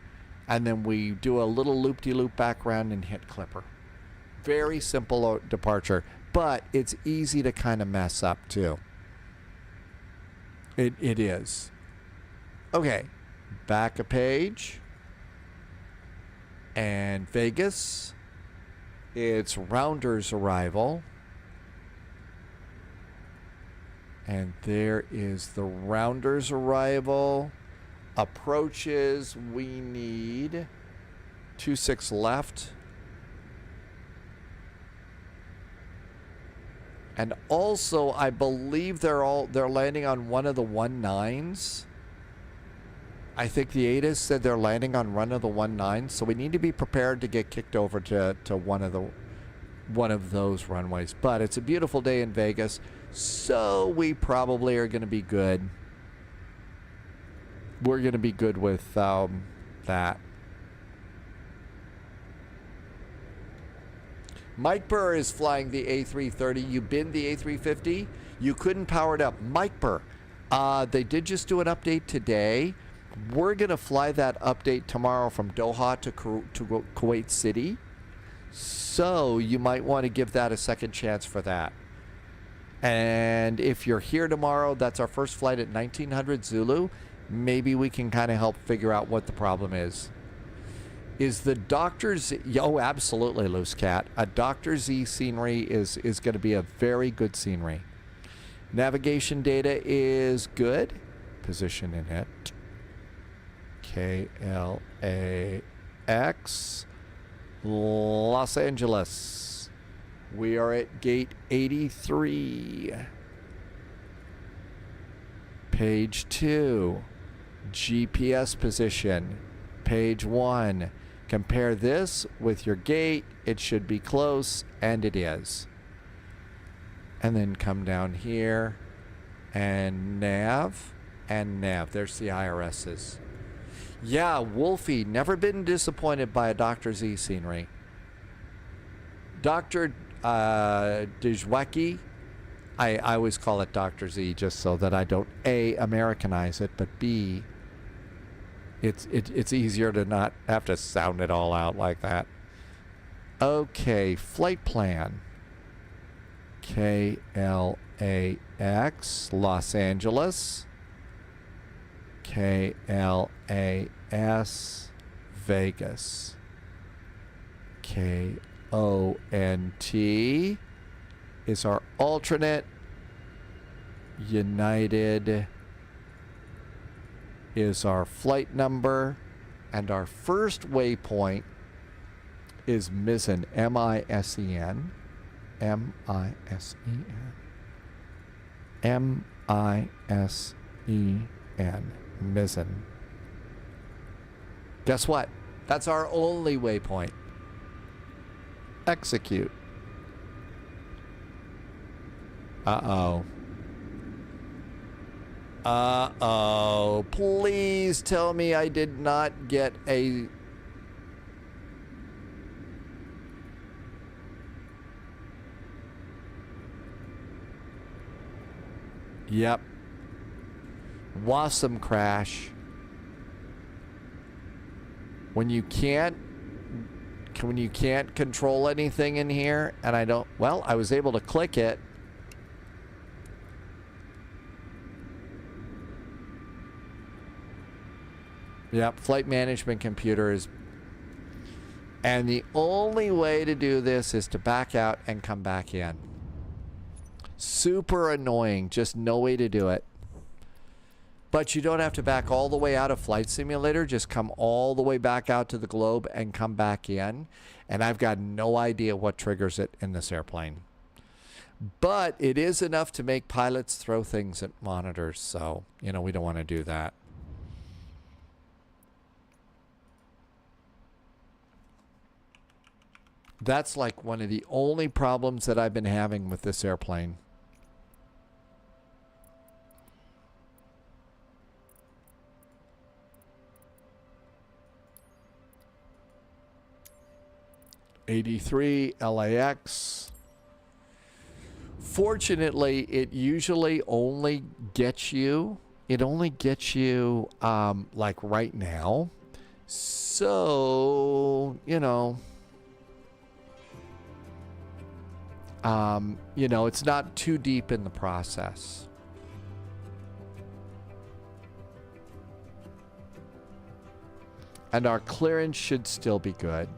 and then we do a little loop-de-loop back around and hit Clipper. Very simple departure, but it's easy to kind of mess up too. It is. Okay, back a page. And Vegas, it's Rounder's arrival. And there is the Rounder's arrival. Approaches, we need 26 left. And also, I believe they're landing on one of the 19s. I think the ATIS said they're landing on one of the 19s, so we need to be prepared to get kicked over to one of those runways. But it's a beautiful day in Vegas. So we probably are going to be good. We're going to be good with that. Mike Burr is flying the A330. You binned the A350. You couldn't power it up. Mike Burr, they did just do an update today. We're going to fly that update tomorrow from Doha to Kuwait City. So you might want to give that a second chance for that. And if you're here tomorrow, that's our first flight at 1900 Zulu. Maybe we can kind of help figure out what the problem is. Is the Dr. Z... Oh, absolutely, Loose Cat. A Dr. Z scenery is going to be a very good scenery. Navigation data is good. Position in it. KLAX. Los Angeles. We are at gate 83. Page 2. GPS position. Page 1. Compare this with your gate. It should be close, and it is. And then come down here and nav. And nav. There's the IRSs. Yeah, Wolfie, never been disappointed by a Dr. Z scenery. Dr. Djwaki, I always call it Dr. Z just so that I don't A, Americanize it, but B, it's easier to not have to sound it all out like that. Okay, flight plan. KLAX, Los Angeles. KLAS, Vegas. KLAX, ONT is our alternate. United is our flight number. And our first waypoint is Misen, M-I-S-E-N. M-I-S-E-N. M-I-S-E-N. Misen. Guess what? That's our only waypoint. Execute. Uh-oh. Uh-oh. Please tell me I did not get a... Yep. WASM crash. When you can't control anything in here, and I don't... Well, I was able to click it. Yep, flight management computer is... And the only way to do this is to back out and come back in. Super annoying, just no way to do it. But you don't have to back all the way out of Flight Simulator, just come all the way back out to the globe and come back in. And I've got no idea what triggers it in this airplane. But it is enough to make pilots throw things at monitors, so, you know, we don't want to do that. That's like one of the only problems that I've been having with this airplane. '83 LAX. Fortunately, it usually only gets you, like right now. So, you know, it's not too deep in the process. And our clearance should still be good.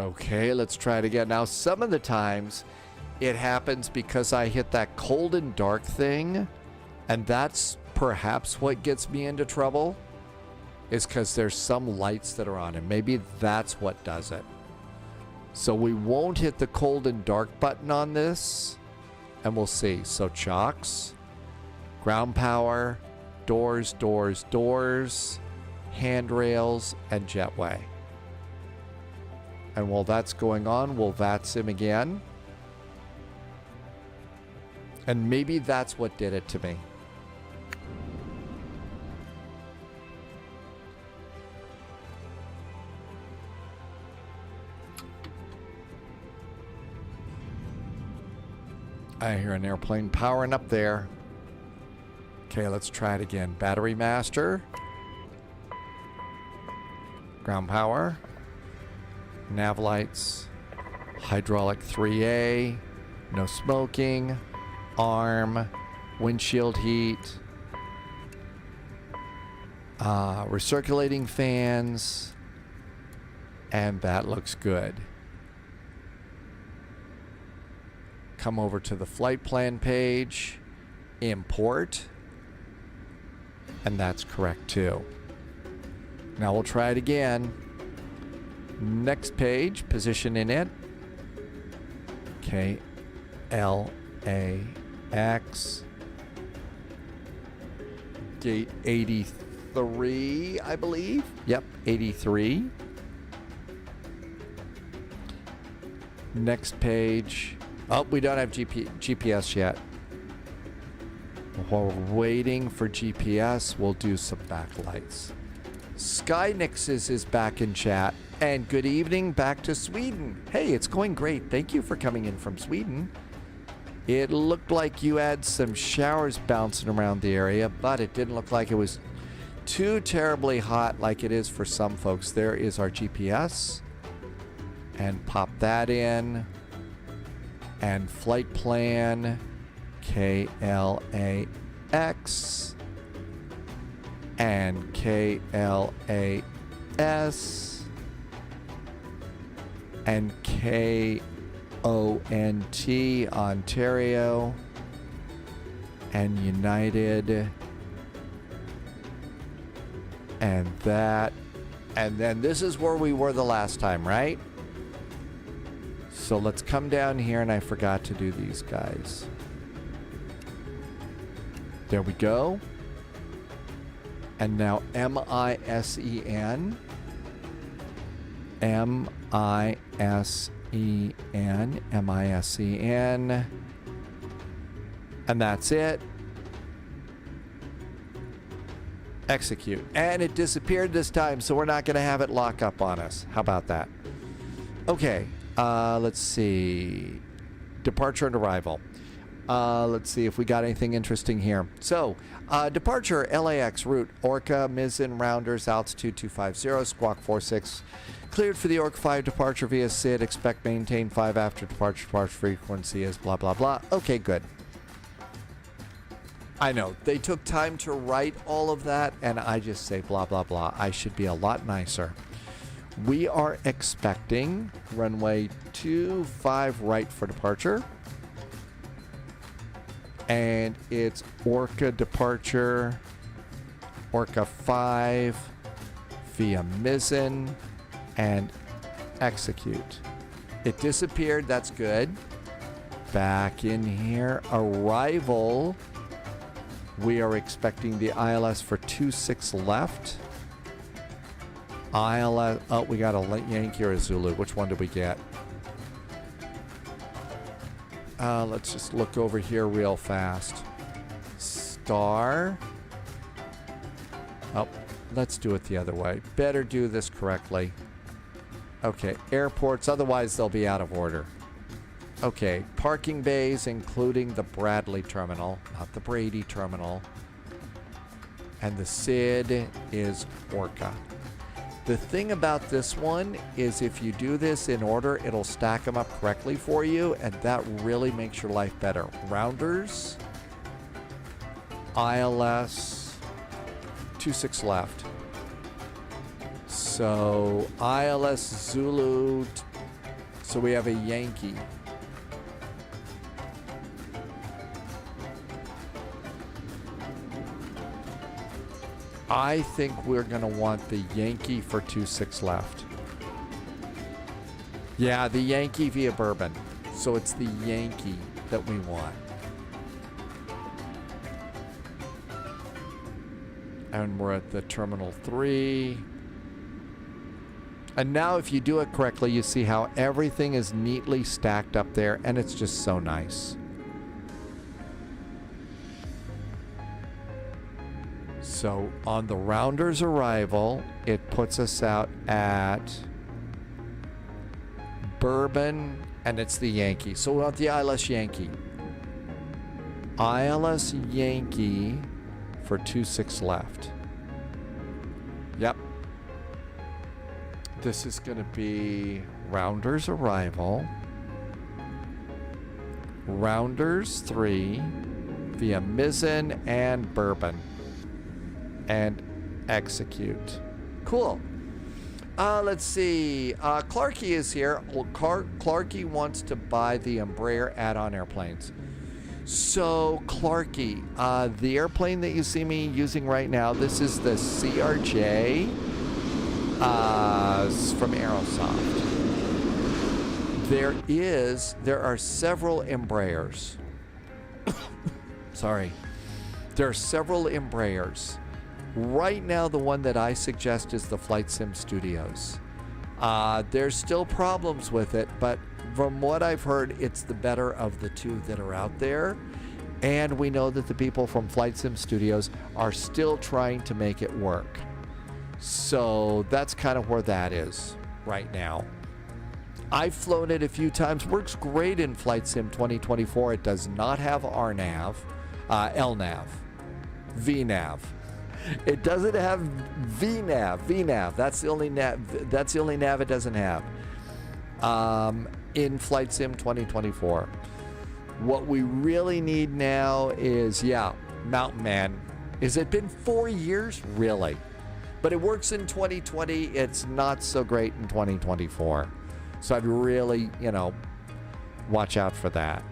Okay, let's try it again. Now, some of the times it happens because I hit that cold and dark thing, and that's perhaps what gets me into trouble, is because there's some lights that are on, and maybe that's what does it. So we won't hit the cold and dark button on this, and we'll see. So chocks, ground power, doors, doors, doors, handrails, and jetway. And while that's going on, we'll VATSIM again. And maybe that's what did it to me. I hear an airplane powering up there. Okay, let's try it again. Battery master. Ground power. Nav lights, hydraulic 3A, no smoking, arm, windshield heat, recirculating fans, and that looks good. Come over to the flight plan page, import, and that's correct too. Now we'll try it again. Next page, position in it. KLAX. Gate 83, I believe. Yep, 83. Next page. Oh, we don't have GPS yet. While we're waiting for GPS, we'll do some backlights. Skynixes is back in chat. And good evening back to Sweden. Hey, it's going great. Thank you for coming in from Sweden. It looked like you had some showers bouncing around the area, but it didn't look like it was too terribly hot like it is for some folks. There is our GPS. And pop that in. And flight plan KLAX and KLAS and KONT Ontario and United and that, and then this is where we were the last time, right? So let's come down here, and I forgot to do these guys. There we go. And now MISEN. MISEN. And that's it. Execute. And it disappeared this time, so we're not going to have it lock up on us. How about that? Okay. Let's see. Departure and arrival. Let's see if we got anything interesting here. So, departure, LAX, route, Orca, Mizzen, Rounders, altitude 250, squawk 46. Cleared for the Orca 5 departure via SID. Expect maintain 5 after departure. Departure frequency is blah, blah, blah. Okay, good. I know. They took time to write all of that, and I just say blah, blah, blah. I should be a lot nicer. We are expecting runway 25 right for departure. And it's Orca departure, Orca 5 via Mizzen, and execute. It disappeared, that's good. Back in here, arrival. We are expecting the ILS for 26 left. ILS, oh, we got a Yankee or a Zulu. Which one did we get? Let's just look over here real fast. Star. Oh, let's do it the other way. Better do this correctly. Okay, airports, otherwise they'll be out of order. Okay, parking bays, including the Bradley terminal, not the Brady terminal. And the SID is Orca. The thing about this one is if you do this in order, it'll stack them up correctly for you, and that really makes your life better. Rounders, ILS, 26 left. So ILS Zulu, so we have a Yankee. I think we're going to want the Yankee for 26 left. Yeah, the Yankee via Bourbon. So it's the Yankee that we want. And we're at the Terminal 3. And now if you do it correctly, you see how everything is neatly stacked up there, and it's just so nice. So on the Rounders arrival, it puts us out at Bourbon, and it's the Yankee. So we want the ILS Yankee. ILS Yankee for 26 left. Yep. This is going to be Rounders arrival. Rounders 3 via Mizzen and Bourbon. And execute. Cool. Let's see. Clarky is here. Well, Clarky wants to buy the Embraer add-on airplanes. So, Clarky, the airplane that you see me using right now, this is the CRJ from Aerosoft. There are several Embraers. Sorry. There are several Embraers. Right now, the one that I suggest is the Flight Sim Studios. There's still problems with it, but from what I've heard, it's the better of the two that are out there. And we know that the people from Flight Sim Studios are still trying to make it work. So that's kind of where that is right now. I've flown it a few times. Works great in Flight Sim 2024. It does not have RNAV, LNAV, VNAV. It doesn't have VNAV. That's the only nav. That's the only nav it doesn't have. In Flight Sim 2024. What we really need now is, Mountain Man. Has it been 4 years? Really? But it works in 2020. It's not so great in 2024. So I'd really, watch out for that.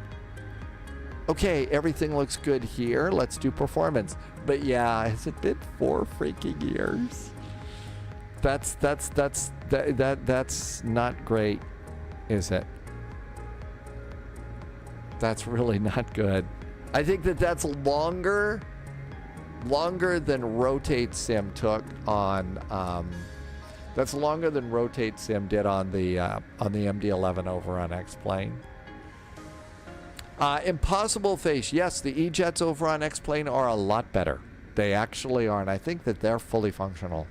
Okay, everything looks good here. Let's do performance. But has it been 4 freaking years? That's not great, is it? That's really not good. I think that's longer than Rotate Sim took on. That's longer than Rotate Sim did on the MD-11 over on X-Plane. Impossible Face. Yes, the E-Jets over on X-Plane are a lot better. They actually are, and I think that they're fully functional.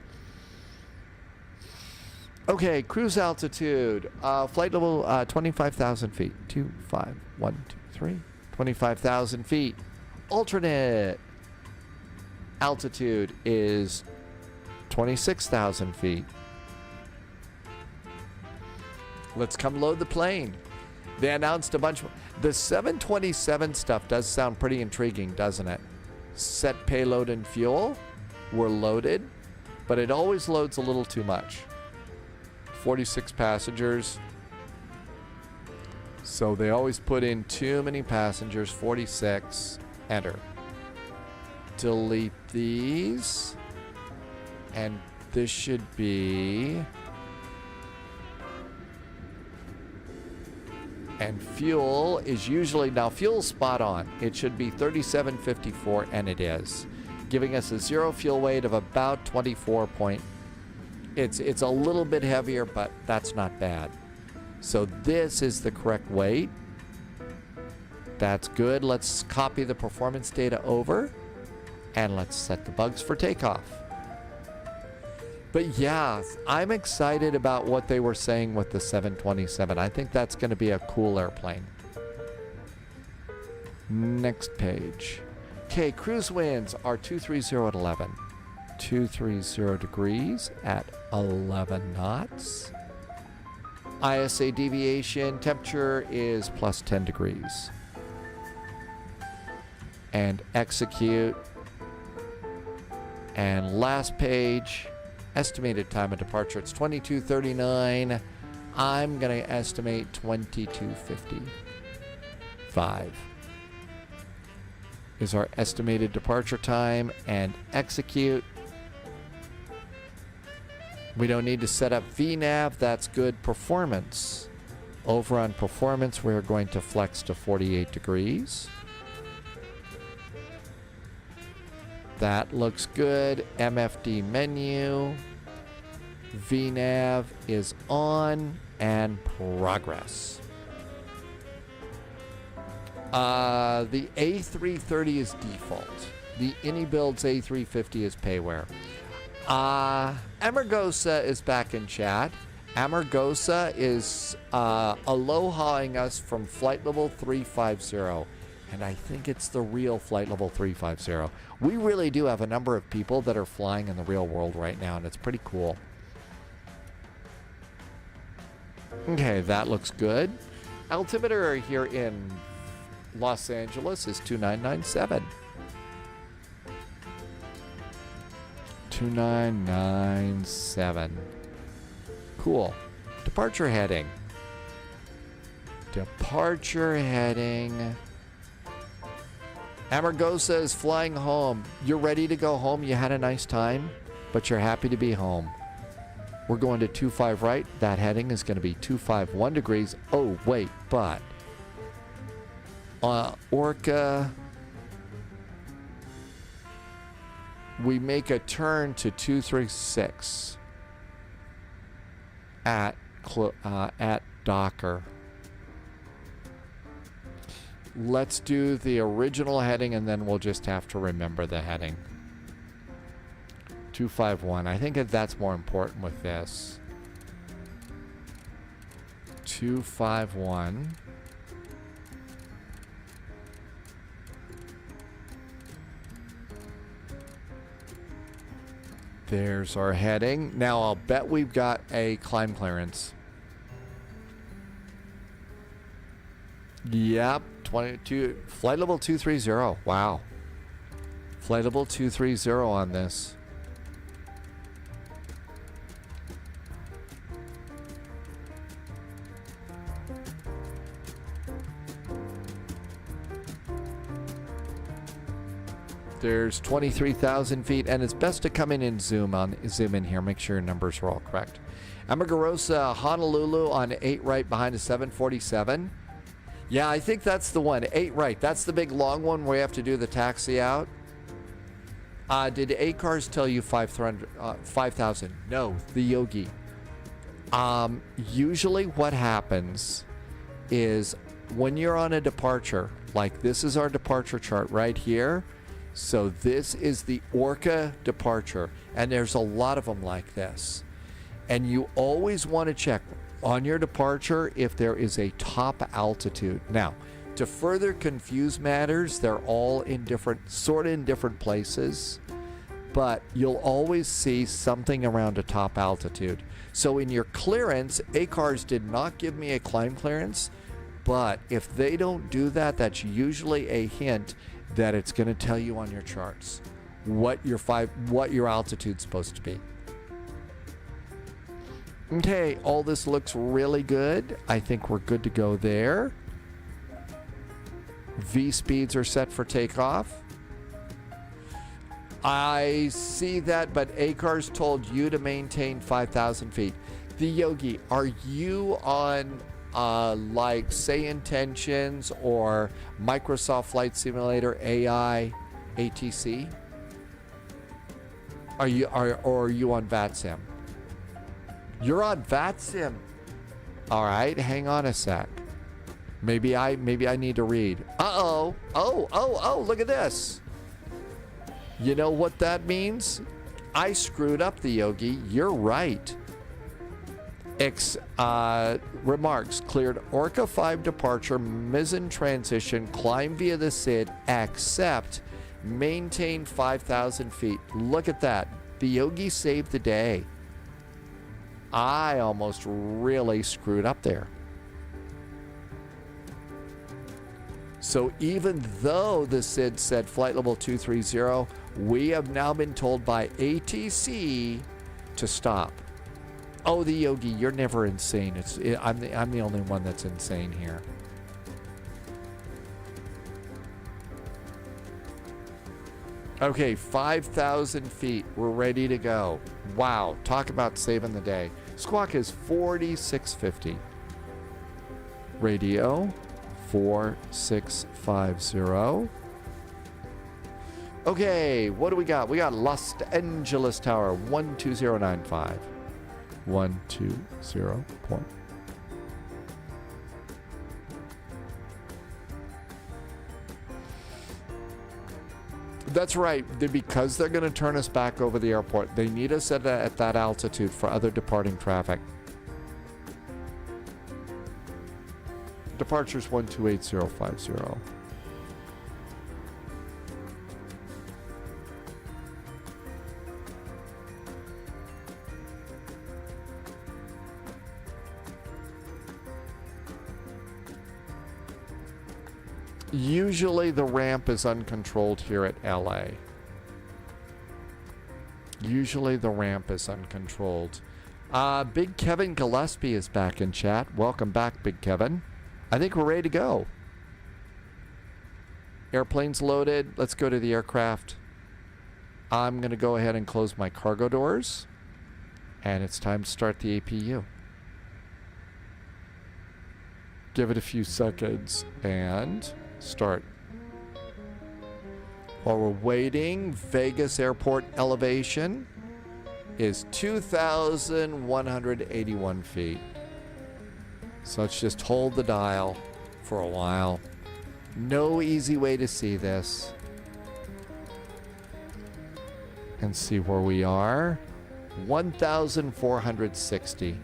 Okay, cruise altitude. Flight level 25,000 feet. 2, 5, 1, 2, 3. 25,000 feet. Alternate altitude is 26,000 feet. Let's come load the plane. They announced a bunch. The 727 stuff does sound pretty intriguing, doesn't it? Set payload and fuel. We're loaded, but it always loads a little too much. 46 passengers. So they always put in too many passengers. 46. Enter. Delete these. And this should be... And fuel is usually... Now, fuel's spot on. It should be 3754, and it is. Giving us a zero fuel weight of about 24 point... It's a little bit heavier, but that's not bad. So this is the correct weight. That's good. Let's copy the performance data over. And let's set the bugs for takeoff. But I'm excited about what they were saying with the 727. I think that's going to be a cool airplane. Next page. Okay, cruise winds are 230 at 11. 230 degrees at 11 knots. ISA deviation temperature is plus 10 degrees. And execute. And last page, estimated time of departure. It's 22:39. I'm going to estimate 22:55 is our estimated departure time, and execute. We don't need to set up VNAV. That's good performance. Over on performance, we're going to flex to 48 degrees. That looks good. MFD menu. VNAV is on, and progress. The A330 is default. The iniBuilds A350 is payware. Amargosa is back in chat. Amargosa is alohaing us from flight level 350. And I think it's the real flight level 350. We really do have a number of people that are flying in the real world right now, and it's pretty cool. Okay, that looks good. Altimeter here in Los Angeles is 2997. 2997. Cool. Departure heading. Departure heading. Amargosa is flying home. You're ready to go home. You had a nice time, but you're happy to be home. We're going to 25 right. That heading is going to be 251 degrees. Oh, wait, but Orca, we make a turn to 236 at Docker. Let's do the original heading, and then we'll just have to remember the heading. 251. I think that's more important with this. 251. There's our heading. Now I'll bet we've got a climb clearance. Yep, 22, flight level 230. Wow. Flight level 230 on this. There's 23,000 feet, and it's best to come in and zoom in here. Make sure your numbers are all correct. Amagarosa, Honolulu on 8 right behind a 747. Yeah, I think that's the one. 8 right. That's the big long one where you have to do the taxi out. Did ACARS tell you 5,000? No, the Yogi. Usually what happens is when you're on a departure, like this is our departure chart right here. So this is the Orca departure, and there's a lot of them like this. And you always want to check on your departure if there is a top altitude. Now, to further confuse matters, they're all in different places, but you'll always see something around a top altitude. So in your clearance, ACARS did not give me a climb clearance, but if they don't do that, that's usually a hint that it's going to tell you on your charts what your altitude's supposed to be. Okay, all this looks really good. I think we're good to go there. V speeds are set for takeoff. I see that, but ACARS told you to maintain 5,000 feet. The Yogi, are you on like Say Intentions or Microsoft Flight Simulator AI ATC? Or are you on VATSIM? You're on VATSIM. All right, hang on a sec. Maybe I need to read. Oh, look at this. You know what that means? I screwed up, the Yogi. You're right. Remarks, cleared Orca 5 departure, mizzen transition, climb via the SID, except maintain 5,000 feet. Look at that. The Yogi saved the day. I almost really screwed up there. So even though the SID said flight level 230, we have now been told by ATC to stop. Oh, the Yogi, you're never insane. I'm the only one that's insane here. Okay, 5,000 feet. We're ready to go. Wow, talk about saving the day. Squawk is 4650. Radio 4650. Okay, what do we got? We got Los Angeles Tower 12095. 120 point. That's right. Because they're going to turn us back over the airport, they need us at that altitude for other departing traffic. Departures 128050. Usually the ramp is uncontrolled here at LA. Usually the ramp is uncontrolled. Big Kevin Gillespie is back in chat. Welcome back, Big Kevin. I think we're ready to go. Airplane's loaded. Let's go to the aircraft. I'm going to go ahead and close my cargo doors. And it's time to start the APU. Give it a few seconds and start. While we're waiting, Vegas Airport elevation is 2,181 feet. So let's just hold the dial for a while. No easy way to see this. And see where we are. 1,460.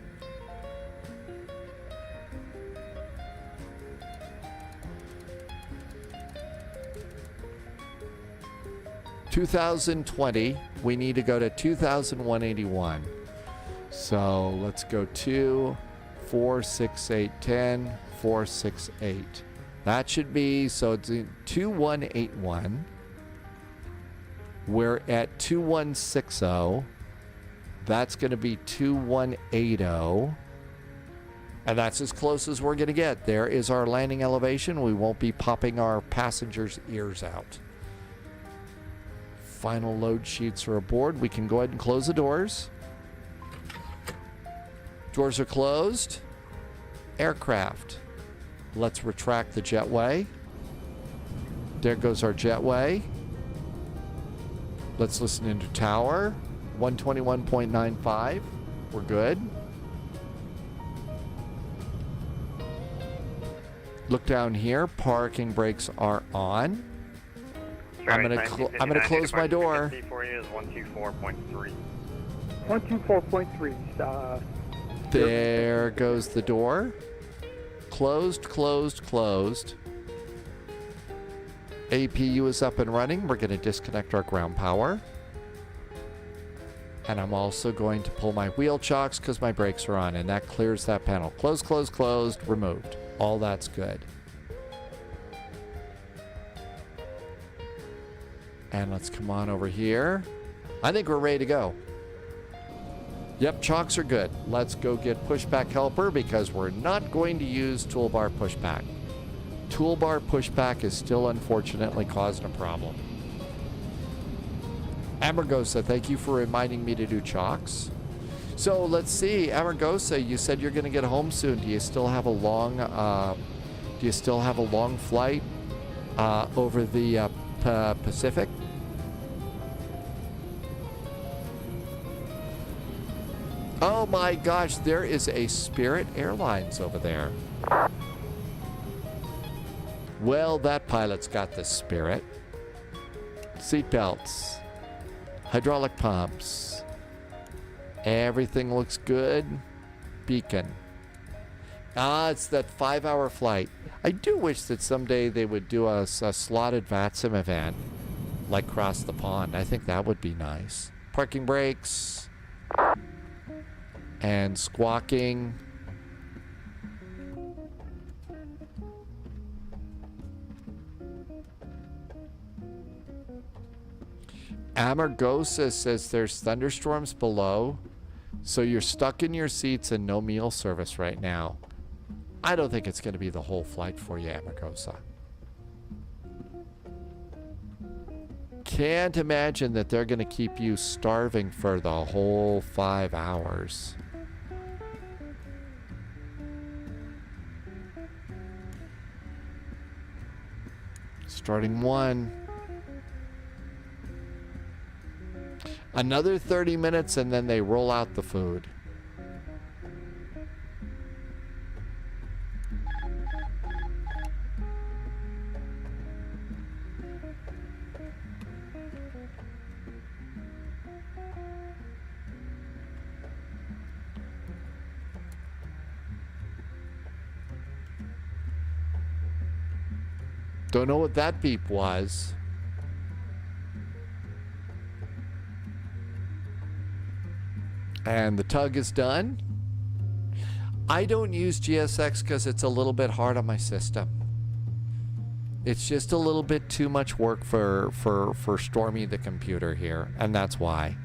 2020. We need to go to 2181. So let's go 2, 4, 6, 8, 10, 4, 6, 8. That should be, so it's 2181. We're at 2160. That's going to be 2180. And that's as close as we're going to get. There is our landing elevation. We won't be popping our passengers' ears out. Final load sheets are aboard. We can go ahead and close the doors. Doors are closed. Aircraft. Let's retract the jetway. There goes our jetway. Let's listen into tower. 121.95. We're good. Look down here. Parking brakes are on. I'm gonna close my door. For you is 124.3. 124.3. There goes the door. Closed, closed, closed. APU is up and running. We're going to disconnect our ground power. And I'm also going to pull my wheel chocks because my brakes are on, and that clears that panel. Closed, closed, closed, removed. All that's good. And let's come on over here. I think we're ready to go. Yep, chocks are good. Let's go get pushback helper because we're not going to use toolbar pushback. Toolbar pushback is still unfortunately causing a problem. Amargosa, thank you for reminding me to do chocks. So let's see, Amargosa, you said you're going to get home soon. Do you still have a long flight over the Pacific? Oh my gosh, there is a Spirit Airlines over there. Well, that pilot's got the Spirit. Seatbelts. Hydraulic pumps. Everything looks good. Beacon. It's that 5-hour flight. I do wish that someday they would do a slotted VATSIM event, like cross the pond. I think that would be nice. Parking brakes. And squawking. Amargosa says there's thunderstorms below, so you're stuck in your seats and no meal service right now. I don't think it's going to be the whole flight for you, Amargosa. Can't imagine that they're going to keep you starving for the whole 5 hours. Starting one. Another 30 minutes and then they roll out the food. Don't know what that beep was. And the tug is done. I don't use GSX because it's a little bit hard on my system. It's just a little bit too much work for Stormy the computer here, and that's why.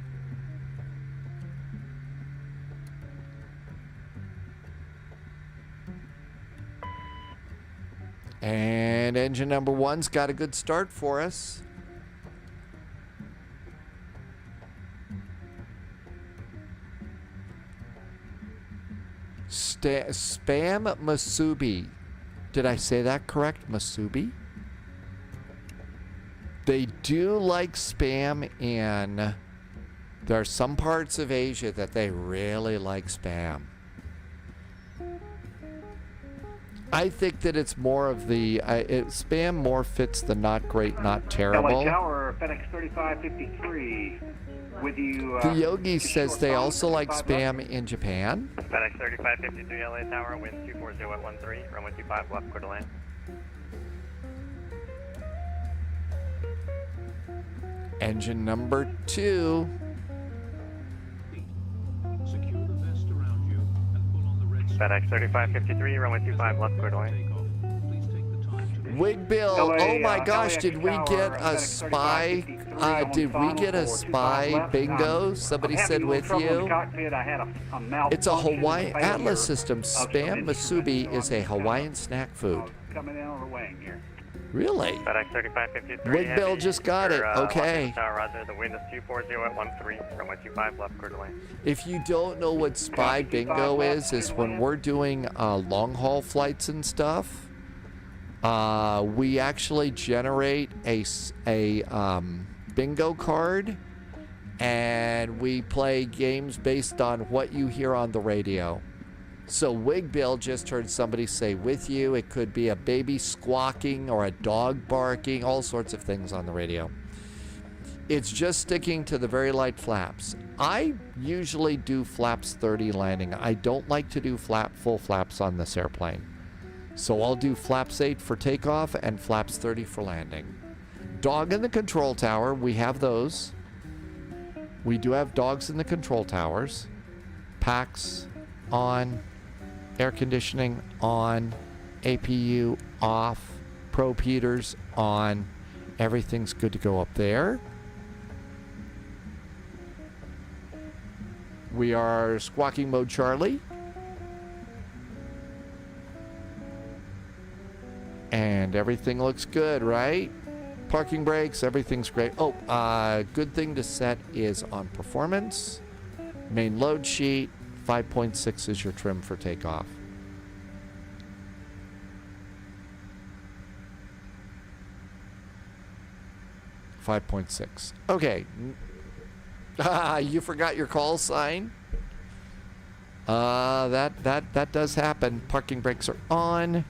And engine number one's got a good start for us. Spam Masubi. Did I say that correct? Masubi? They do like spam in... There are some parts of Asia that they really like spam. I think that it's more of the... spam more fits the not great, not terrible. LA Tower, FedEx 3553. With you, the Yogi says they also like spam in Japan. FedEx 3553 LA Tower, wind 240 at 13, runway 25 left, clear to land. Engine number 2. FedEx 3553, runway 25, left clear to land. Wig Bill, oh my gosh, did we get a spy? Did we get a spy bingo? Somebody said with you. It's a Hawaiian Atlas system. Spam Masubi is a Hawaiian snack food. Coming in on the wing here. Really? FedEx 3553. Wig Bill just got it. Okay. Roger, the wind is 240 at 13, runway 25, left clear to land. If you don't know what spy bingo is when we're doing long haul flights and stuff. We actually generate a bingo card, and we play games based on what you hear on the radio. So Wig Bill just heard somebody say with you. It could be a baby squawking or a dog barking, all sorts of things on the radio. It's just sticking to the very light flaps. I usually do flaps 30 landing. I don't like to do full flaps on this airplane. So I'll do flaps 8 for takeoff and flaps 30 for landing. Dog in the control tower, we have those. We do have dogs in the control towers. Packs on, air conditioning on, APU off, probe heaters on. Everything's good to go up there. We are squawking mode Charlie. And everything looks good, right? Parking brakes, everything's great. Oh, good thing to set is on performance. Main load sheet, 5.6 is your trim for takeoff. $5.6. Okay. You forgot your call sign? That does happen. Parking brakes are on.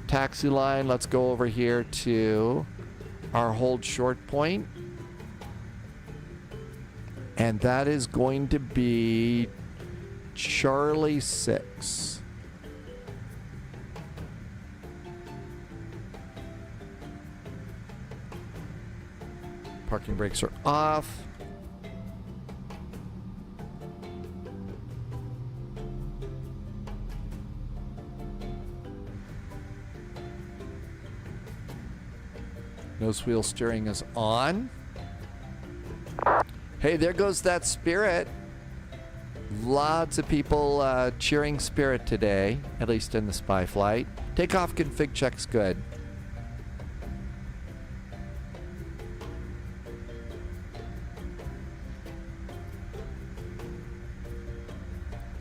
Taxi line, let's go over here to our hold short point. And that is going to be Charlie 6. Parking brakes are off. Nose wheel steering is on. Hey, there goes that Spirit. Lots of people cheering Spirit today, at least in the spy flight. Takeoff config check's good.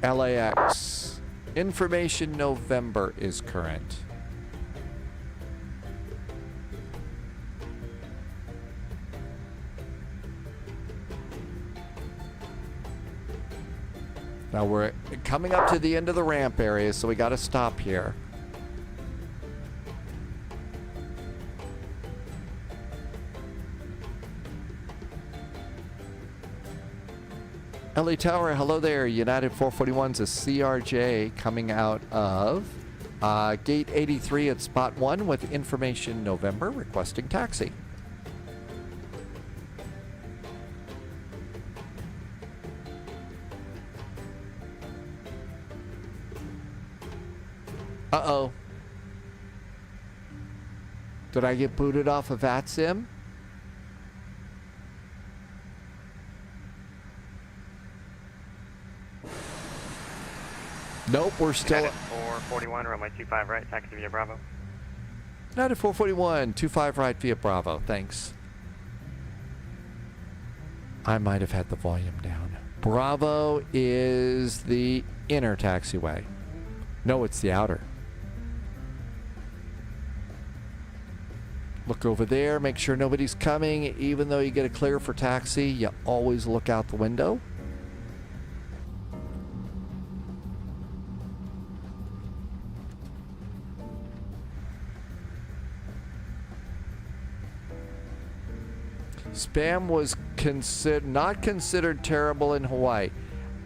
LAX. Information November is current. Now we're coming up to the end of the ramp area, so we got to stop here. LA Tower, hello there. United 441's a CRJ coming out of gate 83 at spot 1 with information November requesting taxi. Uh-oh. Did I get booted off of VATSIM? Nope, we're still... United 441, runway 25 right, taxi via Bravo. United 441, 25 right via Bravo, thanks. I might have had the volume down. Bravo is the inner taxiway. No, it's the outer. Look over there, make sure nobody's coming. Even though you get a clear for taxi, you always look out the window. Spam was not considered terrible in Hawaii.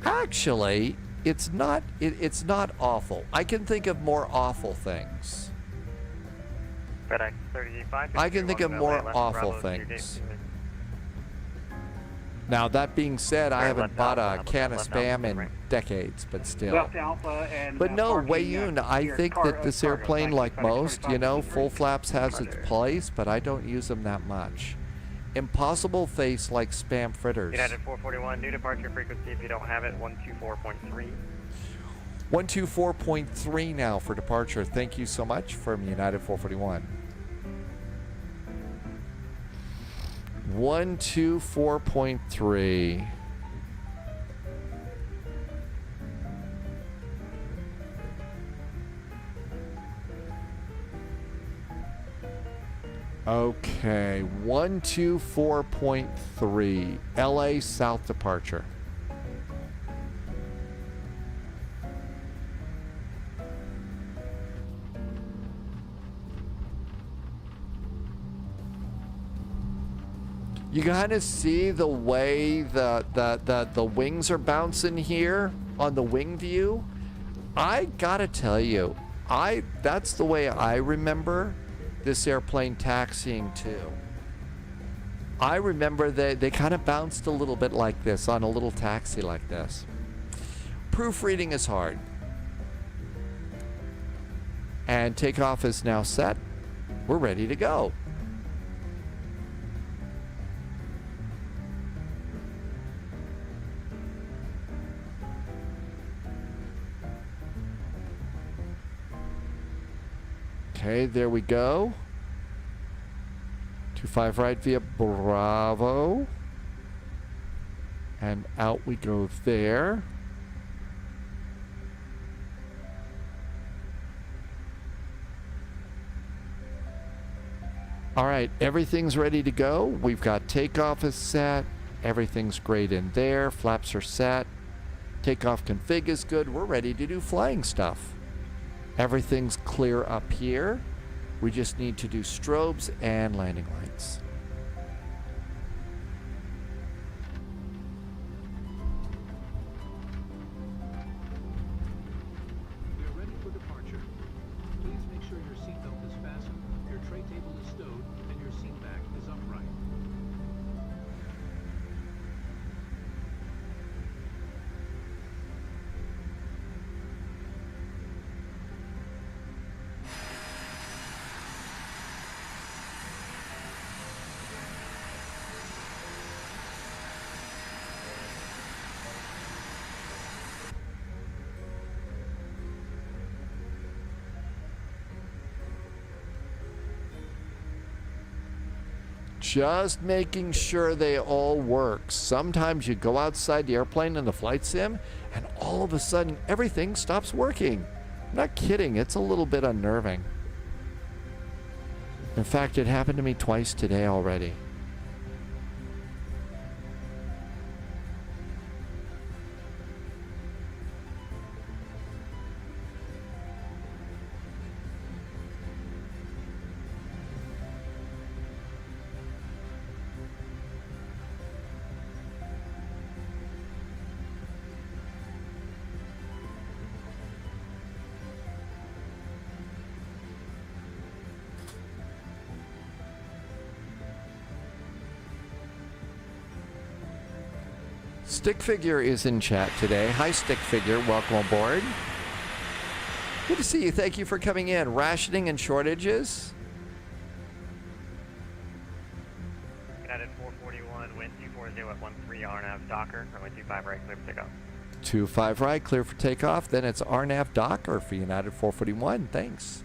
Actually, it's not awful. I can think of more awful things. FedEx 35. I can think of more awful things. Now, that being said, I haven't bought a can of Spam in decades, but still. Left Alpha and But no, parking, Wayun, I near think that this cargo. airplane, like most, you know, 25. full flaps has its place, but I don't use them that much. Impossible face like Spam fritters. United 441, new departure frequency if you don't have it, 124.3. 124.3 now for departure. Thank you so much from United 441. 124.3. Okay, 124.3. LA South departure. You kind of see the way the wings are bouncing here on the wing view. I gotta tell you, that's the way I remember this airplane taxiing too. I remember they kind of bounced a little bit like this on a little taxi like this. Proofreading is hard. And takeoff is now set. We're ready to go. Okay, there we go. 25 right via Bravo. And out we go there. All right, everything's ready to go. We've got takeoff is set. Everything's great in there. Flaps are set. Takeoff config is good. We're ready to do flying stuff. Everything's clear up here. We just need to do strobes and landing lights. We are ready for departure. Please make sure your seatbelt is fastened, your tray table is stowed, and your seat back is upright. Just making sure they all work. Sometimes you go outside the airplane in the flight sim and all of a sudden everything stops working. I'm not kidding, it's a little bit unnerving. In fact, it happened to me twice today already. Stick Figure is in chat today. Hi, Stick Figure. Welcome aboard. Good to see you. Thank you for coming in. Rationing and shortages. United 441, wind 240 at 13 RNAV Docker, runway 25 right, clear for takeoff. 25 right, clear for takeoff. Then it's RNAV Docker for United 441. Thanks.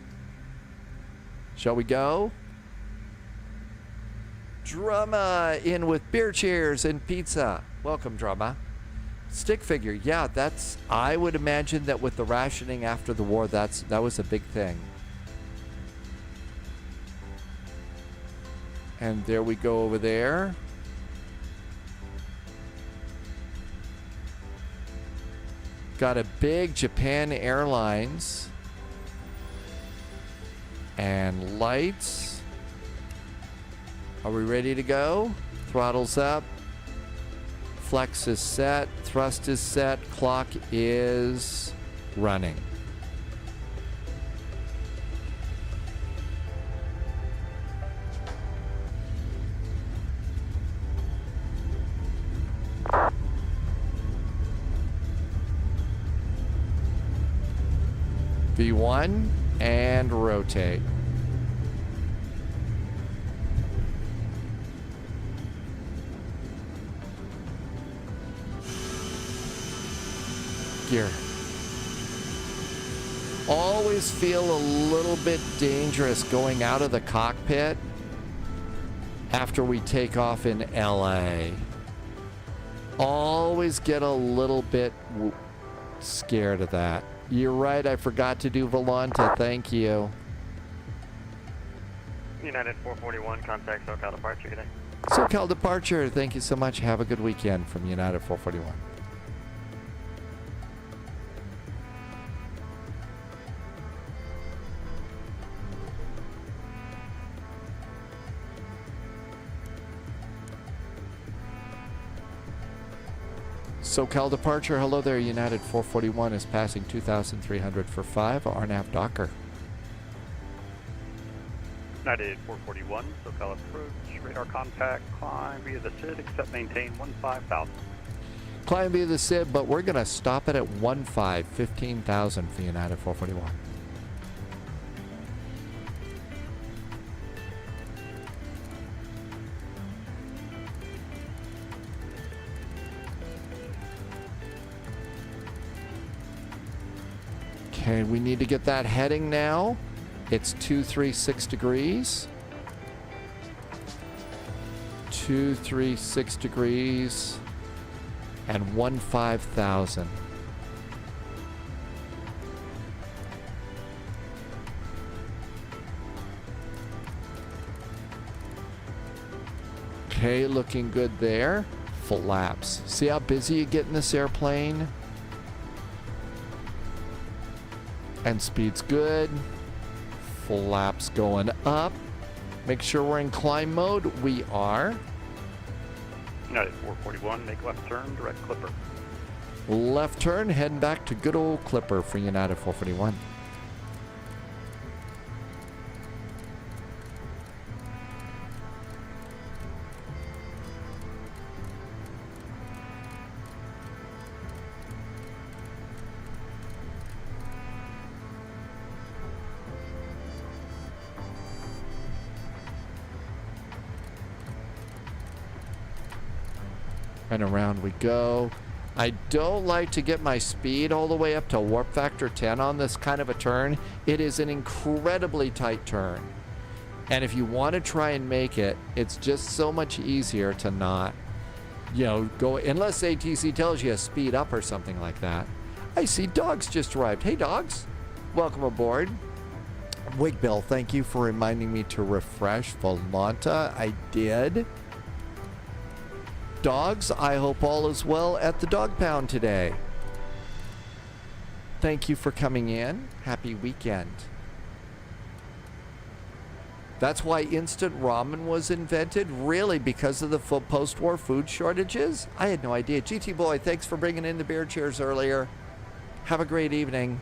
Shall we go? Drama in with beer cheers and pizza. Welcome, Drama. Stick Figure, yeah, that's, I would imagine that with the rationing after the war, that was a big thing. And there we go over there. Got a big Japan Airlines and lights. Are we ready to go? Throttle's up. Flex is set. Thrust is set. Clock is running. V1 and rotate. Gear. Always feel a little bit dangerous going out of the cockpit after we take off in LA. Always get a little bit scared of that. You're right, I forgot to do Volanta. Thank you. United 441, contact SoCal departure today. SoCal departure, thank you so much. Have a good weekend from United 441. SoCal departure, hello there, United 441 is passing 2,300 for 5, RNAV Docker. United 441, SoCal approach, radar contact, climb via the SID, except maintain 15,000. Climb via the SID, but we're going to stop it at 15,000 for United 441. Okay, we need to get that heading now. It's 236 degrees. 236 degrees and 15,000. Okay, looking good there. Flaps. See how busy you get in this airplane? And speed's good. Flaps going up. Make sure we're in climb mode. We are. United 441, make left turn, direct Clipper. Left turn, heading back to good old Clipper for United 441. And around we go. I don't like to get my speed all the way up to warp factor 10 on this kind of a turn. It is an incredibly tight turn. And if you want to try and make it, it's just so much easier to not, go, unless ATC tells you to speed up or something like that. I see Dogs just arrived. Hey, Dogs. Welcome aboard. Wigbill, thank you for reminding me to refresh Volanta. I did. Dogs, I hope all is well at the Dog Pound today. Thank you for coming in. Happy weekend. That's why instant ramen was invented? Really? Because of the post-war food shortages? I had no idea. GT Boy, thanks for bringing in the beer cheers earlier. Have a great evening.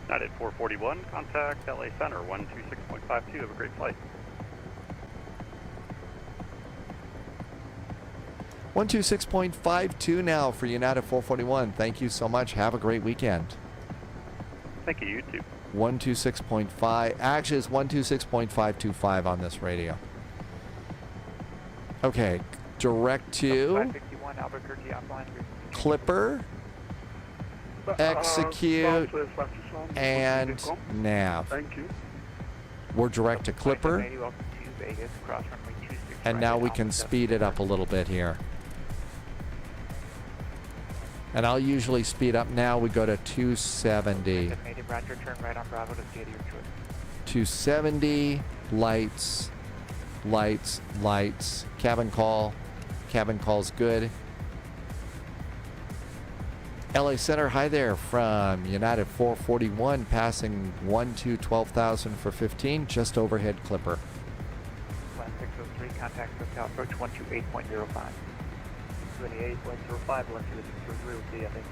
United 441, contact LA Center, 126.52. Have a great flight. 126.52 now for United 441. Thank you so much. Have a great weekend. Thank you, you too. 126.5. Actually, it's 126.525 on this radio. Okay, direct to Clipper, execute, and nav. Thank you. We're direct to Clipper. And now we can speed it up a little bit here. And I'll usually speed up now. We go to 270. 270, lights, lights, lights. Cabin call. Cabin call's good. LA Center, hi there from United 441, passing 12,000 for 15, just overhead Clipper. Land 603, contact SoCal approach 128.05. 28.05, let's do the 603, we'll see you, thank you.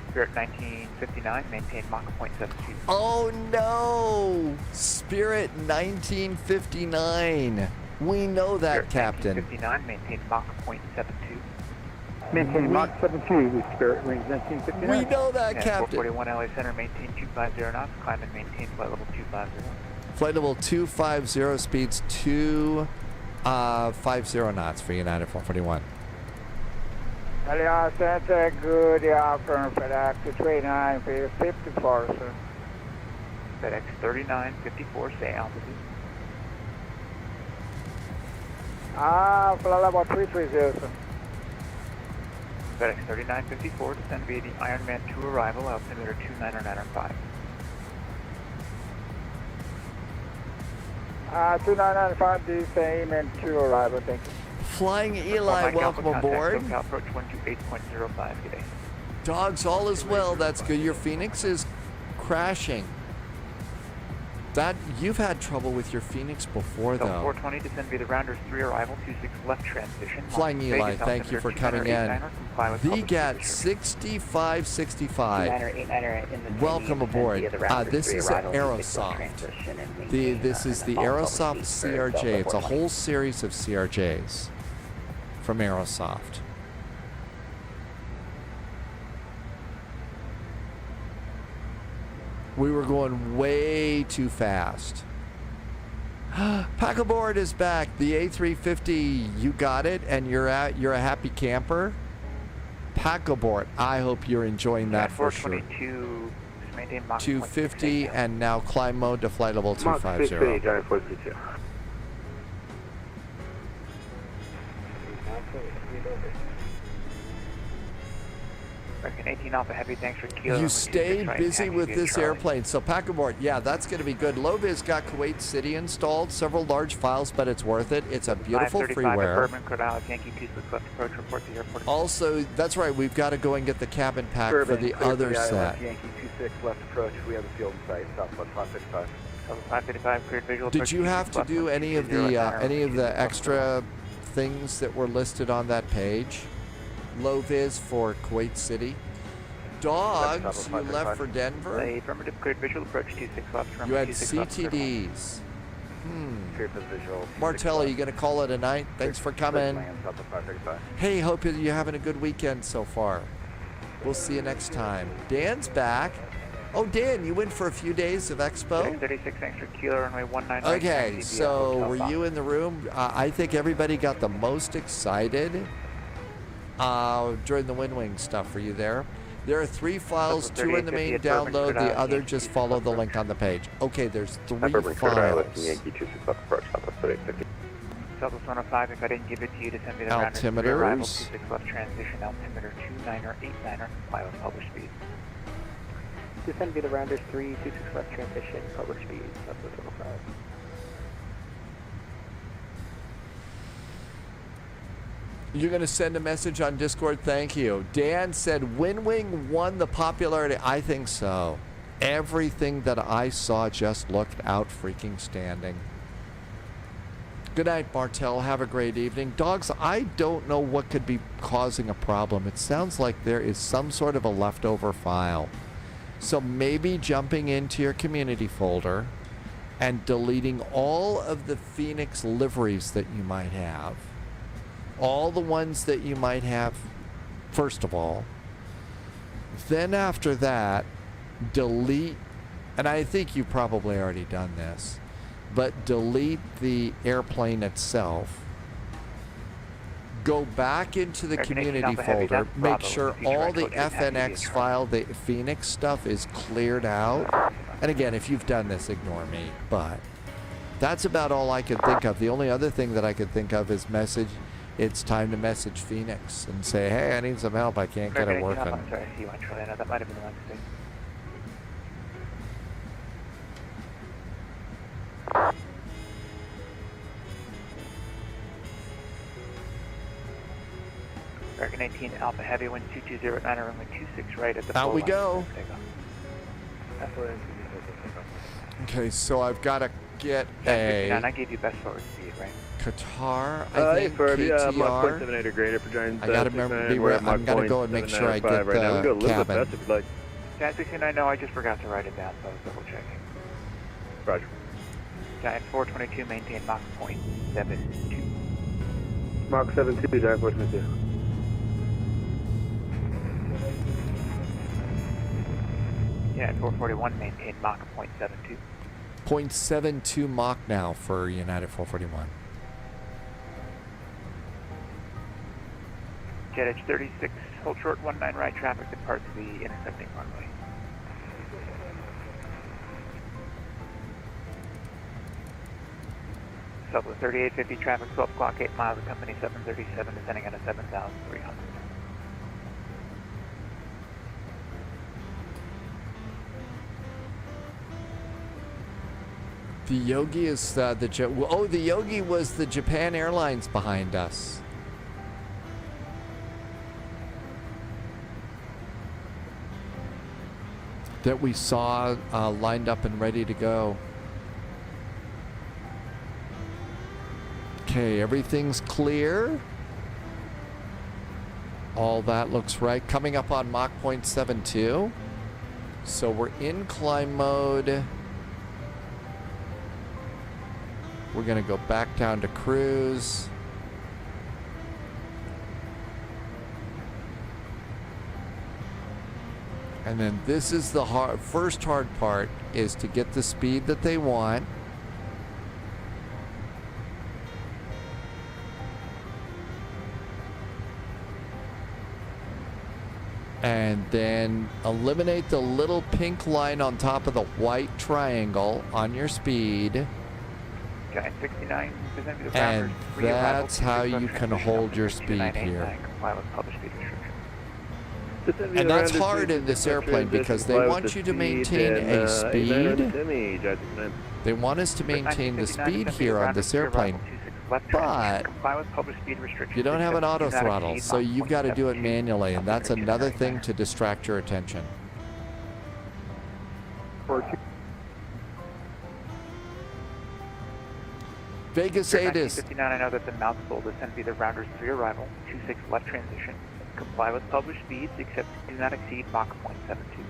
Spirit 1959, maintain Mach 0.72. Oh no! Spirit 1959. We know that, Spirit Captain. 1959, maintain Mach 0.72. Maintain Mach 72 with Spirit, range 1959. We know that, yeah, Captain. 441 LA Center, maintain 250 knots, climb and maintain flight level 250. Flight level 250, speeds 250 knots for United 441. Alias Center, good afternoon, FedEx 3954, sir. FedEx 3954, stay altitude. Flight level 330, sir. FedEx 3954, descend via the Ironman 2 arrival, altimeter 29995. 2995, the same and 2 arrival, thank you. Flying Eli, welcome aboard. Approach 128.05 today. Dogs, all is well. That's good. Your Phoenix is crashing. That you've had trouble with your Phoenix before, though. 420, descend via the Rounders 3 arrival, 26 left transition. Flying Eli, thank you for coming in. VGAT 6565. Welcome aboard. This is Aerosoft. This is the Aerosoft CRJ. It's a whole series of CRJs from Aerosoft. We were going way too fast. Packable is back. The A350, you got it, and you're a happy camper. Packable, I hope you're enjoying that for sure. 250, and now climb mode to flight level 250. American 18 Alpha Heavy, thanks for Kilo. You stay busy with this airplane. So Packable, yeah, that's going to be good. Low-Vis got Kuwait City installed, several large files, but it's worth it. It's a beautiful freeware. Also, that's right, we've got to go and get the cabin pack for the other set. Yankee 26 left approach, we have a field in sight, Southwest 555. 555, cleared visual. Did you have to do any of the extra things that were listed on that page? Low vis for Kuwait City. Dogs, you left for Denver. Affirmative, cleared visual approach 26 left. You had CTDs. Martello, you gonna call it a night? Thanks for coming. Hey, hope you're having a good weekend so far. We'll see you next time. Dan's back. Oh, Dan, you went for a few days of Expo? 36, thanks for Kilo, runway 19. Okay, so were you in the room? I think everybody got the most excited during the WinWing stuff. Were you there? There are 3 files, 2 in the main download, the other just follow the link on the page. Okay, there's 3 files. Southwest 105, if I didn't give it to you, to send me the altimeters. Arrival 26 left transition, altimeter 2989er, file with published speed. Descend via the Rounders 3, 26 left transition, published speed, Southwest 105. You're going to send a message on Discord? Thank you. Dan said WinWing won the popularity. I think so. Everything that I saw just looked out freaking standing. Good night, Martel. Have a great evening. Dogs, I don't know what could be causing a problem. It sounds like there is some sort of a leftover file. So maybe jumping into your community folder and deleting all of the Phoenix liveries that you might have. All the ones that you might have, first of all. Then after that, delete, and I think you've probably already done this, but delete the airplane itself. Go back into the community folder, make sure all the FNX file, the Phoenix stuff is cleared out. And again, if you've done this, ignore me, but that's about all I could think of. The only other thing that I could think of is it's time to message Phoenix and say, hey, I need some help. I can't get it working. I'm sorry, I see one Charlie. That might have been the one mistake. American 18 Alpha Heavy, wind 2209, runway 26 right at the out we go. Okay, so I've got to get a... I gave you best forward speed, right? Qatar, I think, KTR. Mach 0.78 or greater for giant. I gotta I'm gonna go and make sure I get right now. the cabin. Giant 16, no, I just forgot to write it down, so I was double checking. Roger. Giant 422, maintain Mach 0.72. Mach 72, Giant 422. United 441, maintain Mach 0.72. 0.72 Mach now for United 441. Jet Edge 36, hold short 19 right, traffic departs the intercepting runway. Southwest 3850, traffic 12 o'clock, 8 miles, company 737, descending at a 7,300. The Yogi is the the Yogi was the Japan Airlines behind us. That we saw lined up and ready to go. Okay, everything's clear. All that looks right. Coming up on Mach 0.72. So we're in climb mode. We're going to go back down to cruise. And then this is the first hard part, is to get the speed that they want. And then eliminate the little pink line on top of the white triangle on your speed. Giant 69, and that's how you can hold your speed here. And that's hard in this airplane because they want you to maintain a speed. They want us to maintain the speed here on this airplane, but you don't have an auto throttle, so you've got to do it manually, and that's another thing to distract your attention. Vegas 8 is 59, I know that the mouth will descend via the rounders 3 arrival, 26 left transition. Comply with published speeds, except do not exceed Mach 0.72.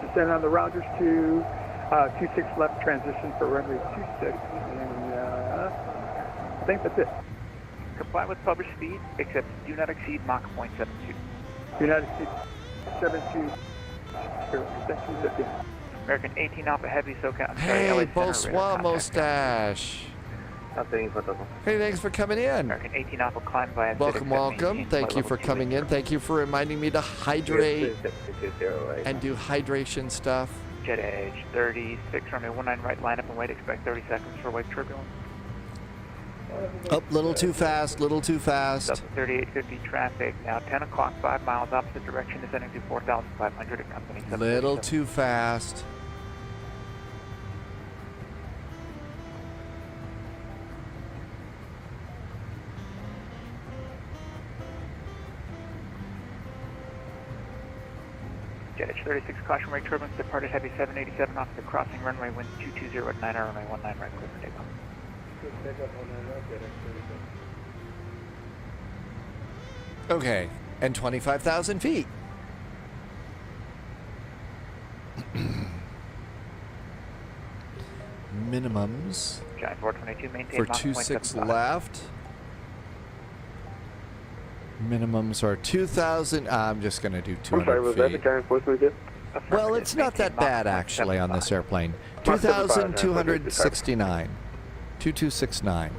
Descend on the rounders to 26 left transition for runway 26. And I think that's it. Comply with published speed, except do not exceed Mach 0.72. Do not exceed 72. Section 15. American 18 Alpha Heavy, SoCal. Hey, bonsoir, Mustache. Hey, thanks for coming in. American 18 Alpha climb via welcome, welcome. Thank you for coming in. Thank you for reminding me to hydrate and do hydration stuff. Jet Edge 36, runway 19 right, line up and wait. Expect 30 seconds for wake turbulence. Up, little too fast, little too fast. 3850 traffic, now 10 o'clock, 5 miles opposite direction, descending to 4,500 at company. Little too fast. Jet Edge 36, caution wake turbulence, departed heavy 787 off the crossing runway, wind 220 at 9 runway 19 right, clear for takeoff. Okay, and 25,000 feet. Minimums Giant 422, maintain for Mach 26 0.75. left. Minimums are 2,000. I'm just going to do 200 feet. Well, it's not that bad actually on this airplane. 2,269. 2269.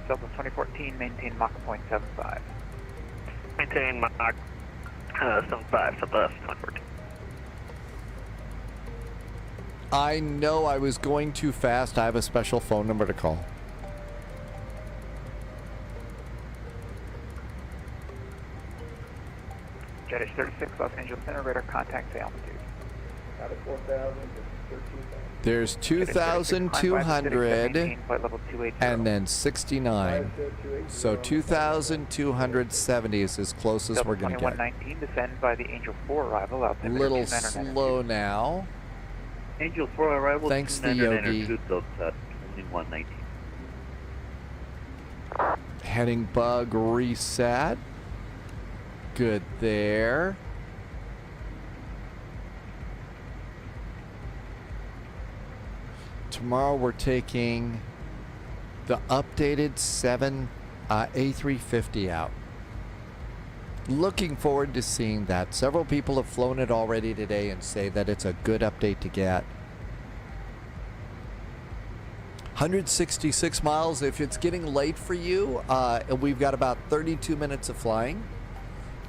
Southwest 2014, maintain Mach 0.75. Maintain Mach 75, Southwest 2014. I know I was going too fast. I have a special phone number to call. Jet Edge 36, Los Angeles Center, radar contact to altitude. Out of 4,000 to 13,000. There's 2,200 and then 69. So 2,270 is as close as we're going to get. 2119, descend by the Angel 4 arrival. A little slow now. Angel 4 arrival. Thanks to Yogi. 2119. Heading bug reset. Good there. Tomorrow we're taking the updated A350 out. Looking forward to seeing that. Several people have flown it already today and say that it's a good update to get. 166 miles. If it's getting late for you, we've got about 32 minutes of flying.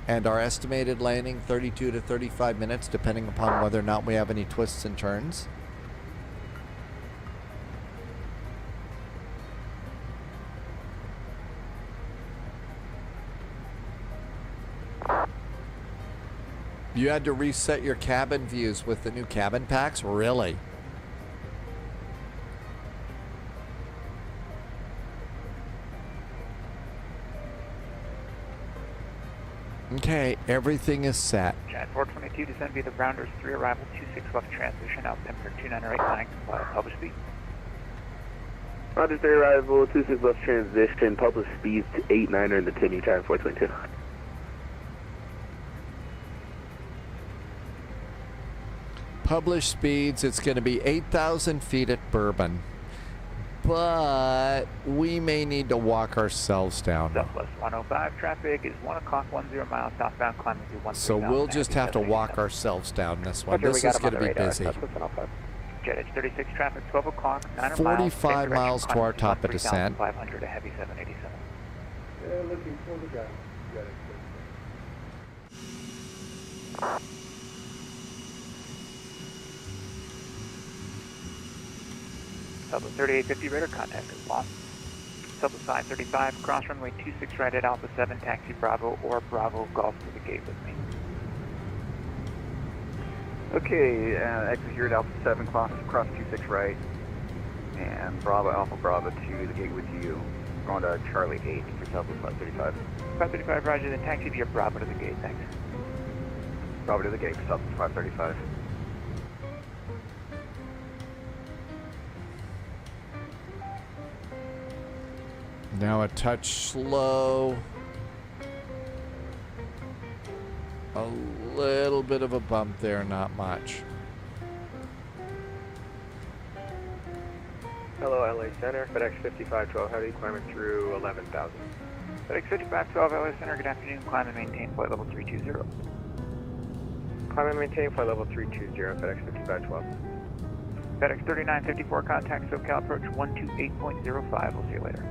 And our estimated landing, 32 to 35 minutes, depending upon whether or not we have any twists and turns. You had to reset your cabin views with the new cabin packs? Really? Okay, everything is set. Giant 422, descend via the Rounders 3 arrival, 26 left transition, altimeter 2989, comply with published speed. Roger 3 arrival, 26 left transition, published speeds to 89er in the 10 Giant 422. Published speeds, it's going to be 8,000 feet at Bourbon. But we may need to walk ourselves down. Southwest 105, traffic is 1 o'clock, 10 miles, southbound, climbing through 1. So we'll just have to walk ourselves down this one. This is going to be busy. Jet Edge 36, traffic 12 o'clock, 9 miles. 45 miles to our top of descent. 500, a heavy 787. Yeah, looking for the guy. Got it. Southwest 3850, radar contact is lost. Southwest 535, cross runway 26 right at Alpha 7, taxi Bravo or Bravo Golf to the gate with me. Okay, exit here at Alpha 7, cross 26 right, and Bravo Alpha Bravo to the gate with you. Going to Charlie 8 for Southwest 535. 535, roger, then taxi via Bravo to the gate, thanks. Bravo to the gate for Southwest 535. Now a touch slow. A little bit of a bump there, not much. Hello, LA Center, FedEx 5512, heavy climbing through 11,000. FedEx 5512, LA Center, good afternoon, climb and maintain flight level 320. Climb and maintain flight level 320, FedEx 5512. FedEx 3954, contact SoCal approach 128.05, we'll see you later.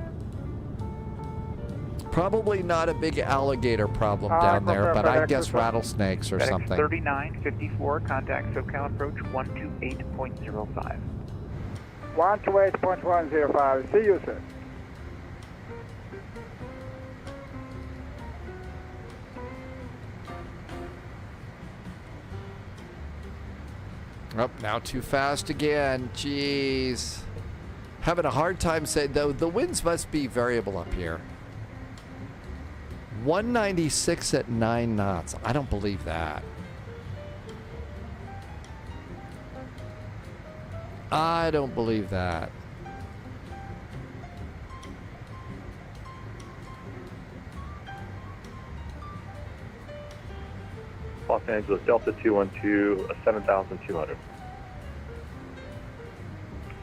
Probably not a big alligator problem down there, but I guess rattlesnakes or FedEx something. 3954, contact SoCal approach 128.05. 128.105, see you, sir. Oh, now too fast again. Jeez. Having a hard time saying, though, the winds must be variable up here. 196 at 9 knots. I don't believe that. I don't believe that. Los Angeles, Delta 212, 7,200.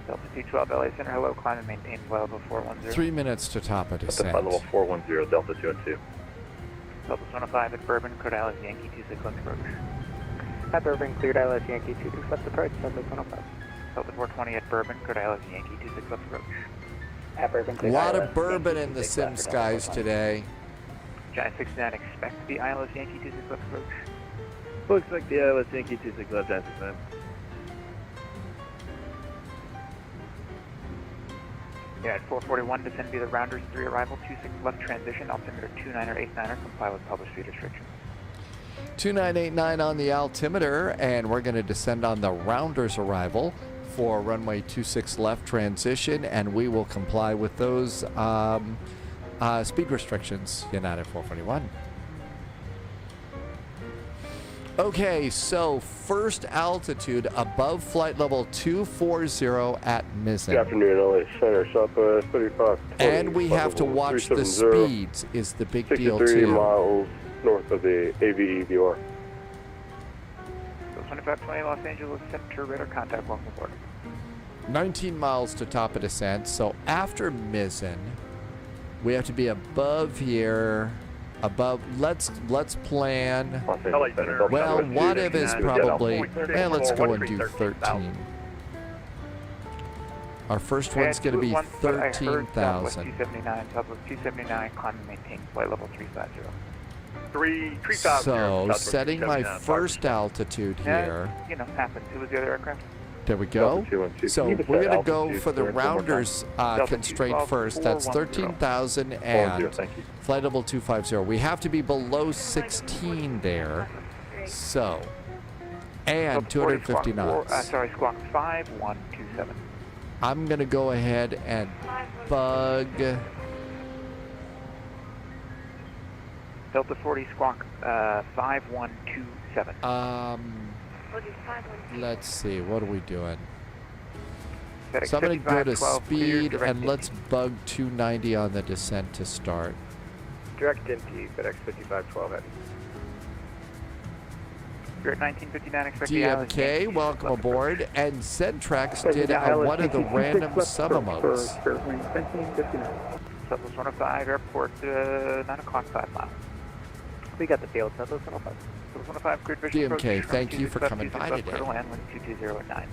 Delta 212, LA Center, hello, climb and maintain flight level 410. 3 minutes to top of descent. Flight level 410, Delta 212. Delta 105 at Bourbon, cleared ILS Yankee 26 left approach. At Bourbon, cleared ILS Yankee 26 left approach, Delta 105. Delta 420 at Bourbon, cleared ILS Yankee 26 left approach. At Bourbon, A lot of bourbon in the sim skies today. Giant 69, expect the ILS Yankee 26 left approach. Looks like the ILS Yankee 26 left, Giant 69. Yeah, at 441, descend via the Rounders 3 arrival, 26 left transition, altimeter 2989er, comply with published speed restrictions. 2989 on the altimeter, and we're going to descend on the Rounders arrival for runway 26 left transition, and we will comply with those speed restrictions. United 441. Okay, so first altitude above flight level 240 at Mizzen. Good afternoon, LA Center, Southwest 35. And we have to watch the speeds is the big deal too. 63 miles north of the AVEVR. 2520 Los Angeles Center, radar contact, welcome aboard. 19 miles to top of descent, so after Mizzen, we have to be above here above. Let's plan. Well, what if is probably. Let's go and do 13. Our first one's going to be 13,000. 279, Southwest 279, climb and maintain flight level 350. 3,000. So setting my first altitude here. You know, happens. Who was the other aircraft? There we go. So we're going to go for the rounders constraint first. That's 13,000 and flight level 250. We have to be below 16 there. So, and 250 knots. Sorry, squawk 5127. I'm going to go ahead and bug. Delta 40 squawk 5127. Let's see, what are we doing? So I'm going to go to speed and let's bug 290 on the descent to start. Direct empty, FedEx 5512 heading. Spirit 1959, expect DMK, welcome aboard. And Centrex did one of the random sub-modes. Southwest 105, airport, 9 o'clock, 5 miles. We got the field, Southwest 105. Southwest 105, cleared visual DMK, thank you for coming by today. Clear to land, wind 220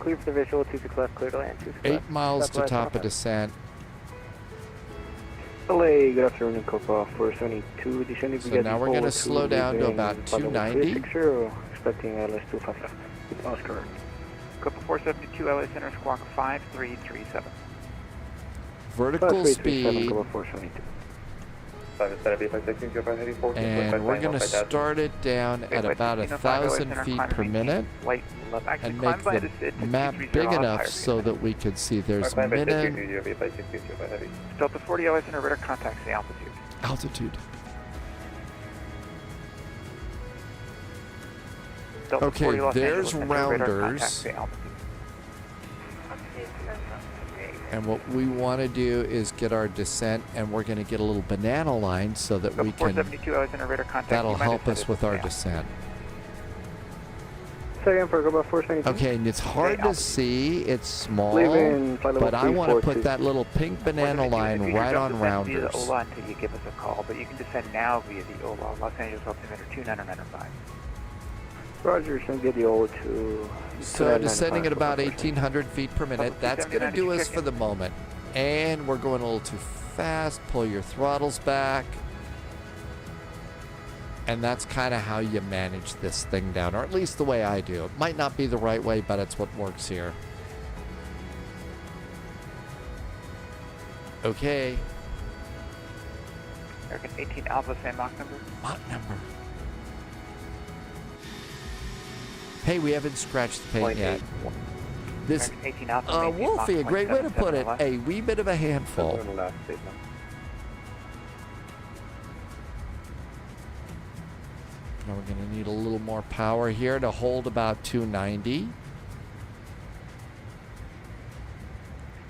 Clear for the visual, 26 left, clear to land, 26 left. 8 miles to top of descent. LA, good afternoon, Copa 472, descending. So now we're going to slow down to about 290. Expecting LS 255. Oscar. Copa 472, LA Center, squawk 5337. Vertical speed. And we're going to start it down at about 1,000 feet per minute and make the map big enough so that we could see there's minimum Delta 40 LA Center, radar contacts the altitude. altitude. Delta Okay, 40 Los there's Angeles Center, radar contacts rounders. the altitude. And what we want to do is get our descent, and we're going to get a little banana line so that we can. 472 LA Center, radar contact. That'll help us with our descent. Second for Copa 472. Okay, and it's hard to see. It's small, but I want to put that little pink banana line right on rounders. Via the OLA until you give us a call, but you can descend now via the OLA, Los Angeles altimeter 2995. Roger, so get the old to. So descending at about 1,800 feet per minute. That's going to do us for the moment. And we're going a little too fast. Pull your throttles back. And that's kind of how you manage this thing down, or at least the way I do. It might not be the right way, but it's what works here. Okay. American 18 Alpha, same Mach number. Mach number. Hey, we haven't scratched the paint yet. This, Wolfie, a great way to put it, a wee bit of a handful. Now we're going to need a little more power here to hold about 290.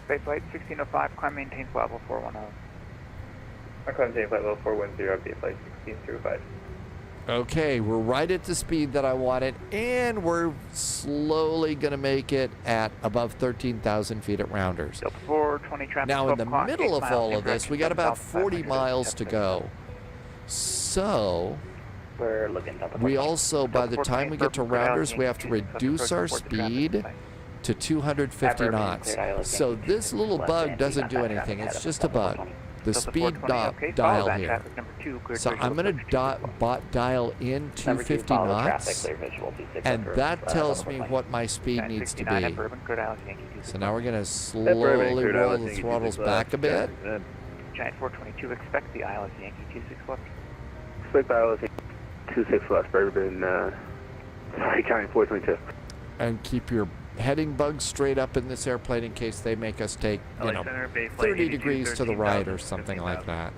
Space flight 1605, climb maintain flight level 410. I climb maintain flight level 410, be flight 1605. Okay, we're right at the speed that I wanted, and we're slowly going to make it at above 13,000 feet at rounders. Now, in the middle of all of this, we got about 40 miles to go. So, we also, by the time we get to rounders, we have to reduce our speed to 250 knots. So this little bug doesn't do anything. It's just a bug. The speed dial here. So I'm going to dial in 250 knots, and that tells me what my speed needs to be. So now we're going to slowly roll the throttles back a bit. Giant 422, expect the ILS Yankee 26 left. Expect the ILS 26 left, Bourbon, sorry, Giant 422. And keep your heading bugs straight up in this airplane in case they make us take, 30 degrees to the right or something like that.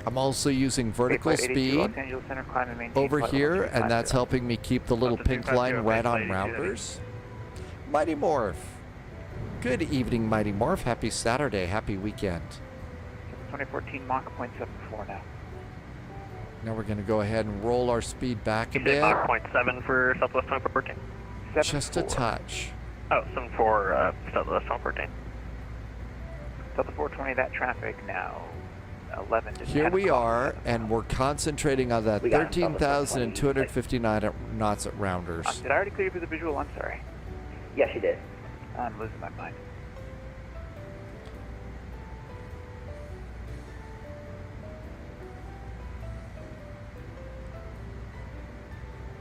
I'm also using vertical speed over here, and that's helping me keep the little pink line right on rounders. Mighty Morph. Good evening, Mighty Morph. Happy Saturday. Happy weekend. 2014 Mach 0.74 now. Now we're going to go ahead and roll our speed back a bit. Mach 0.7 for Southwest 2014. Just a touch. Oh, 74 Southwest 2014. Delta 420, that traffic now 11 to 10 Here we o'clock. are, and we're concentrating on that 13,259 knots at Rounders. Did I already clear you for the visual? I'm sorry. Yes, you did. I'm losing my mind.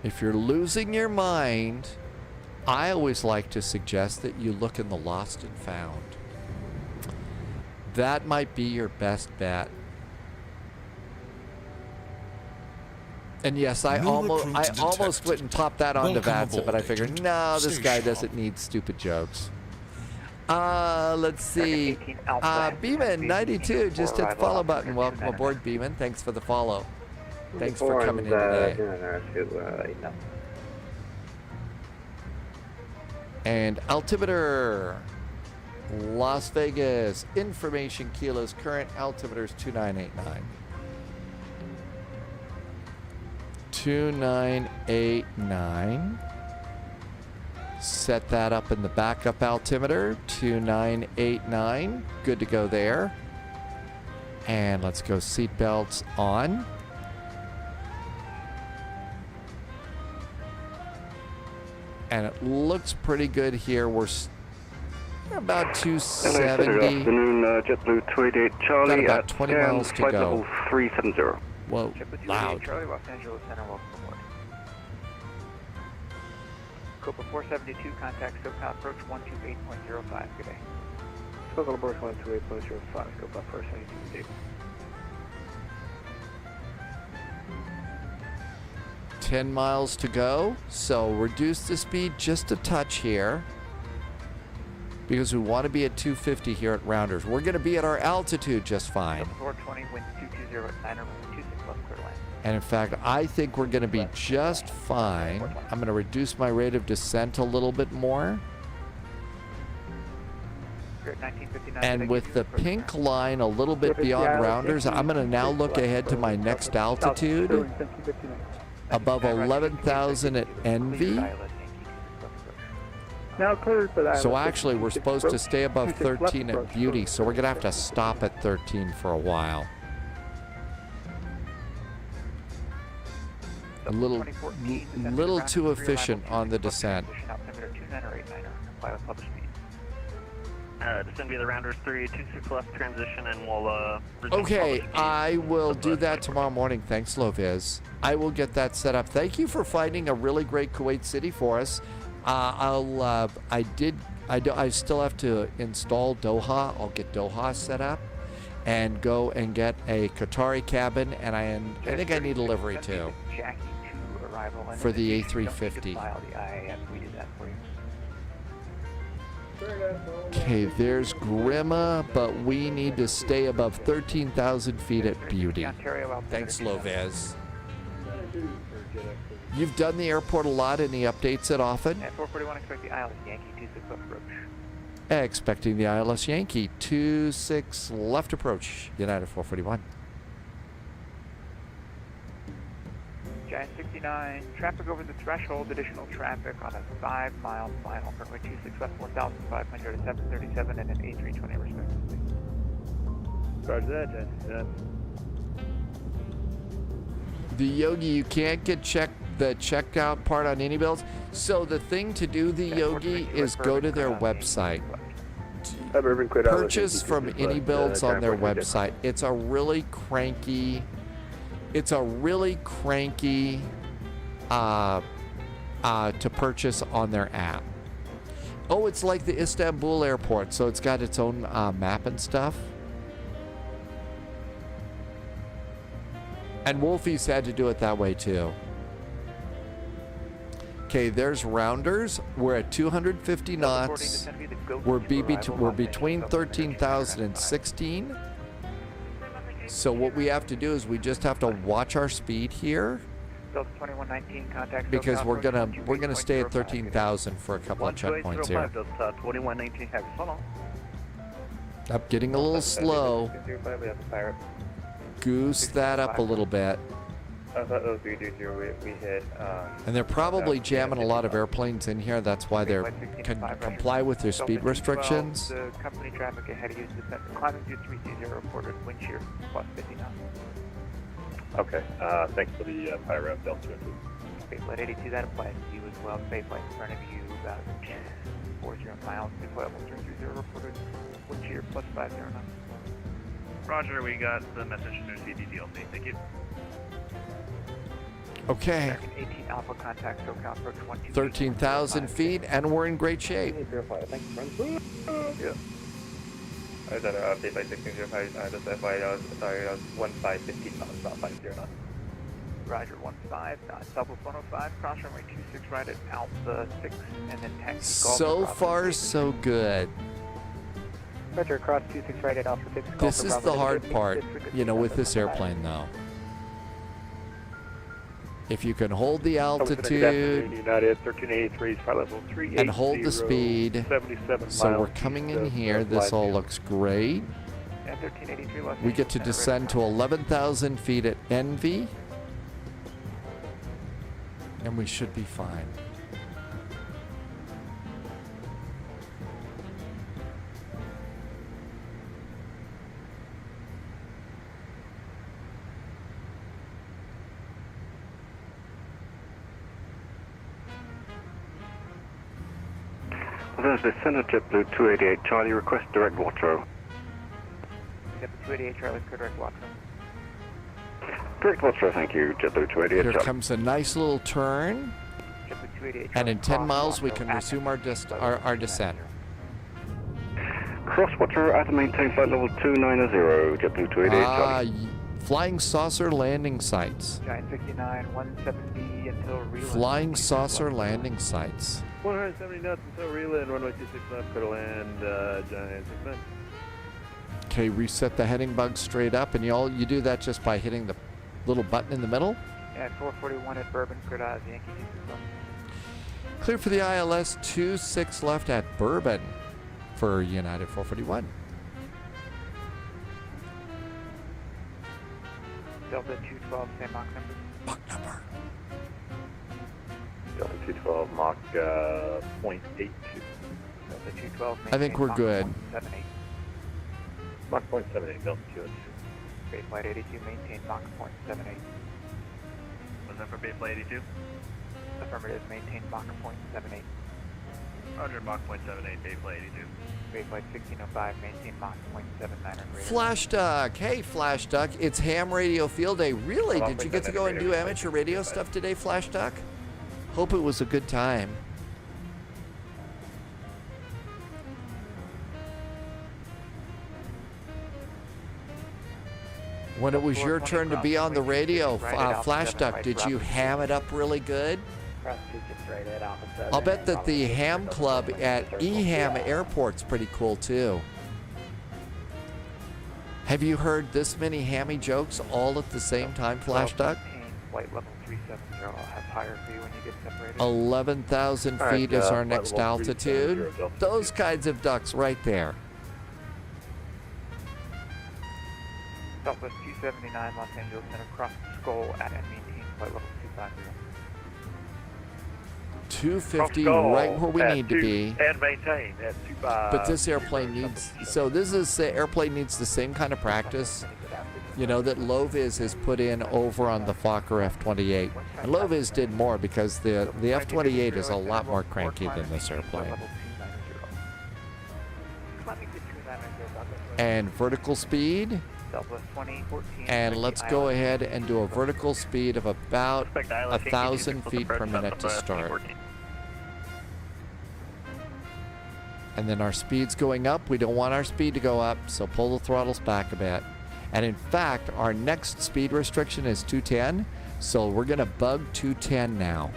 If you're losing your mind, I always like to suggest that you look in the lost and found. That might be your best bet. And yes, I almost went and popped that onto VATSIM, but I figured, no, this guy doesn't need stupid jokes. Let's see. Beeman92 just hit the follow button. Welcome aboard, Beeman. Thanks for the follow. Thanks for coming in today. And altimeter, Las Vegas, information kilos, current altimeter is 2989. 2989. Set that up in the backup altimeter, 2989. Good to go there. And let's go seatbelts on. And it looks pretty good here. We're about 270. Good afternoon, JetBlue 288 Charlie. Got about 20 miles to flight go. level 370. Whoa, loud. Charlie, Los Angeles Center, welcome aboard. Copa 472, contact SoCal approach 128.05. Good day. SoCal approach 128.05, Copa 472. 10 miles to go, so reduce the speed just a touch here because we want to be at 250 here at Rounders. We're going to be at our altitude just fine. 420, wind 220 at 9 or 26 left clear line. And in fact, I think we're going to be just fine. I'm going to reduce my rate of descent a little bit more. And with the pink line a little bit beyond Rounders, I'm going to now look ahead to my next altitude. Above 11,000 at Envy. Now cleared for that. So actually, we're supposed to stay above 13 at Beauty, so we're going to have to stop at 13 for a while. A little too efficient on the descent. Descend via the Rounders 326 left transition, and we'll okay, I will do that tomorrow morning. Thanks, Loviz. I will get that set up. Thank you for finding a really great Kuwait City for us. I still have to install Doha. I'll get Doha set up and go and get a Qatari cabin, and I think I need a livery too for the A350. Okay, there's Grima, but we need to stay above 13,000 feet at Beauty. Thanks, Lovez. You've done the airport a lot. Any updates it often? At 441, expect the ILS Yankee 26 left approach. Expecting the ILS Yankee 26 left approach. United 441. Giant 69, traffic over the threshold, additional traffic on a 5-mile final, runway 26 left 4,500 at 737 and an A320 respectively. Roger that, The Yogi, you can't get the checked out part on iniBuilds. So the thing to do, the Yogi, is go to their website. Purchase from iniBuilds on their website. It's a really cranky to purchase on their app. Oh, it's like the Istanbul airport, so it's got its own map and stuff. And Wolfie's had to do it that way too. Okay, there's Rounders. We're at 250 knots. We're between 13,000 and 16. So what we have to do is we just have to watch our speed here, because we're gonna stay at 13,000 for a couple of checkpoints here. Up, getting a little slow. Goose that up a little bit. Alpha 0320, we hit. And they're probably jamming a lot of airplanes in here. That's why they're can comply with their speed restrictions. The company traffic ahead of you is descent. Climbing to 320, reported wind shear plus 50 knots. Okay, thanks for the pyro Delta. Spaceflight 82, that applies to you as well. Spaceflight in front of you, about 40 miles. Spaceflight level 330, reported wind shear plus 50 knots. Roger, we got the message from your CDDLC. Thank you. Okay. American 18 Alpha contact, SoCal approach 13,000 feet, and we're in great shape. Yeah. I was at Spaceflight 1605, just FYI, I was 15 knots, about 50 knots. Roger, 15 knots, Southwest 105, cross runway 26 right at Alpha 6, and then taxi So far, so good. Roger, cross 26 right at Alpha 6. This is the hard part, you know, with this airplane, though. If you can hold the altitude United 1383, flight level 380, and hold the speed, 77 so we're coming in here. This all looks great. We get to descend to 11,000 feet at Envy, and we should be fine. There's Descender JetBlue 288 Charlie, request direct water. JetBlue 288 Charlie, direct water. Direct water, thank you, JetBlue 288 Here Charlie. comes a nice little turn, and in 10 miles we can resume our descent. Cross water at maintain flight level 290, JetBlue 288 Charlie. Flying saucer landing sites. Giant 69, 170 until reland. Flying saucer landing sites. 170 knots until reland, runway 26 left, clear to land, Giant 69. Okay, reset the heading bug straight up, and you do that just by hitting the little button in the middle. At 441 at Bourbon, clear to Yankee 26. Clear for the ILS 26 left at Bourbon for United 441. Delta 212, same Mach number. Mach number. Delta 212, Mach 0.82. Delta 212, I think we're good. Mach 0.78, Delta 202. Spaceflight 82, maintain Mach 0.78. Was that for Spaceflight 82? Affirmative, maintain Mach 0.78. Roger, Mach 0.78, Spaceflight 82. Spaceflight 1605, maintain Mach 0.79. Flash Duck. Hey, Flash Duck. It's ham radio field day. Really? Did you get to go and do amateur radio stuff today, Flash Duck? Hope it was a good time. When it was your turn to be on the radio, Flash Duck, did you ham it up really good? I'll bet that the ham club at EHAM Airport's pretty cool too. Have you heard this many hammy jokes all at the same time, Flash Duck? Flight level 370, I'll have higher for you when you get separated. 11,000 feet is our next altitude. Those kinds of ducks right there. Southwest 279, Los Angeles, and across the skull at maintain flight level 250. 250, right where we need to be. And maintain at 25. But this airplane needs, so this is the airplane needs the same kind of practice, you know, that Loviz has put in over on the Fokker F-28. And Loviz did more because the F-28 is a lot more cranky than this airplane. And vertical speed. And let's go ahead and do a vertical speed of about 1,000 feet per minute to start. And then our speed's going up. We don't want our speed to go up, so pull the throttles back a bit. And in fact, our next speed restriction is 210, so we're gonna bug 210 now,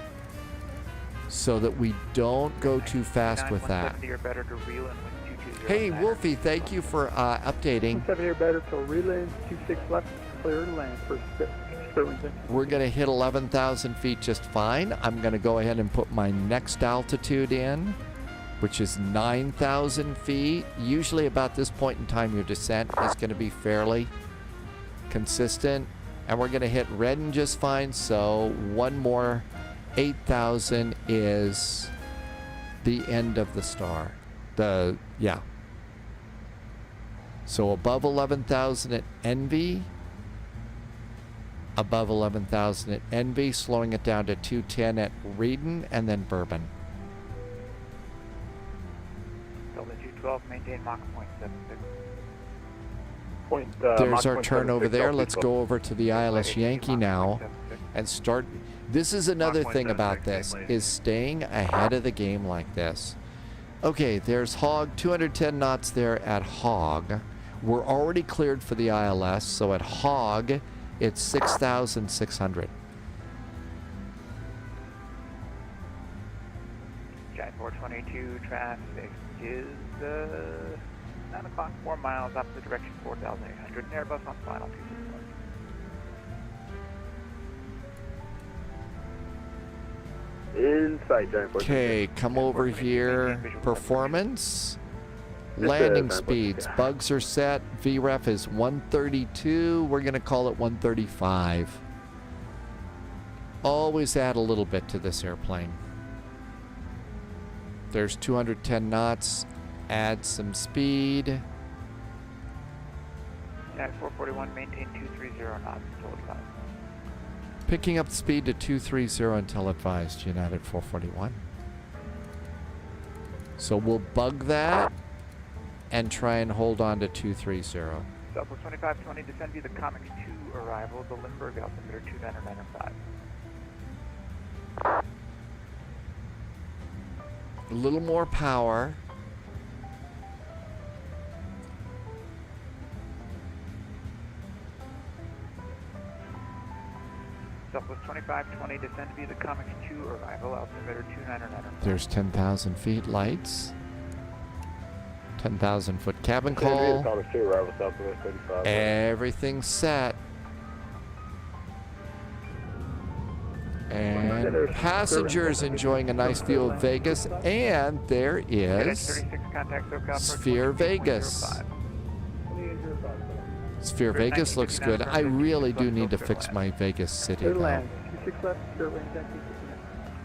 so that we don't go too fast with that. Hey, Wolfie, thank you for updating. 170 or better till reland, 26 left, clear to land for Sterling. We're going to hit 11,000 feet just fine. I'm going to go ahead and put my next altitude in, which is 9,000 feet. Usually about this point in time, your descent is going to be fairly consistent. And we're going to hit red just fine. So one more 8,000 is the end of the star. Yeah. So above 11,000 at Envy. Above 11,000 at Envy, slowing it down to 210 at Reedon, and then Bourbon. Delta 212, maintain Mach 0.76. There's our turn over there. Let's go over to the ILS Yankee now and start. This is another thing about this, is staying ahead of the game like this. Okay, there's Hog, 210 knots there at Hog. We're already cleared for the ILS, so at Hog, it's 6,600. Giant 422 traffic is 9 o'clock, 4 miles opposite direction, 4,800. Airbus on final 261. Inside Giant 422. Okay, come over here. Performance. Landing speeds. Bugs are set. VREF is 132. We're going to call it 135. Always add a little bit to this airplane. There's 210 knots. Add some speed. Jack 441, maintain 230 knots until advised. Picking up speed to 230 until advised, United 441. So we'll bug that and try and hold on to 230. Southwest 2520, descend via the Comics 2 arrival, the Lindbergh altimeter 2995. A little more power. Southwest 2520, descend via the Comics 2 arrival, altimeter 2995. There's 10,000 feet lights. 10,000 foot cabin call. Everything's set. And passengers enjoying a nice view of Vegas. And there is Sphere Vegas. Sphere Vegas looks good. I really do need to fix my Vegas City though.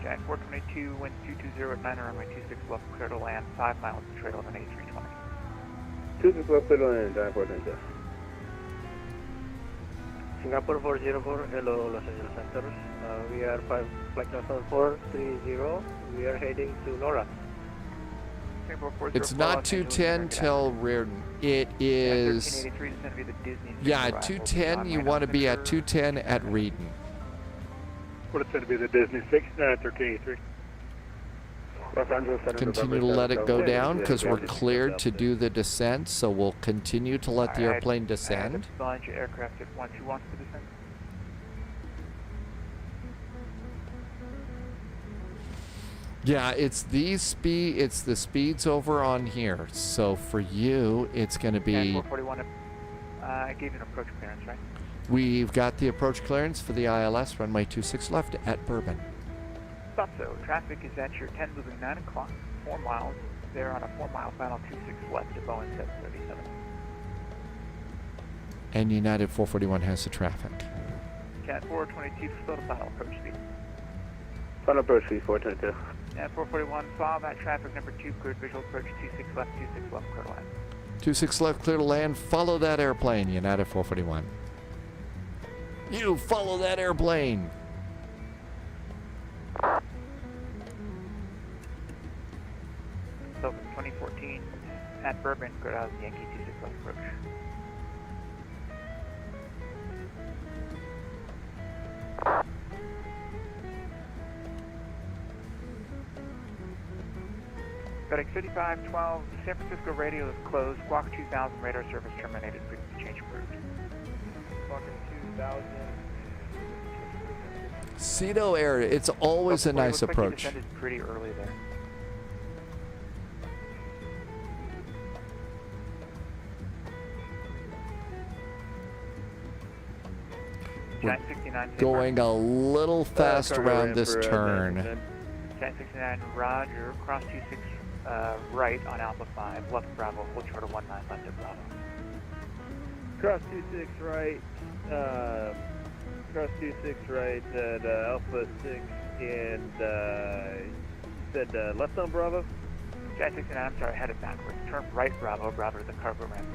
Jack 422, wind 220 at 9 runway 26 left, clear to land, 5 miles to trail of an A320. 26 left, clear to land, Jack 422. Singapore 404, hello Los Angeles Center. We are flight number 430. We are heading to NORA. It's not 210 till Reardon. It is. Yeah, 210. You want to be at 210 at Reedon. What it's going to be the Disney 1383. Continue to let it go down because we're cleared to do the descent, so we'll continue to let the airplane descend. Launch aircraft if once you want to descend. Yeah, it's the speeds over on here. So for you, it's going to be. 441. I gave you an approach clearance, right? We've got the approach clearance for the ILS, runway 26 left at Bourbon. Thought so. Traffic is at your 10 moving 9 o'clock, 4 miles. They're on a 4-mile final 26 left to Boeing 737. And United 441 has the traffic. Cat 422, slow to final approach speed. Final approach speed 422. And 441, follow that traffic number 2, cleared visual approach 26 left, clear to land. 26 left, clear to land. Follow that airplane, United 441. You follow that airplane. So 2014 at Bourbon, go down Yankee 26 left approach. FedEx 5512, San Francisco radio is closed. Squawk 2000, radar service terminated. Frequency change approved. Squawking 2000. Cedo area, it's always a nice approach. Like you descended pretty early there. We're going a little fast around this turn. 1069, Roger. Cross 26 right on Alpha 5. Left Bravo. Hold short of 19 left of Bravo. Cross 26 right. cross 26 right at Alpha 6 and said left on Bravo. Jet 69, I'm sorry, headed backwards. Turn right Bravo, Bravo to the cargo ramp.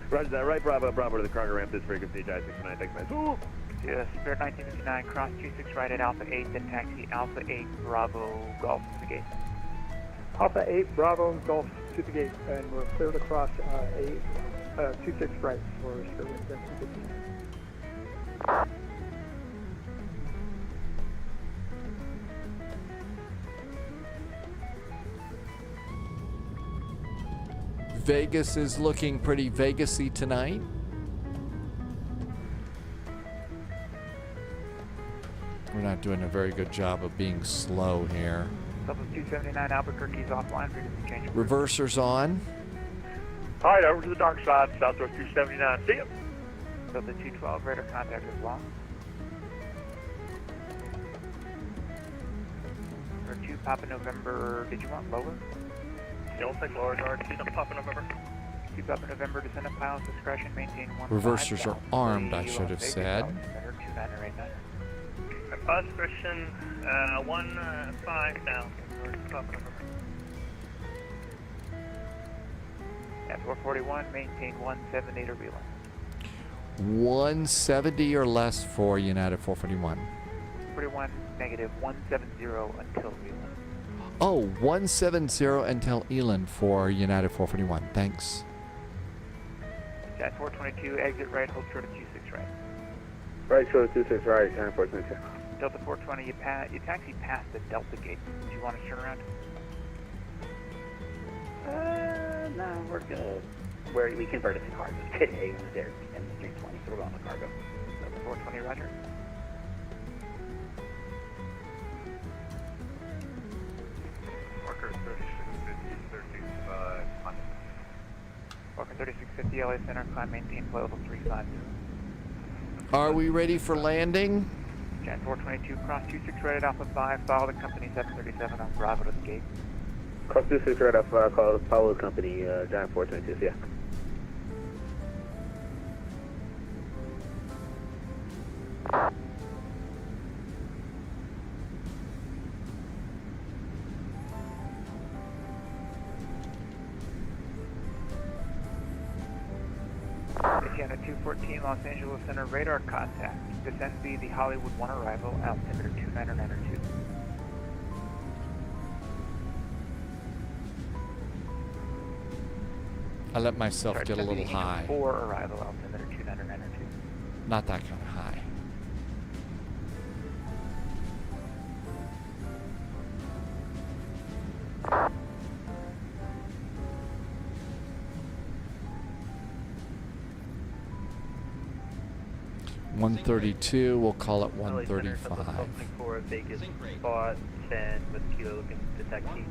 Roger that, right Bravo, Bravo to the cargo ramp, this frequency, Jet 69, thanks man. Yeah, Spirit 1959, cross 26 right at Alpha 8, then taxi Alpha 8, Bravo, Golf to the gate. Alpha 8, Bravo, Golf to the gate, and we're clear to cross 26 right for Spirit 1959. Vegas is looking pretty Vegas-y tonight. We're not doing a very good job of being slow here. Level 279, Albuquerque's offline, frequency change. Reversers on. Alright, over to the dark side, Southwest 279. See ya. Level 212, radar contact is long. For 2 Papa November, did you want lower? Yeah, we'll take lower guard. See them Papa November. 2 Papa November, descend at pilot's discretion, maintain 1. Reversers are armed, I should have said. 2989. Pilot's discretion, 1-5 now. Papa November. At 441, maintain 178 or below. 170 or less for United 441. 41, negative 170 until Eland. Oh, 170 until Eland for United 441. Thanks. At 422, exit right, hold short of 26 right. Right short of 26 right, United 422. Delta 420, you taxi past the Delta gate. Do you want to turn around? No, we're good. We converted to cargo today. It was there in the 320, so we're going to cargo. Delta 420, roger. Marker 3650, 135. Walker 3650, LA Center, climb, maintain flight level 350. Are we ready for landing? Jan 422, cross 26 right at Alpha 5, follow the company 737 on Bravo to the gate. Cross 26 right off, follow the company, Giant 422, yeah. Indiana 214, Los Angeles Center, radar contact. Descend via the Hollywood 1 arrival, altimeter 2992. I let myself get a little high. 4 arrival, altimeter 2992. Not that kind of high. $132, we'll call it 135. For Vegas spot 10 with Kilo looking to taxi.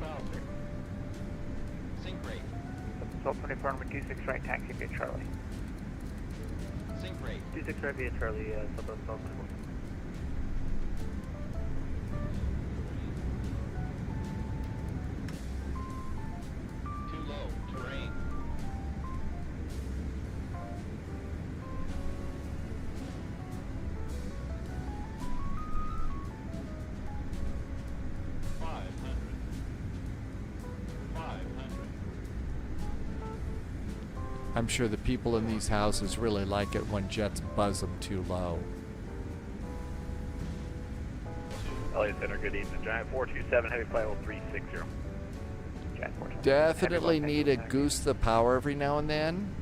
Sync rate. 1224 number 26 right, taxi via Charlie. Sync rate. 26 right via Charlie, Southwest 1224. Too low, terrain. I'm sure the people in these houses really like it when jets buzz them too low. LA Center, good evening. Giant 427, heavy flight level 360. Giant 427. Definitely need to goose the power every now and then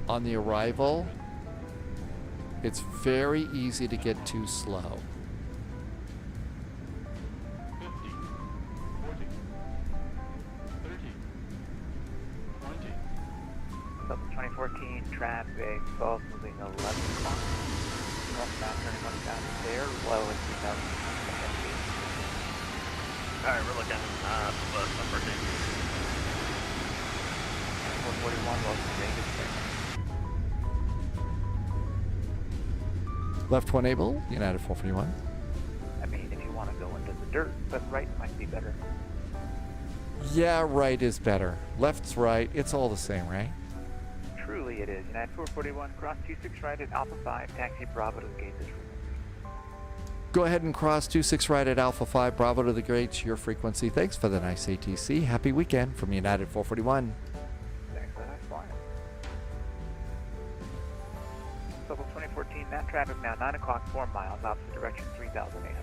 on the arrival. It's very easy to get too slow. 50, 40, 30, 20. Delta 2014, traffic, Gulf moving 11 o'clock. Northbound turning northbound there, low at 2000. Alright, we're looking at bus number 2. 441, welcome to Vegas. Left one able, United 441. I mean, if you want to go into the dirt, but right might be better. Yeah, right is better. Left's right, it's all the same, right? Truly. Charlie, it is. United 441, cross 26 right at Alpha 5, taxi Bravo to the gate this frequency. Go ahead and cross 26 right at Alpha 5, Bravo to the gates, your frequency. Thanks for the nice ATC. Happy weekend from United 441. Thanks for the nice flying. Level 2014, that traffic now 9 o'clock, 4 miles, opposite direction 3,800.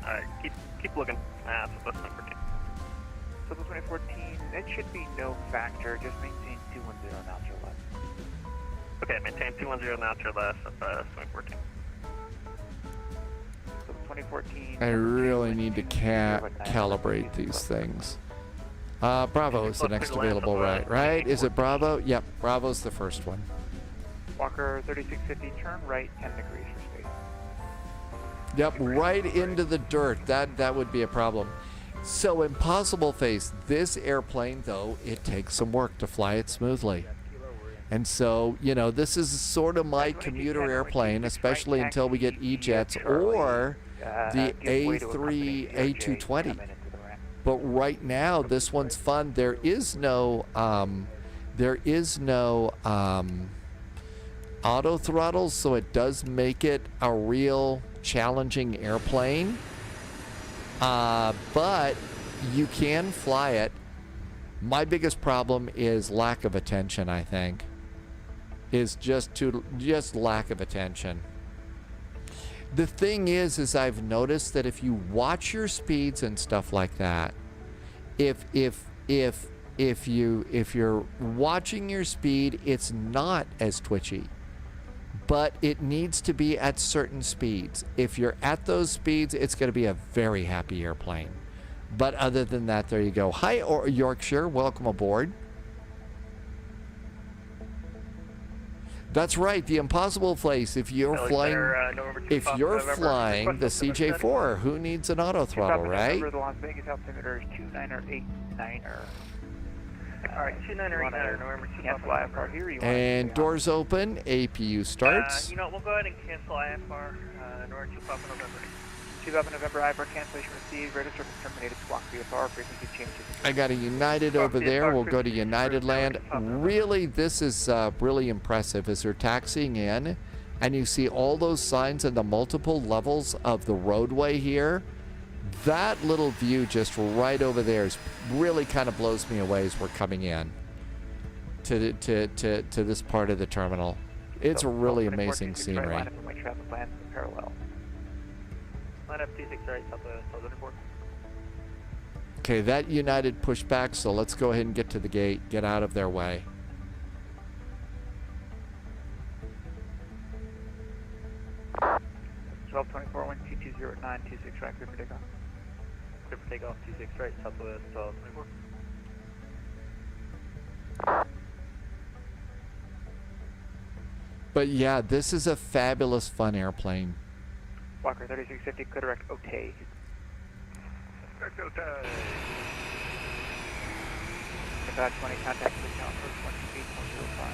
Alright, keep looking. That's what's number 14. Level 2014, it should be no factor, just maintain 210 knots or less. Okay, maintain 210 knots or less of 2014. Level 2014. I really need to calibrate these things. Bravo is the next available right? Is it Bravo? Yep, Bravo's the first one. Walker 3650, turn right 10 degrees for space. Yep, right into the dirt. That would be a problem. So Impossible Face, this airplane though, it takes some work to fly it smoothly. And so, you know, this is sort of my commuter airplane, especially until we get E-Jets or the A3, A220. But right now, this one's fun. There is no auto throttle, so it does make it a real challenging airplane. But you can fly it. My biggest problem is lack of attention, I think. Is just lack of attention. The thing is I've noticed that if you watch your speeds and stuff like that, if you're watching your speed, it's not as twitchy. But it needs to be at certain speeds. If you're at those speeds, it's going to be a very happy airplane. But other than that, there you go. Hi, Yorkshire. Welcome aboard. That's right, the Impossible Face. If you're flying, the CJ4, who needs an auto throttle, right? The Las Vegas altimeter is 2989er. All right, 2989er, November 2. Cancel IFR here. And doors open. APU starts. You know, we'll go ahead and cancel IFR. November 2 Papa November. 2 Papa November IFR cancellation received. Radar service terminated. Squawk VFR frequency changes. I got a United over there. We'll go to United Land. Really, this is really impressive as they're taxiing in, and you see all those signs and the multiple levels of the roadway here. That little view just right over there is really kind of blows me away as we're coming in to this part of the terminal. It's a really amazing scenery. Line up my traffic plans in parallel. Line up 26 right, south report. Okay, that United pushback, so let's go ahead and get to the gate, get out of their way. Twelve 24 1 2209 26 right, clear for takeoff. Clear for takeoff 26 right, southwest 24. But yeah, this is a fabulous, fun airplane. Walker 3650, clear direct OTA. Direct OTA. About 20, contact with account for 28105.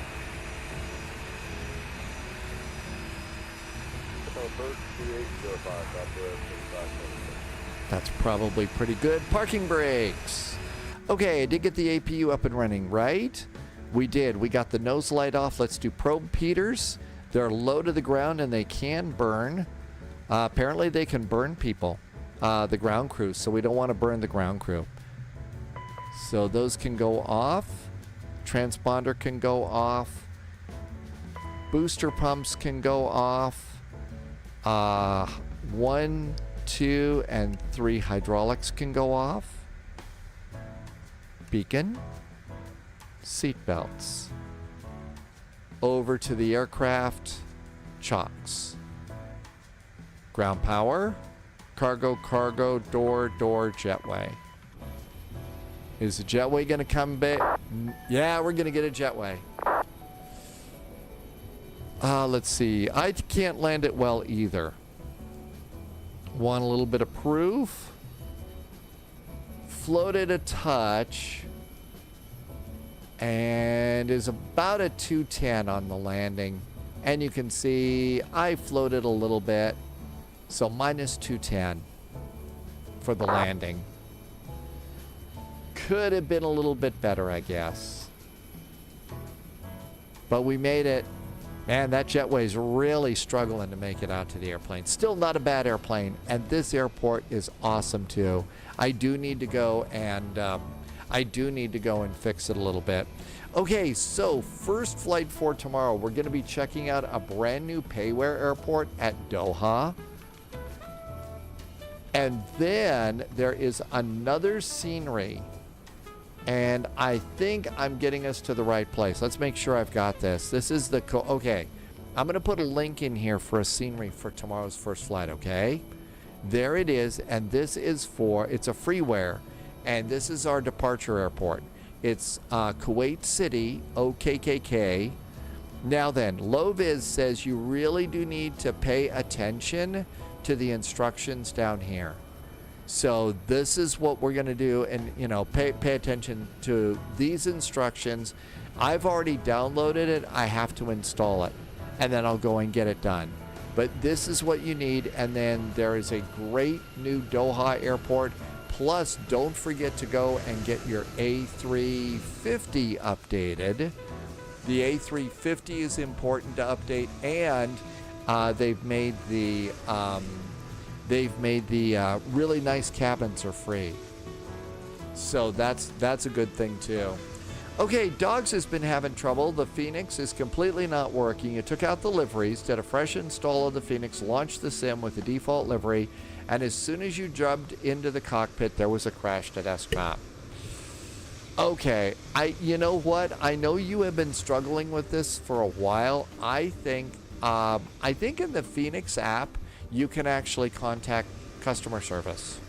That's probably pretty good. Parking brakes. Okay, I did get the APU up and running, right? We did. We got the nose light off. Let's do probe Peters. They're low to the ground and they can burn. Apparently they can burn people, the ground crew, so we don't want to burn the ground crew. So those can go off. Transponder can go off. Booster pumps can go off. 1, 2, and 3 hydraulics can go off. Beacon. Seat belts. Over to the aircraft. Chocks. Ground power. Cargo, door, jetway. Is the jetway going to come back? Yeah, we're going to get a jetway. Let's see. I can't land it well either. Want a little bit of proof. Floated a touch. And is about a 210 on the landing. And you can see I floated a little bit. So minus 210 for the landing. Could have been a little bit better, I guess. But we made it. Man, that jetway is really struggling to make it out to the airplane. Still not a bad airplane, and this airport is awesome too. I do need to go and fix it a little bit. Okay, so first flight for tomorrow, we're going to be checking out a brand new payware airport at Doha. And then there is another scenery. And I think I'm getting us to the right place. Let's make sure I've got this. This is the, okay. I'm going to put a link in here for a scenery for tomorrow's first flight, okay? There it is. And this is it's a freeware. And this is our departure airport. It's Kuwait City, OKKK. Now then, Loviz says you really do need to pay attention to the instructions down here. So this is what we're going to do, and pay attention to these instructions. I've already downloaded it. I have to install it, and then I'll go and get it done. But this is what you need, and then there is a great new Doha airport. Plus, don't forget to go and get your A350 updated. The A350 is important to update, and they've made the really nice cabins are free. So that's a good thing too. Okay, Dogs has been having trouble. The Phoenix is completely not working. You took out the liveries, did a fresh install of the Phoenix, launched the sim with the default livery, and as soon as you jumped into the cockpit, there was a crash to desktop. Okay, you know what? I know you have been struggling with this for a while. I think in the Phoenix app, you can actually contact customer service.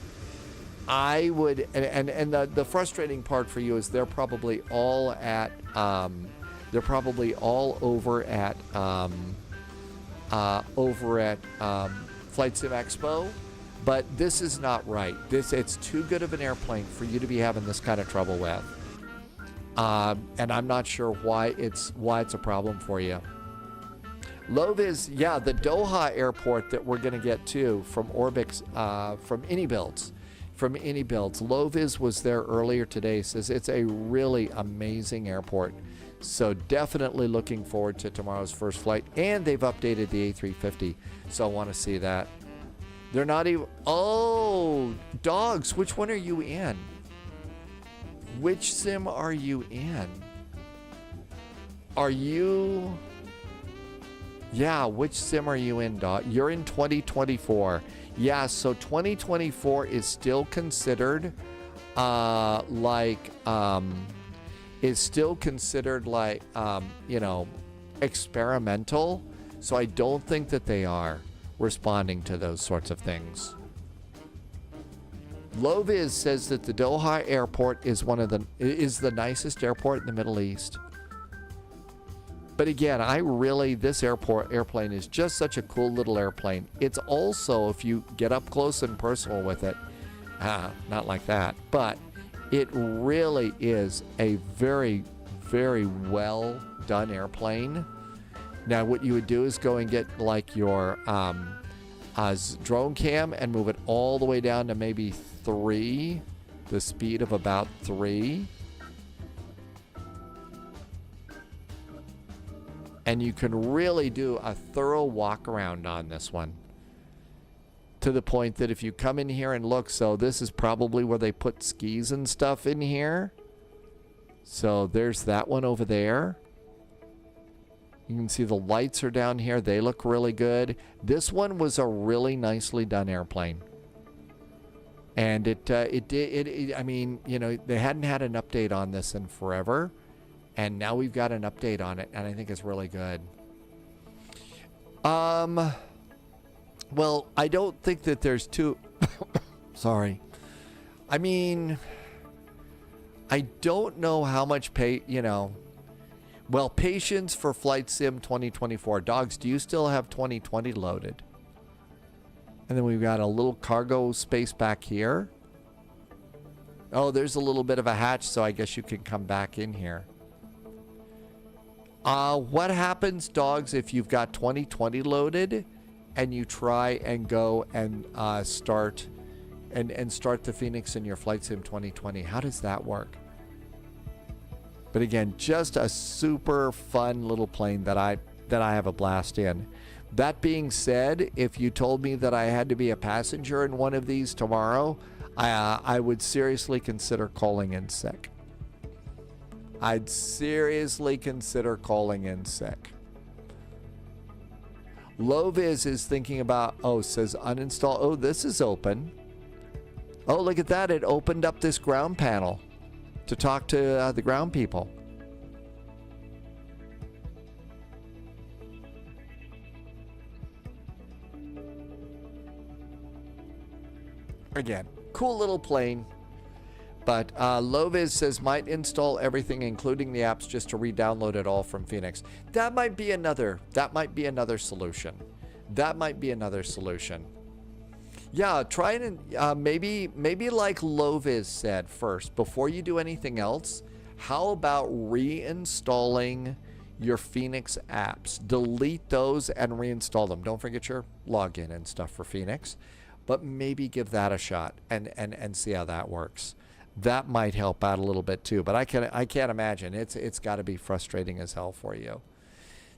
I would, and the frustrating part for you is they're probably all over at Flight Sim Expo, but this is not right. It's too good of an airplane for you to be having this kind of trouble with, and I'm not sure why it's a problem for you. Loviz, yeah, the Doha airport that we're going to get to from Orbix, from iniBuilds. Loviz was there earlier today, says it's a really amazing airport. So definitely looking forward to tomorrow's first flight. And they've updated the A350, so I want to see that. They're not even, oh, Dogs, which one are you in? Which sim are you in? Yeah, which sim are you in, Dog? You're in 2024. Yeah, so 2024 is still considered experimental. So I don't think that they are responding to those sorts of things. Loviz says that the Doha airport is the nicest airport in the Middle East. But again, this airplane is just such a cool little airplane. It's also, if you get up close and personal with it, not like that, but it really is a very, very well done airplane. Now, what you would do is go and get like your drone cam and move it all the way down to maybe 3, the speed of about 3. And you can really do a thorough walk around on this one. To the point that if you come in here and look, so this is probably where they put skis and stuff in here. So there's that one over there. You can see the lights are down here. They look really good. This one was a really nicely done airplane. And I mean, they hadn't had an update on this in forever. And now we've got an update on it, and I think it's really good. Well, I don't think that there's two... Sorry. I mean, I don't know how much Well, patience for Flight Sim 2024. Dogs, do you still have 2020 loaded? And then we've got a little cargo space back here. Oh, there's a little bit of a hatch, so I guess you can come back in here. What happens, Dogs, if you've got 2020 loaded and you try and go and start and start the Phoenix in your Flight Sim 2020. How does that work? But again, just a super fun little plane that I have a blast in. That being said, if you told me that I had to be a passenger in one of these tomorrow, I would seriously consider calling in sick. I'd seriously consider calling in sick. Loviz is thinking about, says uninstall. Oh, this is open. Oh, look at that. It opened up this ground panel to talk to the ground people. Again, cool little plane. But Loviz says might install everything, including the apps, just to re-download it all from Phoenix. That might be another solution. That might be another solution. Yeah, try and maybe like Loviz said first, before you do anything else, how about reinstalling your Phoenix apps? Delete those and reinstall them. Don't forget your login and stuff for Phoenix, but maybe give that a shot and see how that works. That might help out a little bit too, but I can't imagine. It's got to be frustrating as hell for you.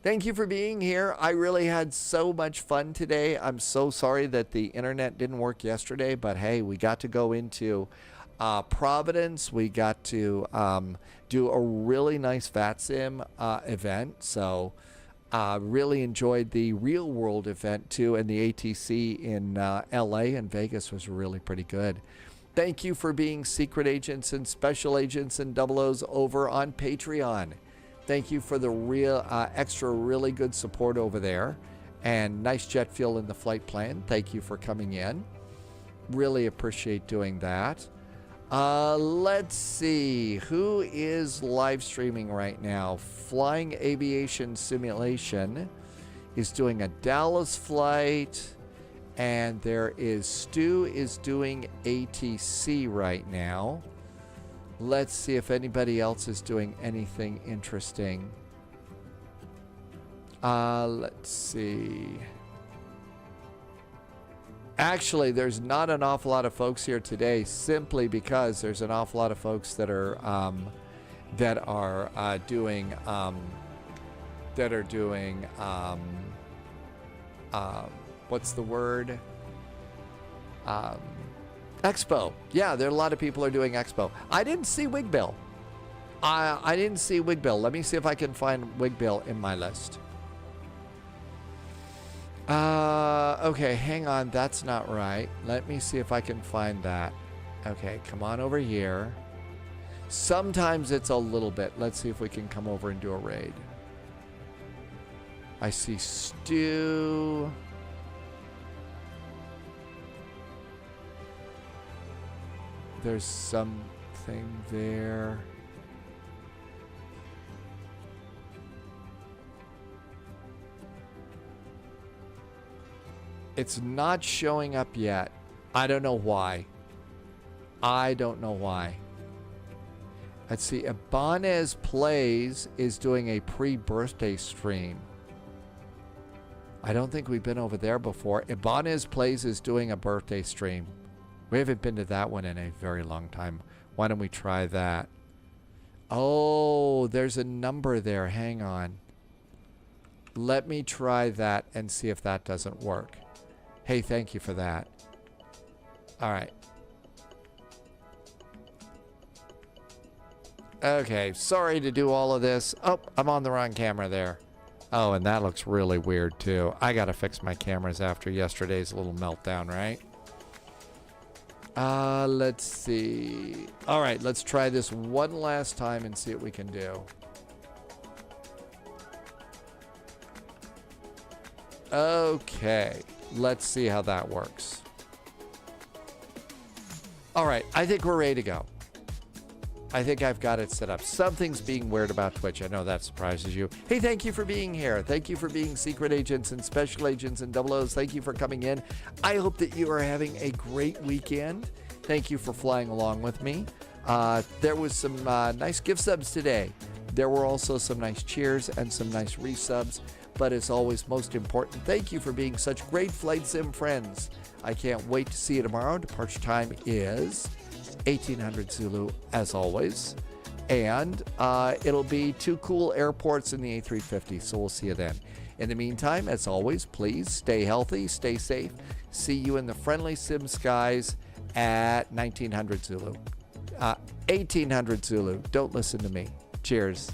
Thank you for being here. I really had so much fun today. I'm so sorry that the internet didn't work yesterday, but hey, we got to go into Providence. We got to do a really nice VATSIM event. So really enjoyed the real world event too, and the ATC in LA and Vegas was really pretty good. Thank you for being secret agents and special agents and 00s over on Patreon. Thank you for the real extra really good support over there, and nice jet fuel in the flight plan. Thank you for coming in. Really appreciate doing that. Let's see who is live streaming right now. Flying Aviation Simulation is doing a Dallas flight. And there is Stu is doing ATC right now. Let's see if anybody else is doing anything interesting. Let's see. Actually, there's not an awful lot of folks here today, simply because there's an awful lot of folks that are doing what's the word? Expo. Yeah, there are a lot of people are doing Expo. I didn't see Wigbill. I didn't see Wigbill. Let me see if I can find Wigbill in my list. Okay, hang on. That's not right. Let me see if I can find that. Okay, come on over here. Sometimes it's a little bit. Let's see if we can come over and do a raid. I see Stu. There's something there. It's not showing up yet. I don't know why. I don't know why. Let's see. Ibanez Plays is doing a pre-birthday stream. I don't think we've been over there before. Ibanez Plays is doing a birthday stream. We haven't been to that one in a very long time. Why don't we try that? Oh, there's a number there. Hang on. Let me try that and see if that doesn't work. Hey, thank you for that. All right. Okay, sorry to do all of this. Oh, I'm on the wrong camera there. Oh, and that looks really weird too. I gotta fix my cameras after yesterday's little meltdown, right? Let's see. All right, let's try this one last time and see what we can do. Okay, let's see how that works. All right, I think we're ready to go. I think I've got it set up. Something's being weird about Twitch. I know that surprises you. Hey, thank you for being here. Thank you for being secret agents and special agents and 00s. Thank you for coming in. I hope that you are having a great weekend. Thank you for flying along with me. There was some nice gift subs today. There were also some nice cheers and some nice resubs. but as always, most important, thank you for being such great flight sim friends. I can't wait to see you tomorrow. Departure time is 1800 Zulu, as always. And it'll be 2 cool airports in the A350, so we'll see you then. In the meantime, as always, please stay healthy, stay safe. See you in the friendly sim skies at 1900 Zulu. 1800 Zulu. Don't listen to me. Cheers.